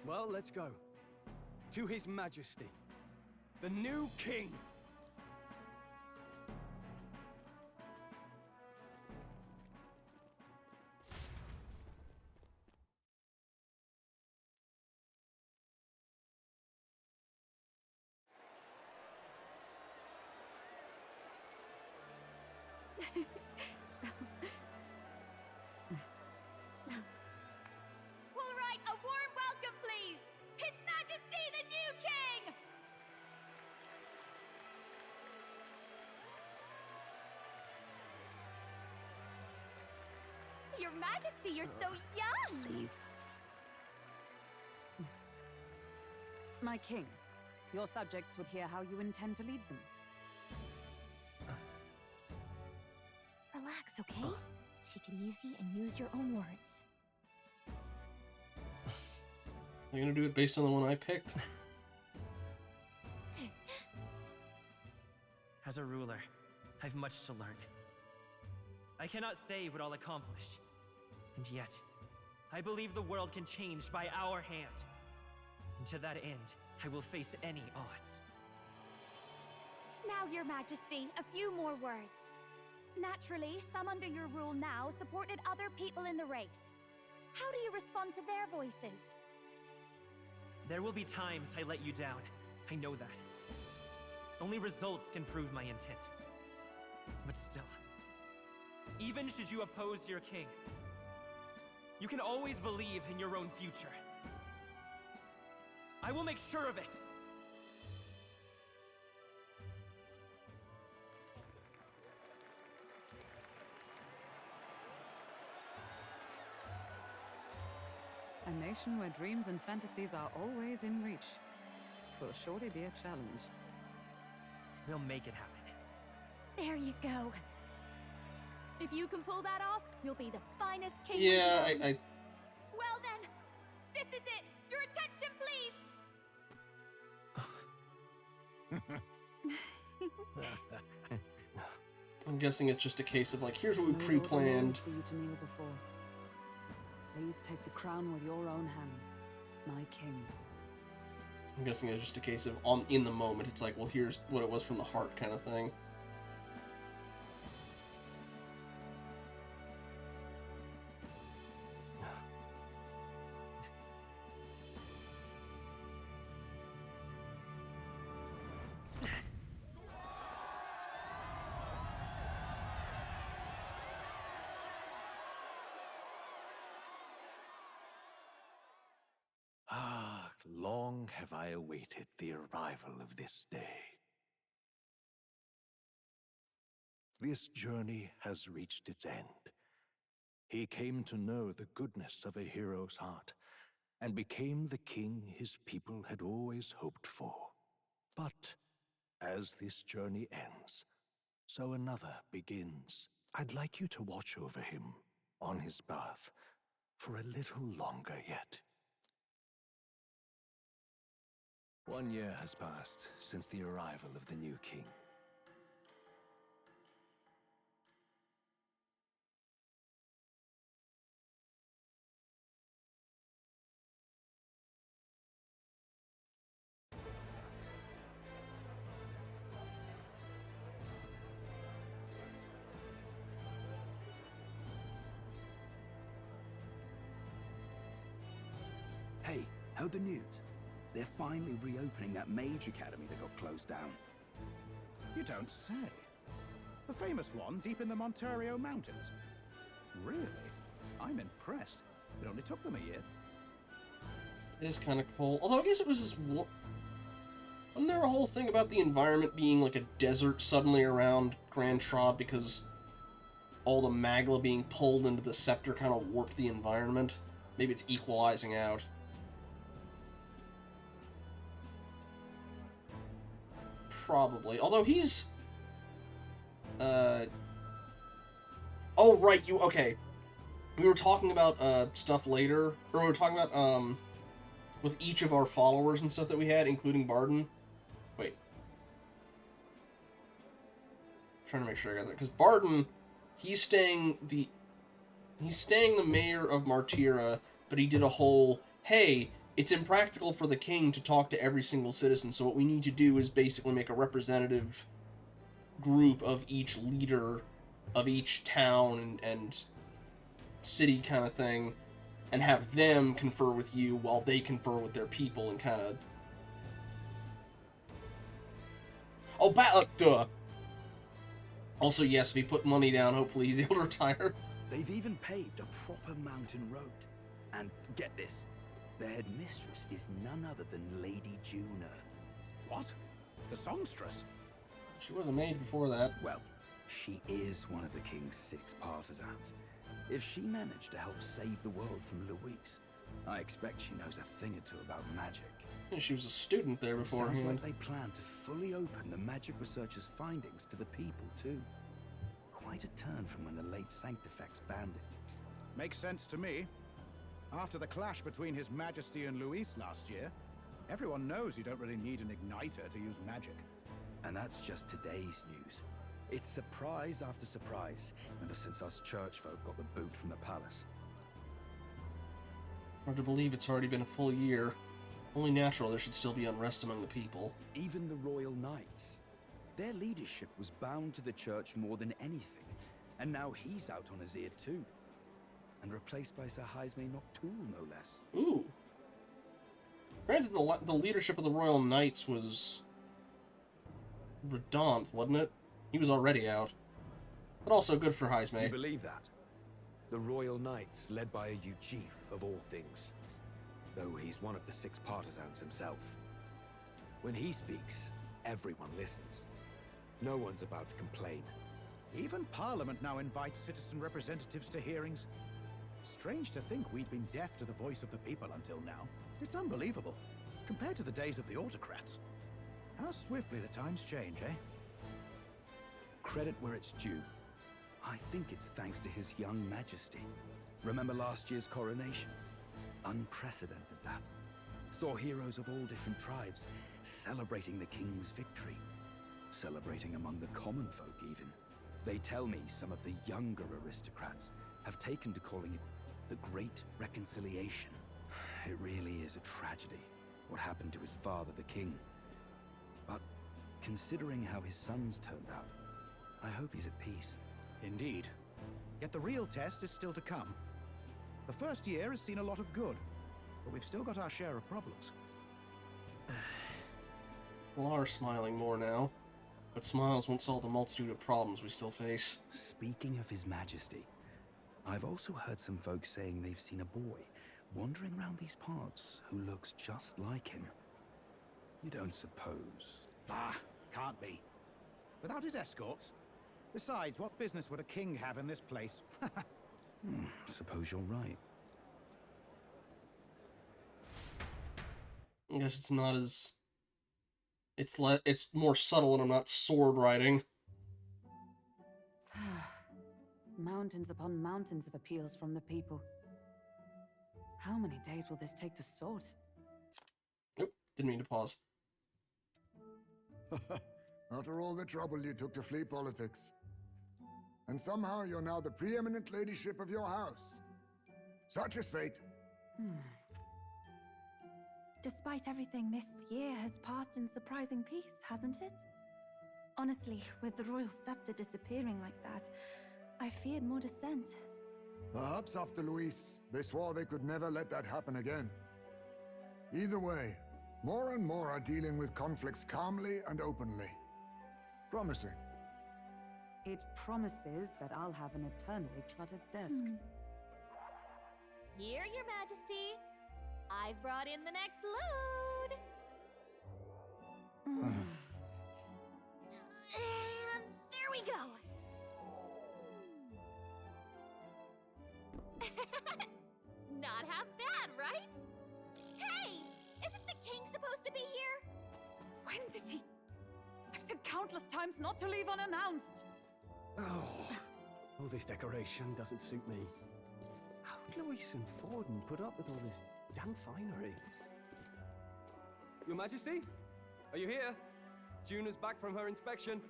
Well, let's go. To His Majesty, the new king! All right, a warm welcome, please! His Majesty the new king! Your Majesty, you're so young! Please. My king, your subjects would hear how you intend to lead them. Relax, okay? Take it easy and use your own words. You're gonna do it based on the one I picked? As a ruler, I've much to learn. I cannot say what I'll accomplish. And yet, I believe the world can change by our hand. And to that end, I will face any odds. Now, Your Majesty, a few more words. Naturally, some under your rule now supported other people in the race. How do you respond to their voices? There will be times I let you down. I know that. Only results can prove my intent. But still, even should you oppose your king, you can always believe in your own future. I will make sure of it! A nation where dreams and fantasies are always in reach. Will surely be a challenge. We'll make it happen. There you go. If you can pull that off, you'll be the finest king. Yeah, we've known. I Well then, this is it. Your attention, please. I'm guessing it's just a case of like, here's what we No other pre-planned. laws for you to kneel before. Please take the crown with your own hands, my king. I'm guessing it's just a case of in the moment. It's like, well, here's what it was from the heart kind of thing. Ah, long have I awaited the arrival of this day. This journey has reached its end. He came to know the goodness of a hero's heart, and became the king his people had always hoped for. But as this journey ends, so another begins. I'd like you to watch over him on his path for a little longer yet. 1 year has passed since the arrival of the new king. Heard the news? They're finally reopening that mage academy that got closed down. You don't say. The famous one deep in the Montario Mountains. Really? I'm impressed. It only took them a year. It is kind of cool. Although I guess it was just... Wasn't there a whole thing about the environment being like a desert suddenly around Grand Shroud because all the magla being pulled into the scepter kind of warped the environment? Maybe it's equalizing out. Probably. Although he's... Oh, right, you... Okay. We were talking about, stuff later. Or we were talking about, with each of our followers and stuff that we had, including Barden. Wait. I'm trying to make sure I got that. Because Barden, he's staying the mayor of Martira, but he did a whole, hey, it's impractical for the king to talk to every single citizen, so what we need to do is basically make a representative group of each leader of each town and city kind of thing, and have them confer with you while they confer with their people and kind of... Oh, duh! Also, yes, if he put money down, hopefully he's able to retire. They've even paved a proper mountain road. And get this, their headmistress is none other than Lady Juna. What? The songstress? She was a mage before that. Well, she is one of the king's 6 partisans. If she managed to help save the world from Luis, I expect she knows a thing or two about magic. And she was a student there beforehand. Sounds like they plan to fully open the magic researcher's findings to the people, too. Quite a turn from when the late Sanctifex banned it. Makes sense to me. After the clash between His Majesty and Luis last year, everyone knows you don't really need an igniter to use magic. And that's just today's news. It's surprise after surprise, ever since us church folk got the boot from the palace. Hard to believe it's already been a full year. Only natural there should still be unrest among the people. Even the Royal Knights. Their leadership was bound to the church more than anything, and now he's out on his ear too. And replaced by Sir Jaime Noctul, no less. Ooh. Granted, the leadership of the Royal Knights was... Redaunt, wasn't it? He was already out. But also good for Jaime. You believe that? The Royal Knights, led by a Euchief of all things. Though he's one of the 6 partisans himself. When he speaks, everyone listens. No one's about to complain. Even Parliament now invites citizen representatives to hearings. Strange to think we'd been deaf to the voice of the people until now. It's unbelievable, compared to the days of the autocrats. How swiftly the times change, eh? Credit where it's due. I think it's thanks to His young majesty. Remember last year's coronation? Unprecedented, that. Saw heroes of all different tribes celebrating the king's victory. Celebrating among the common folk, even. They tell me some of the younger aristocrats have taken to calling it the Great Reconciliation. It really is a tragedy, what happened to his father, the king. But considering how his sons turned out, I hope he's at peace. Indeed. Yet the real test is still to come. The first year has seen a lot of good, but we've still got our share of problems. Lara's smiling more now, but smiles won't solve the multitude of problems we still face. Speaking of His Majesty, I've also heard some folks saying they've seen a boy wandering around these parts who looks just like him. You don't suppose? Ah, can't be. Without his escorts? Besides, what business would a king have in this place? Suppose you're right. I guess it's not as... It's more subtle and I'm not sword riding. Mountains upon mountains of appeals from the people. How many days will this take to sort? Nope, didn't mean to pause. After all the trouble you took to flee politics. And somehow you're now the preeminent ladyship of your house. Such is fate. Despite everything, this year has passed in surprising peace, hasn't it? Honestly, with the royal scepter disappearing like that, I feared more dissent. Perhaps after Luis, they swore they could never let that happen again. Either way, more and more are dealing with conflicts calmly and openly. Promising. It promises that I'll have an eternally cluttered desk. Here, Your Majesty. I've brought in the next load. And there we go. Not half bad, right? Hey! Isn't the king supposed to be here? When did he? I've said countless times not to leave unannounced. Oh, all this decoration doesn't suit me. How would Louise and Forden put up with all this damn finery? Your Majesty? Are you here? Juna's back from her inspection.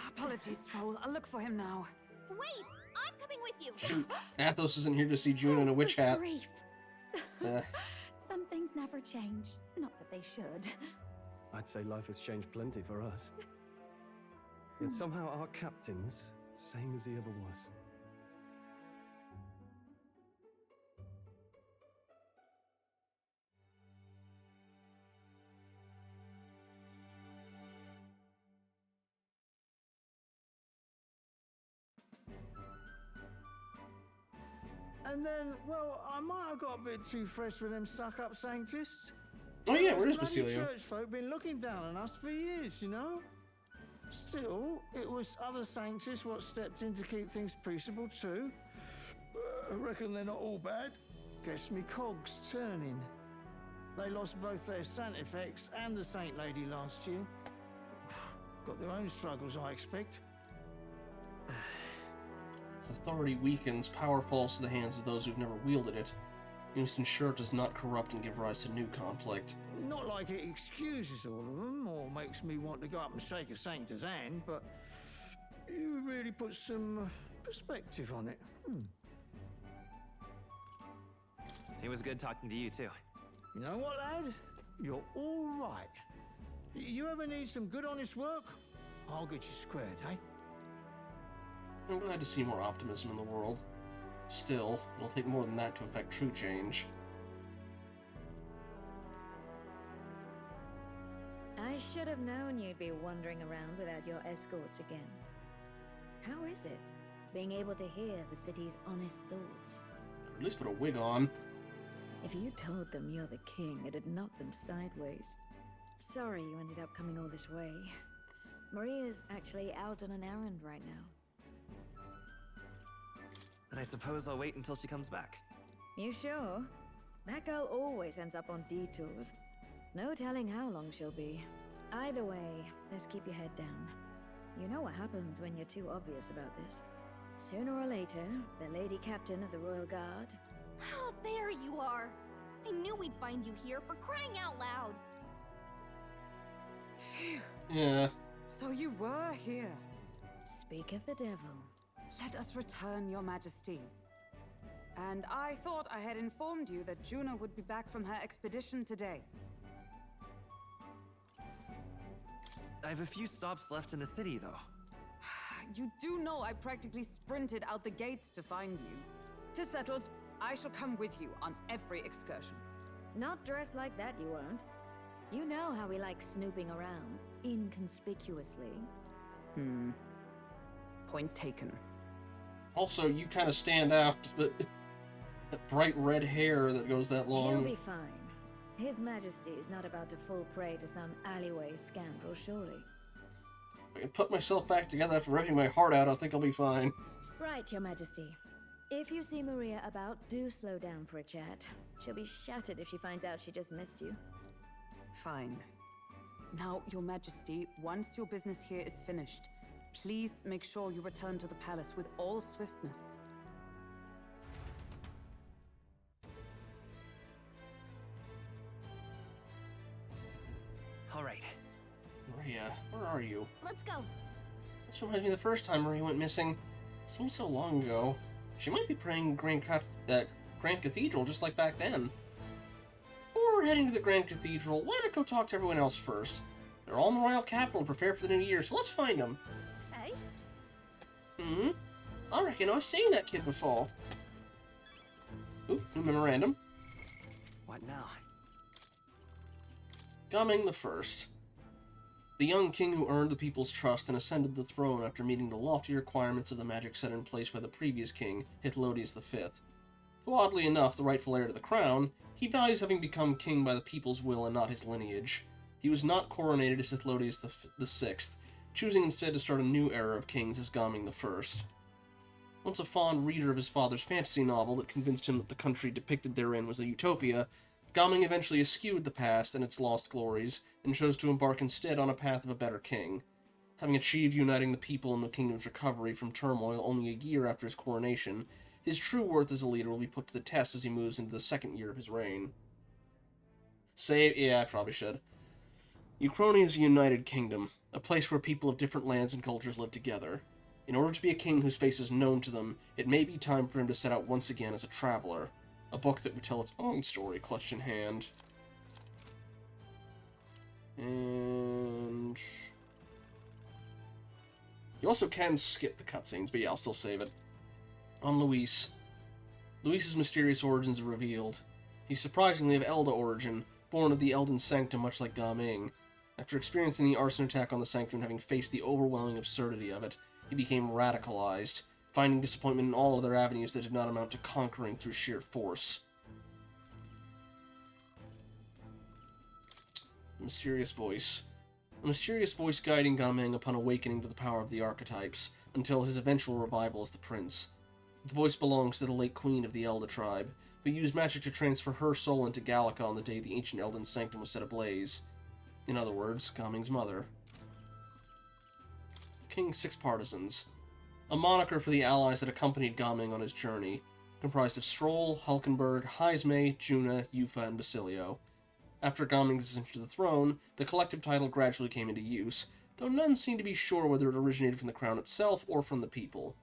Apologies, Troll. I'll look for him now. Wait! I'm coming with you! Shoot, Athos isn't here to see June in a witch hat. Grief. Uh, Some things never change. Not that they should. I'd say life has changed plenty for us. Yet somehow our captain's same as he ever was. And then, well, I might have got a bit too fresh with them stuck-up Sanctists. Oh yeah, where is Those bloody Basilio? church folk been looking down on us for years, you know? Still, it was other Sanctists what stepped in to keep things peaceable too. I reckon they're not all bad. Guess me cogs turning. They lost both their Santifex and the Saint Lady last year. Got their own struggles, I expect. As authority weakens, power falls to the hands of those who've never wielded it. You must ensure it does not corrupt and give rise to new conflict. Not like it excuses all of them, or makes me want to go up and shake a Sanctor's hand, but you really put some perspective on it. It was good talking to you, too. You know what, lad? You're all right. You ever need some good, honest work? I'll get you squared, eh? I'm glad to see more optimism in the world. Still, it'll take more than that to affect true change. I should have known you'd be wandering around without your escorts again. How is it, being able to hear the city's honest thoughts? Or at least put a wig on. If you told them you're the king, it'd knock them sideways. Sorry you ended up coming all this way. Maria's actually out on an errand right now. And I suppose I'll wait until she comes back. You sure? That girl always ends up on detours. No telling how long she'll be. Either way, let's keep your head down. You know what happens when you're too obvious about this. Sooner or later, the Lady Captain of the Royal Guard... Oh, there you are! I knew we'd find you here, for crying out loud! Phew. Yeah. So you were here. Speak of the devil. Let us return, Your Majesty. And I thought I had informed you that Juno would be back from her expedition today. I have a few stops left in the city, though. You do know I practically sprinted out the gates to find you. To settled, I shall come with you on every excursion. Not dressed like that, you won't. You know how we like snooping around, inconspicuously. Point taken. Also, you kind of stand out, but that bright red hair that goes that long. He'll be fine. His Majesty is not about to fall prey to some alleyway scandal, surely. If I can put myself back together after ripping my heart out, I think I'll be fine. Right, Your Majesty. If you see Maria about, do slow down for a chat. She'll be shattered if she finds out she just missed you. Fine. Now, Your Majesty, once your business here is finished, please make sure you return to the palace with all swiftness. All right. Maria, where are you? Let's go. This reminds me of the first time Maria went missing. It seems so long ago. She might be praying Grand Cathedral just like back then. Before heading to the Grand Cathedral, why not go talk to everyone else first? They're all in the royal capital to prepare for the new year, so let's find them. Hey? I reckon I've seen that kid before. Oop, new memorandum. What now? Gaming I. The young king who earned the people's trust and ascended the throne after meeting the lofty requirements of the magic set in place by the previous king, Hythlodius V. Though oddly enough the rightful heir to the crown, he values having become king by the people's will and not his lineage. He was not coronated as Hythlodius VI, choosing instead to start a new era of kings as Gaming I. Once a fond reader of his father's fantasy novel that convinced him that the country depicted therein was a utopia, Gaming eventually eschewed the past and its lost glories, and chose to embark instead on a path of a better king. Having achieved uniting the people in the kingdom's recovery from turmoil only a year after his coronation, his true worth as a leader will be put to the test as he moves into the second year of his reign. Yeah, I probably should. Euchronia is a united kingdom, a place where people of different lands and cultures live together. In order to be a king whose face is known to them, it may be time for him to set out once again as a traveler. A book that would tell its own story, clutched in hand. And you also can skip the cutscenes, but yeah, I'll still save it. On Luis. Luis's mysterious origins are revealed. He's surprisingly of Elda origin, born of the Elden Sanctum much like Gaming. After experiencing the arson attack on the Sanctum and having faced the overwhelming absurdity of it, he became radicalized, finding disappointment in all other avenues that did not amount to conquering through sheer force. A mysterious voice. A mysterious voice guiding Gaming upon awakening to the power of the archetypes, until his eventual revival as the prince. The voice belongs to the late queen of the Elda tribe, who used magic to transfer her soul into Gallica on the day the ancient Elden Sanctum was set ablaze. In other words, Gaming's mother. The King's Six Partisans. A moniker for the allies that accompanied Gaming on his journey, comprised of Stroll, Hulkenberg, Heisme, Juna, Yufa, and Basilio. After Gaming's ascension to the throne, the collective title gradually came into use, though none seem to be sure whether it originated from the crown itself or from the people.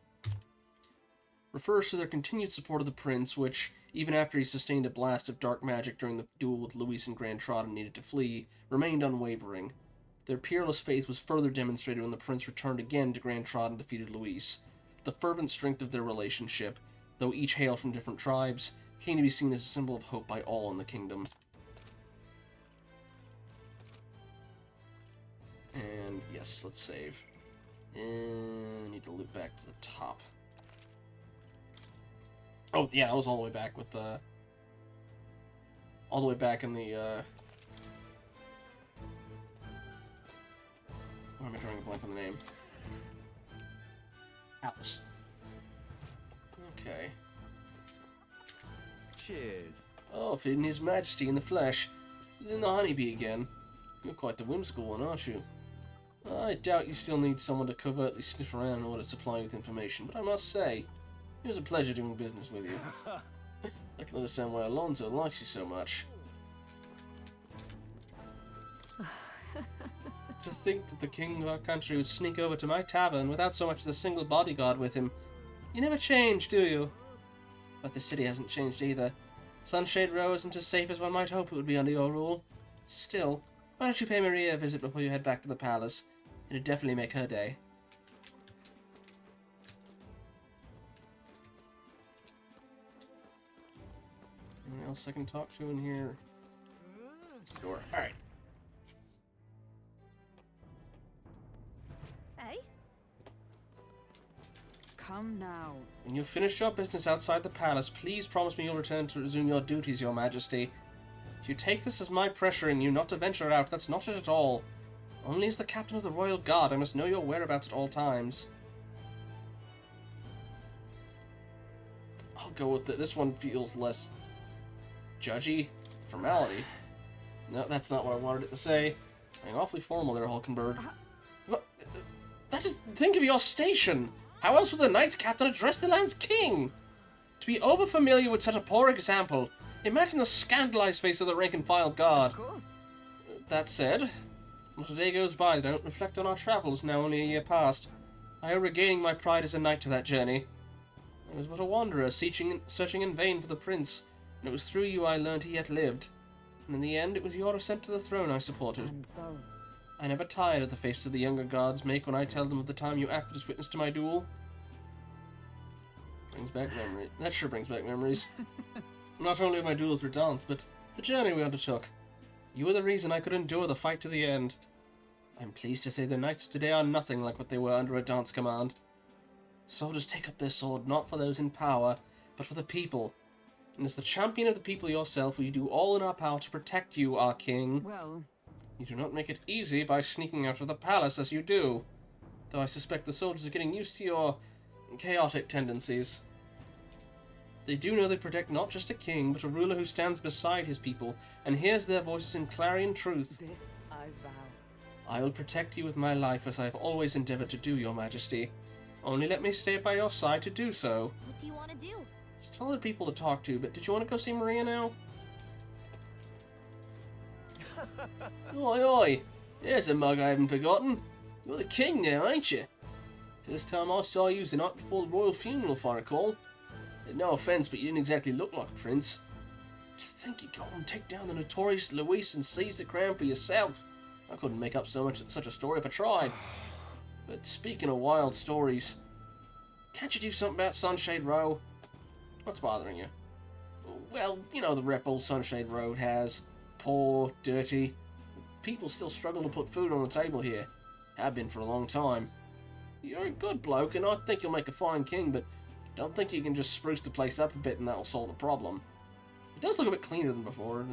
Refers to their continued support of the prince, which, even after he sustained a blast of dark magic during the duel with Luis and Grand Trot and needed to flee, remained unwavering. Their peerless faith was further demonstrated when the prince returned again to Grand Trot and defeated Luis. The fervent strength of their relationship, though each hailed from different tribes, came to be seen as a symbol of hope by all in the kingdom. And yes, let's save. And I need to loop back to the top. Oh, yeah, I was all the way back with the... all the way back in the, why am I drawing a blank on the name? Atlas. Okay. Cheers. Oh, feeding His Majesty in the flesh. Then the honeybee again. You're quite the whimsical one, aren't you? I doubt you still need someone to covertly sniff around in order to supply you with information, but I must say, it was a pleasure doing business with you. I can understand why Alonso likes you so much. To think that the king of our country would sneak over to my tavern without so much as a single bodyguard with him. You never change, do you? But the city hasn't changed either. Sunshade Row isn't as safe as one might hope it would be under your rule. Still, why don't you pay Maria a visit before you head back to the palace? It'd definitely make her day. Anyone else I can talk to in here? It's the door. Alright. Hey? Come now. When you've finished your business outside the palace, please promise me you'll return to resume your duties, Your Majesty. If you take this as my pressuring you not to venture out, that's not it at all. Only as the captain of the Royal Guard, I must know your whereabouts at all times. I'll go with this one feels less judgy. Formality. No, that's not what I wanted it to say. Being awfully formal there, Hulkenberg. That is, think of your station! How else would the Knights Captain address the land's king? To be over-familiar would set a poor example. Imagine the scandalized face of the rank-and-file guard. Of course. That said, not a day goes by that I don't reflect on our travels now only a year past. I owe regaining my pride as a knight to that journey. I was but a wanderer, searching in vain for the prince, and it was through you I learned he yet lived. And in the end, it was your ascent to the throne I supported. And so? I never tired of the faces of the younger guards make when I tell them of the time you acted as witness to my duel. Brings back memories. That sure brings back memories. Not only of my duel with Redant, but the journey we undertook. You were the reason I could endure the fight to the end. I'm pleased to say the knights of today are nothing like what they were under Adahn's command. Soldiers take up their sword not for those in power, but for the people. And as the champion of the people yourself, we do all in our power to protect you, our king. Well, you do not make it easy by sneaking out of the palace as you do. Though I suspect the soldiers are getting used to your chaotic tendencies. They do know they protect not just a king, but a ruler who stands beside his people and hears their voices in clarion truth. This I vow. I will protect you with my life as I have always endeavored to do, your majesty. Only let me stay by your side to do so. What do you want to do? There's still other people to talk to, but did you want to go see Maria now? Oi, oi! There's a mug I haven't forgotten. You're the king now, ain't you? First time I saw you was the night before the royal funeral, if I recall. No offense, but you didn't exactly look like a prince. To think you'd go and take down the notorious Luis and seize the crown for yourself. I couldn't make up such a story if I tried. But speaking of wild stories, can't you do something about Sunshade Row? What's bothering you? Well, you know the rep old Sunshade Road has. Poor, dirty. People still struggle to put food on the table here. Have been for a long time. You're a good bloke, and I think you'll make a fine king, but don't think you can just spruce the place up a bit and that'll solve the problem. It does look a bit cleaner than before.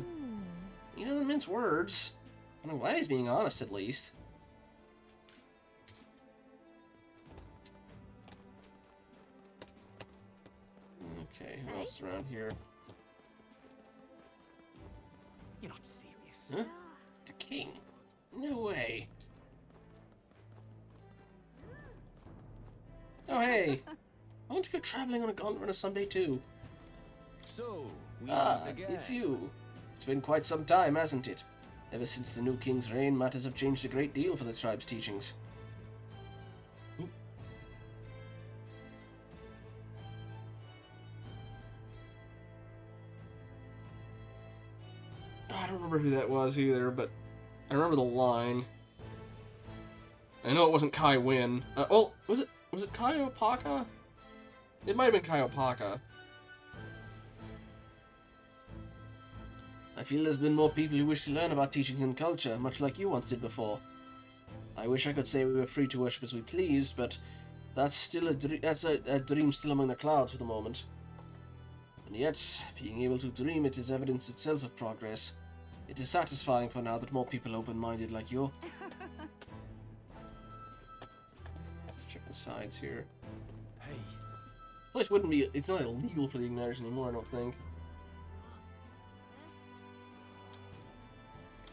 He doesn't mince words. I'm glad he's being honest, at least. Okay, who else is around here? You're not serious. Huh? The king? No way. Oh, hey. I want to go traveling on a gauntlet on a Sunday, too. So, we meet again. It's you. It's been quite some time, hasn't it? Ever since the new king's reign, matters have changed a great deal for the tribe's teachings. I don't remember who that was either, but I remember the line. I know it wasn't Kai Wynn. Oh, was it Kai Opaka? It might have been Kai Opaka. I feel there's been more people who wish to learn about teachings and culture, much like you once did before. I wish I could say we were free to worship as we pleased, but that's still a dream still among the clouds for the moment. And yet, being able to dream it is evidence itself of progress. It is satisfying for now that more people are open-minded like you. Let's check the sides here. Hey. This place wouldn't be... It's not illegal for the Igniters anymore, I don't think.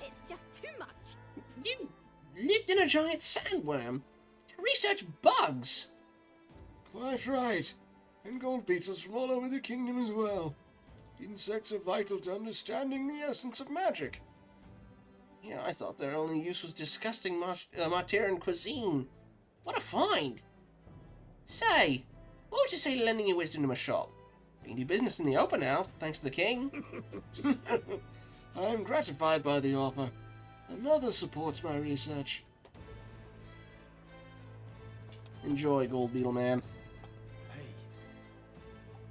It's just too much. You lived in a giant sandworm to research bugs! Quite right. And gold beetles from all over the kingdom as well. Insects are vital to understanding the essence of magic. Yeah, I thought their only use was disgusting Martyrian cuisine. What a find! Say, what would you say to lending your wisdom to my shop? We can do business in the open now, thanks to the king. I'm gratified by the offer. Another supports my research. Enjoy, Gold Beetle Man.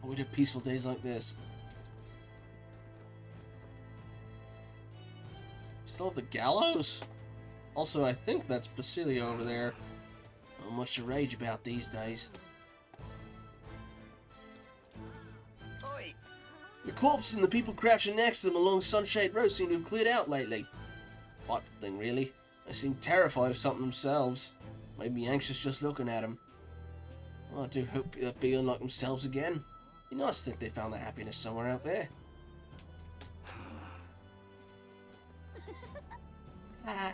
Avoid a peaceful days like this. Still have the gallows? Also, I think that's Basilio over there. Not much to rage about these days. Oi! The corpses and the people crouching next to them along Sunshade Road seem to have cleared out lately. What thing, really? They seem terrified of something themselves. Made me anxious just looking at them. Well, I do hope they're feeling like themselves again. Be nice to think they found their happiness somewhere out there.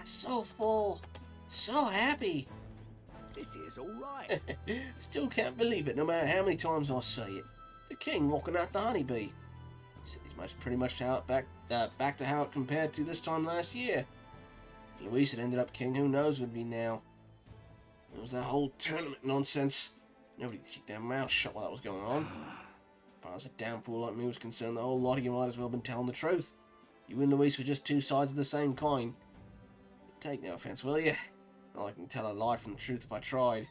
So full. So happy. This is alright. Still can't believe it, no matter how many times I say it. The king walking out the honeybee. It's pretty much how it back to how it compared to this time last year. If Luis had ended up king, who knows would be now. There was that whole tournament nonsense. Nobody could keep their mouth shut while that was going on. As far as a damn fool like me was concerned, the whole lot of you might as well have been telling the truth. You and Luis were just two sides of the same coin. But take no offense, will you? Not like I can tell a lie from the truth if I tried.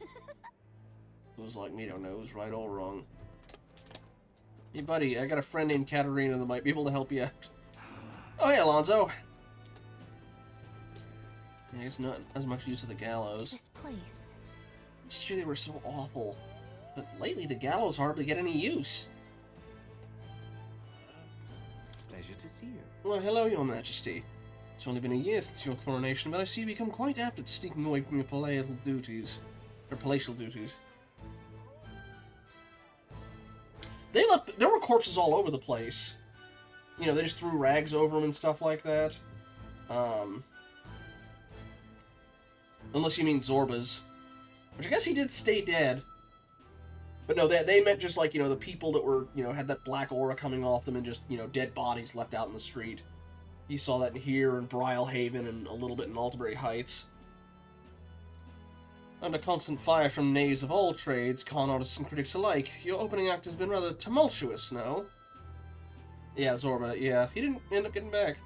Fools like me don't know who's right or wrong. Hey buddy, I got a friend named Katarina that might be able to help you out. Oh hey Alonzo. Yeah, it's not as much use of the gallows. This place. Last year they were so awful, but lately the gallows hardly get any use. Pleasure to see you. Well, hello, Your Majesty. It's only been a year since your coronation, but I see you become quite apt at sneaking away from your palatial duties. Or palatial duties. There were corpses all over the place. You know, they just threw rags over them and stuff like that. Unless you mean Zorba's. Which I guess he did stay dead. But no, they meant just like, you know, the people that were, you know, had that black aura coming off them and just, you know, dead bodies left out in the street. You saw that in here, in Brylehaven, and a little bit in Alderbury Heights. Under constant fire from knaves of all trades, con artists and critics alike, your opening act has been rather tumultuous, no? Yeah, Zorba, yeah, he didn't end up getting back.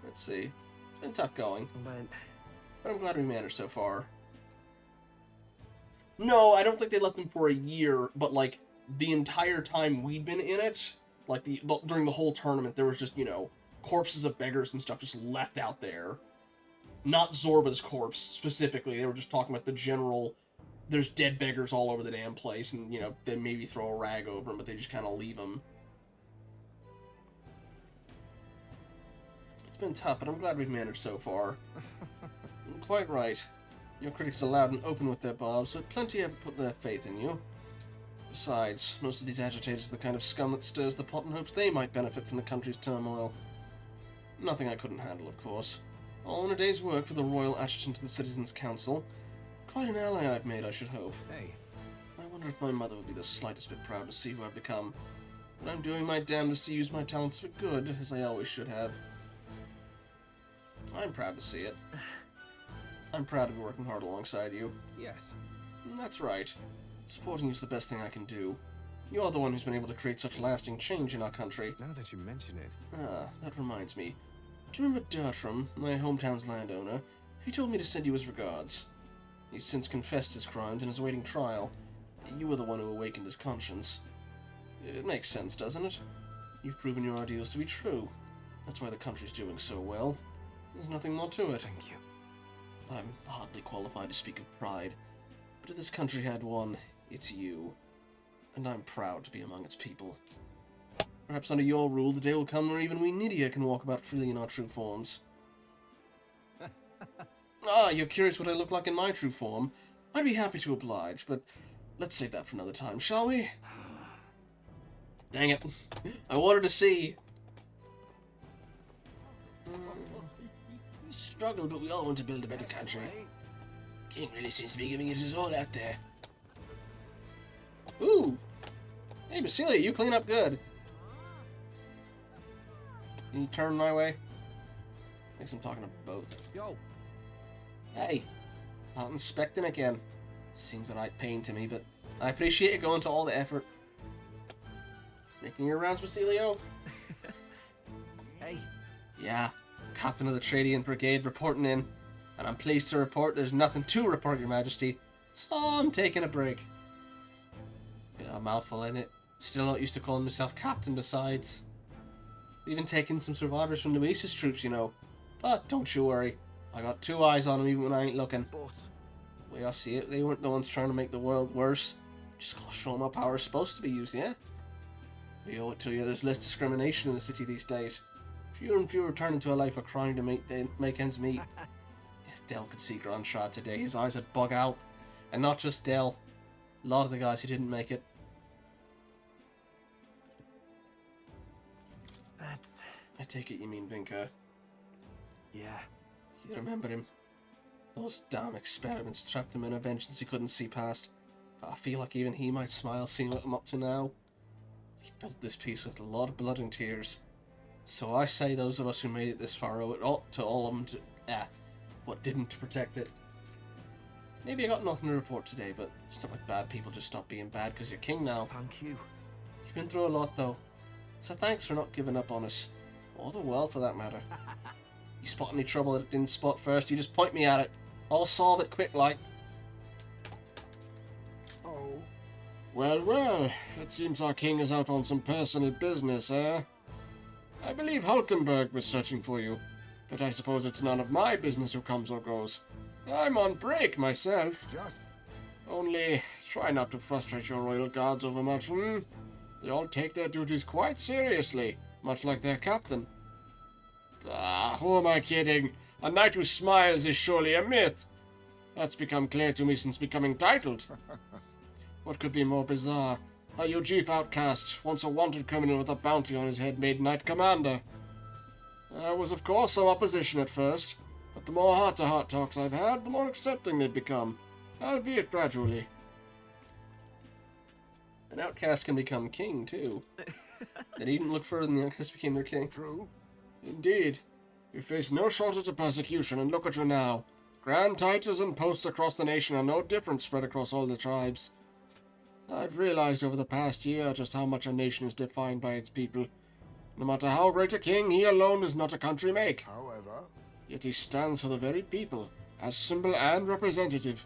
Let's see. It's been tough going. But I'm glad we managed so far. No, I don't think they left him for a year, but, like, the entire time we'd been in it, like, during the whole tournament, there was just, you know, corpses of beggars and stuff just left out there. Not Zorba's corpse, specifically. They were just talking about the general, there's dead beggars all over the damn place, and, you know, they maybe throw a rag over them, but they just kind of leave them. It's been tough, but I'm glad we've managed so far. Quite right. Your critics are loud and open with their barbs, but plenty have put their faith in you. Besides, most of these agitators are the kind of scum that stirs the pot in hopes they might benefit from the country's turmoil. Nothing I couldn't handle, of course. All in a day's work for the Royal Adjutant of the Citizens' Council. Quite an ally I've made, I should hope. Hey. I wonder if my mother would be the slightest bit proud to see who I've become. But I'm doing my damnedest to use my talents for good, as I always should have. I'm proud to see it. I'm proud to be working hard alongside you. Yes. That's right. Supporting you's the best thing I can do. You're the one who's been able to create such lasting change in our country. Now that you mention it. Ah, that reminds me. Do you remember Dertram, my hometown's landowner? He told me to send you his regards. He's since confessed his crimes and is awaiting trial. You were the one who awakened his conscience. It makes sense, doesn't it? You've proven your ideals to be true. That's why the country's doing so well. There's nothing more to it. Thank you. I'm hardly qualified to speak of pride, but if this country had one, it's you. And I'm proud to be among its people. Perhaps under your rule, the day will come where even we Nidia can walk about freely in our true forms. Ah, you're curious what I look like in my true form? I'd be happy to oblige, but let's save that for another time, shall we? Dang it. I wanted to see. Struggle, but we all want to build a better country. King really seems to be giving it his all out there. Ooh! Hey, Basilia, you clean up good. Can you turn my way? I guess I'm talking to both. Yo! Hey! Out inspecting again. Seems a right pain to me, but I appreciate you going to all the effort. Making your rounds, Basilio? Hey! Yeah. Captain of the Tradiant Brigade reporting in, and I'm pleased to report there's nothing to report, Your Majesty, so I'm taking a break. Bit of a mouthful, ain't it? Still not used to calling myself captain, besides. Even taking some survivors from Luis's troops, you know. But don't you worry, I got two eyes on them even when I ain't looking. But the way I see it, they weren't the ones trying to make the world worse. Just gotta show them how power's supposed to be used, yeah? We owe it to you, there's less discrimination in the city these days. Fewer and fewer turn into a life of crying to make ends meet. If Del could see Grandshard today, his eyes would bug out. And not just Del. A lot of the guys who didn't make it. That's... I take it you mean Vinka. Yeah. You remember him? Those damn experiments trapped him in a vengeance he couldn't see past. But I feel like even he might smile seeing what I'm up to now. He built this piece with a lot of blood and tears. So I say those of us who made it this far owe it all to all of them what didn't to protect it. Maybe I got nothing to report today, but it's not like bad people just stop being bad because you're king now. Thank you. You've been through a lot though, so thanks for not giving up on us. Or the world for that matter. You spot any trouble that it didn't spot first, you just point me at it. I'll solve it quick like. Oh? Well, well, it seems our king is out on some personal business, eh? I believe Hulkenberg was searching for you. But I suppose it's none of my business who comes or goes. I'm on break myself. Just... Only, try not to frustrate your royal guards overmuch, hmm? They all take their duties quite seriously, much like their captain. Ah, who am I kidding? A knight who smiles is surely a myth. That's become clear to me since becoming titled. What could be more bizarre? A Ujif outcast, once a wanted criminal with a bounty on his head, made knight commander. There was of course some opposition at first, but the more heart-to-heart talks I've had, the more accepting they've become, albeit gradually. An outcast can become king, too. They needn't look further than the outcast became their king. True. Indeed. You face no shortage of persecution, and look at you now. Grand titles and posts across the nation are no different spread across all the tribes. I've realized over the past year just how much a nation is defined by its people. No matter how great a king, he alone does not a country make. However... Yet he stands for the very people, as symbol and representative.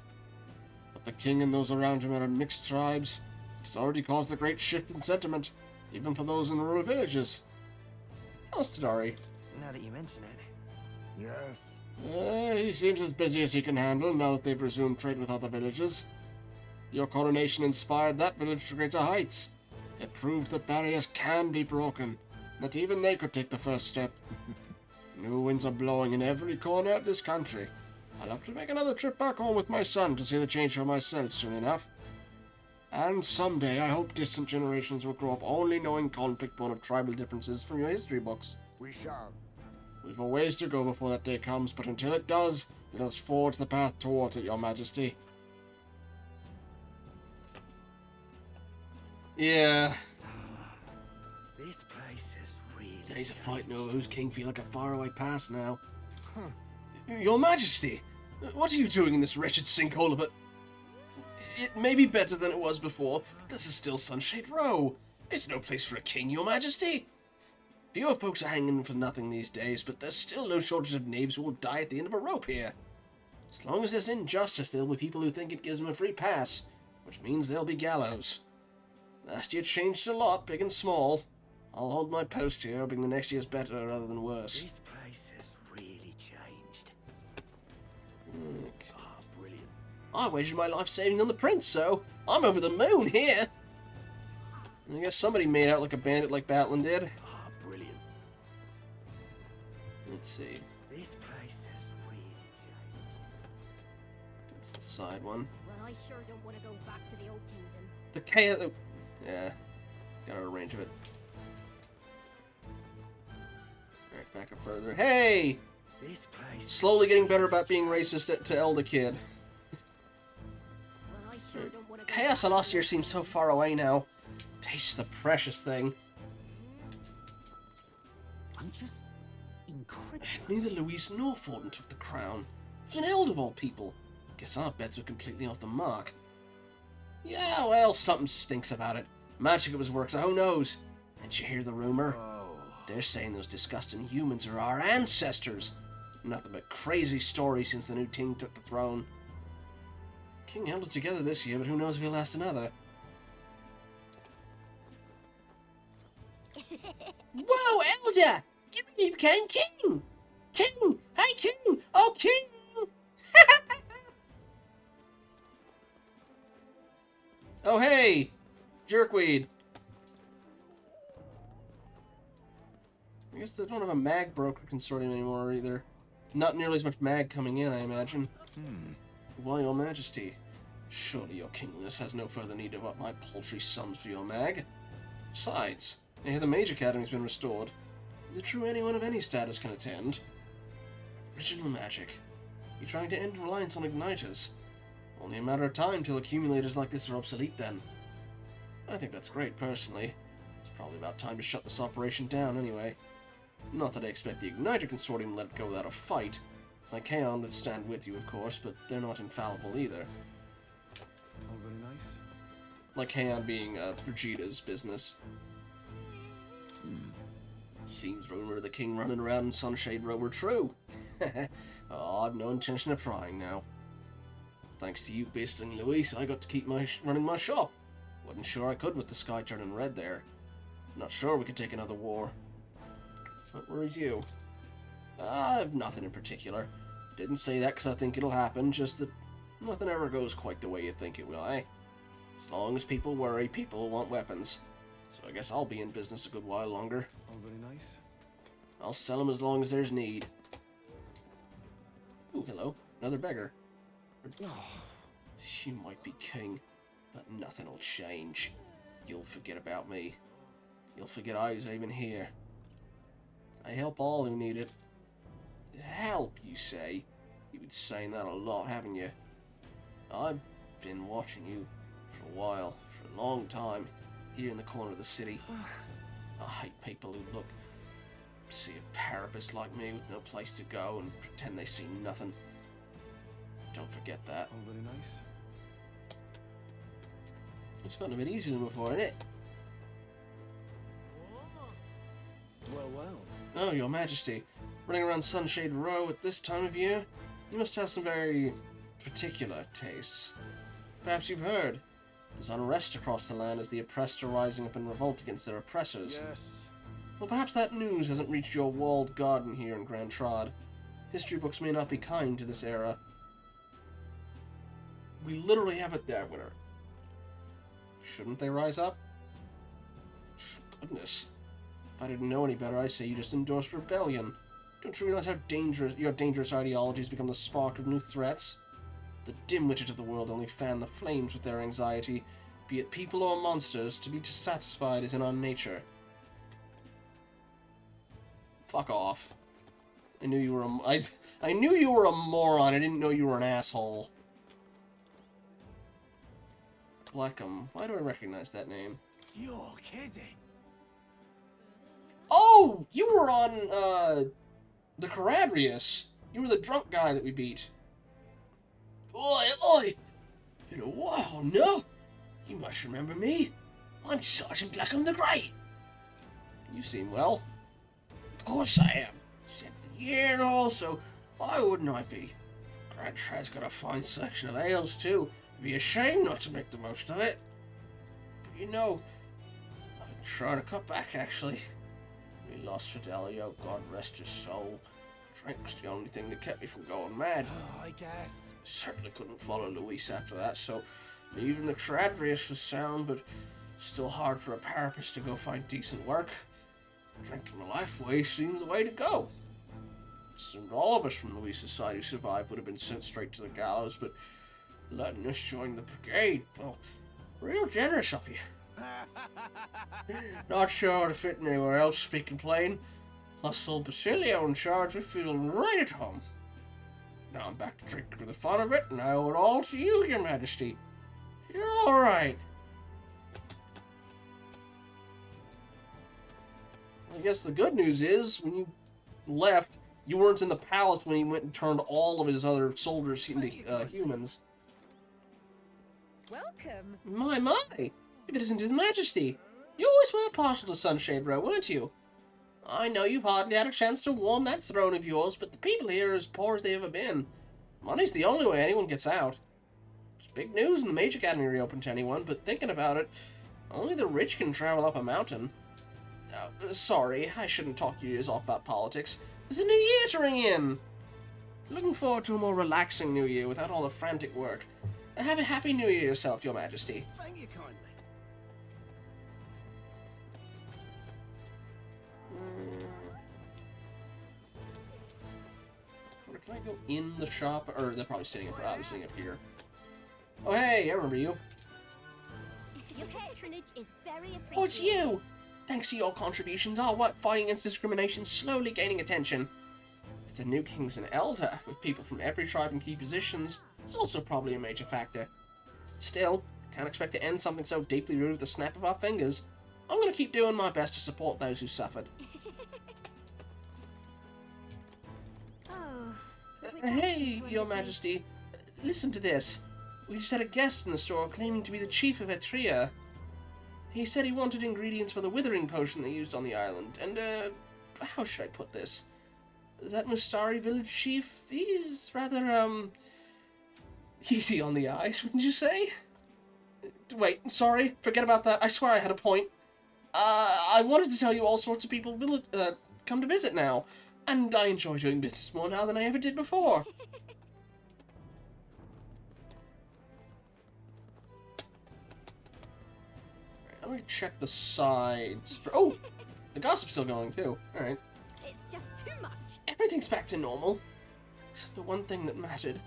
But the king and those around him are mixed tribes. It's already caused a great shift in sentiment, even for those in rural villages. How's Tadari? Now that you mention it. Yes. He seems as busy as he can handle now that they've resumed trade with other villages. Your coronation inspired that village to greater heights. It proved that barriers can be broken, that even they could take the first step. New winds are blowing in every corner of this country. I'll have to make another trip back home with my son to see the change for myself soon enough. And someday I hope distant generations will grow up only knowing conflict born of tribal differences from your history books. We shall. We've a ways to go before that day comes, but until it does, let us forge the path towards it, Your Majesty. Yeah. This place is really... Days of fighting over who's king feel like a faraway past now. Your Majesty! What are you doing in this wretched sinkhole of a... It may be better than it was before, but this is still Sunshade Row. It's no place for a king, Your Majesty. Fewer folks are hanging for nothing these days, but there's still no shortage of knaves who will die at the end of a rope here. As long as there's injustice, there'll be people who think it gives them a free pass, which means there'll be gallows. Last year changed a lot, big and small. I'll hold my post here, hoping the next year's better rather than worse. This place has really changed. Okay. Ah, brilliant. I wagered my life saving on the prince, so I'm over the moon here. I guess somebody made out like a bandit like Batlin did. Ah, brilliant. Let's see. This place has really changed. That's the side one. Well, I sure don't want to go back to the Old Kingdom. The chaos. Yeah. Gotta arrange of it. Alright, back up further. Hey! This place. Slowly getting better about being racist to Elda Kid. Well, I sure don't want to Chaos I lost here seems so far away now. Patience, the precious thing. I'm just incredulous. Neither Louise nor Forden took the crown. It was an Eld of all people. Guess our bets were completely off the mark. Yeah, well, something stinks about it. Magic was work, so who knows? Didn't you hear the rumor? They're saying those disgusting humans are our ancestors. Nothing but crazy stories since the new king took the throne. King held it together this year, but who knows if he'll last another. Whoa, Elder! You became king! King! Hey, king! Oh, king! Oh, hey! Jerkweed. I guess they don't have a mag broker consortium anymore either. Not nearly as much mag coming in, I imagine. Why, Your Majesty? Surely your kingliness has no further need of what my paltry sums for your mag. Besides, I hear the Mage Academy's been restored. Is it true anyone of any status can attend? Original magic. You're trying to end reliance on igniters. Only a matter of time till accumulators like this are obsolete then. I think that's great, personally. It's probably about time to shut this operation down anyway. Not that I expect the Igniter Consortium to let it go without a fight. Like Kaon would stand with you, of course, but they're not infallible either. Oh, very nice. Like Kaon being Brigida's business. Seems rumor of the king running around in Sunshade Row were true. Oh, I've no intention of prying now. Thanks to you basting Luis, I got to keep running my shop. Wasn't sure I could with the sky turning red there. Not sure we could take another war. What worries you? Nothing in particular. Didn't say that because I think it'll happen, just that nothing ever goes quite the way you think it will, eh? As long as people worry, people want weapons. So I guess I'll be in business a good while longer. Oh, very nice. I'll sell them as long as there's need. Ooh, hello. Another beggar. You might be king, but nothing'll change. You'll forget about me. You'll forget I was even here. I help all who need it. Help, you say? You've been saying that a lot, haven't you? I've been watching you for a while, for a long time, here in the corner of the city. I hate people who see a parapet like me with no place to go and pretend they see nothing. Don't forget that. Oh, very nice. It's gotten a bit easier than before, isn't it? Well, well. Oh, your majesty. Running around Sunshade Row at this time of year? You must have some very particular tastes. Perhaps you've heard. There's unrest across the land as the oppressed are rising up in revolt against their oppressors. Yes. Well, perhaps that news hasn't reached your walled garden here in Grand Trod. History books may not be kind to this era. We literally have it there, winner. Shouldn't they rise up? For goodness. If I didn't know any better, I'd say you just endorsed rebellion. Don't you realize how your dangerous ideologies become the spark of new threats? The dim-witted of the world only fan the flames with their anxiety. Be it people or monsters, to be dissatisfied is in our nature. Fuck off. I knew you were I knew you were a moron. I didn't know you were an asshole. Gleckham. Why do I recognize that name? You're kidding. Oh! You were on, the Caradrius. You were the drunk guy that we beat. Oi, oi! Been a while, no? You must remember me. I'm Sergeant Gleckham the Great. You seem well. Of course I am. Said the year and all, so why wouldn't I be? Grand Trad's got a fine selection of ales, too. It'd be a shame not to make the most of it. But you know, I've been trying to cut back, actually. We lost Fidelio, God rest his soul. Drink was the only thing that kept me from going mad. Oh, I guess. Certainly couldn't follow Luis after that, so leaving the Caradrius was sound, but still hard for a parapet to go find decent work. Drinking my life away seems the way to go. Assumed all of us from Luis's side who survived would have been sent straight to the gallows, but letting us join the brigade, well, real generous of you. Not sure to fit anywhere else, speaking plain. Plus old Basilio in charge, we're feeling right at home. Now I'm back to drink for the fun of it, and I owe it all to you, your majesty. You're alright. I guess the good news is, when you left, you weren't in the palace when he went and turned all of his other soldiers into humans. Welcome. My. If it isn't his majesty. You always were partial to Sunshade Row, weren't you? I know you've hardly had a chance to warm that throne of yours, but the people here are as poor as they've ever been. Money's the only way anyone gets out. It's big news when the Mage Academy reopened to anyone, but thinking about it, only the rich can travel up a mountain. Sorry, I shouldn't talk your ears off about politics. There's a new year to ring in. Looking forward to a more relaxing new year without all the frantic work. Have a happy new year yourself, your majesty. Thank you kindly. Can I go in the shop? Or they're probably sitting up, sitting up here. Oh, hey, I remember you. Your patronage is very appreciated. Oh, it's you! Thanks to your contributions, our work fighting against discrimination is slowly gaining attention. The new king's an elder, with people from every tribe in key positions. It's also probably a major factor. Still, can't expect to end something so deeply rooted with the snap of our fingers. I'm gonna keep doing my best to support those who suffered. Hey, your majesty. Listen to this. We just had a guest in the store claiming to be the chief of Etria. He said he wanted ingredients for the withering potion they used on the island, and, how should I put this? That Mustari village chief, he's rather, easy on the eyes, wouldn't you say? Wait, sorry, forget about that. I swear I had a point. I wanted to tell you all sorts of people come to visit now. And I enjoy doing business more now than I ever did before. I'm gonna check the sides for. Oh! The gossip's still going, too. Alright. It's just too much. Everything's back to normal. Except the one thing that mattered.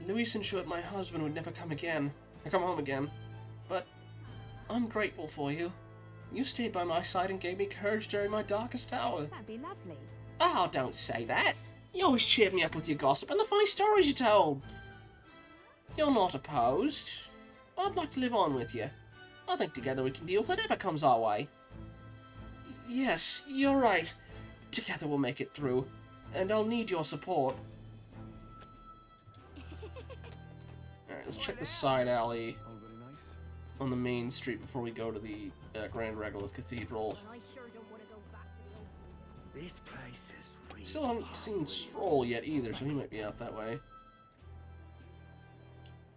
Luis ensured my husband would never come home again. But I'm grateful for you. You stayed by my side and gave me courage during my darkest hour. That'd be lovely. Oh, don't say that. You always cheered me up with your gossip and the funny stories you told. If you're not opposed, I'd like to live on with you. I think together we can deal with whatever comes our way. Yes, you're right. Together we'll make it through. And I'll need your support. Alright, let's check the side alley on the main street before we go to the Grand Regolith Cathedral. This place is really Still haven't seen Stroll yet either, so he might be out that way.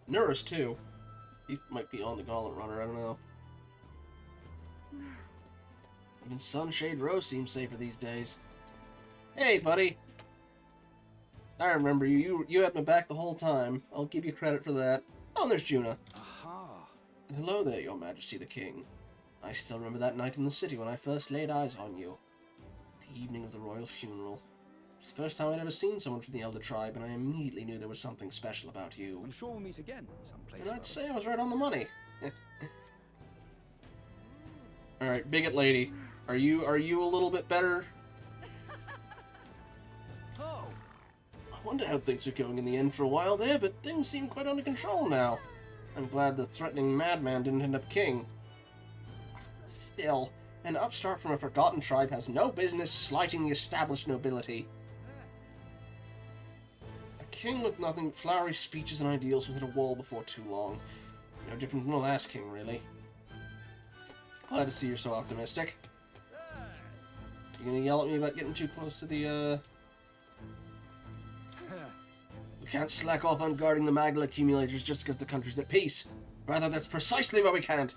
Nurus too. He might be on the Gauntlet Runner, I don't know. Even Sunshade Rose seems safer these days. Hey, buddy. I remember you. You had my back the whole time. I'll give you credit for that. Oh, and there's Juna. Aha. Hello there, Your Majesty the King. I still remember that night in the city when I first laid eyes on you. The evening of the royal funeral. It's the first time I'd ever seen someone from the Elder Tribe, and I immediately knew there was something special about you. I'm sure we'll meet again someplace. And I'd say I was right on the money. Alright, bigot lady. Are you a little bit better? Oh. I wonder how things are going in the end for a while there, but things seem quite under control now. I'm glad the threatening madman didn't end up king. Still, an upstart from a forgotten tribe has no business slighting the established nobility. A king with nothing but flowery speeches and ideals will hit a wall before too long. No different from the last king, really. Glad to see you're so optimistic. You gonna yell at me about getting too close to the, We can't slack off on guarding the Magla accumulators just because the country's at peace. Rather, that's precisely why we can't.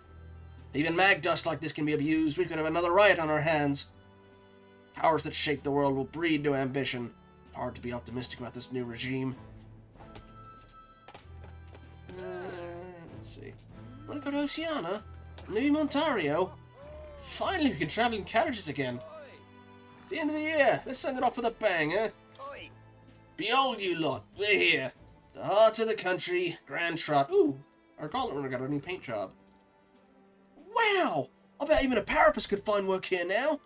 Even mag dust like this can be abused. We could have another riot on our hands. Powers that shape the world will breed new ambition. Hard to be optimistic about this new regime. Let's see. Wanna go to Oceania? Maybe Montario? Finally, we can travel in carriages again. It's the end of the year. Let's send it off with a bang, eh? Behold, you lot. We're here. The heart of the country. Grand Trot. Ooh, our Gauntlet Runner got a new paint job. Wow! I bet even a Parapus could find work here now.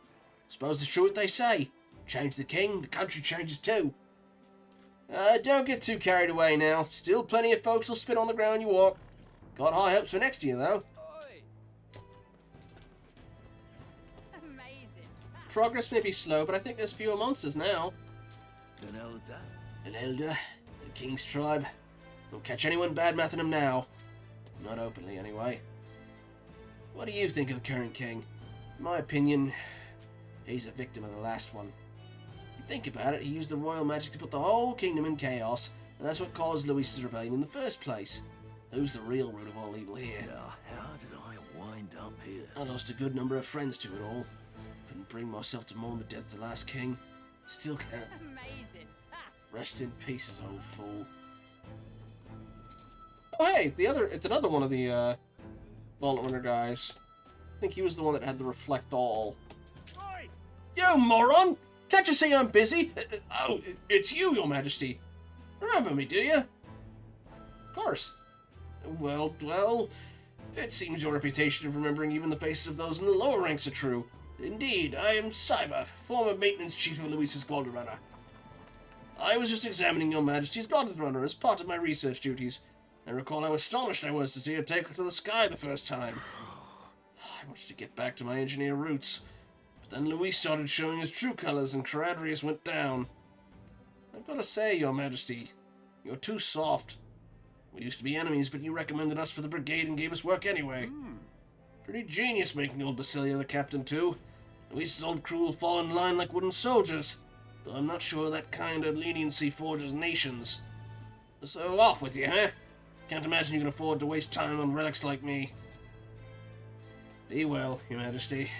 Suppose it's true what they say. Change the king, the country changes too. Don't get too carried away now. Still plenty of folks will spit on the ground you walk. Got high hopes for next year, though. Progress may be slow, but I think there's fewer monsters now. An elder, the king's tribe. Won't catch anyone bad-mouthing him now. Not openly, anyway. What do you think of the current king? In my opinion, he's a victim of the last one. If you think about it, he used the royal magic to put the whole kingdom in chaos, and that's what caused Luis's rebellion in the first place. Who's the real root of all evil here? Now, how did I wind up here? I lost a good number of friends to it all. Couldn't bring myself to mourn the death of the last king. Still can't. Amazing. Rest in peace, old fool. Oh hey, it's another one of the Gauntlet Runner guys. I think he was the one that had the reflect all. You moron! Can't you see I'm busy? Oh, it's you, Your Majesty. Remember me, do you? Of course. Well, it seems your reputation of remembering even the faces of those in the lower ranks are true. Indeed, I am Cyber, former maintenance chief of Luis's Gauntlet Runner. I was just examining Your Majesty's Gauntlet Runner as part of my research duties, and recall how astonished I was to see her take her to the sky the first time. I wanted to get back to my engineer roots, but then Luis started showing his true colors and Caradrius went down. I've got to say, Your Majesty, you're too soft. We used to be enemies, but you recommended us for the brigade and gave us work anyway. Pretty genius making old Basilia the captain, too. Luis's old crew will fall in line like wooden soldiers, though I'm not sure that kind of leniency forges nations. So off with you, huh? Can't imagine you can afford to waste time on relics like me. Be well, Your Majesty.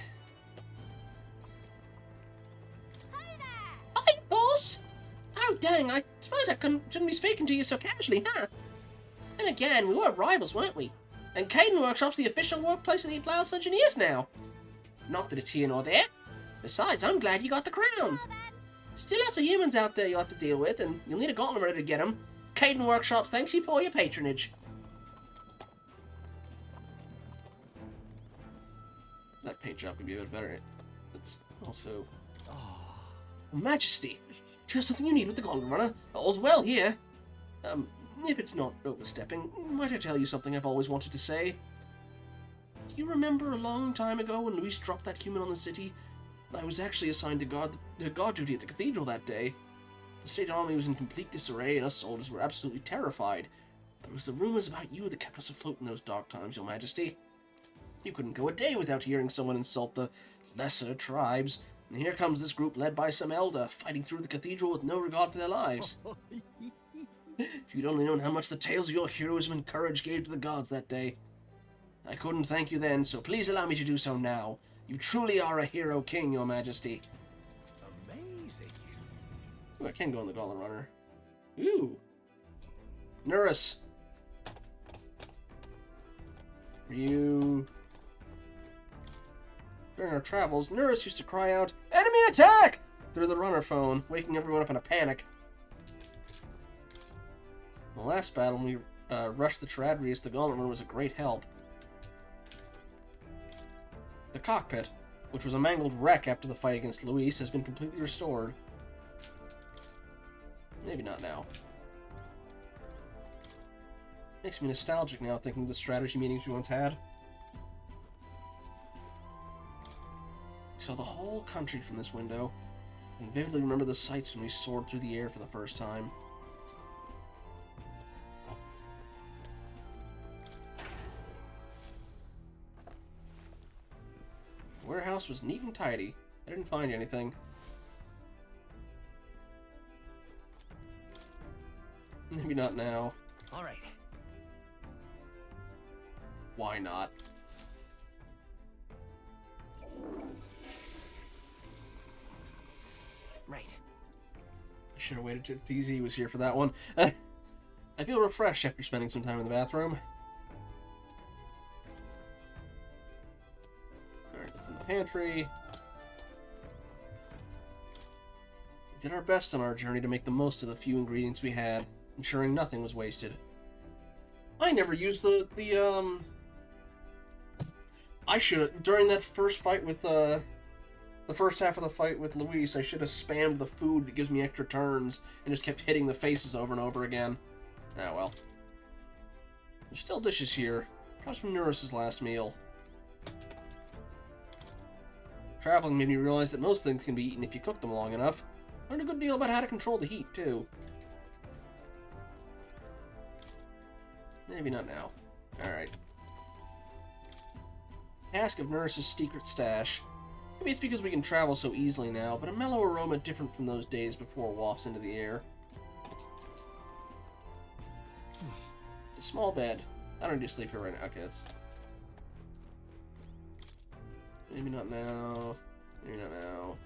Hi there! Hi, dang, I suppose I shouldn't be speaking to you so casually, huh? Then again, we were rivals, weren't we? And Caden Workshop's the official workplace of the Blouse Engineers now. Not that it's here nor there. Besides, I'm glad you got the crown. Still lots of humans out there you'll have to deal with, and you'll need a gauntlet ready to get them. Caden Workshop thanks you for your patronage. That paint job could be a bit better. It's also... Majesty, do you have something you need with the Gauntlet Runner? All's well here. If it's not overstepping, might I tell you something I've always wanted to say? Do you remember a long time ago when Luis dropped that human on the city? I was actually assigned to guard duty at the cathedral that day. The state army was in complete disarray and us soldiers were absolutely terrified. But it was the rumors about you that kept us afloat in those dark times, Your Majesty. You couldn't go a day without hearing someone insult the lesser tribes. And here comes this group led by some elder, fighting through the cathedral with no regard for their lives. If you'd only known how much the tales of your heroism and courage gave to the gods that day. I couldn't thank you then, so please allow me to do so now. You truly are a hero king, Your Majesty. Amazing. Ooh, I can go on the Gauntlet Runner. Ooh. Nurus. You... During our travels, Nurus used to cry out, "Enemy attack!" through the runner phone, waking everyone up in a panic. In the last battle, when we rushed the Teradrius, the Gauntlet Runner was a great help. The cockpit, which was a mangled wreck after the fight against Luis, has been completely restored. Maybe not now. Makes me nostalgic now thinking of the strategy meetings we once had. Saw the whole country from this window, and vividly remember the sights when we soared through the air for the first time. The warehouse was neat and tidy. I didn't find anything. Maybe not now. All right. Why not? Right. I should have waited till DZ was here for that one. I feel refreshed after spending some time in the bathroom. Alright, look in the pantry. We did our best on our journey to make the most of the few ingredients we had, ensuring nothing was wasted. I never used I should have, during that first fight with, the first half of the fight with Luis, I should have spammed the food that gives me extra turns and just kept hitting the faces over and over again. Ah, well. There's still dishes here, perhaps from Nurus's last meal. Traveling made me realize that most things can be eaten if you cook them long enough. Learned a good deal about how to control the heat, too. Maybe not now. Alright. Task of Nurse's secret stash. Maybe it's because we can travel so easily now, but a mellow aroma different from those days before wafts into the air. It's a small bed. I don't need to sleep here right now. Okay, that's... Maybe not now. Maybe not now.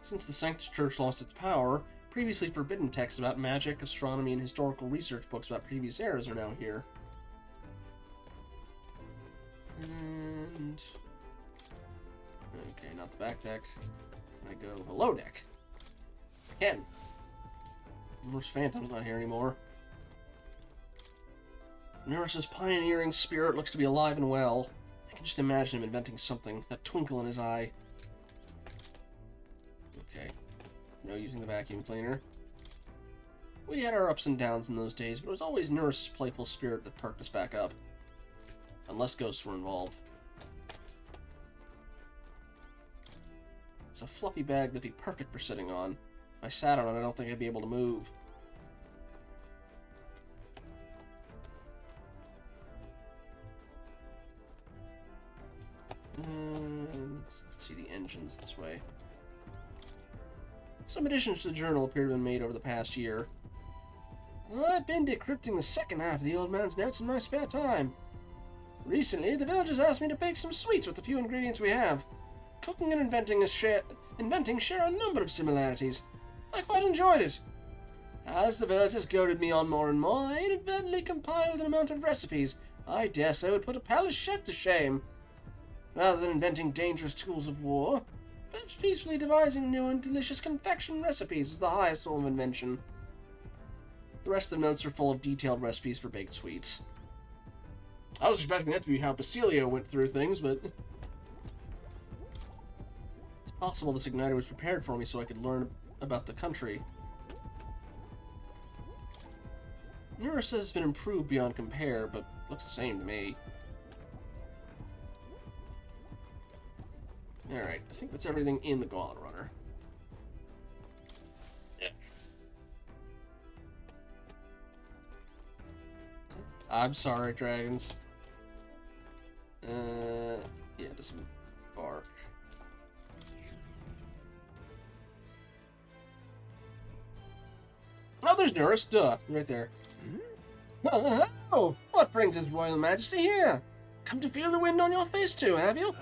Since the Sanctus Church lost its power, previously forbidden texts about magic, astronomy, and historical research books about previous eras are now here. And... Okay, not the back deck. Can I go below deck? I can. Where's Phantom's not here anymore. Nurse's pioneering spirit looks to be alive and well. I can just imagine him inventing something, a twinkle in his eye. Okay. No using the vacuum cleaner. We had our ups and downs in those days, but it was always Nurse's playful spirit that perked us back up. Unless ghosts were involved. It's a fluffy bag that'd be perfect for sitting on. If I sat on it, I don't think I'd be able to move. Let's see the engines this way. Some additions to the journal appear to have been made over the past year. I've been decrypting the second half of the old man's notes in my spare time. Recently, the villagers asked me to bake some sweets with the few ingredients we have. cooking and inventing share a number of similarities. I quite enjoyed it. As the villagers goaded me on more and more, I inadvertently compiled an amount of recipes I dare say would put a palace chef to shame. Rather than inventing dangerous tools of war, perhaps peacefully devising new and delicious confection recipes is the highest form of invention. The rest of the notes are full of detailed recipes for baked sweets. I was expecting that to be how Basilio went through things, but it's possible this igniter was prepared for me so I could learn about the country. Nura says it's been improved beyond compare, but looks the same to me. Alright, I think that's everything in the Gauntlet Runner. Yeah. I'm sorry, dragons. Yeah, just some bark. Oh, there's Nurse, duh, right there. Oh, what brings His Royal Majesty here? Come to feel the wind on your face too, have you?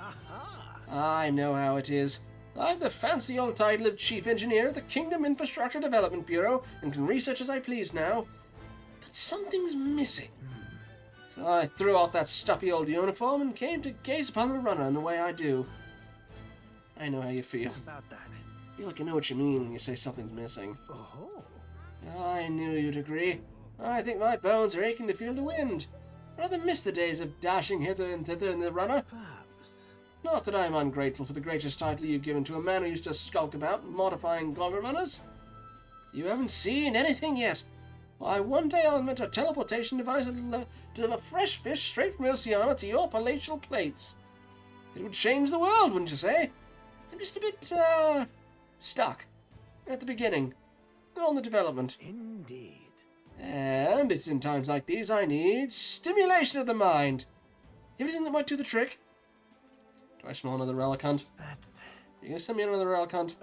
I know how it is. I've the fancy old title of Chief Engineer at the Kingdom Infrastructure Development Bureau and can research as I please now. But something's missing. So I threw off that stuffy old uniform and came to gaze upon the runner in the way I do. I know how you feel. About that. I feel like I know what you mean when you say something's missing. Oh. I knew you'd agree. I think my bones are aching to feel the wind. Rather miss the days of dashing hither and thither in the runner. Perhaps. Not that I'm ungrateful for the gracious title you've given to a man who used to skulk about modifying gauntlet runners. You haven't seen anything yet. Why, one day I'll invent a teleportation device that'll deliver fresh fish straight from Oceania to your palatial plates. It would change the world, wouldn't you say? I'm just a bit, stuck. At the beginning. On the development. Indeed. And it's in times like these I need stimulation of the mind. Everything that might do the trick. Do I smell another relic hunt? You gonna send me another relic hunt?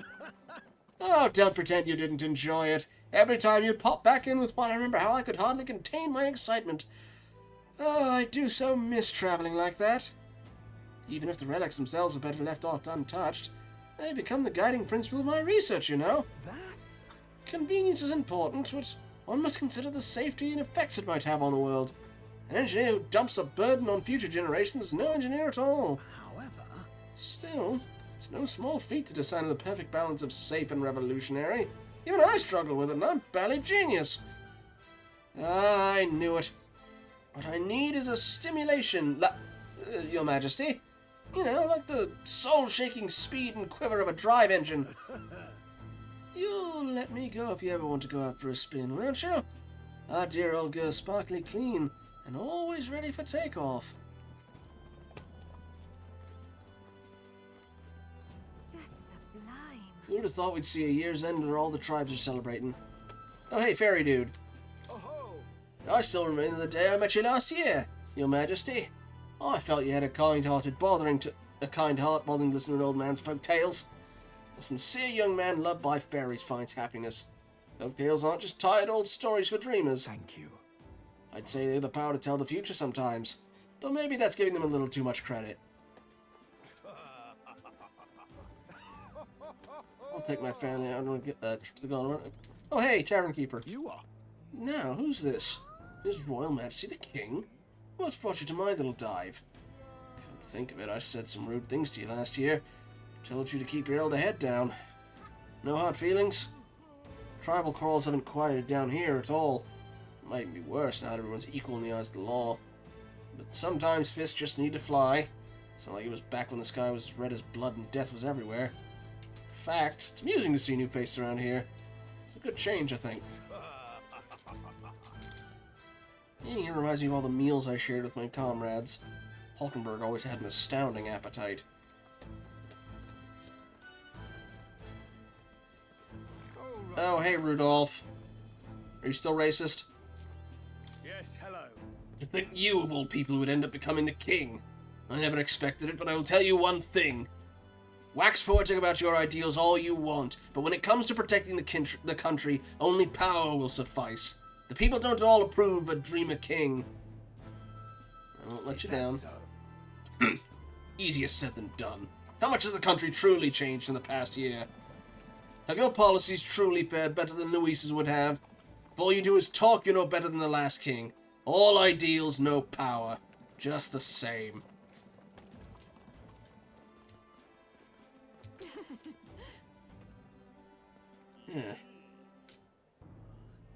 Oh, don't pretend you didn't enjoy it. Every time you'd pop back in with one, I remember how I could hardly contain my excitement. Oh, I do so miss traveling like that. Even if the relics themselves are better left untouched, they become the guiding principle of my research, you know. That's... Convenience is important, but one must consider the safety and effects it might have on the world. An engineer who dumps a burden on future generations is no engineer at all. However... Still, it's no small feat to decide on the perfect balance of safe and revolutionary. Even I struggle with it, and I'm barely genius. Ah, I knew it. What I need is a stimulation, Your Majesty. You know, like the soul-shaking speed and quiver of a drive engine. You'll let me go if you ever want to go out for a spin, won't you? Our dear old girl's sparkly clean, and always ready for takeoff. Who would have thought we'd see a year's end where all the tribes are celebrating? Oh, hey, fairy dude. I still remember the day I met you last year, Your Majesty. I felt you had a kind heart bothering to listen to an old man's folk tales. A sincere young man loved by fairies finds happiness. Folk tales aren't just tired old stories for dreamers. Thank you. I'd say they have the power to tell the future sometimes, though maybe that's giving them a little too much credit. I'll take my family out on a trip to the Gauntlet. Oh, hey, Tavern Keeper. You are? Now, who's this? His Royal Majesty the King? What's brought you to my little dive? Come to think of it, I said some rude things to you last year. Told you to keep your elder head down. No hard feelings? Tribal quarrels haven't quieted down here at all. It might even be worse now that everyone's equal in the eyes of the law. But sometimes fists just need to fly. It's not like it was back when the sky was red as blood and death was everywhere. Fact, it's amusing to see new faces around here. It's a good change, I think. It reminds me of all the meals I shared with my comrades. Hulkenberg always had an astounding appetite. Oh, hey, Rudolph. Are you still racist? Yes, hello. To think you, of all people, would end up becoming the king. I never expected it, but I will tell you one thing. Wax poetic about your ideals all you want, but when it comes to protecting the country, only power will suffice. The people don't all approve of a dreamer king. I won't let you down. So? Easier said than done. How much has the country truly changed in the past year? Have your policies truly fared better than Luis's would have? If all you do is talk, you're no better than the last king. All ideals, no power. Just the same. Yeah.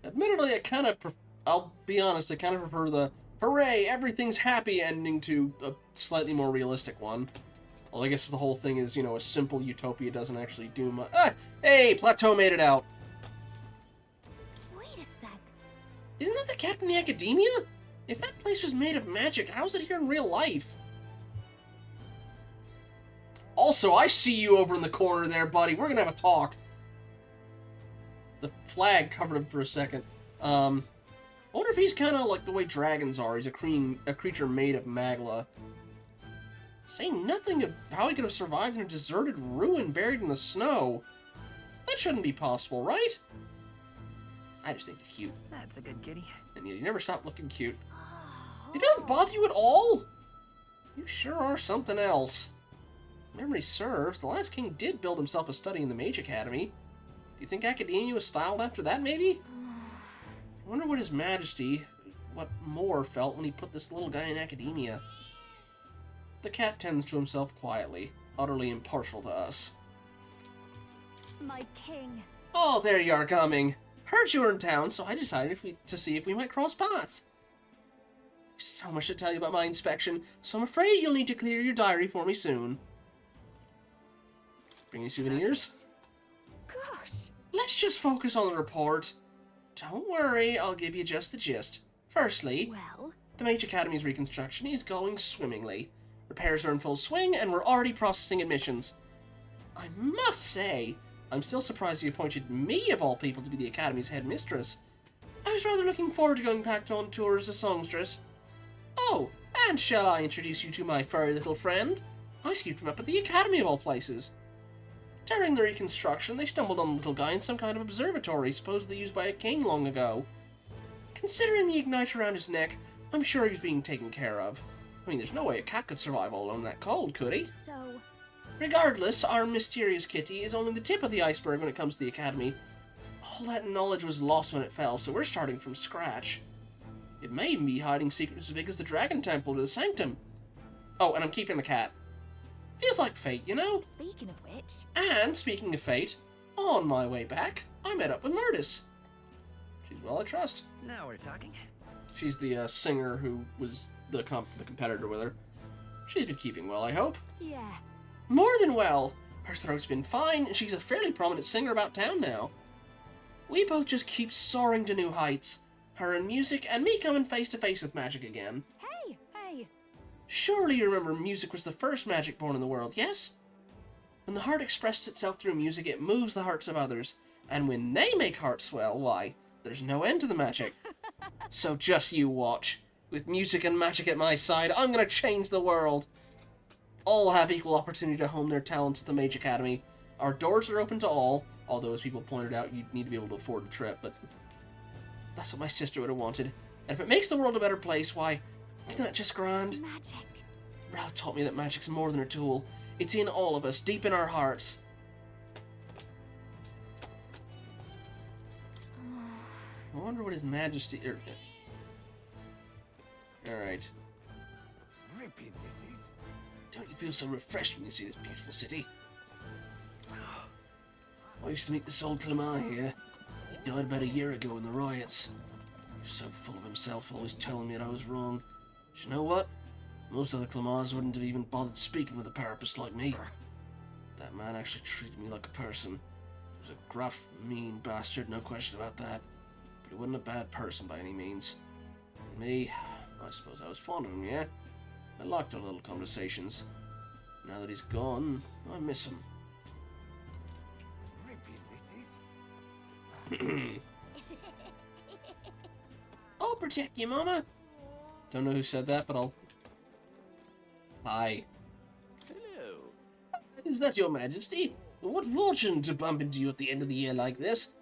Admittedly, I'll be honest, I kind of prefer the hooray, everything's happy ending to a slightly more realistic one. Well, I guess the whole thing is, you know, a simple utopia doesn't actually do much. Ah! Hey, Plateau made it out! Wait a sec. Isn't that the cat from the Academia? If that place was made of magic, how's it here in real life? Also, I see you over in the corner there, buddy. We're gonna have a talk. The flag covered him for a second. I wonder if he's kind of like the way dragons are. He's a creature made of magla. Say nothing of how he could have survived in a deserted ruin buried in the snow. That shouldn't be possible, right? I just think it's cute. That's a good kitty. And you never stop looking cute. It doesn't bother you at all? You sure are something else. Memory serves, the last king did build himself a study in the Mage Academy. Do you think Academia was styled after that, maybe? I wonder what His Majesty, what Moore felt when he put this little guy in Academia. The cat tends to himself quietly, utterly impartial to us. My king. Oh, there you are coming. Heard you were in town, so I decided to see if we might cross paths. So much to tell you about my inspection, so I'm afraid you'll need to clear your diary for me soon. Bring you souvenirs? Gosh. Let's just focus on the report. Don't worry, I'll give you just the gist. Firstly, the Mage Academy's reconstruction is going swimmingly. Repairs are in full swing, and we're already processing admissions. I must say, I'm still surprised you appointed me, of all people, to be the Academy's headmistress. I was rather looking forward to going back on tour as a songstress. Oh, and shall I introduce you to my furry little friend? I scooped him up at the Academy of all places. During the reconstruction, they stumbled on the little guy in some kind of observatory supposedly used by a king long ago. Considering the ignite around his neck, I'm sure he's being taken care of. I mean, there's no way a cat could survive all alone in that cold, could he? So... Regardless, our mysterious kitty is only the tip of the iceberg when it comes to the Academy. All that knowledge was lost when it fell, so we're starting from scratch. It may even be hiding secrets as big as the Dragon Temple or the Sanctum. Oh, and I'm keeping the cat. Feels like fate, you know? Speaking of which... And, speaking of fate, on my way back, I met up with Murtis. She's well, I trust. Now we're talking. She's the singer who was the competitor with her. She's been keeping well, I hope. Yeah. More than well. Her throat's been fine, and she's a fairly prominent singer about town now. We both just keep soaring to new heights. Her in music, and me coming face to face with magic again. Hey! Surely you remember music was the first magic born in the world, yes? When the heart expresses itself through music, it moves the hearts of others. And when they make hearts swell, why, there's no end to the magic. So just you watch. With music and magic at my side, I'm gonna change the world. All have equal opportunity to hone their talents at the Mage Academy. Our doors are open to all, although as people pointed out, you'd need to be able to afford the trip, but that's what my sister would have wanted. And if it makes the world a better place, why, isn't that just grand? Magic. Ralph taught me that magic's more than a tool. It's in all of us, deep in our hearts. I wonder what His Majesty... Alright. Ripping this is. Don't you feel so refreshed when you see this beautiful city? I used to meet this old Clemar here. He died about a year ago in the riots. He was so full of himself, always telling me that I was wrong. But you know what? Most other Clemars wouldn't have even bothered speaking with a parapist like me. That man actually treated me like a person. He was a gruff, mean bastard, no question about that. But he wasn't a bad person by any means. And me, I suppose I was fond of him, yeah? I liked our little conversations. Now that he's gone, I miss him. I'll protect you, Mama. Don't know who said that, but I'll... Hi. Hello. Is that your Majesty? What fortune to bump into you at the end of the year like this.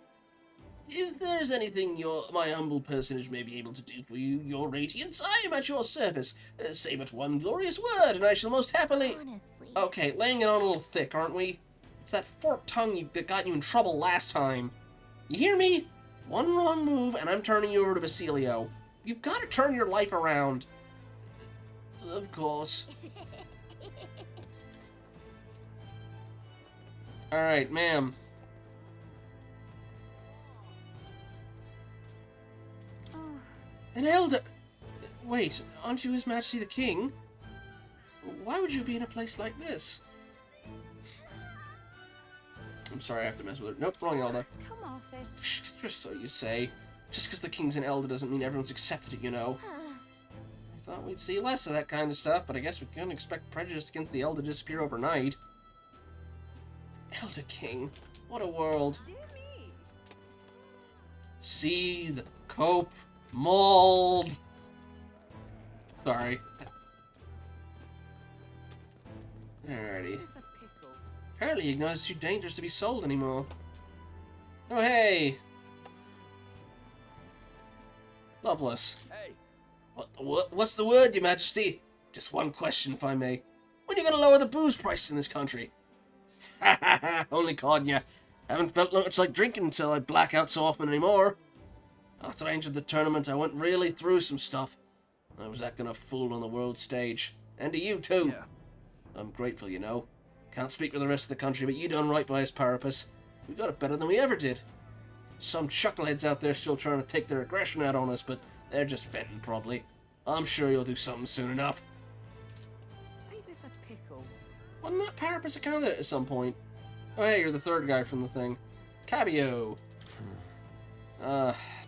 If there's anything my humble personage may be able to do for you, your radiance, I am at your service. Say but one glorious word, and I shall most happily... Honestly, Okay, laying it on a little thick, aren't we? It's that forked tongue that got you in trouble last time. You hear me? One wrong move, and I'm turning you over to Basilio. You've got to turn your life around. Of course. Alright, ma'am. An elder... Wait, aren't you His Majesty the King? Why would you be in a place like this? I'm sorry, I have to mess with her. Nope, wrong elder. Come off it. Just so you say. Just because the king's an elder doesn't mean everyone's accepted it, you know. I thought we'd see less of that kind of stuff, but I guess we couldn't expect prejudice against the elder to disappear overnight. Elder King. What a world. Seethe, cope, mold. Sorry. Alrighty. Apparently he ignores it's too dangerous to be sold anymore. Oh, hey! Loveless. Hey! What's the word, Your Majesty? Just one question, if I may. When are you gonna lower the booze prices in this country? Ha ha ha! Only caught ya. Haven't felt much like drinking until I black out so often anymore. After I entered the tournament, I went really through some stuff. I was acting a fool on the world stage. And to you, too. Yeah. I'm grateful, you know. Can't speak for the rest of the country, but you done right by us Parapus. We got it better than we ever did. Some chuckleheads out there still trying to take their aggression out on us, but they're just venting, probably. I'm sure you'll do something soon enough. Ain't this a pickle? Wasn't that Parapus account at some point? Oh, hey, you're the third guy from the thing. Cabio.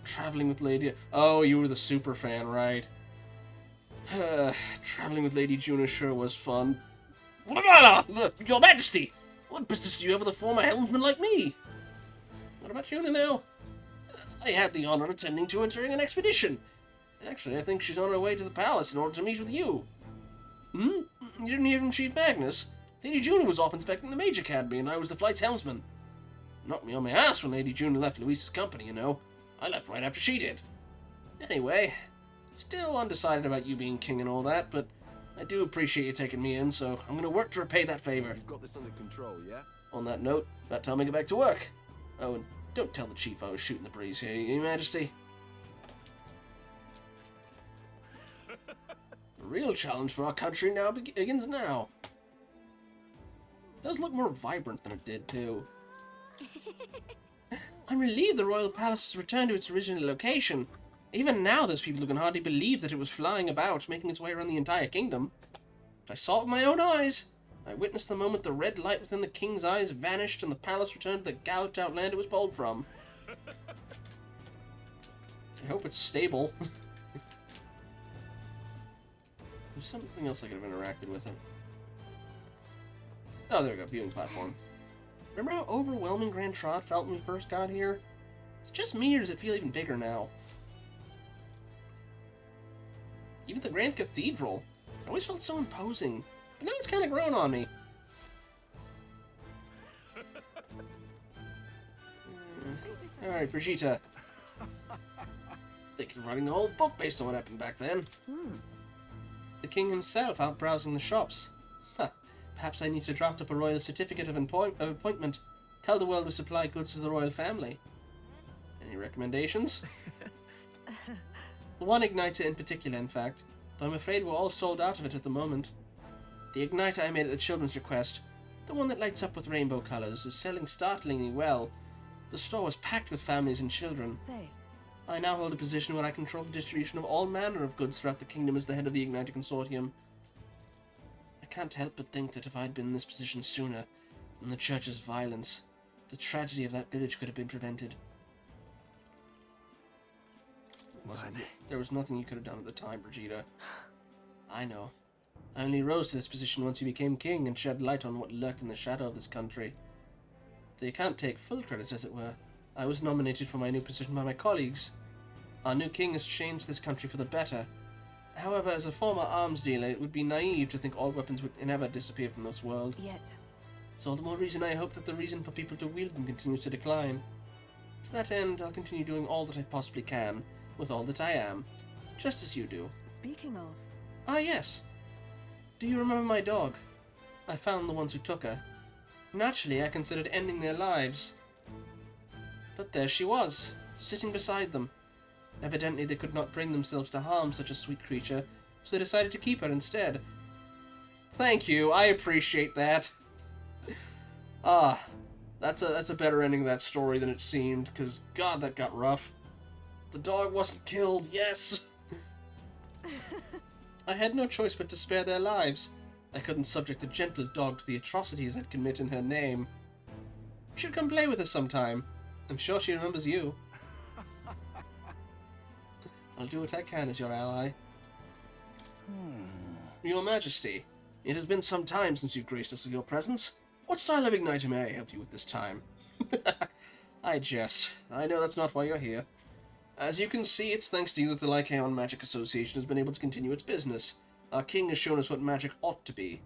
Traveling with Lady... Oh, you were the super fan, right? Traveling with Lady Juna sure was fun. Your Majesty! What business do you have with a former helmsman like me? What about Juna now? I had the honor of attending to her during an expedition. Actually, I think she's on her way to the palace in order to meet with you. You didn't hear from Chief Magnus? Lady Juna was off inspecting the Mage Academy, and I was the flight's helmsman. Knocked me on my ass when Lady Juna left Luis's company, you know. I left right after she did. Anyway, still undecided about you being king and all that, but I do appreciate you taking me in, so I'm gonna work to repay that favor. You've got this under control, yeah? On that note, about time I get back to work. Oh, and don't tell the chief I was shooting the breeze here, Your Majesty. The real challenge for our country now begins now. It does look more vibrant than it did, too. I'm relieved the royal palace has returned to its original location. Even now, those people who can hardly believe that it was flying about, making its way around the entire kingdom. But I saw it with my own eyes. I witnessed the moment the red light within the king's eyes vanished and the palace returned to the gouged-out land it was pulled from. I hope it's stable. There's something else I could have interacted with it. Oh, there we go, viewing platform. Remember how overwhelming Grand Trod felt when we first got here? It's just me, or does it feel even bigger now? Even the Grand Cathedral. It always felt so imposing, but now it's kind of grown on me. Alright, Brigitte. Thinking of writing a whole book based on what happened back then. The king himself out browsing the shops. Huh. Perhaps I need to draft up a royal certificate of appointment. Tell the world to supply goods to the royal family. Any recommendations? One igniter in particular, in fact, though I'm afraid we're all sold out of it at the moment. The igniter I made at the children's request, the one that lights up with rainbow colors, is selling startlingly well. The store was packed with families and children. I now hold a position where I control the distribution of all manner of goods throughout the kingdom as the head of the Igniter Consortium. I can't help but think that if I'd been in this position sooner, than the church's violence, the tragedy of that village could have been prevented. There was nothing you could have done at the time, Brigitte. I know. I only rose to this position once you became king and shed light on what lurked in the shadow of this country. Though you can't take full credit, as it were. I was nominated for my new position by my colleagues. Our new king has changed this country for the better. However, as a former arms dealer, it would be naive to think all weapons would never disappear from this world. Yet. It's all the more reason I hope that the reason for people to wield them continues to decline. To that end, I'll continue doing all that I possibly can, with all that I am, just as you do. Speaking of... Ah, yes. Do you remember my dog? I found the ones who took her. Naturally, I considered ending their lives. But there she was, sitting beside them. Evidently, they could not bring themselves to harm such a sweet creature, so they decided to keep her instead. Thank you, I appreciate that. That's a better ending to that story than it seemed, because God, that got rough. The dog wasn't killed, yes! I had no choice but to spare their lives. I couldn't subject a gentle dog to the atrocities I'd commit in her name. You should come play with us sometime. I'm sure she remembers you. I'll do what I can as your ally. Your Majesty, it has been some time since you graced us with your presence. What style of igniter may I help you with this time? I jest. I know that's not why you're here. As you can see, it's thanks to you that the Lycaon Magic Association has been able to continue its business. Our king has shown us what magic ought to be.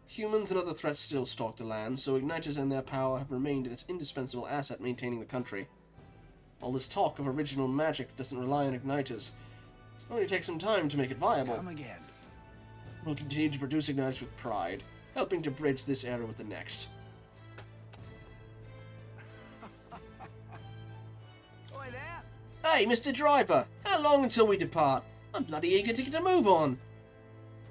Humans and other threats still stalk the land, so igniters and their power have remained its indispensable asset maintaining the country. All this talk of original magic that doesn't rely on igniters, it's going to take some time to make it viable. Come again. We'll continue to produce igniters with pride, helping to bridge this era with the next. Oi there! Hey, Mr. Driver! How long until we depart? I'm bloody eager to get a move on.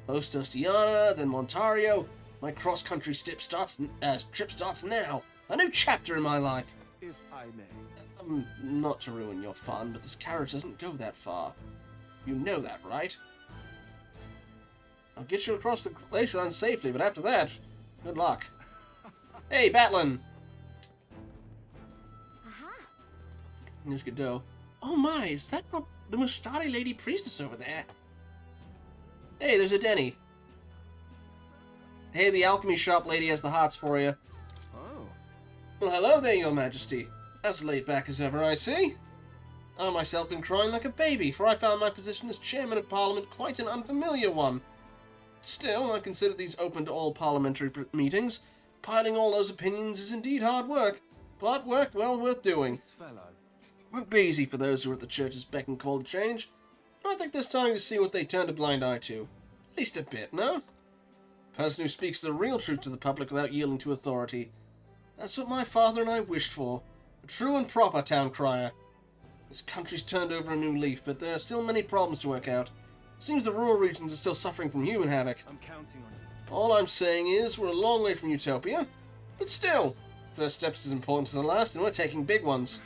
Post Ostiana, then Montario. My cross-country trip starts now. A new chapter in my life. If I may. Not to ruin your fun, but this carriage doesn't go that far. You know that, right? I'll get you across the glacier safely, but after that, good luck. Hey, Batlin! Here's Godot. Oh my, is that not the Mustari Lady Priestess over there? Hey, there's a Denny. Hey, the alchemy shop lady has the hots for you. Oh. Well, hello there, your majesty. As laid back as ever, I see. I myself been crying like a baby, for I found my position as chairman of parliament quite an unfamiliar one. Still, I consider these open to all parliamentary meetings. Piling all those opinions is indeed hard work, but work well worth doing. This fellow. Won't be easy for those who are at the church's beck and call to change, but I think there's time to see what they turned a blind eye to. At least a bit, no? Person who speaks the real truth to the public without yielding to authority. That's what my father and I wished for. A true and proper town crier. This country's turned over a new leaf, but there are still many problems to work out. Seems the rural regions are still suffering from human havoc. I'm counting on you. All I'm saying is, we're a long way from utopia. But still, first step's as important as the last, and we're taking big ones.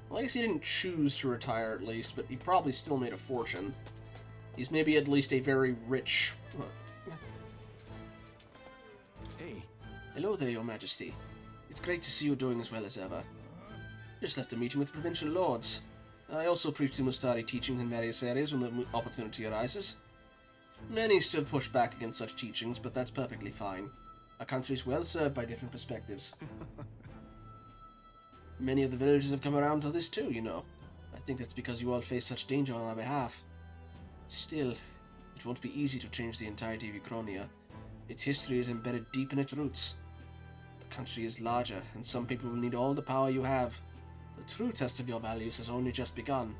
Well, I guess he didn't choose to retire, at least, but he probably still made a fortune. He's maybe at least a very rich... Hey. Hello there, your majesty. It's great to see you doing as well as ever. Just left a meeting with the provincial lords. I also preach the Mustari teachings in various areas when the opportunity arises. Many still push back against such teachings, but that's perfectly fine. Our country is well served by different perspectives. Many of the villagers have come around to this too, you know. I think that's because you all face such danger on our behalf. Still, it won't be easy to change the entirety of Euchronia. Its history is embedded deep in its roots. The country is larger, and some people will need all the power you have. The true test of your values has only just begun.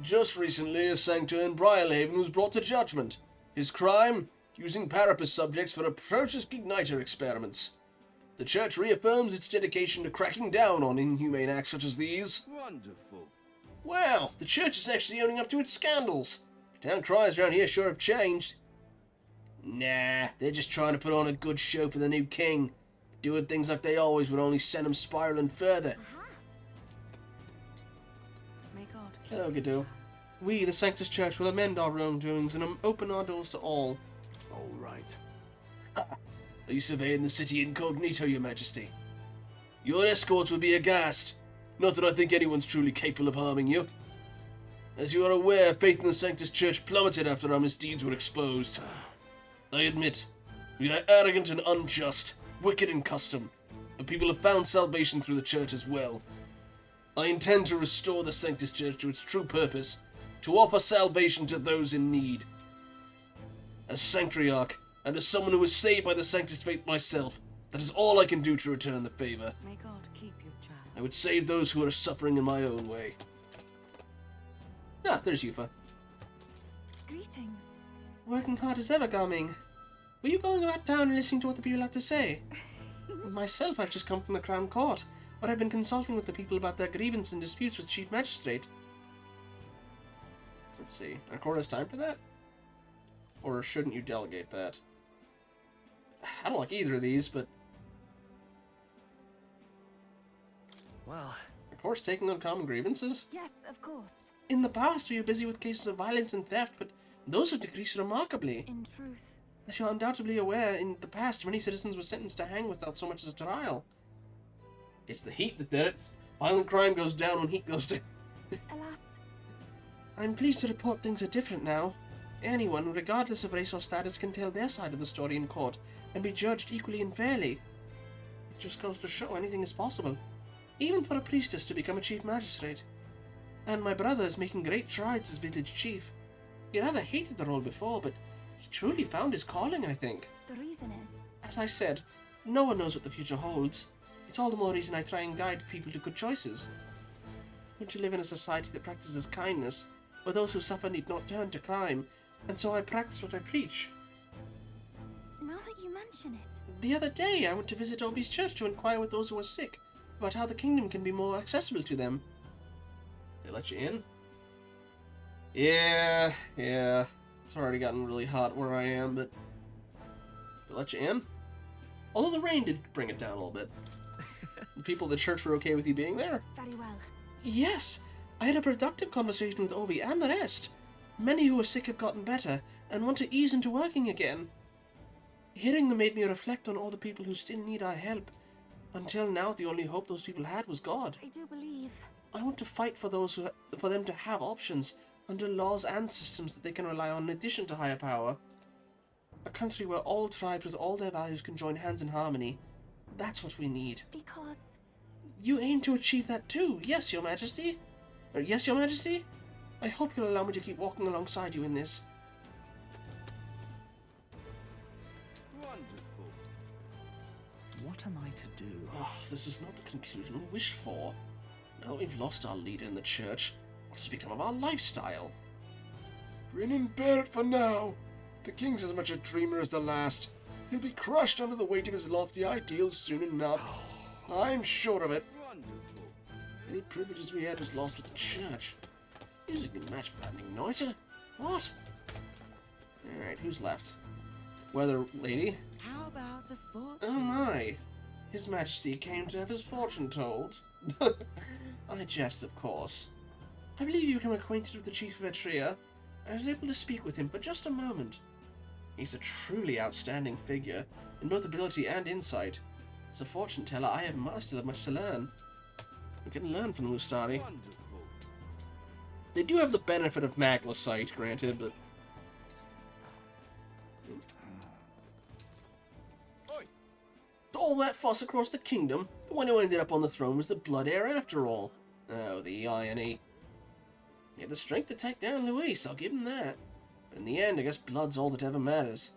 Just recently, a sanctor in Briarhaven was brought to judgment. His crime? Using Parapus subjects for atrocious igniter experiments. The church reaffirms its dedication to cracking down on inhumane acts such as these. Wonderful. Wow, the church is actually owning up to its scandals. Town criers around here sure have changed. Nah, they're just trying to put on a good show for the new king. Doing things like they always would only send him spiraling further. Hello, Godot. We, the Sanctus Church, will amend our wrongdoings and open our doors to all. All right. Are you surveying the city incognito, your majesty? Your escorts will be aghast. Not that I think anyone's truly capable of harming you. As you are aware, faith in the Sanctus Church plummeted after our misdeeds were exposed. I admit, we are arrogant and unjust, wicked in custom, but people have found salvation through the church as well. I intend to restore the Sanctus Church to its true purpose, to offer salvation to those in need. As Sanctriarch, and as someone who was saved by the Sanctus faith myself, that is all I can do to return the favor. May God keep you, child. I would save those who are suffering in my own way. Ah, there's Yufa. Greetings. Working hard as ever, Garming. Were you going about town and listening to what the people have to say? Myself, I've just come from the Crown Court, where I've been consulting with the people about their grievances and disputes with Chief Magistrate. Let's see. Our court has time for that? Or shouldn't you delegate that? I don't like either of these, but... Well... Of course, taking on common grievances? Yes, of course. In the past, we were busy with cases of violence and theft, but those have decreased remarkably. In truth. As you're undoubtedly aware, in the past, many citizens were sentenced to hang without so much as a trial. It's the heat that did it. Violent crime goes down when heat goes down. Alas. I'm pleased to report things are different now. Anyone, regardless of race or status, can tell their side of the story in court and be judged equally and fairly. It just goes to show anything is possible, even for a priestess to become a chief magistrate. And my brother is making great strides as village chief. He rather hated the role before, but he truly found his calling, I think. The reason is... As I said, no one knows what the future holds. It's all the more reason I try and guide people to good choices. I want to live in a society that practices kindness, where those who suffer need not turn to crime, and so I practice what I preach. Now that you mention it... The other day, I went to visit Obi's church to inquire with those who are sick about how the kingdom can be more accessible to them. They let you in? Yeah. It's already gotten really hot where I am, but... They let you in? Although the rain did bring it down a little bit. The people at the church were okay with you being there? Very well. Yes! I had a productive conversation with Obi and the rest. Many who were sick have gotten better, and want to ease into working again. Hearing them made me reflect on all the people who still need our help. Until now, the only hope those people had was God. I do believe... I want to fight for for them to have options, under laws and systems that they can rely on in addition to higher power. A country where all tribes with all their values can join hands in harmony. That's what we need. Because... You aim to achieve that too, yes, Your Majesty? Yes, Your Majesty? I hope you'll allow me to keep walking alongside you in this. Wonderful. What am I to do? Oh, this is not the conclusion we wished for. Now that we've lost our leader in the church, what has become of our lifestyle? Grin and bear it for now. The king's as much a dreamer as the last. He'll be crushed under the weight of his lofty ideals soon enough. I'm sure of it. Wonderful. Any privileges we had was lost with the church. Using the magic without an igniter? What? Alright, who's left? Weather lady? How about a fortune? Oh my! His Majesty came to have his fortune told. I jest, of course. I believe you became acquainted with the Chief of Etria. I was able to speak with him for just a moment. He's a truly outstanding figure, in both ability and insight. As a fortune teller, I still have much to learn. We can learn from the Mustari. Wonderful. They do have the benefit of Magla sight, granted, but... Oi. All that fuss across the kingdom, the one who ended up on the throne was the blood heir after all. Oh, the irony. He had the strength to take down Luis, I'll give him that. But in the end, I guess blood's all that ever matters.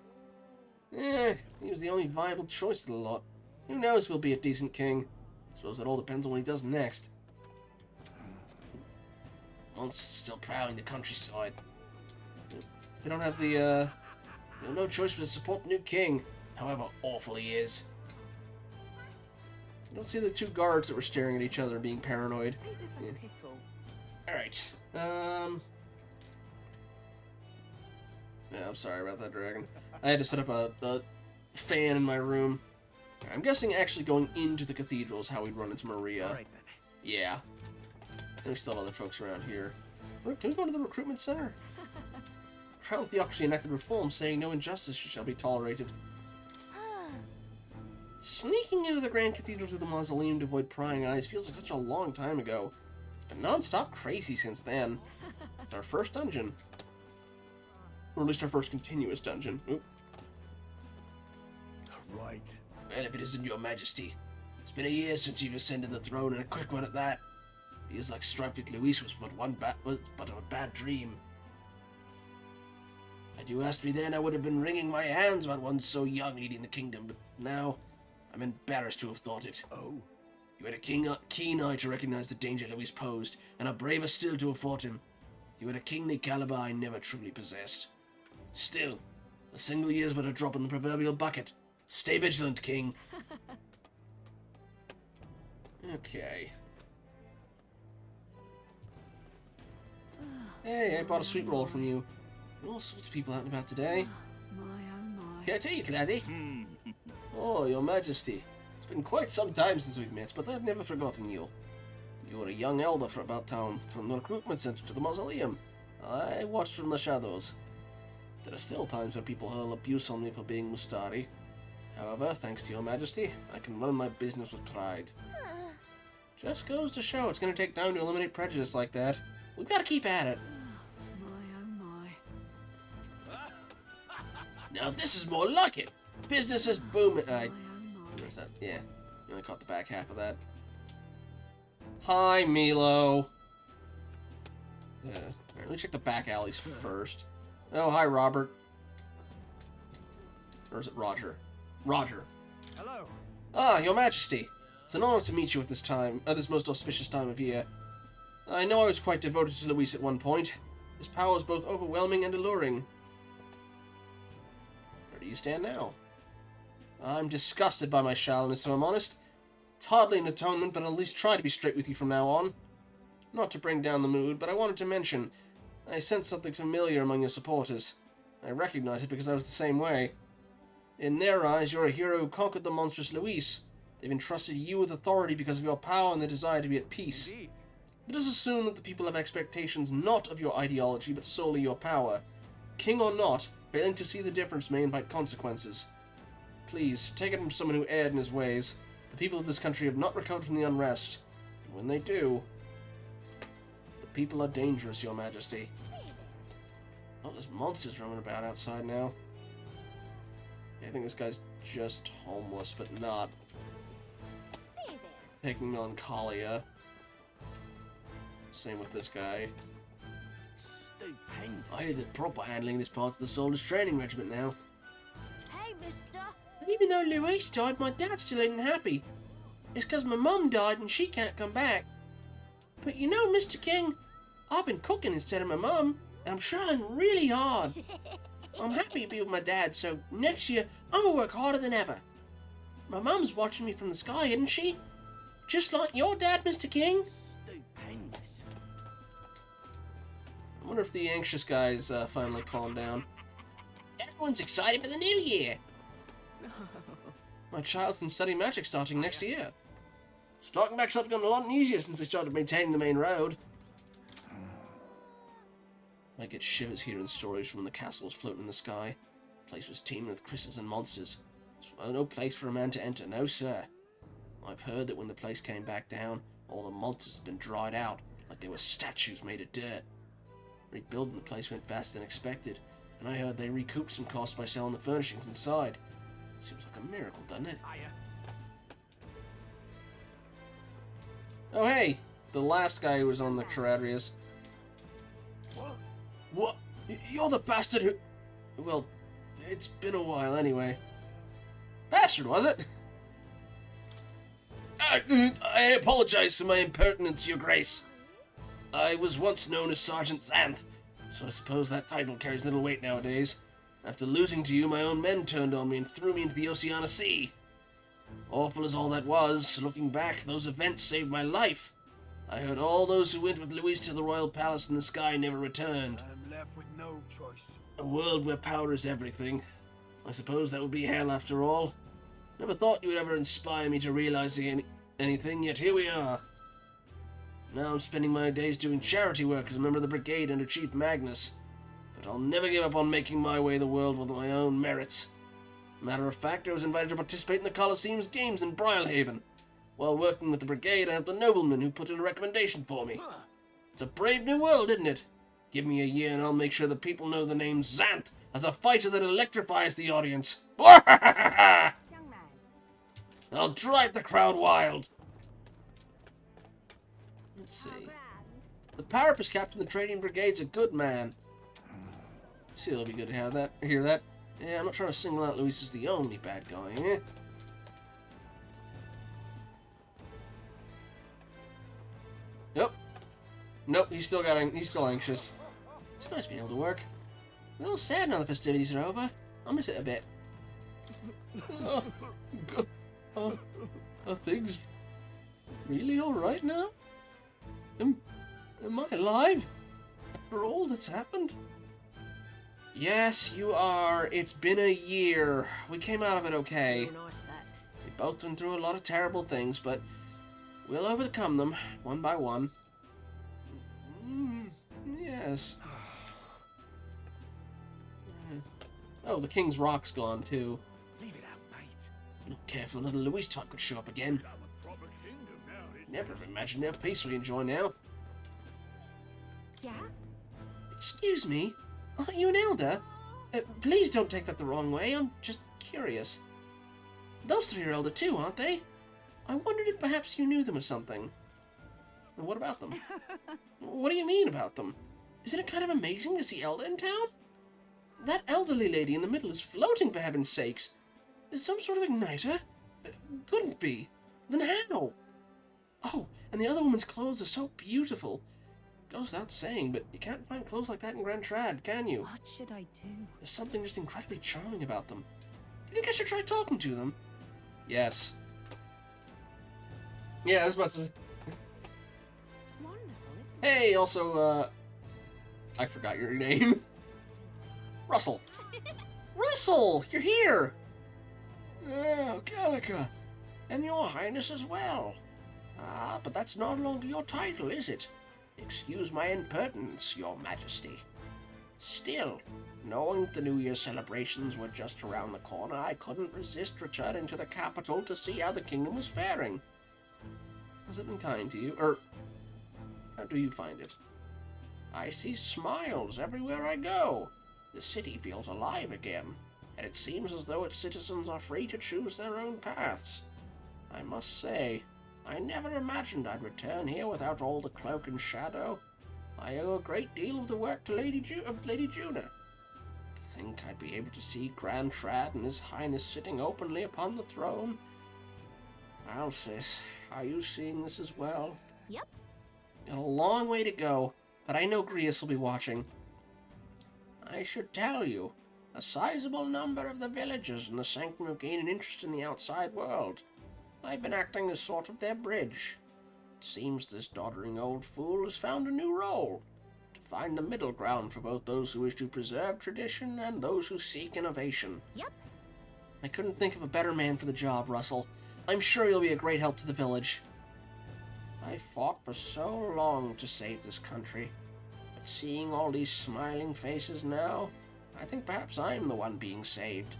He was the only viable choice of the lot. Who knows if he'll be a decent king? I suppose that all depends on what he does next. Monsters still prowling the countryside. They don't have the, no choice but to support the new king, however awful he is. You don't see the two guards that were staring at each other and being paranoid. Hey, there's a pickle. Alright, yeah, I'm sorry about that, Dragon. I had to set up a fan in my room. I'm guessing actually going into the cathedral is how we'd run into Maria. Alright then. Yeah. And we still have other folks around here. Can we go to the recruitment center? Crown Theocracy enacted reforms saying no injustice shall be tolerated. Sneaking into the Grand Cathedral through the mausoleum to avoid prying eyes feels like such a long time ago. It's been non-stop crazy since then. It's our first dungeon. Or at least our first continuous dungeon. Oop. Right. Well, if it isn't Your Majesty. It's been a year since you've ascended the throne, and a quick one at that. Feels like strife with Luis was but a bad dream. Had you asked me then, I would have been wringing my hands about one so young leading the kingdom, but now I'm embarrassed to have thought it. Oh? You had a keen eye to recognize the danger Luis posed, and a braver still to have fought him. You had a kingly caliber I never truly possessed. Still, a single year's but a drop in the proverbial bucket. Stay vigilant, King. Okay. Hey, I bought a sweet roll from you. All sorts of people out and about today. My oh my. Can't eat, laddie. Oh, your majesty. It's been quite some time since we've met, but I've never forgotten you. You were a young elder for about town, from the recruitment center to the mausoleum. I watched from the shadows. There are still times where people hurl abuse on me for being Mustari. However, thanks to your majesty, I can run my business with pride. Just goes to show it's going to take time to eliminate prejudice like that. We've got to keep at it. My oh my. Now this is more like it. Business is booming. Where's that? Yeah, you only caught the back half of that. Hi, Milo. Yeah. Alright, let me check the back alleys first. Oh, hi, Robert. Or is it Roger? Roger. Hello. Ah, your majesty. It's an honor to meet you at this most auspicious time of year. I know I was quite devoted to Luis at one point. His power is both overwhelming and alluring. Where do you stand now? I'm disgusted by my shallowness, if I'm honest. It's hardly an atonement, but I'll at least try to be straight with you from now on. Not to bring down the mood, but I wanted to mention, I sense something familiar among your supporters. I recognize it because I was the same way. In their eyes, you're a hero who conquered the monstrous Luis. They've entrusted you with authority because of your power and their desire to be at peace. Indeed. Let us assume that the people have expectations not of your ideology, but solely your power. King or not, failing to see the difference may invite consequences. Please, take it from someone who erred in his ways. The people of this country have not recovered from the unrest. And when they do, the people are dangerous, your majesty. Oh, there's monsters roaming about outside now. I think this guy's just homeless, but not. Taking melancholia. Same with this guy. Stupendous. I hear that proper handling this part's the soldiers' training regiment now. Hey, mister. And even though Luis died, my dad still ain't happy. It's because my mum died and she can't come back. But you know, Mr. King, I've been cooking instead of my mum, and I'm trying really hard. I'm happy to be with my dad, so next year I'm gonna work harder than ever. My mum's watching me from the sky, isn't she? Just like your dad, Mr. King. Stupendous. I wonder if the anxious guy's finally calmed down. Everyone's excited for the new year. My child can study magic starting next year. Starting back's up gotten a lot easier since they started maintaining the main road. I get shivers hearing stories from when the castle was floating in the sky. The place was teeming with crystals and monsters. There's no place for a man to enter, no sir. I've heard that when the place came back down, all the monsters had been dried out, like they were statues made of dirt. Rebuilding the place went faster than expected, and I heard they recouped some costs by selling the furnishings inside. Seems like a miracle, doesn't it? Oh hey, the last guy who was on the Caradrius. What? You're the bastard who... Well, it's been a while anyway. Bastard, was it? I apologize for my impertinence, your grace. I was once known as Sergeant Xanth, so I suppose that title carries little weight nowadays. After losing to you, my own men turned on me and threw me into the Oceana Sea. Awful as all that was, looking back, those events saved my life. I heard all those who went with Luis to the royal palace in the sky never returned. I'm left with no choice. A world where power is everything. I suppose that would be hell after all. Never thought you would ever inspire me to realizing anything, yet here we are. Now I'm spending my days doing charity work as a member of the brigade under Chief Magnus. But I'll never give up on making my way the world with my own merits. Matter of fact, I was invited to participate in the Colosseum's games in Brialhaven. While working with the brigade, I helped a nobleman who put in a recommendation for me. It's a brave new world, isn't it? Give me a year and I'll make sure the people know the name Xanth as a fighter that electrifies the audience. I'll drive the crowd wild. Let's see. The Parapus captain of the trading brigade's a good man. See, it'll be good to have that. Hear that? Yeah, I'm not trying to single out Luis as the only bad guy, eh? Nope. Nope, he's still anxious. It's nice being able to work. A little sad now the festivities are over. I'll miss it a bit. Are things really alright now? Am I alive? After all that's happened? Yes, you are. It's been a year. We came out of it okay. We both went through a lot of terrible things, but we'll overcome them, one by one. Yes. Oh, the King's Rock's gone, too. Leave it out, mate. Not careful, little Louis Todd could show up again. Never imagined how peace we enjoy now. Yeah? Excuse me? Aren't you an elder? Please don't take that the wrong way. I'm just curious. Those three are elder too, aren't they? I wondered if perhaps you knew them or something. And what about them? What do you mean about them? Isn't it kind of amazing to see Elder in town? That elderly lady in the middle is floating, for heaven's sakes. Is some sort of igniter? Couldn't be. Then how? Oh, and the other woman's clothes are so beautiful. Goes without saying, but you can't find clothes like that in Grand Trad, can you? What should I do? There's something just incredibly charming about them. Do you think I should try talking to them? Yes. Yeah, I was about to say. Hey, also, I forgot your name. Russell. Russell, you're here! Oh, Gallica. And your highness as well. Ah, but that's no longer your title, is it? Excuse my impertinence, your majesty. Still, knowing the New Year celebrations were just around the corner, I couldn't resist returning to the capital to see how the kingdom was faring. Has it been kind to you? Or, how do you find it? I see smiles everywhere I go. The city feels alive again, and it seems as though its citizens are free to choose their own paths. I must say, I never imagined I'd return here without all the cloak and shadow. I owe a great deal of the work to Lady Juna. To think I'd be able to see Grand Trad and His Highness sitting openly upon the throne. Well, sis, are you seeing this as well? Yep. Got a long way to go, but I know Grius will be watching. I should tell you, a sizable number of the villagers in the Sanctum have gained an interest in the outside world. I've been acting as sort of their bridge. It seems this doddering old fool has found a new role, to find the middle ground for both those who wish to preserve tradition and those who seek innovation. Yep. I couldn't think of a better man for the job, Russell. I'm sure you'll be a great help to the village. I fought for so long to save this country, but seeing all these smiling faces now, I think perhaps I'm the one being saved.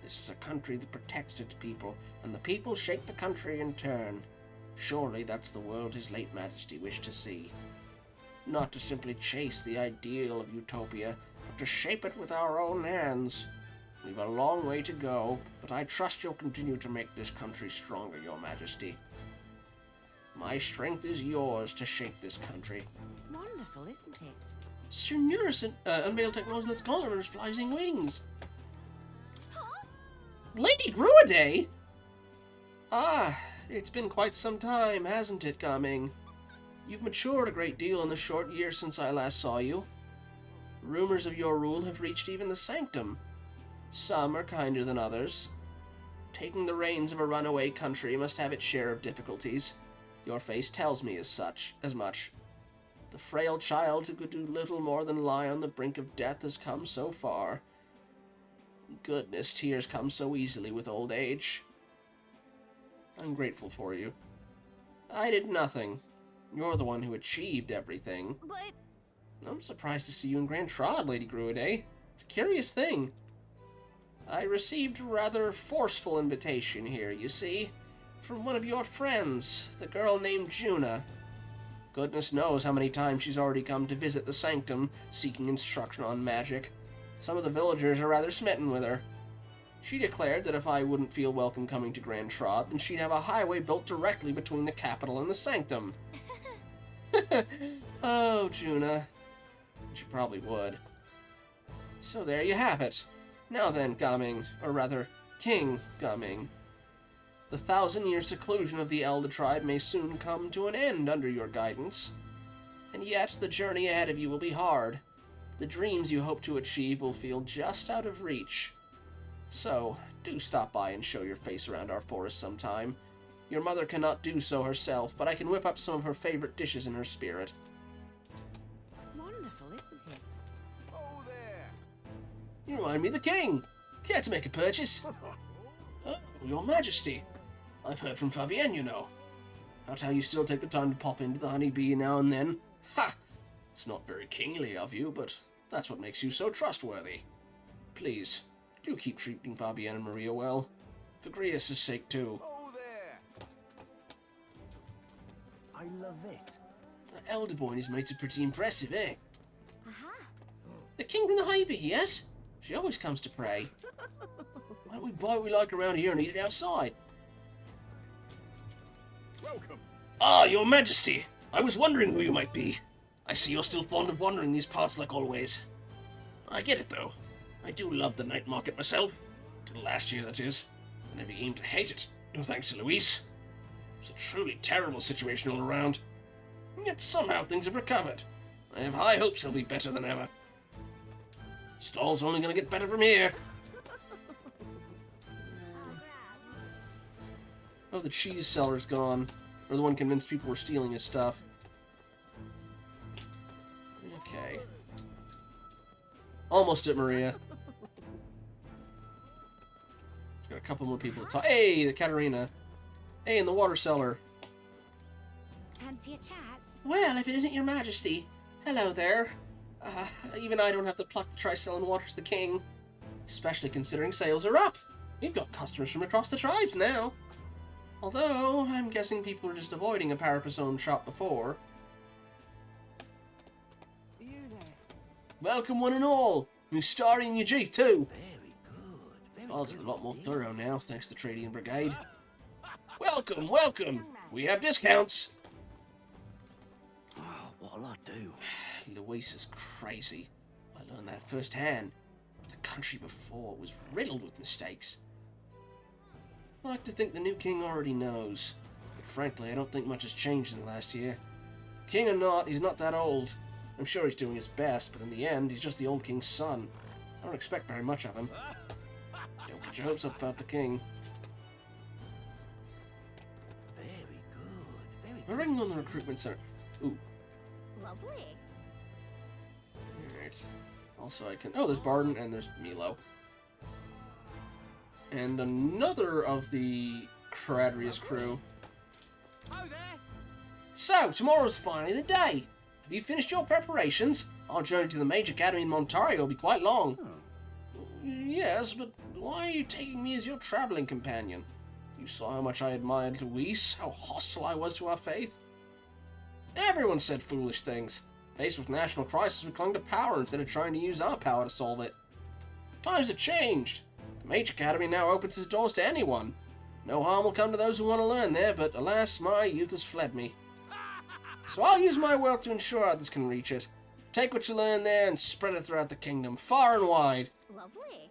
This is a country that protects its people, and the people shape the country in turn. Surely that's the world His late Majesty wished to see. Not to simply chase the ideal of utopia, but to shape it with our own hands. We've a long way to go, but I trust you'll continue to make this country stronger, Your Majesty. My strength is yours to shape this country. Wonderful, isn't it? Sir Nurse, unveiled technology that's Gulliver's flying wings. Lady Gruaday? Ah, it's been quite some time, hasn't it, Gaming? You've matured a great deal in the short year since I last saw you. Rumors of your rule have reached even the Sanctum. Some are kinder than others. Taking the reins of a runaway country must have its share of difficulties. Your face tells me as much. The frail child who could do little more than lie on the brink of death has come so far. Goodness, tears come so easily with old age. I'm grateful for you. I did nothing. You're the one who achieved everything. But... I'm surprised to see you in Grand Trad, Lady Gruaday. It's a curious thing. I received a rather forceful invitation here, you see, from one of your friends, the girl named Juna. Goodness knows how many times she's already come to visit the Sanctum, seeking instruction on magic. Some of the villagers are rather smitten with her. She declared that if I wouldn't feel welcome coming to Grand Trad, then she'd have a highway built directly between the capital and the Sanctum. Oh, Juna. She probably would. So there you have it. Now then, Gaming, or rather, King Gaming. The 1,000-year seclusion of the Elder tribe may soon come to an end under your guidance. And yet, the journey ahead of you will be hard. the dreams you hope to achieve will feel just out of reach. So, do stop by and show your face around our forest sometime. Your mother cannot do so herself, but I can whip up some of her favorite dishes in her spirit. Wonderful, isn't it? Oh, there! You remind me of the king. Care to make a purchase? Oh, your majesty. I've heard from Fabienne, you know. About how you still take the time to pop into the Honey Bee now and then. Ha! It's not very kingly of you, but that's what makes you so trustworthy. Please, do keep treating Fabienne and Maria well. For Grius' sake, too. Oh, there! I love it. The elder boy and his mates are pretty impressive, eh? Aha! The king from the Honey Bee, yes? She always comes to pray. Why don't we buy what we like around here and eat it outside? Welcome! Ah, your majesty! I was wondering who you might be. I see you're still fond of wandering these parts like always. I get it, though. I do love the night market myself. Till last year, that is. And I began to hate it, no thanks to Luis. It's a truly terrible situation all around. Yet somehow things have recovered. I have high hopes they'll be better than ever. Stall's only gonna get better from here. Oh, the cheese seller's gone. Or the one convinced people were stealing his stuff. Okay. Almost at Maria. Got a couple more people to talk. Hey, the Katarina. Hey, in the water cellar. Fancy a chat? Well, if it isn't your majesty. Hello there. Even I don't have the pluck to try selling water to the king. Especially considering sales are up. We've got customers from across the tribes now. Although, I'm guessing people are just avoiding a Parapus-owned shop before. You there? Welcome one and all. New starry in your jeep too. Very good. Ours are a lot more thorough now, thanks to the Trading Brigade. Welcome, welcome. We have discounts. Oh, what'll I do? Luis is crazy. I learned that firsthand. The country before was riddled with mistakes. I like to think the new king already knows. But frankly, I don't think much has changed in the last year. King or not, he's not that old. I'm sure he's doing his best, but in the end, he's just the old king's son. I don't expect very much of him. Don't get your hopes up about the king. Very good. Very We're ringing on the recruitment center. Ooh. Lovely. Alright. Also, I can... Oh, there's Barden and there's Milo. And another of the Caradrius crew. Oh, there! So, tomorrow's finally the day. Have you finished your preparations? Our journey to the Mage Academy in Montario will be quite long. Yes, but why are you taking me as your traveling companion? You saw how much I admired Luis, how hostile I was to our faith. Everyone said foolish things. Faced with national crisis, we clung to power instead of trying to use our power to solve it. Times have changed. The Mage Academy now opens its doors to anyone. No harm will come to those who want to learn there, but alas, my youth has fled me. So I'll use my wealth to ensure others can reach it. Take what you learn there and spread it throughout the kingdom, far and wide. Lovely.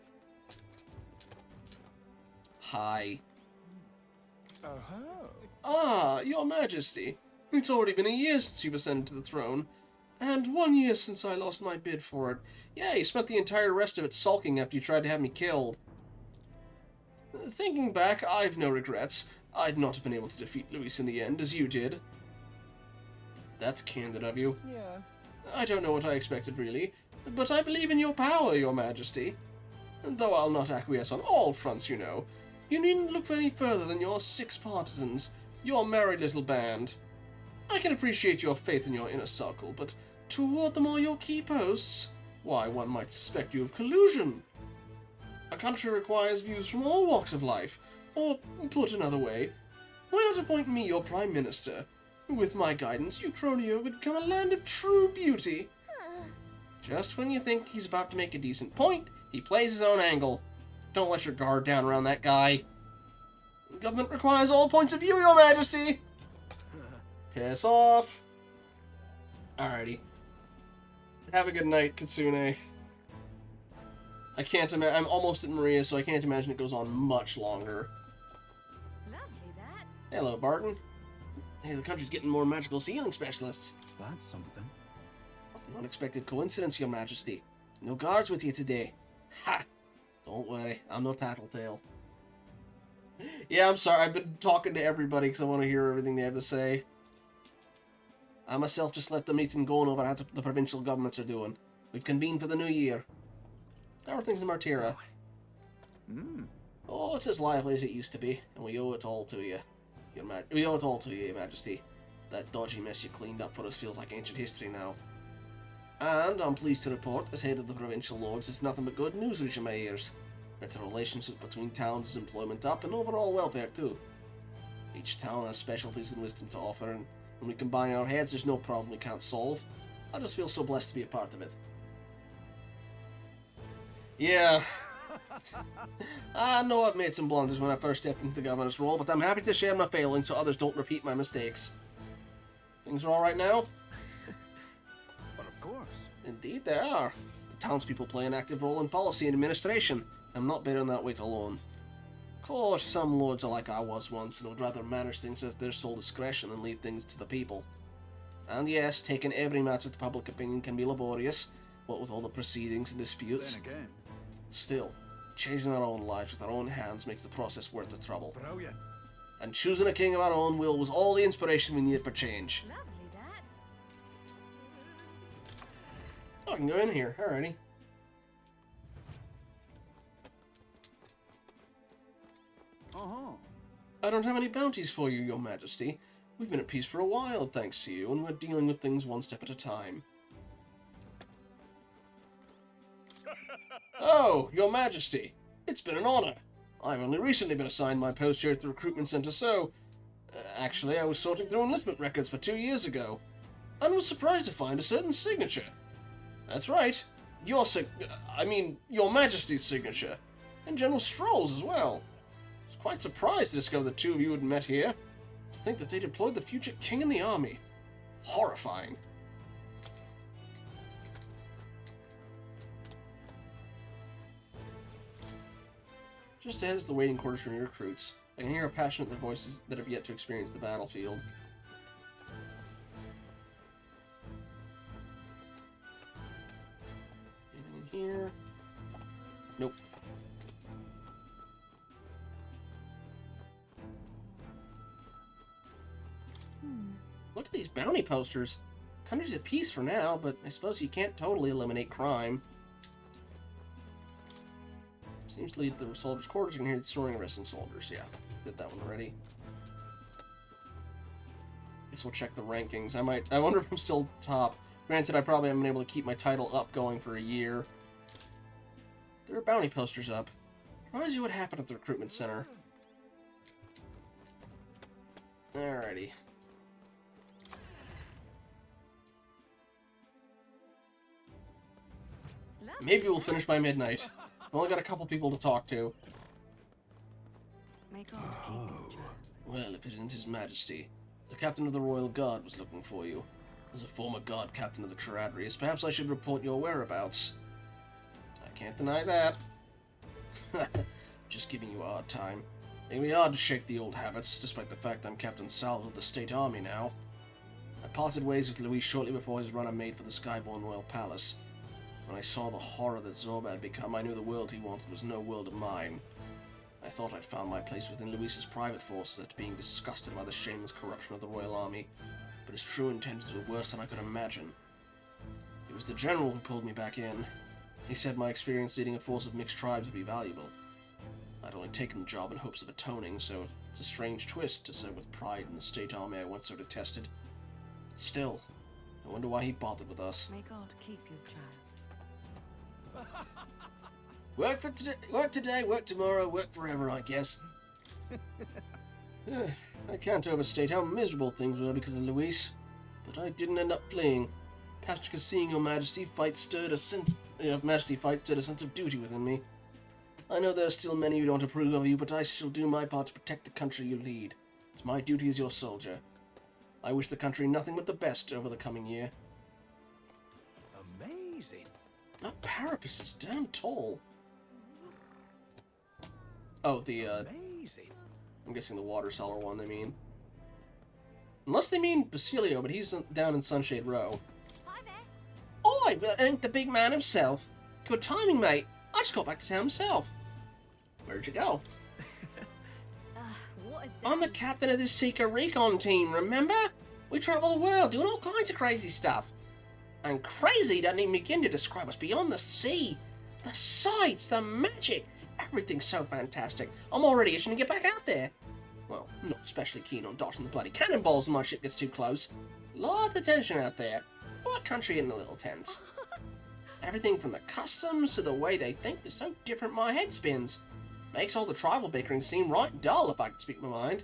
Hi. Oh. Ah, your majesty. It's already been a year since you've ascended to the throne. And 1 year since I lost my bid for it. Yeah, you spent the entire rest of it sulking after you tried to have me killed. Thinking back, I've no regrets. I'd not have been able to defeat Luis in the end, as you did. That's candid of you. Yeah. I don't know what I expected, really. But I believe in your power, your majesty. Though I'll not acquiesce on all fronts, you know. You needn't look any further than your 6 partisans, your merry little band. I can appreciate your faith in your inner circle, but to award them all your key posts, why, one might suspect you of collusion. A country requires views from all walks of life, or, put another way, why not appoint me your prime minister? With my guidance, Euchronia would become a land of true beauty. Just when you think he's about to make a decent point, he plays his own angle. Don't let your guard down around that guy. Government requires all points of view, your majesty. Piss off. Alrighty. Have a good night, Kitsune. I can't imagine. I'm almost at Maria, so I can't imagine it goes on much longer. Lovely, that. Hello, Barton. Hey, the country's getting more magical healing specialists. That's something. An unexpected coincidence, Your Majesty. No guards with you today. Ha! Don't worry, I'm no tattletale. Yeah, I'm sorry, I've been talking to everybody because I want to hear everything they have to say. I myself just let the meeting going over how the provincial governments are doing. We've convened for the new year. How are things in Martira? Oh, it's as lively as it used to be, and we owe it all to you. We owe it all to you, Your Majesty. That dodgy mess you cleaned up for us feels like ancient history now. And I'm pleased to report, as head of the provincial lords, it's nothing but good news reaching my ears. Better relationships between towns, employment up, and overall welfare too. Each town has specialties and wisdom to offer, and when we combine our heads, there's no problem we can't solve. I just feel so blessed to be a part of it. Yeah. I know I've made some blunders when I first stepped into the governor's role, but I'm happy to share my failings so others don't repeat my mistakes. Things are alright now? But of course. Indeed they are. The townspeople play an active role in policy and administration. I'm not bearing that weight alone. Of course, some lords are like I was once and would rather manage things at their sole discretion and leave things to the people. And yes, taking every matter to public opinion can be laborious, what with all the proceedings and disputes. Then again. Still, changing our own lives with our own hands makes the process worth the trouble. Brilliant. And choosing a king of our own will was all the inspiration we needed for change. Lovely, that. Oh, I can go in here. Alrighty. I don't have any bounties for you, Your Majesty. We've been at peace for a while, thanks to you, and we're dealing with things one step at a time. Oh, Your Majesty. It's been an honor. I've only recently been assigned my post here at the recruitment center, so... actually, I was sorting through enlistment records for 2 years ago, and was surprised to find a certain signature. That's right. Your Majesty's signature. And General Stroll's as well. I was quite surprised to discover the two of you had met here. To think that they deployed the future king in the army. Horrifying. Just ahead is the waiting quarters for new recruits. I can hear a passion in their voices that have yet to experience the battlefield. Anything in here? Nope. Look at these bounty posters. Country's at peace for now, but I suppose you can't totally eliminate crime. Seems to lead to the soldiers' quarters. You can hear the snoring of resting soldiers. Yeah, did that one already. Guess we'll check the rankings. I wonder if I'm still at the top. Granted, I probably haven't been able to keep my title up going for a year. There are bounty posters up. Reminds you what happened at the recruitment center. Alrighty. Maybe we'll finish by midnight. I've only got a couple people to talk to. Well, if it isn't His Majesty, the captain of the Royal Guard was looking for you. As a former guard captain of the Caradrius, perhaps I should report your whereabouts. I can't deny that. Just giving you a hard time. It can be hard to shake the old habits, despite the fact I'm Captain Salve of the State Army now. I parted ways with Louis shortly before his runner made for the Skyborn Royal Palace. When I saw the horror that Zorba had become, I knew the world he wanted was no world of mine. I thought I'd found my place within Luis's private forces after being disgusted by the shameless corruption of the Royal Army, but his true intentions were worse than I could imagine. It was the general who pulled me back in. He said my experience leading a force of mixed tribes would be valuable. I'd only taken the job in hopes of atoning, so it's a strange twist to serve with pride in the State Army I once so detested. Still, I wonder why he bothered with us. May God keep you, child. Work today, work tomorrow, work forever, I guess. I can't overstate how miserable things were because of Luis, but I didn't end up fleeing. Perhaps because seeing Your Majesty fight stirred a sense of duty within me. I know there are still many who don't approve of you, but I shall do my part to protect the country you lead. It's my duty as your soldier. I wish the country nothing but the best over the coming year. Amazing. That parapet is damn tall. Oh, Amazing. I'm guessing the water cellar one they mean. Unless they mean Basilio, but he's down in Sunshade Row. Hi there. boy, ain't the big man himself. Good timing, mate. I just got back to town myself. Where'd you go? What a day. I'm the captain of this Seeker Recon team, remember? We travel the world doing all kinds of crazy stuff. And crazy doesn't even begin to describe what's beyond the sea. The sights, the magic, everything's so fantastic. I'm already itching to get back out there. Well, I'm not especially keen on dodging the bloody cannonballs when my ship gets too close. Lots of tension out there. What country in the little tents? Everything from the customs to the way they think is so different my head spins. Makes all the tribal bickering seem right dull, if I can speak my mind.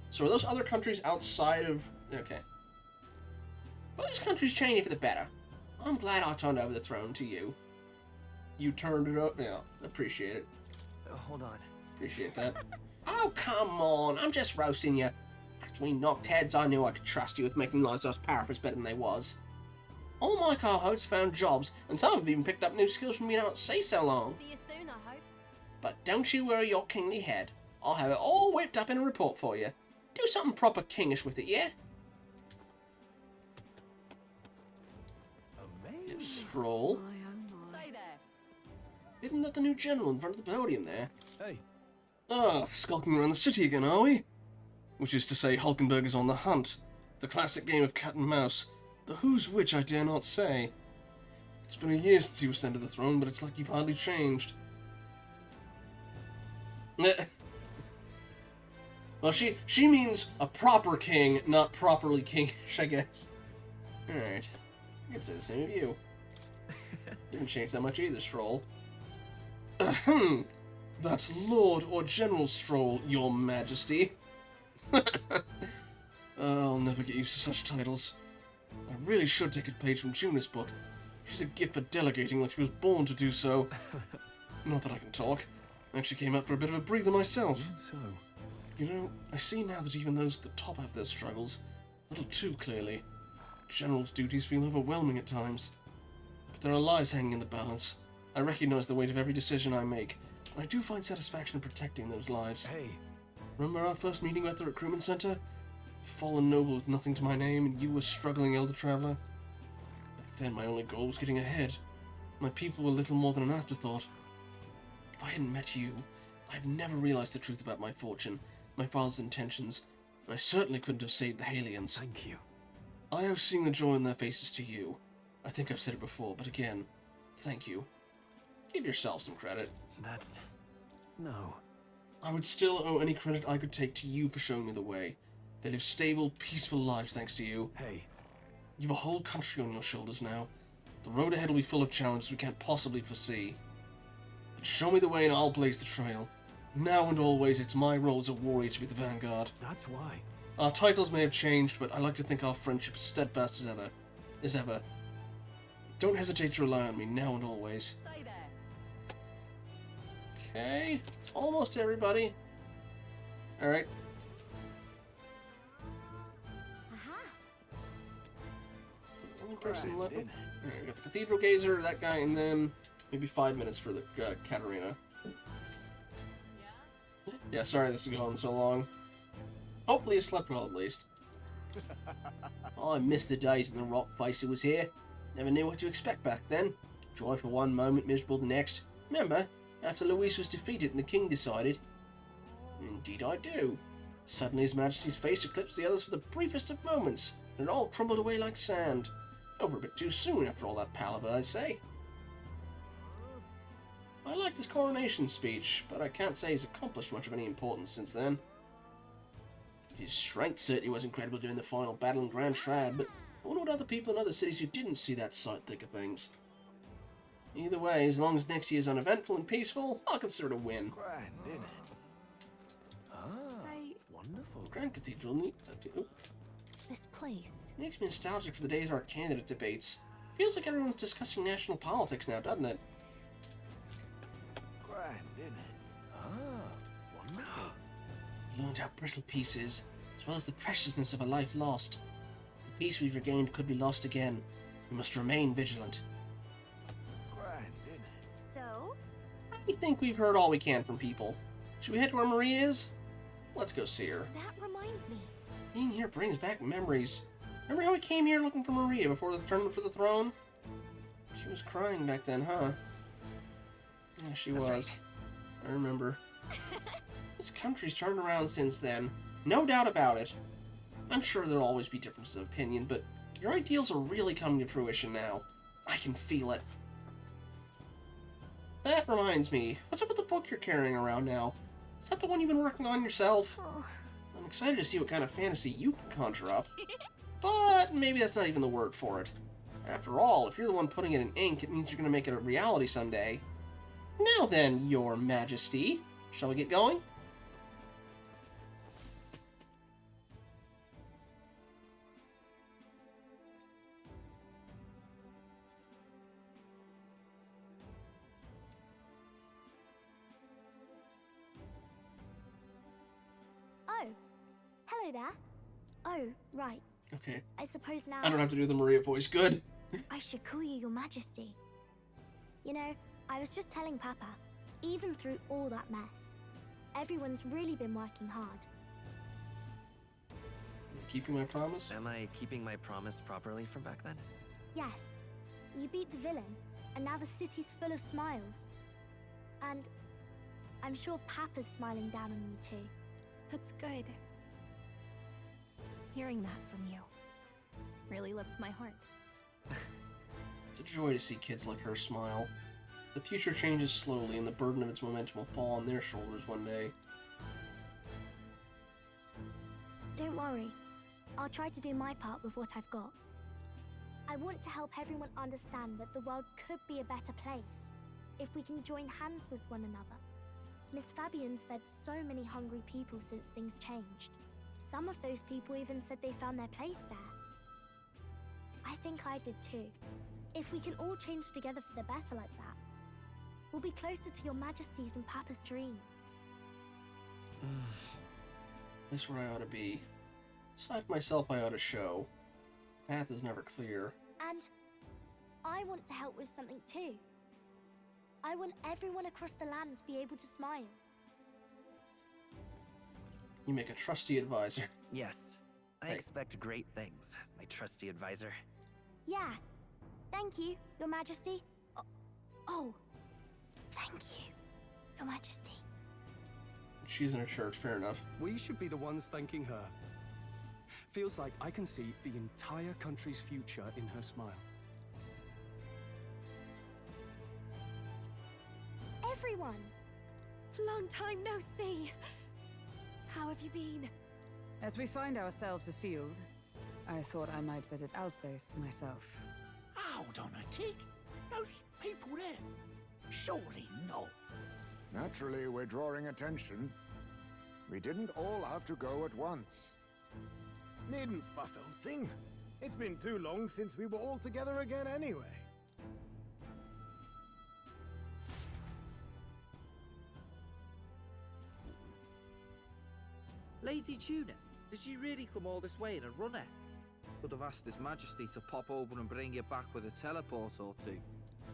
So are those other countries outside of... Okay. Well, this country's changing for the better. I'm glad I turned over the throne to you. You turned it up? Yeah, appreciate it. Hold on. Appreciate that. Oh, come on. I'm just roasting you. After we knocked heads, I knew I could trust you with making lives us parapets better than they was. All my cohorts found jobs, and some have even picked up new skills from being out at sea so long. See you soon, I hope. But don't you worry your kingly head. I'll have it all whipped up in a report for you. Do something proper kingish with it, yeah? Amazing. Stroll. Say there. Isn't that the new general in front of the podium there? Hey. Ah, skulking around the city again, are we? Which is to say, Hulkenberg is on the hunt. The classic game of cat and mouse. The who's which I dare not say. It's been a year since you ascended the throne, but it's like you've hardly changed. Well, she means a proper king, not properly kingish, I guess. Alright. I can say the same of you. You haven't changed that much either, Stroll. Ahem. That's Lord or General Stroll, Your Majesty. I'll never get used to such titles. I really should take a page from Juna's book. She's a gift for delegating like she was born to do so. Not that I can talk. I actually came out for a bit of a breather myself. So, You know, I see now that even those at the top have their struggles. A little too clearly. General's duties feel overwhelming at times. But there are lives hanging in the balance. I recognize the weight of every decision I make, and I do find satisfaction in protecting those lives. hey. Remember our first meeting at the recruitment center? Fallen noble with nothing to my name, and you were struggling elder traveler. Back then, my only goal was getting ahead. My people were little more than an afterthought. If I hadn't met you, I'd never realized the truth about my fortune, my father's intentions, and I certainly couldn't have saved the Halians. Thank you. I owe seeing the joy in their faces to you. I think I've said it before, but again, thank you. Give yourself some credit. That's... No. I would still owe any credit I could take to you for showing me the way. They live stable, peaceful lives thanks to you. Hey. You've a whole country on your shoulders now. The road ahead will be full of challenges we can't possibly foresee. But show me the way and I'll blaze the trail. Now and always, it's my role as a warrior to be the vanguard. That's why. Our titles may have changed, but I like to think our friendship is steadfast as ever. Don't hesitate to rely on me now and always. Say there. Okay, it's almost everybody. Alright. Only person left. Alright, we got the Cathedral Gazer, that guy, and then maybe 5 minutes for the Katarina. Yeah, sorry this is going so long. Hopefully you slept well at least. Oh, I miss the days when the rock facer was here. Never knew what to expect back then. Joy for one moment, miserable the next. Remember, after Luis was defeated and the king decided? Indeed I do. Suddenly His Majesty's face eclipsed the others for the briefest of moments, and it all crumbled away like sand. Over a bit too soon after all that palaver, I'd say. I liked his coronation speech, but I can't say he's accomplished much of any importance since then. His strength certainly was incredible during the final battle in Grand Trad, but I wonder what other people in other cities who didn't see that sight think of things. Either way, as long as next year's uneventful and peaceful, I'll consider it a win. Grand, innit? Ah, Say, wonderful. Grand Cathedral This place. Makes me nostalgic for the days of our candidate debates. Feels like everyone's discussing national politics now, doesn't it? Grand, innit? Ah, wonderful. Learned how brittle peace is, as well as the preciousness of a life lost. The peace we've regained could be lost again. We must remain vigilant. Grand, innit? So? I think we've heard all we can from people. Should we head to where Maria is? Let's go see her. That reminds me. Being here brings back memories. Remember how we came here looking for Maria before the tournament for the throne? She was crying back then, huh? Yeah, she was. Right. I remember. This country's turned around since then. No doubt about it. I'm sure there'll always be differences of opinion, but your ideals are really coming to fruition now. I can feel it. That reminds me, what's up with the book you're carrying around now? Is that the one you've been working on yourself? Oh. I'm excited to see what kind of fantasy you can conjure up. But maybe that's not even the word for it. After all, if you're the one putting it in ink, it means you're going to make it a reality someday. Now then, Your Majesty. Shall we get going? Oh, hello there. Oh, right. Okay. I suppose now... I don't have to do the Maria voice. Good. I should call you Your Majesty. You know, I was just telling Papa, even through all that mess, everyone's really been working hard. Keeping my promise? Am I keeping my promise properly from back then? Yes. You beat the villain, and now the city's full of smiles. And I'm sure Papa's smiling down on you too. That's good. Hearing that from you really lifts my heart. It's a joy to see kids like her smile. The future changes slowly, and the burden of its momentum will fall on their shoulders one day. Don't worry. I'll try to do my part with what I've got. I want to help everyone understand that the world could be a better place if we can join hands with one another. Miss Fabian's fed so many hungry people since things changed. Some of those people even said they found their place there. I think I did too. If we can all change together for the better like that, we'll be closer to Your Majesty's and Papa's dream. That's where I ought to be. Aside myself, I ought to show. Path is never clear. And I want to help with something too. I want everyone across the land to be able to smile. You make a trusty advisor. Yes. I expect great things, my trusty advisor. Yeah. Thank you, Your Majesty. Oh. Thank you, Your Majesty. She's in a church, fair enough. We should be the ones thanking her. Feels like I can see the entire country's future in her smile. Everyone! Long time no see. How have you been? As we find ourselves afield, I thought I might visit Alsace myself. Hold on a tick. Those people there. Surely not. Naturally, we're drawing attention. We didn't all have to go at once. Needn't fuss, old thing. It's been too long since we were all together again anyway. Lady Tuna, did she really come all this way in a runner? Could have asked His Majesty to pop over and bring you back with a teleport or two.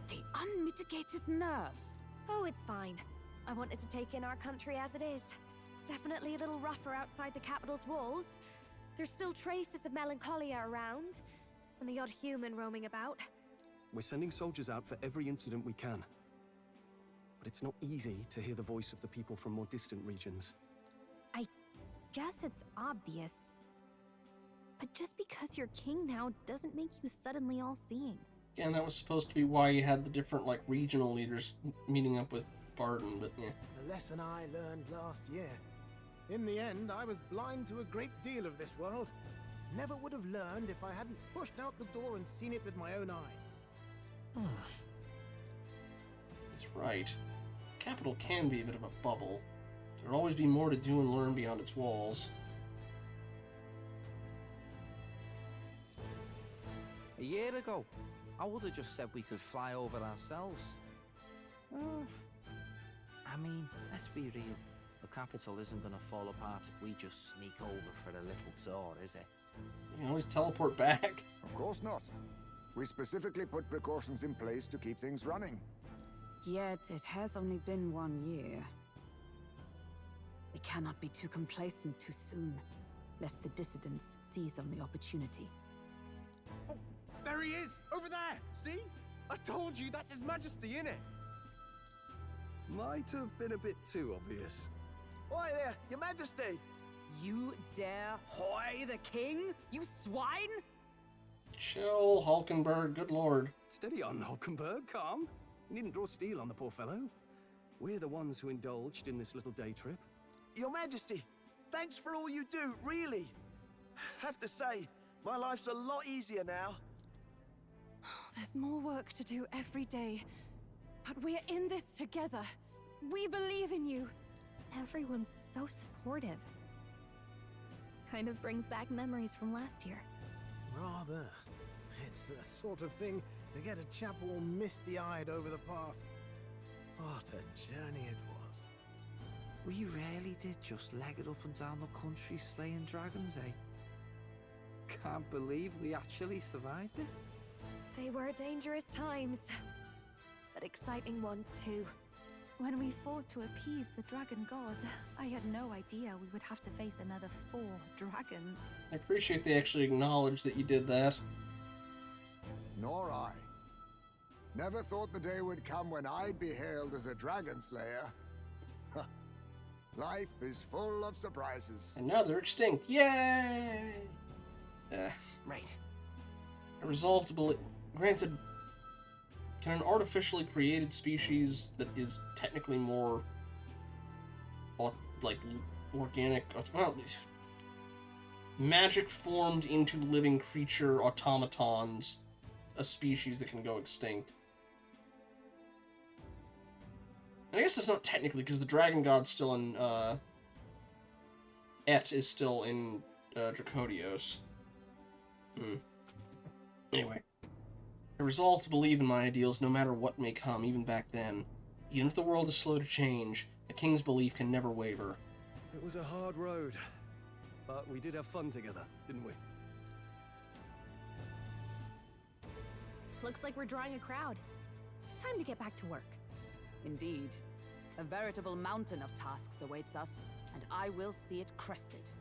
The unmitigated nerve. Oh, it's fine. I wanted to take in our country as it is. It's definitely a little rougher outside the capital's walls. There's still traces of melancholia around, and the odd human roaming about. We're sending soldiers out for every incident we can. But it's not easy to hear the voice of the people from more distant regions. I guess it's obvious. But just because you're king now doesn't make you suddenly all-seeing. Yeah, and that was supposed to be why you had the different, like, regional leaders meeting up with Barden, but yeah. The lesson I learned last year. In the end, I was blind to a great deal of this world. Never would have learned if I hadn't pushed out the door and seen it with my own eyes. He's right. The capital can be a bit of a bubble. There'll always be more to do and learn beyond its walls. A year ago, I would have just said we could fly over ourselves. I mean, let's be real. The capital isn't going to fall apart if we just sneak over for a little tour, is it? You can always teleport back. Of course not. We specifically put precautions in place to keep things running. Yet it has only been 1 year. We cannot be too complacent too soon, lest the dissidents seize on the opportunity. Oh, there he is! Over there! See? I told you, that's His Majesty, innit? Might have been a bit too obvious. Oi there, Your Majesty! You dare hoy the king? You swine! Chill, Hulkenberg, good lord. Steady on, Hulkenberg, calm. You needn't draw steel on the poor fellow. We're the ones who indulged in this little day trip. Your Majesty, thanks for all you do, really. Have to say, my life's a lot easier now. There's more work to do every day. But we're in this together. We believe in you. Everyone's so supportive. Kind of brings back memories from last year. Rather. It's the sort of thing to get a chap all misty-eyed over the past. What a journey it was. We really did just leg it up and down the country slaying dragons, eh? Can't believe we actually survived it. They were dangerous times, but exciting ones too. When we fought to appease the dragon god, I had no idea we would have to face another 4 dragons. I appreciate they actually acknowledge that you did that. Nor I. Never thought the day would come when I'd be hailed as a dragon slayer. Life is full of surprises. And now they're extinct. Yay! Right. I resolve to believe... Granted, can an artificially created species that is technically more... like, organic... well, magic formed into living creature automatons, a species that can go extinct? I guess it's not technically, because the dragon god's still in, Et is still in, Dracodios. Anyway. I resolve to believe in my ideals no matter what may come, even back then. Even if the world is slow to change, a king's belief can never waver. It was a hard road, but we did have fun together, didn't we? Looks like we're drawing a crowd. Time to get back to work. Indeed. A veritable mountain of tasks awaits us, and I will see it crested.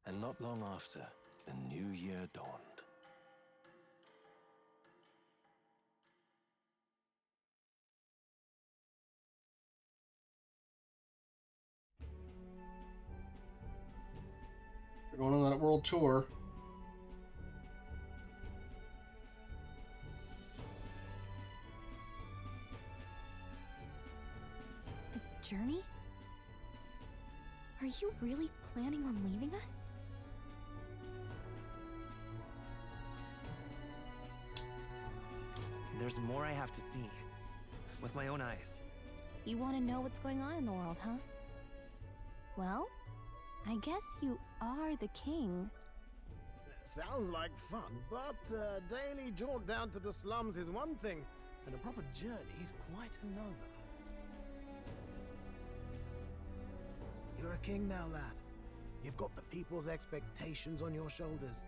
And not long after, the new year dawned. We're going on that world tour. A journey? Are you really planning on leaving us? There's more I have to see. With my own eyes. You want to know what's going on in the world, huh? Well, I guess you are the king. Sounds like fun, but a daily jaunt down to the slums is one thing, and a proper journey is quite another. You're a king now, lad. You've got the people's expectations on your shoulders.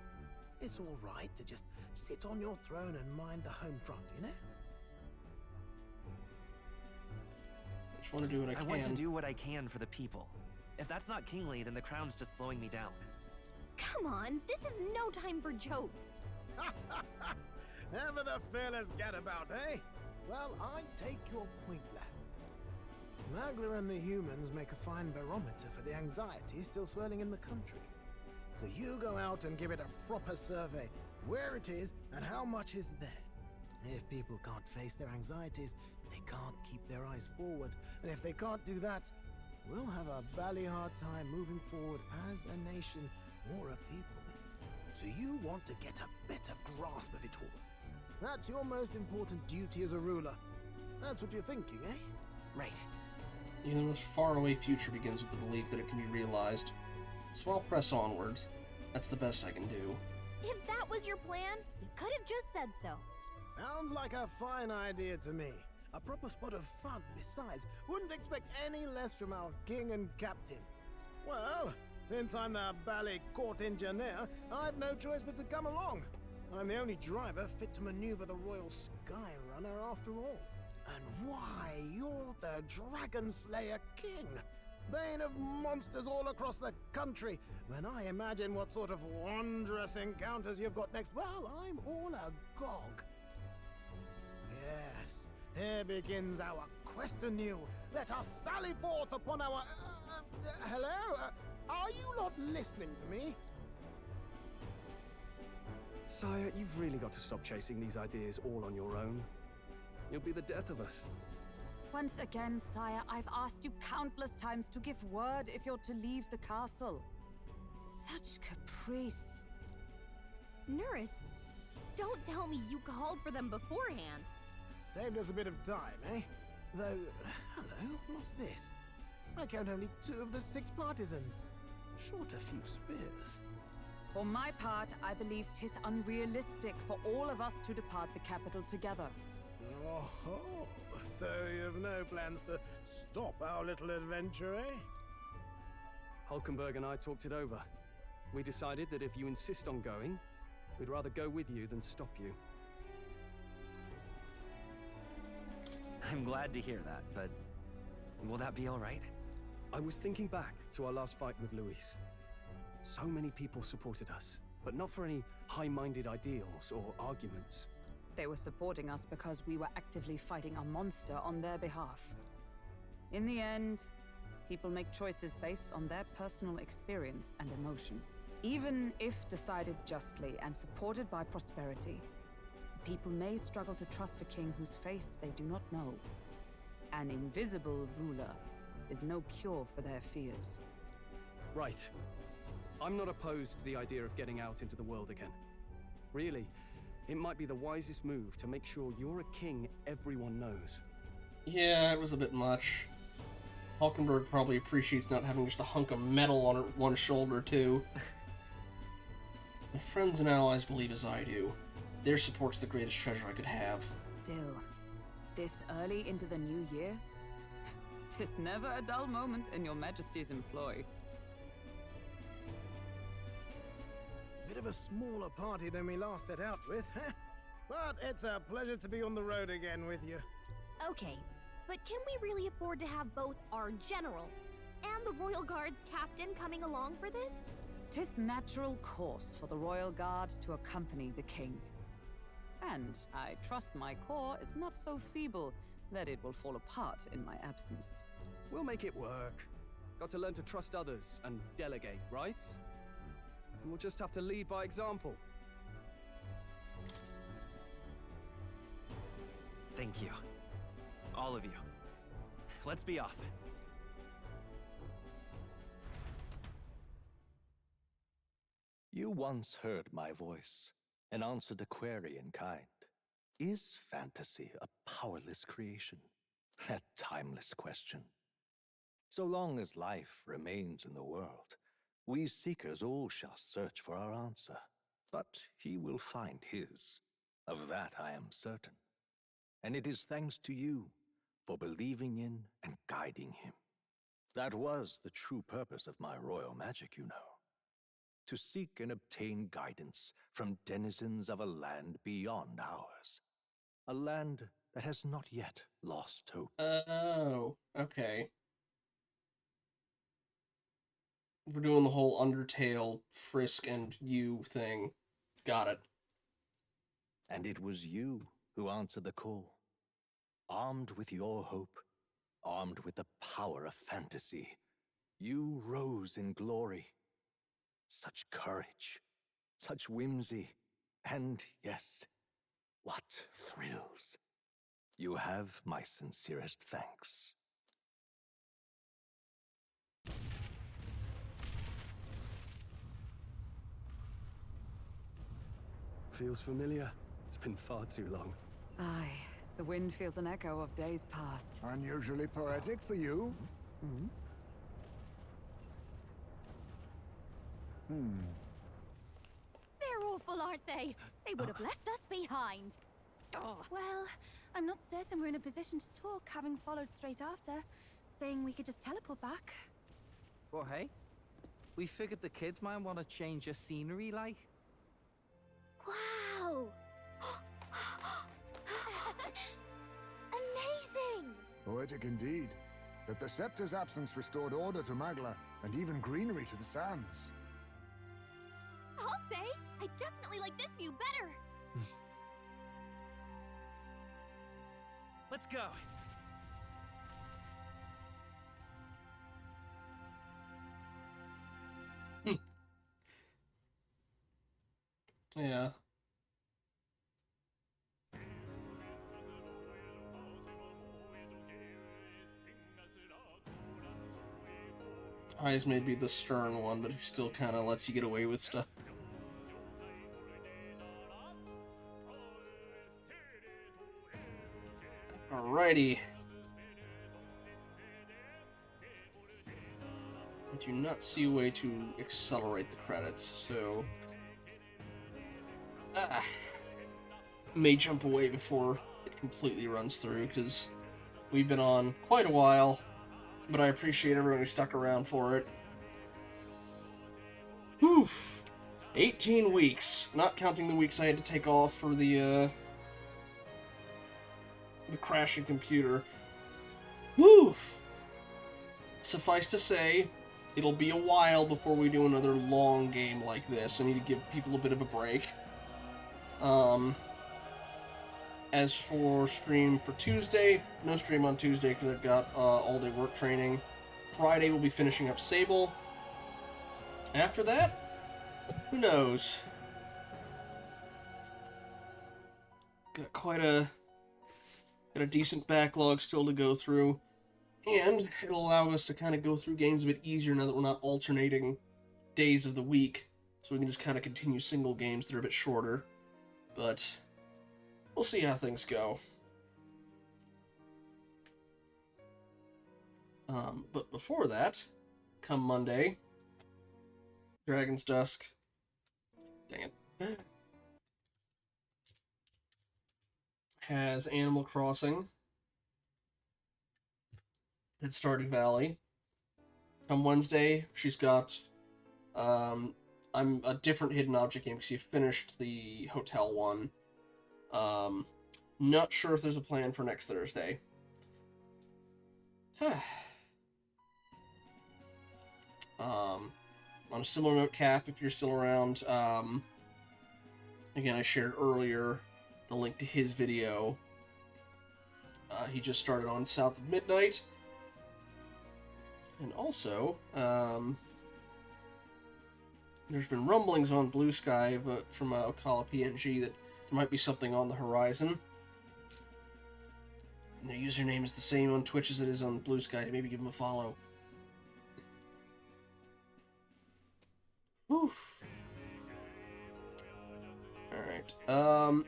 It's all right to just sit on your throne and mind the home front, you know? I just want to do what I can. I want to do what I can for the people. If that's not kingly, then the crown's just slowing me down. Come on, this is no time for jokes. Ever the fearless gadabout, eh? Well, I take your point, lad. Magla and the humans make a fine barometer for the anxiety still swirling in the country. So you go out and give it a proper survey, where it is and how much is there. If people can't face their anxieties, they can't keep their eyes forward. And if they can't do that, we'll have a bally hard time moving forward as a nation or a people. So you want to get a better grasp of it all. That's your most important duty as a ruler. That's what you're thinking, eh? Right. Even the most faraway future begins with the belief that it can be realized. So I'll press onwards. That's the best I can do. If that was your plan, you could have just said so. Sounds like a fine idea to me. A proper spot of fun, besides. Wouldn't expect any less from our king and captain. Well, since I'm the bally court engineer, I've no choice but to come along. I'm the only driver fit to maneuver the Royal Skyrunner after all. And why, you're the Dragon Slayer King, bane of monsters all across the country. When I imagine what sort of wondrous encounters you've got next, well, I'm all agog. Yes, here begins our quest anew. Let us sally forth upon our... hello? Are you not listening to me? Sire, you've really got to stop chasing these ideas all on your own. You'll be the death of us. Once again, sire, I've asked you countless times to give word if you're to leave the castle. Such caprice. Nurse, don't tell me you called for them beforehand. Saved us a bit of time, eh? Though, hello, what's this? I count only 2 of the 6 partisans. Short a few spears. For my part, I believe 'tis unrealistic for all of us to depart the capital together. Oh, so you've no plans to stop our little adventure, eh? Hulkenberg and I talked it over. We decided that if you insist on going, we'd rather go with you than stop you. I'm glad to hear that, but will that be all right? I was thinking back to our last fight with Luis. So many people supported us, but not for any high-minded ideals or arguments. They were supporting us because we were actively fighting a monster on their behalf. In the end, people make choices based on their personal experience and emotion. Even if decided justly and supported by prosperity, the people may struggle to trust a king whose face they do not know. An invisible ruler is no cure for their fears. Right. I'm not opposed to the idea of getting out into the world again. Really, it might be the wisest move to make sure you're a king everyone knows. Yeah, it was a bit much. Hulkenberg probably appreciates not having just a hunk of metal on one shoulder, too. My friends and allies believe as I do. Their support's the greatest treasure I could have. Still, this early into the new year, 'tis never a dull moment in your Majesty's employ. Bit of a smaller party than we last set out with, huh? But it's a pleasure to be on the road again with you. Okay, but can we really afford to have both our general and the Royal Guard's captain coming along for this? 'Tis natural course for the Royal Guard to accompany the king. And I trust my corps is not so feeble that it will fall apart in my absence. We'll make it work. Got to learn to trust others and delegate, right? And we'll just have to lead by example. Thank you. All of you. Let's be off. You once heard my voice and answered a query in kind. Is fantasy a powerless creation? That timeless question. So long as life remains in the world, we seekers all shall search for our answer. But he will find his. Of that I am certain. And it is thanks to you for believing in and guiding him. That was the true purpose of my royal magic, you know. To seek and obtain guidance from denizens of a land beyond ours. A land that has not yet lost hope. Oh, okay. We're doing the whole Undertale, Frisk, and you thing. Got it. And it was you who answered the call. Armed with your hope, armed with the power of fantasy, you rose in glory. Such courage, such whimsy, and yes, what thrills. You have my sincerest thanks. Feels familiar. It's been far too long. Aye, the wind feels an echo of days past. Unusually poetic for you. They're awful, aren't they? They would have left us behind. Oh. Well, I'm not certain we're in a position to talk, having followed straight after, saying we could just teleport back. Well, hey, we figured the kids might want to change your scenery, like. Wow! Poetic indeed. That the scepter's absence restored order to Magla, and even greenery to the sands. I'll say, I definitely like this view better. Let's go. Yeah. Eyes may be the stern one, but he still kind of lets you get away with stuff. Alrighty. I do not see a way to accelerate the credits, so... may jump away before it completely runs through, because we've been on quite a while, but I appreciate everyone who stuck around for it. Oof! 18 weeks, not counting the weeks I had to take off for the crashing computer. Oof! Suffice to say, it'll be a while before we do another long game like this. I need to give people a bit of a break. As for stream for Tuesday, no stream on Tuesday because I've got all-day work training. Friday we'll be finishing up Sable. After that, who knows? Got quite a decent backlog still to go through, and it'll allow us to kind of go through games a bit easier now that we're not alternating days of the week, so we can just kind of continue single games that are a bit shorter. But we'll see how things go. But before that, come Monday, Dragon's Dusk. Dang it. Has Animal Crossing at Stardew Valley. Come Wednesday, she's got I'm a different hidden object game because you finished the hotel one. Not sure if there's a plan for next Thursday. On a similar note, Cap, if you're still around, again, I shared earlier the link to his video. He just started on South of Midnight. And also, there's been rumblings on Blue Sky from Okala PNG that there might be something on the horizon. And their username is the same on Twitch as it is on Blue Sky. Maybe give them a follow. Oof. Alright.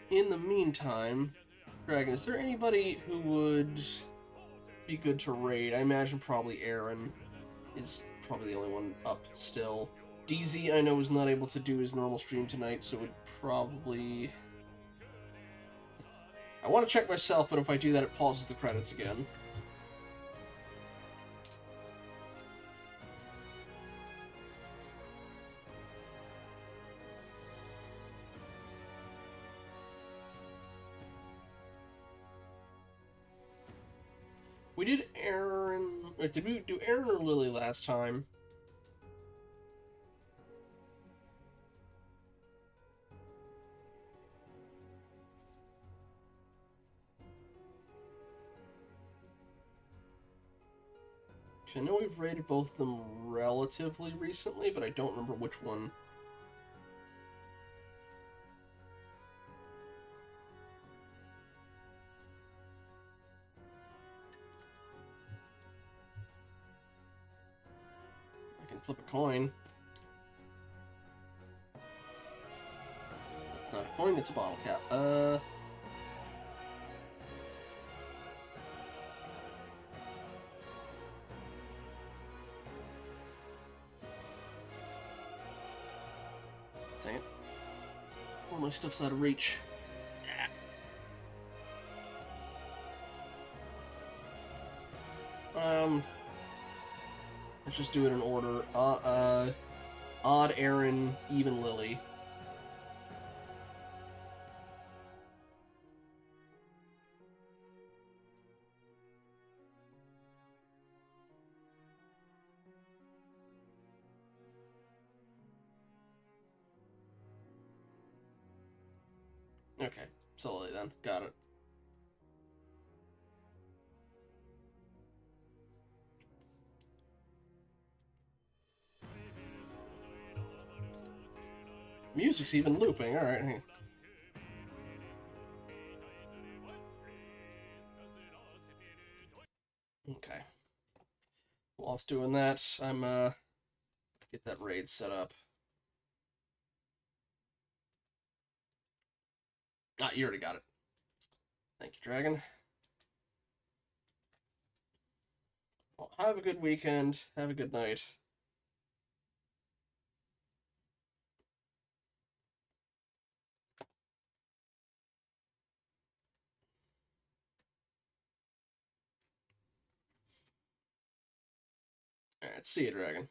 In the meantime, Dragon, is there anybody who would be good to raid? I imagine probably Aaron is probably the only one up still. DZ, I know, was not able to do his normal stream tonight, so it would probably... I want to check myself, but if I do that, it pauses the credits again. We did Aaron... Wait, did we do Aaron or Lily last time? I know we've rated both of them relatively recently, but I don't remember which one. I can flip a coin. Not a coin, it's a bottle cap. Dang it. All my stuff's out of reach. Let's just do it in order. Odd, Aaron, even Lily. Okay, slowly then. Got it. Music's even looping. All right. Okay. Whilst doing that, I'm get that raid set up. Ah, you already got it. Thank you, Dragon. Well, have a good weekend. Have a good night. Alright, see you, Dragon.